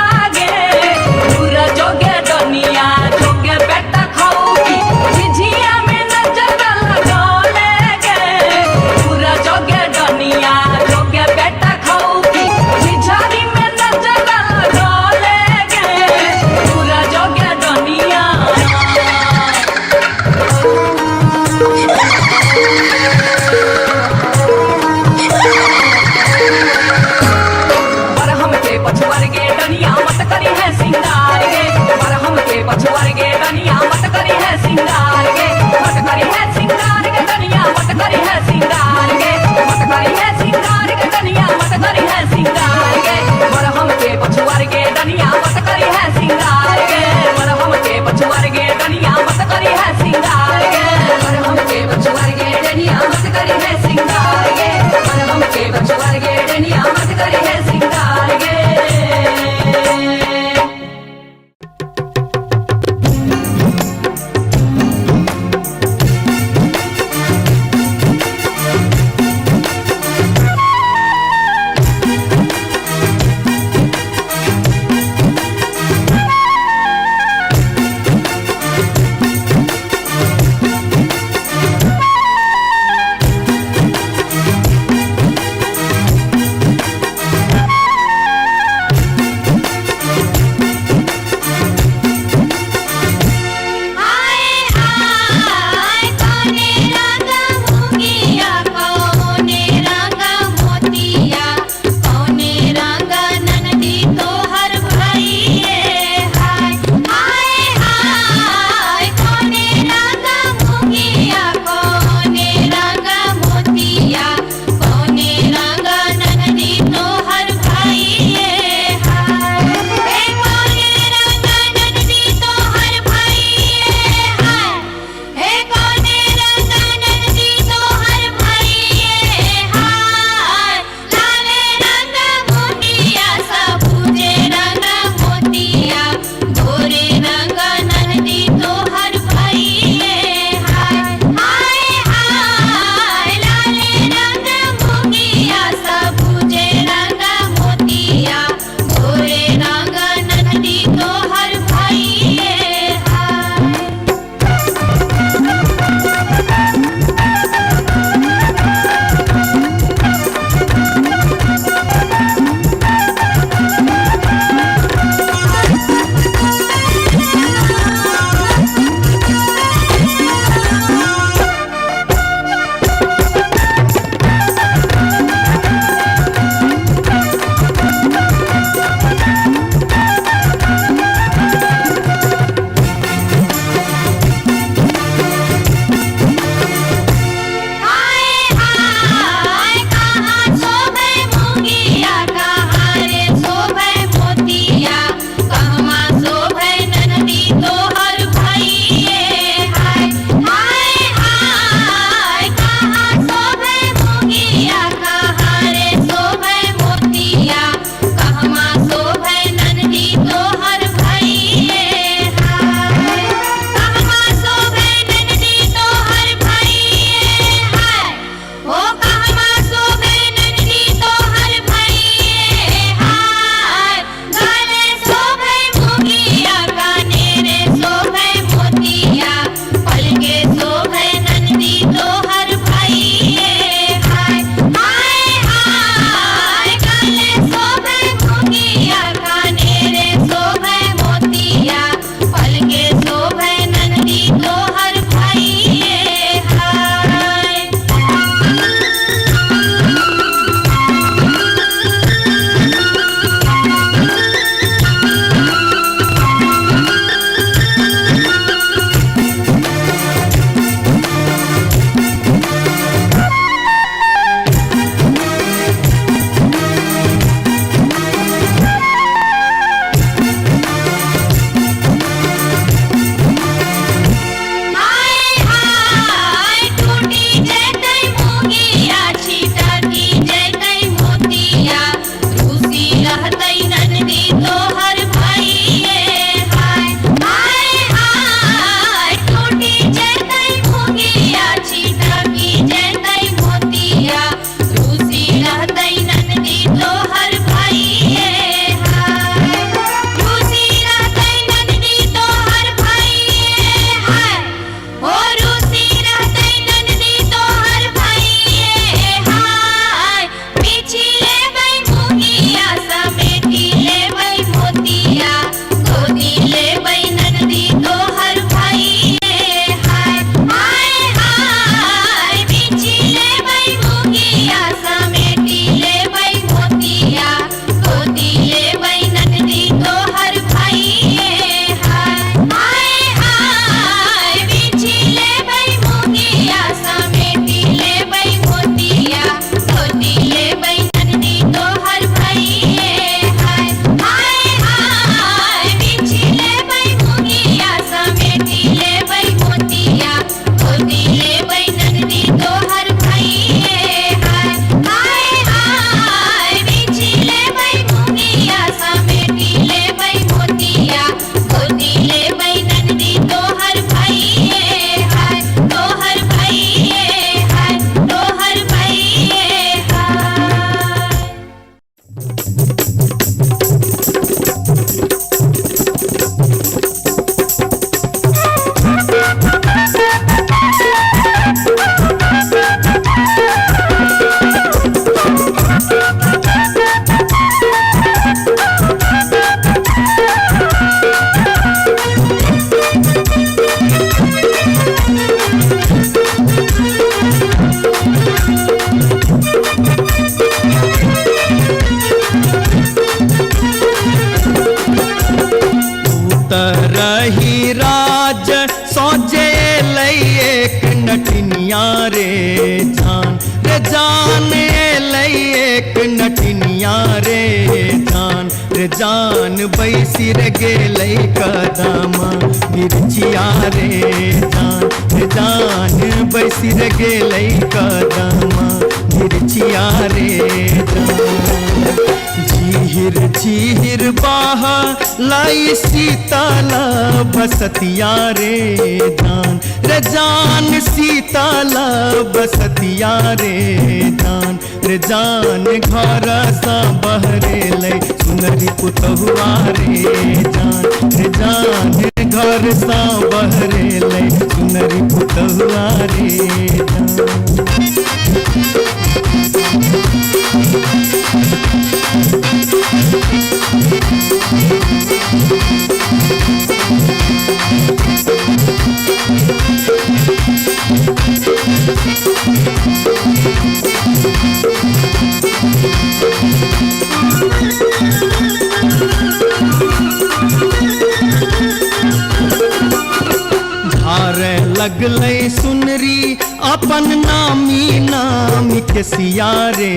जान एलै एक नटिनिया रे जान बैसी रे गेलै कदमा मिर्चिया रे जान बैसी रे गेलै कदमा मिर्चिया रे झीर झीर बाह लाई शीतल बसतिया रे जान शीतल बसतिया रे जान घर सा बहरेलै सुनरी पुतहुआ रे जान घर सा बहरेलै सुनरी पुतहुआ रे धारे लगलै सुनरी अपन नामी नामी के सिया रे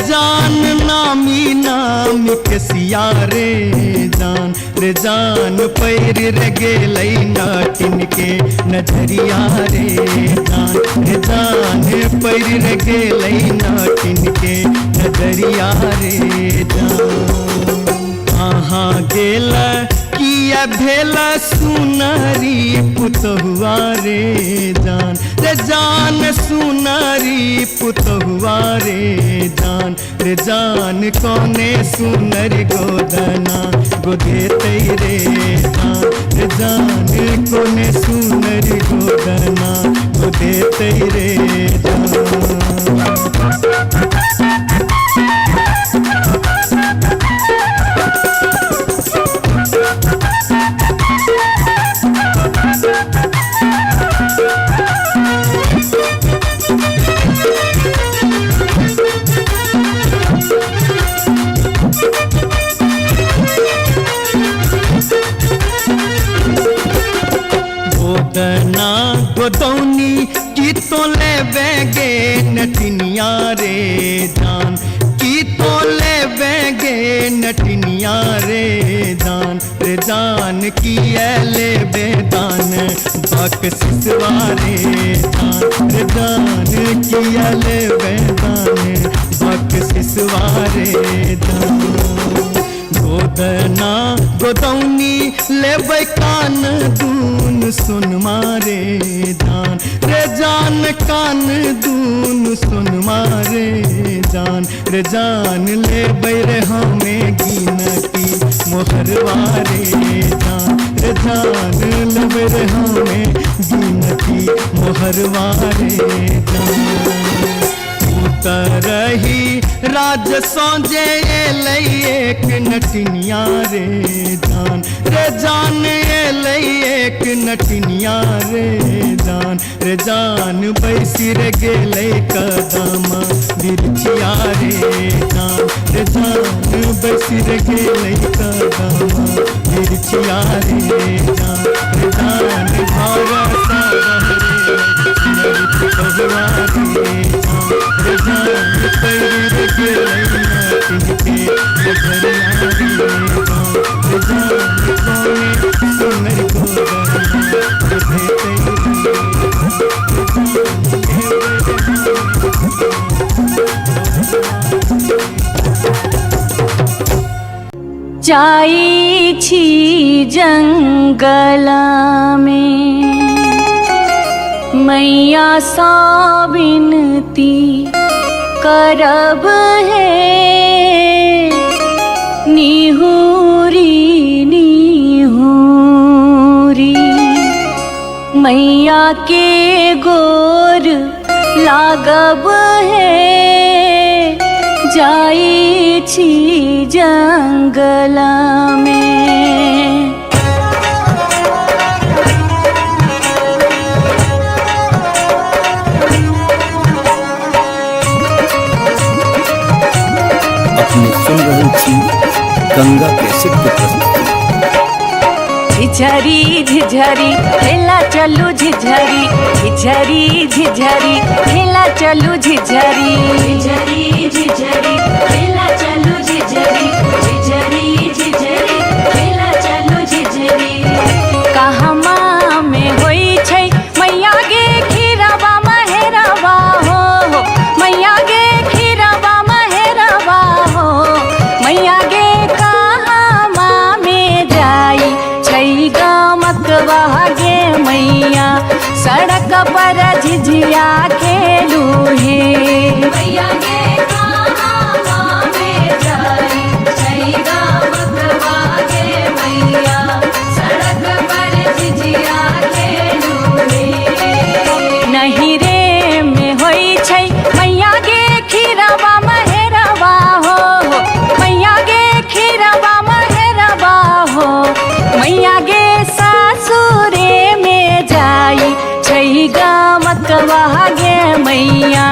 जान नामी नामी के सिया रे जान पैर रे गेलै नाटिन के नजरिया रे जान पैर रे गेलै नाटिन के नजरिया रे जान कहाँ गेल किया भेल सुनरी पुतहुआ रे जान सुनरी पुतहुआ रे जान कोने सुनरी गोदना गोदेतै रे जान कोने सुनरी गोदना गोदेतै रे गोदना गोदौनी की तो ले बेगे नटिनिया रे की तो ले बेगे नटिनिया रे जान की ले बेदान बक सिसवा रे जान की ले बेदान बक सिसवा रे गोदना गोदौनी लेबै कान दून सुन मारे जान कान दून सुन मारे जान लेबै रे हमें गिनती मोहरवारे जान लेबै रे हमें गिनती मोहरवारे तरही राज सौजे एलै एक नटिनिया रे जान एलै एक नटिनिया रे जान बैसी रे गेलै कदमा मिर्चिया रे जान बैसी रे गेलै कदमा मिर्चिया रे जान घर सा बहरे पुतहुआ रे जान पैर गेलै नाटिन के नजरिया रे जान कोने सुनरी गोदना गोदेतै जाई छी जंगल में मैया सा विनती करब है निहुरी निहुरी मैया के गोर लागब है जाई छी जंगल में। अपने सुन रहे थी गंगा कैसेट की प्रस्तुति। झिझरी झिझरी खेला चलू झिझरी झिझरी झिझरी खेला चलू झिझरी झिझरी झिझरी खेला चलू झिझरी झिझरी झिझरी खेला चलू झिझरी कहमा में होई छै मैया गे खीरवा महेरवा हो मैया गे खीरवा महेरवा हो मैया गे कहमा में जाई छै गमकवा गे मैया सड़क पर झिझिया खेलू हे मैया गे कहमा में जाई छै गमकवा गे मैया सड़क पर झिझिया खेलू हे नहीं रे में होई छै मैया गे खीरवा महेरवा हो मैया गे खीरवा महेरवा हो मैया गे सासुरे में जाई छै गमकवा गे मैया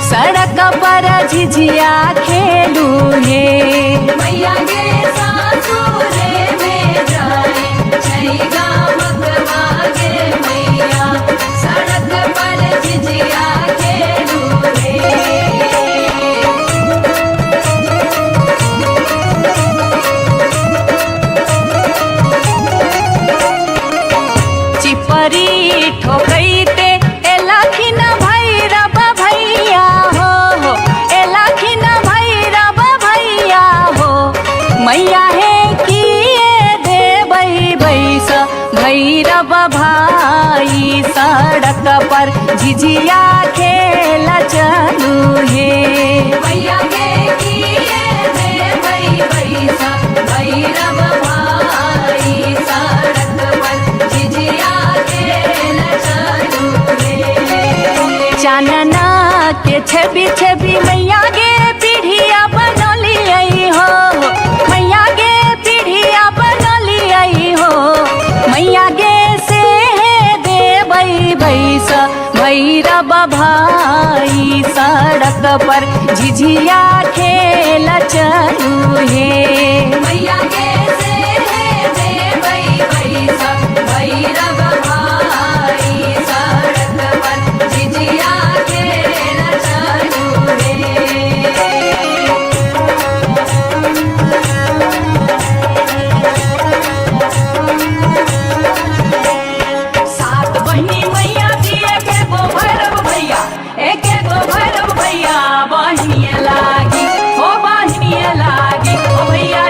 सड़क पर झिझिया खेलू हे मैया गे सासुरे में जाई छै गमकवा गे मैया सड़क पर झिझिया खेलू हे चिपरी ठोकैते एलाखिन भैरव भैया हो एलाखिन भैरव भैया हो मैया हे किए देबै बैस भैरव भाई सड़क पर झिझिया खेल चलू हे मैया गे किए देबै बैस भैरव भाई सड़क पर झिझिया खेल चलू हे चानना के छवि छवि मैया गे पीढ़िया बनलियै हो मैया गे पीढ़िया बनलियै हो मैया गे से देबै बैस भैरव भाई सड़क पर झिझिया खेल चलू हे मैया गे से देबै बैस भैरव भाई सड़क पर झिझिया खेल चलू हे सात बहिनी मैया जी एके गो भैरव भैया एके गो भैरव भैया बहिनिए लागी हो बहिनिए लागी ओ भैया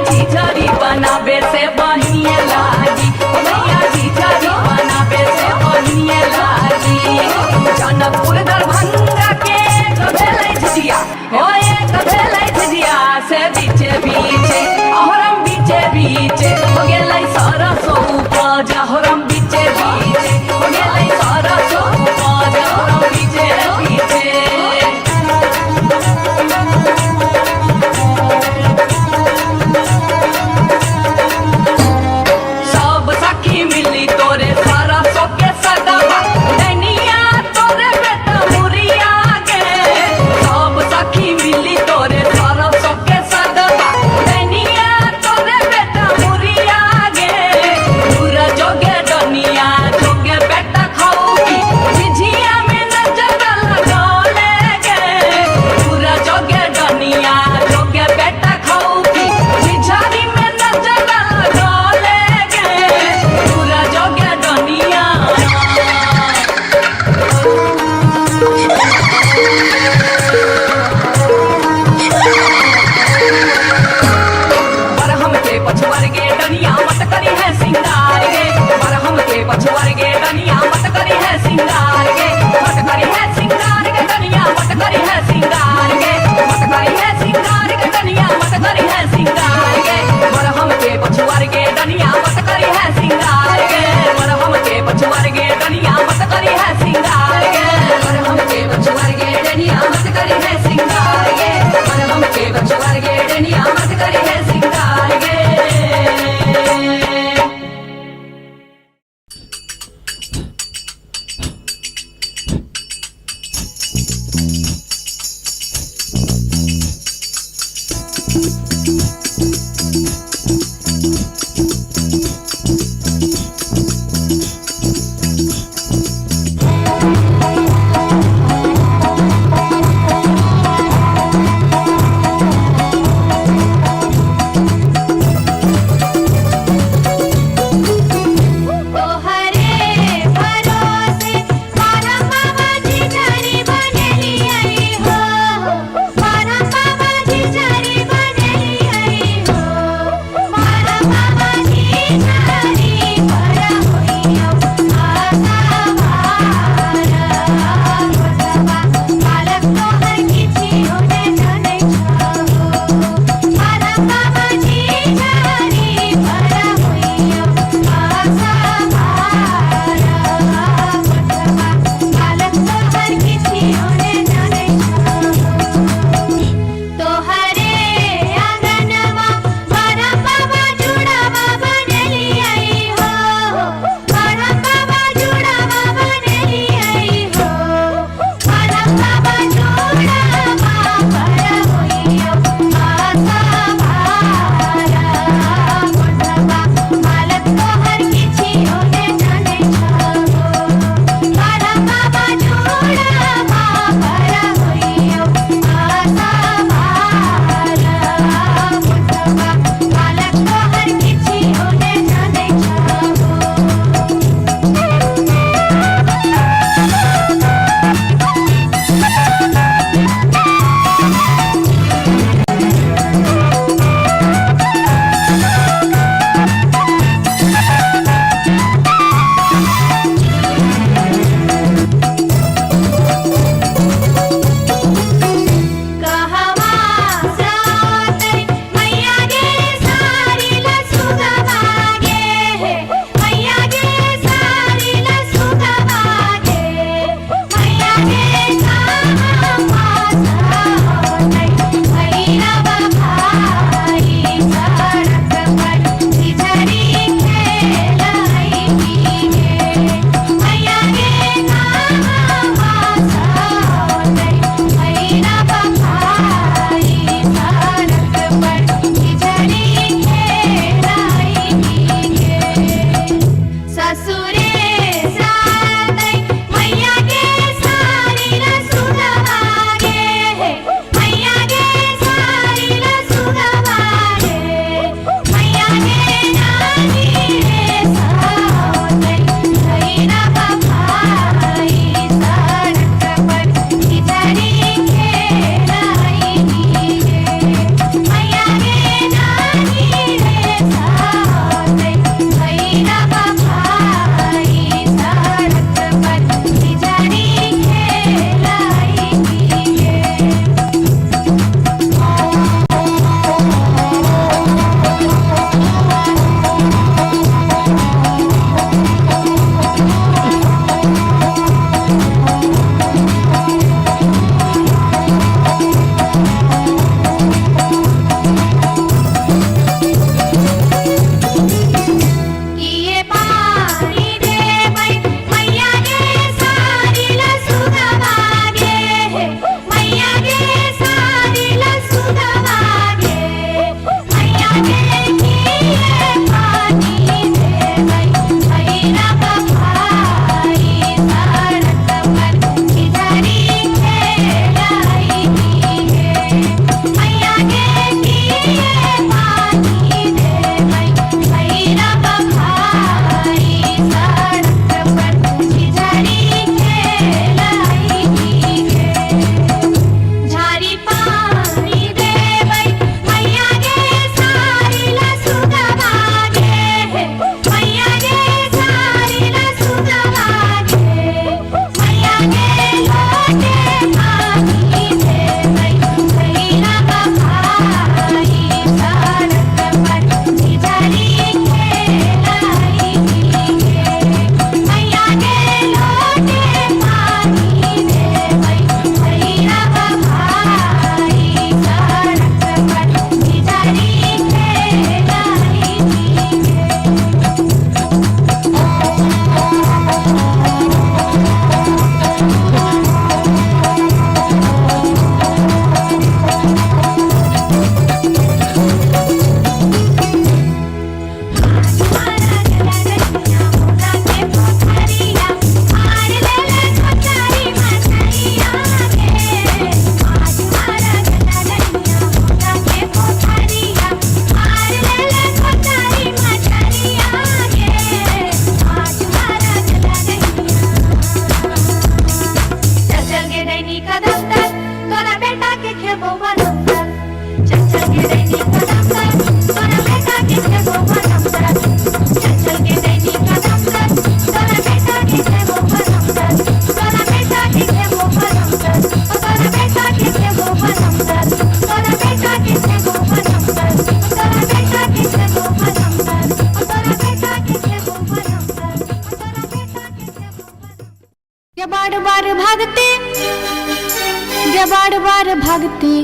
गे बार बार भक्ति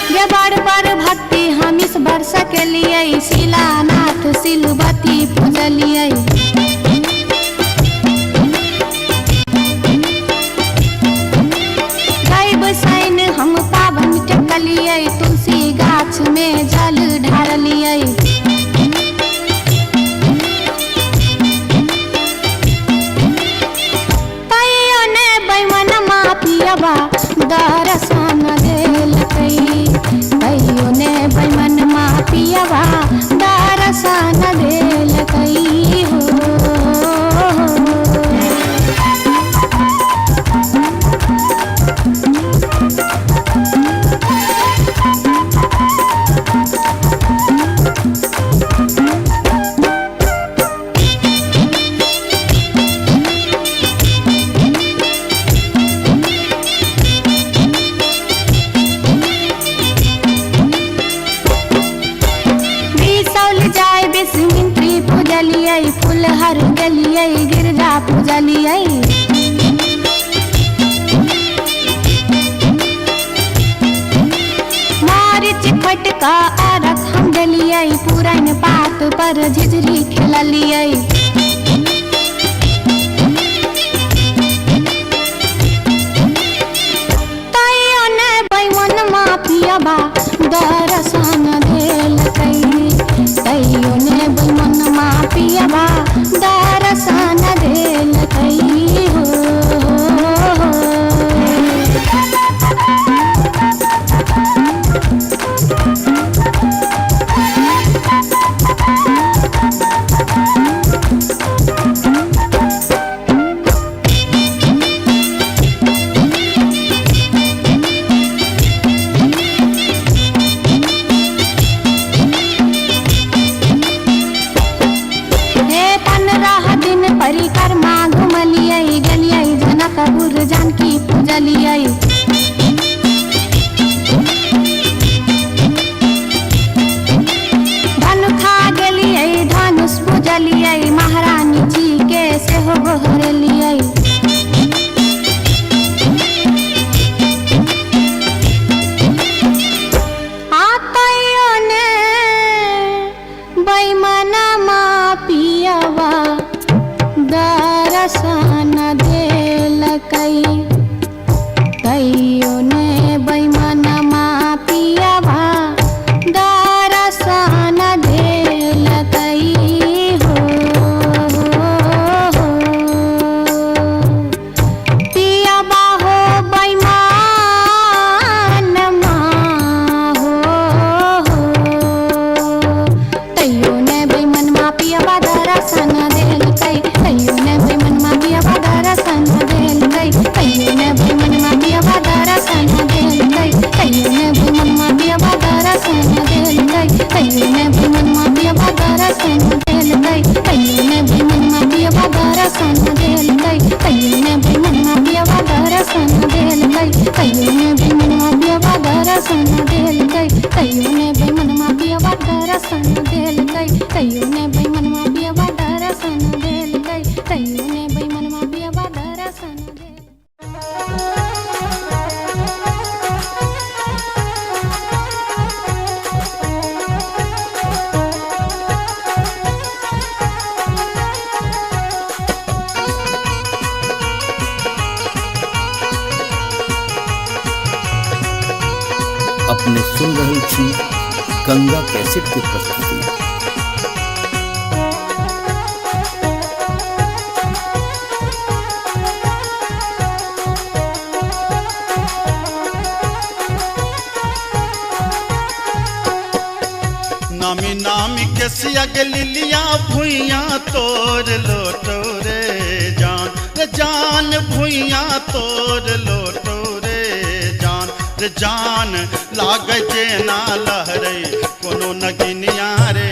गे बार बार भक्ति हम इस वर्ष के लिए शिलानाथ सिलवती पूजलिए। सैन हम पावन टेकलिए तुलसी गाछ में जल ढारलिए। तैयो ने बैमन मापियबा दर्शन देलकै। तैयो ने बैमन मापियबा दर्शन देलकै हो। फुलहर गेलिए गिरजा पूजलिए। मारिच फटका अरख हम देलिए पुरैन पात पर झिझरी खेललिए। तैयो ने बैमन मापियबा दर्शन देलकै। तैयो ने बैमन मापियबा दर्शन देलकै हो। परिक्रमा घुमलिए गेलिए जनकपुर जानकी पूजलिए। धनुखा गेलिए धनुष पूजलिए महारानी जी के सेहो गोहरलिए। तैयो ने बैमन मापियबा दर्शन देलकै। तैयो ने बैमन मापियबा दर्शन देलकै हो। पियबा हो बैमन हो। तैयो ने बैमन मापियबा दर्शन देलकै। तैयो ने बैमन मापियबा दर्शन देलकै। तैयो ने बैमन मापियबा दर्शन देलकै। तैयो ने बैमन मापियबा दर्शन देलकै। तैयो ने बैमन मापियबा दर्शन देलकै। तैयो ने बैमन मापियबा दर्शन देलकै। तैयो ने बैमन मापियबा दर्शन देलकै। तैयो ने बैमन मापियबा दर्शन देलकै। तैयो ने बैमन मापियबा दर्शन देलकै। तैयो ने बैमन मापियबा दर्शन देलकै। तैयो ने बैमन मापियबा दर्शन देलकै। अपने सुन रहे छी गंगा कैसेट की प्रस्तुति। नामी नामी के सियग लिलिया भुइया तोर लोटो रे जान भुइया तोर लोटो रे जान लागे जे ना लहरे कोनो नगिनिया रे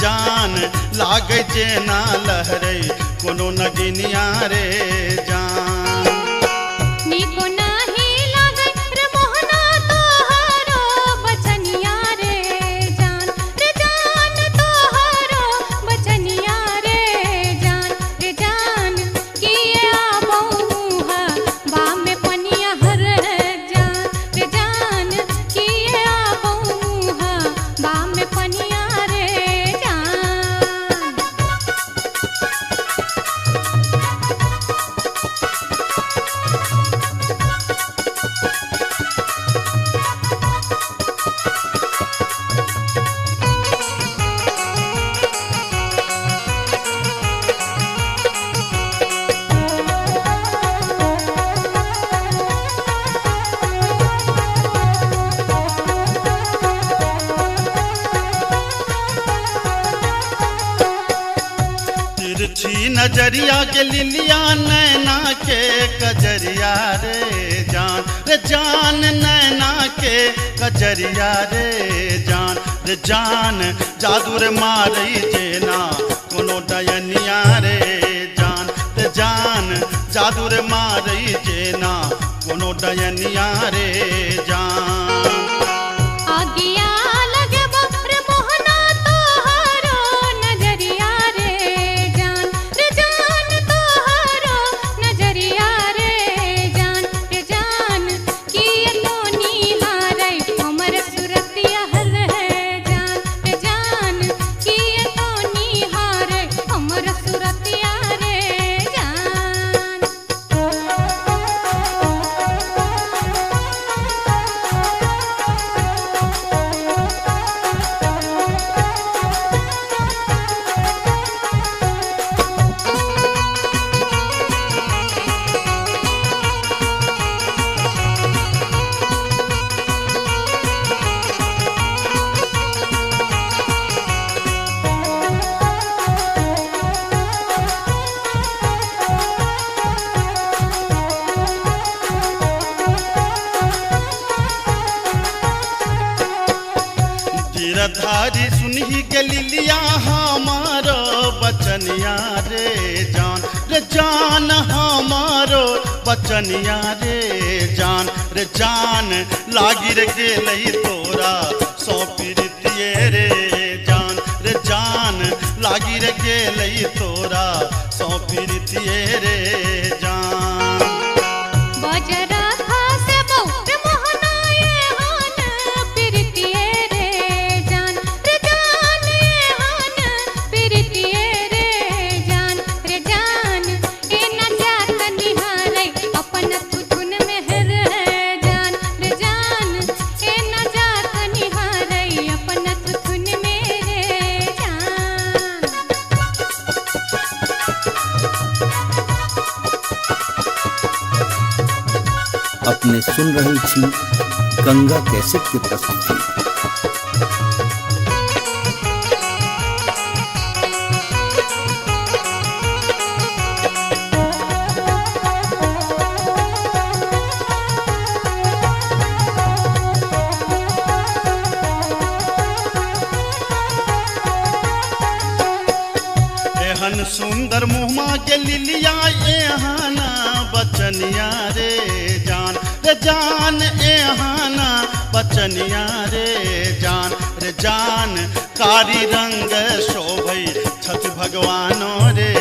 जान लागे जे ना लहरे कोनो नगिनिया रे जान। निको नाही लागे रे मोहना तोहरो बचनिया रे जान तोहरो बचनिया रे जान किए आबो मुहा बा में पनिया तिरछी नजरिया के लिलिया नैना के कजरिया रे जान नैना के कजरिया रे जान जादू रे मारई जेना कोनो डयनिया रे जान जादू रे मारई जेना कोनो डयनिया रे जान आगिया लगे रे मोहना तोहारो नजरिया रे जान तोहारो नजरिया रे जान किए तो निहारै हमर सुरतिया हल है जान किए तो निहारै हमर सुरतिया रे धारी सुनही के लिलिया हमारो बचनिया रे जान हमारो बचनिया रे जान लागी रे गेलई तोरा सौ पीरितिये रे जान लागी रे गेलई तोरा सौ पीरितिये रे जान बजरा खासे बहु मोहना ये हान पिरतिये रे जान ये हान पिरतिये रे जान ए न जात निहारै अपन थुथुन मेहर है जान ए न जात निहारै अपन थुथुन मेरे जान अपने सुन रही थी गंगा कैसेट की प्रस्तुति। एहन सुंदर मुहमा के लिलिया एहाना बचनिया रे जान एहाना बचनिया रे जान कारी रंग शोभई छठ भगवानो रे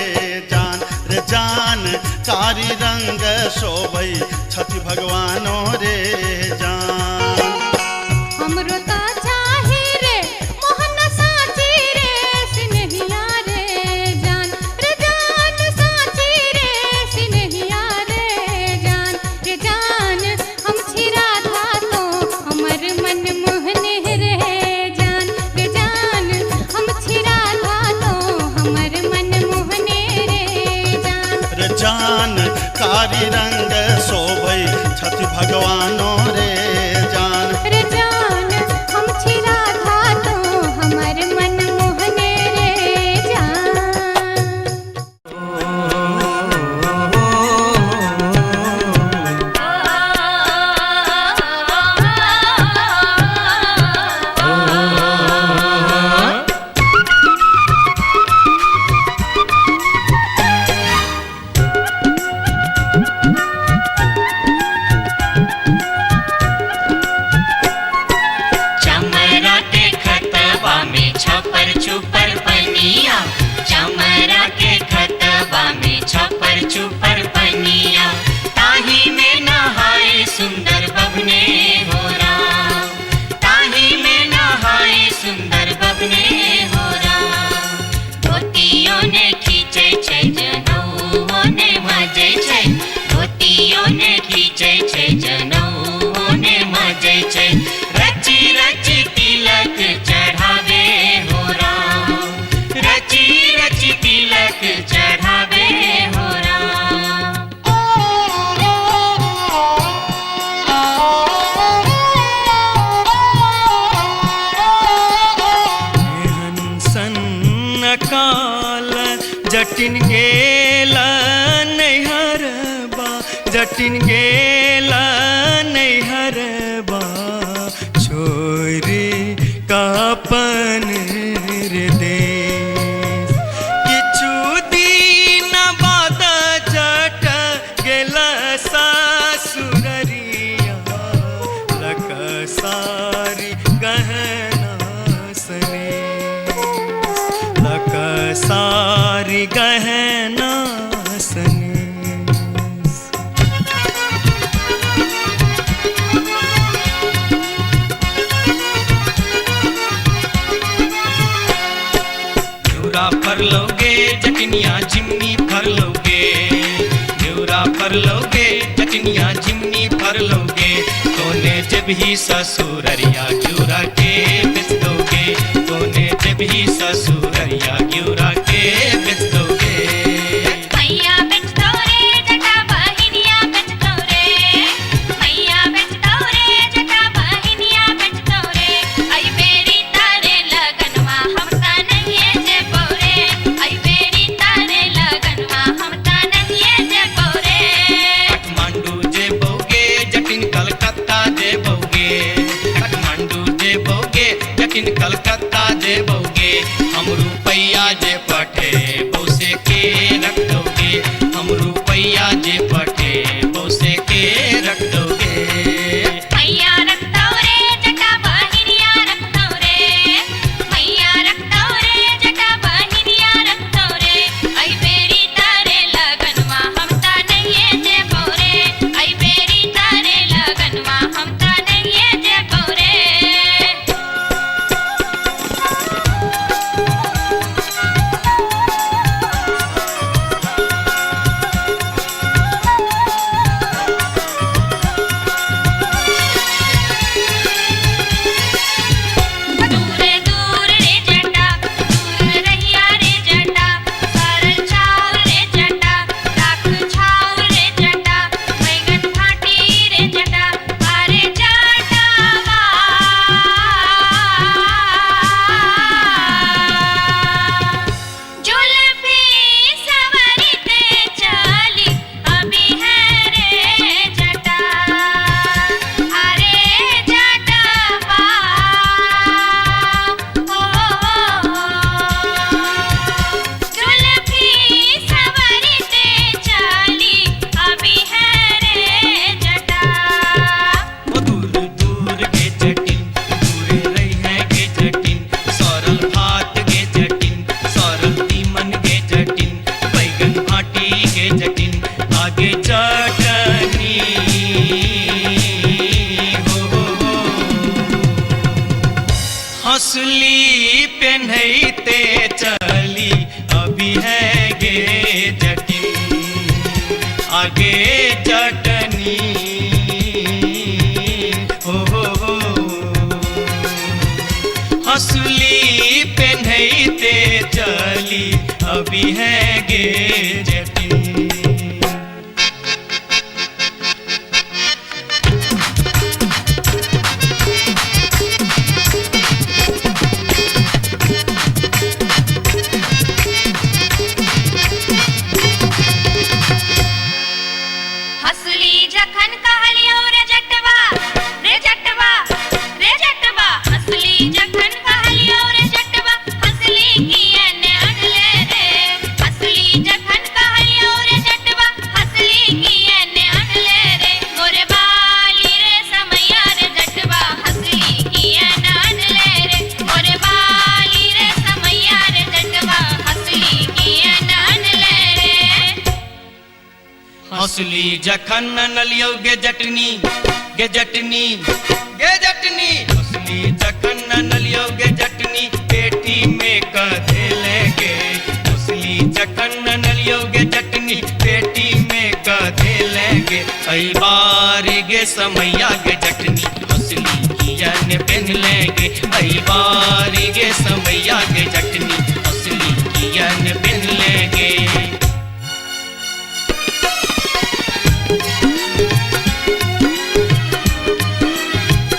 जान कारी रंग शोभई छठ भगवानो रे जान हमरो ता चाही रे मोहन साची रे सिनहिया रे जान साची रे सिनहिया रे जान हम छिरा था तो हमर मन मोहने रे जान हम छिरा था तो हमर मन मोहने रे जान कारी रंग शोभई छठ भगवानो रे जान हम छिरा था तो हमर मन मोहने रे जान चमरा के खतबा में छपर छुपर पनिया चमरा के खतबा में छपर छुपर पनिया ताही में नहाए सुंदर बबने हो राम ताही में नहाए सुंदर बबने हो राम धोतियों ने खींचे छै जनऊ ने मजे छै धोतियों ने खींचे छै जनऊ ने मजे छै रची रची तिलक चढ़ावे हो राम रची रची तिलक चढ़ावे हो राम काल जटिन गेला नैहरबा जटिन गेला नैहरबा छोरी कापन रे देश किछु दिन बाद जट गेला सासुररिया लकसारी गहना सने लकसारी गहना सने फर लोगे जटनिया जिमनी फर लोगे न्यूरा फर लोगे जटनिया जिमनी फर लोगे तोने जब ही ससुररिया ग्यूरा के बेच दोगे तोने जब ही ससुररिया ग्यूरा के बेच दोगे मैया बेच दो रे जटा बहिनिया बेच दो रे मैया बेच दो रे जटा बहिनिया बेच दो रे आई बेरी तारे लगनवा हम ता नहीं जे बोरे आई बेरी तारे लगनवा हम ता नहीं जे बोरे काठमांडू जे बोगे जटिन कलकत्ता जे बोगे काठमांडू जे बोगे जटिन कलकत्ता जे बोगे हम रुपैया जे पठे बौसे के रख दोगे हम रुपैया जे पठे बौसे के रख दोगे मैया रख दो रे जटा बहिनिया रख दो रे मैया रख दो रे जटा बहिनिया रख दो रे आई बेरी तारे लगनवा हम ता नहीं जे बोरे आई बेरी तारे लगनवा हम ता नहीं जे बोरे दूर दूर रे जटा दूर रहिया रे जटा सरल छाव रे जटा राख छाव रे जटा बैगन फाटी रे जटा अरे जटावा जुल्फी सवरते चली अभी है रे जटा अरे जटावा जुल्फी सवरते चली अभी है रे जटा दूर दूर के जटिन दूर रही है के जटिन सरल भात के जटिन सरल तीमन के जटिन बैगन भाटी के जटिन आगे चटनी हो हंसली पेन्हते चली अभी है गे जटिन आगे चटनी हो हंसली पेन्हते चली अभी है गे जटिन हसली जखन कहलियो रे जटवा रे जटवा रे जटवा हसली जखन कहलियो रे जटवा हसली कियन अनले रे हसली जखन कहलियो रे जटवा हसली कियन अनले रे मोरे बाली रे समैया रे जटवा हसली कियन अनले रे मोरे बाली रे समैया रे जटवा हसली कियन अनले रे हंसली जखन नलियो गे जटनी गे जटनी गे जटनी हंसली जखन नलियो गे जटनी पेटी में कधे लेगे हंसली जखन नलियो गे जटनी पेटी में कधे लेगे कई बार गे समैया गे जटनी हंसली कियन पहन लेगे कई बार गे समैया गे जटनी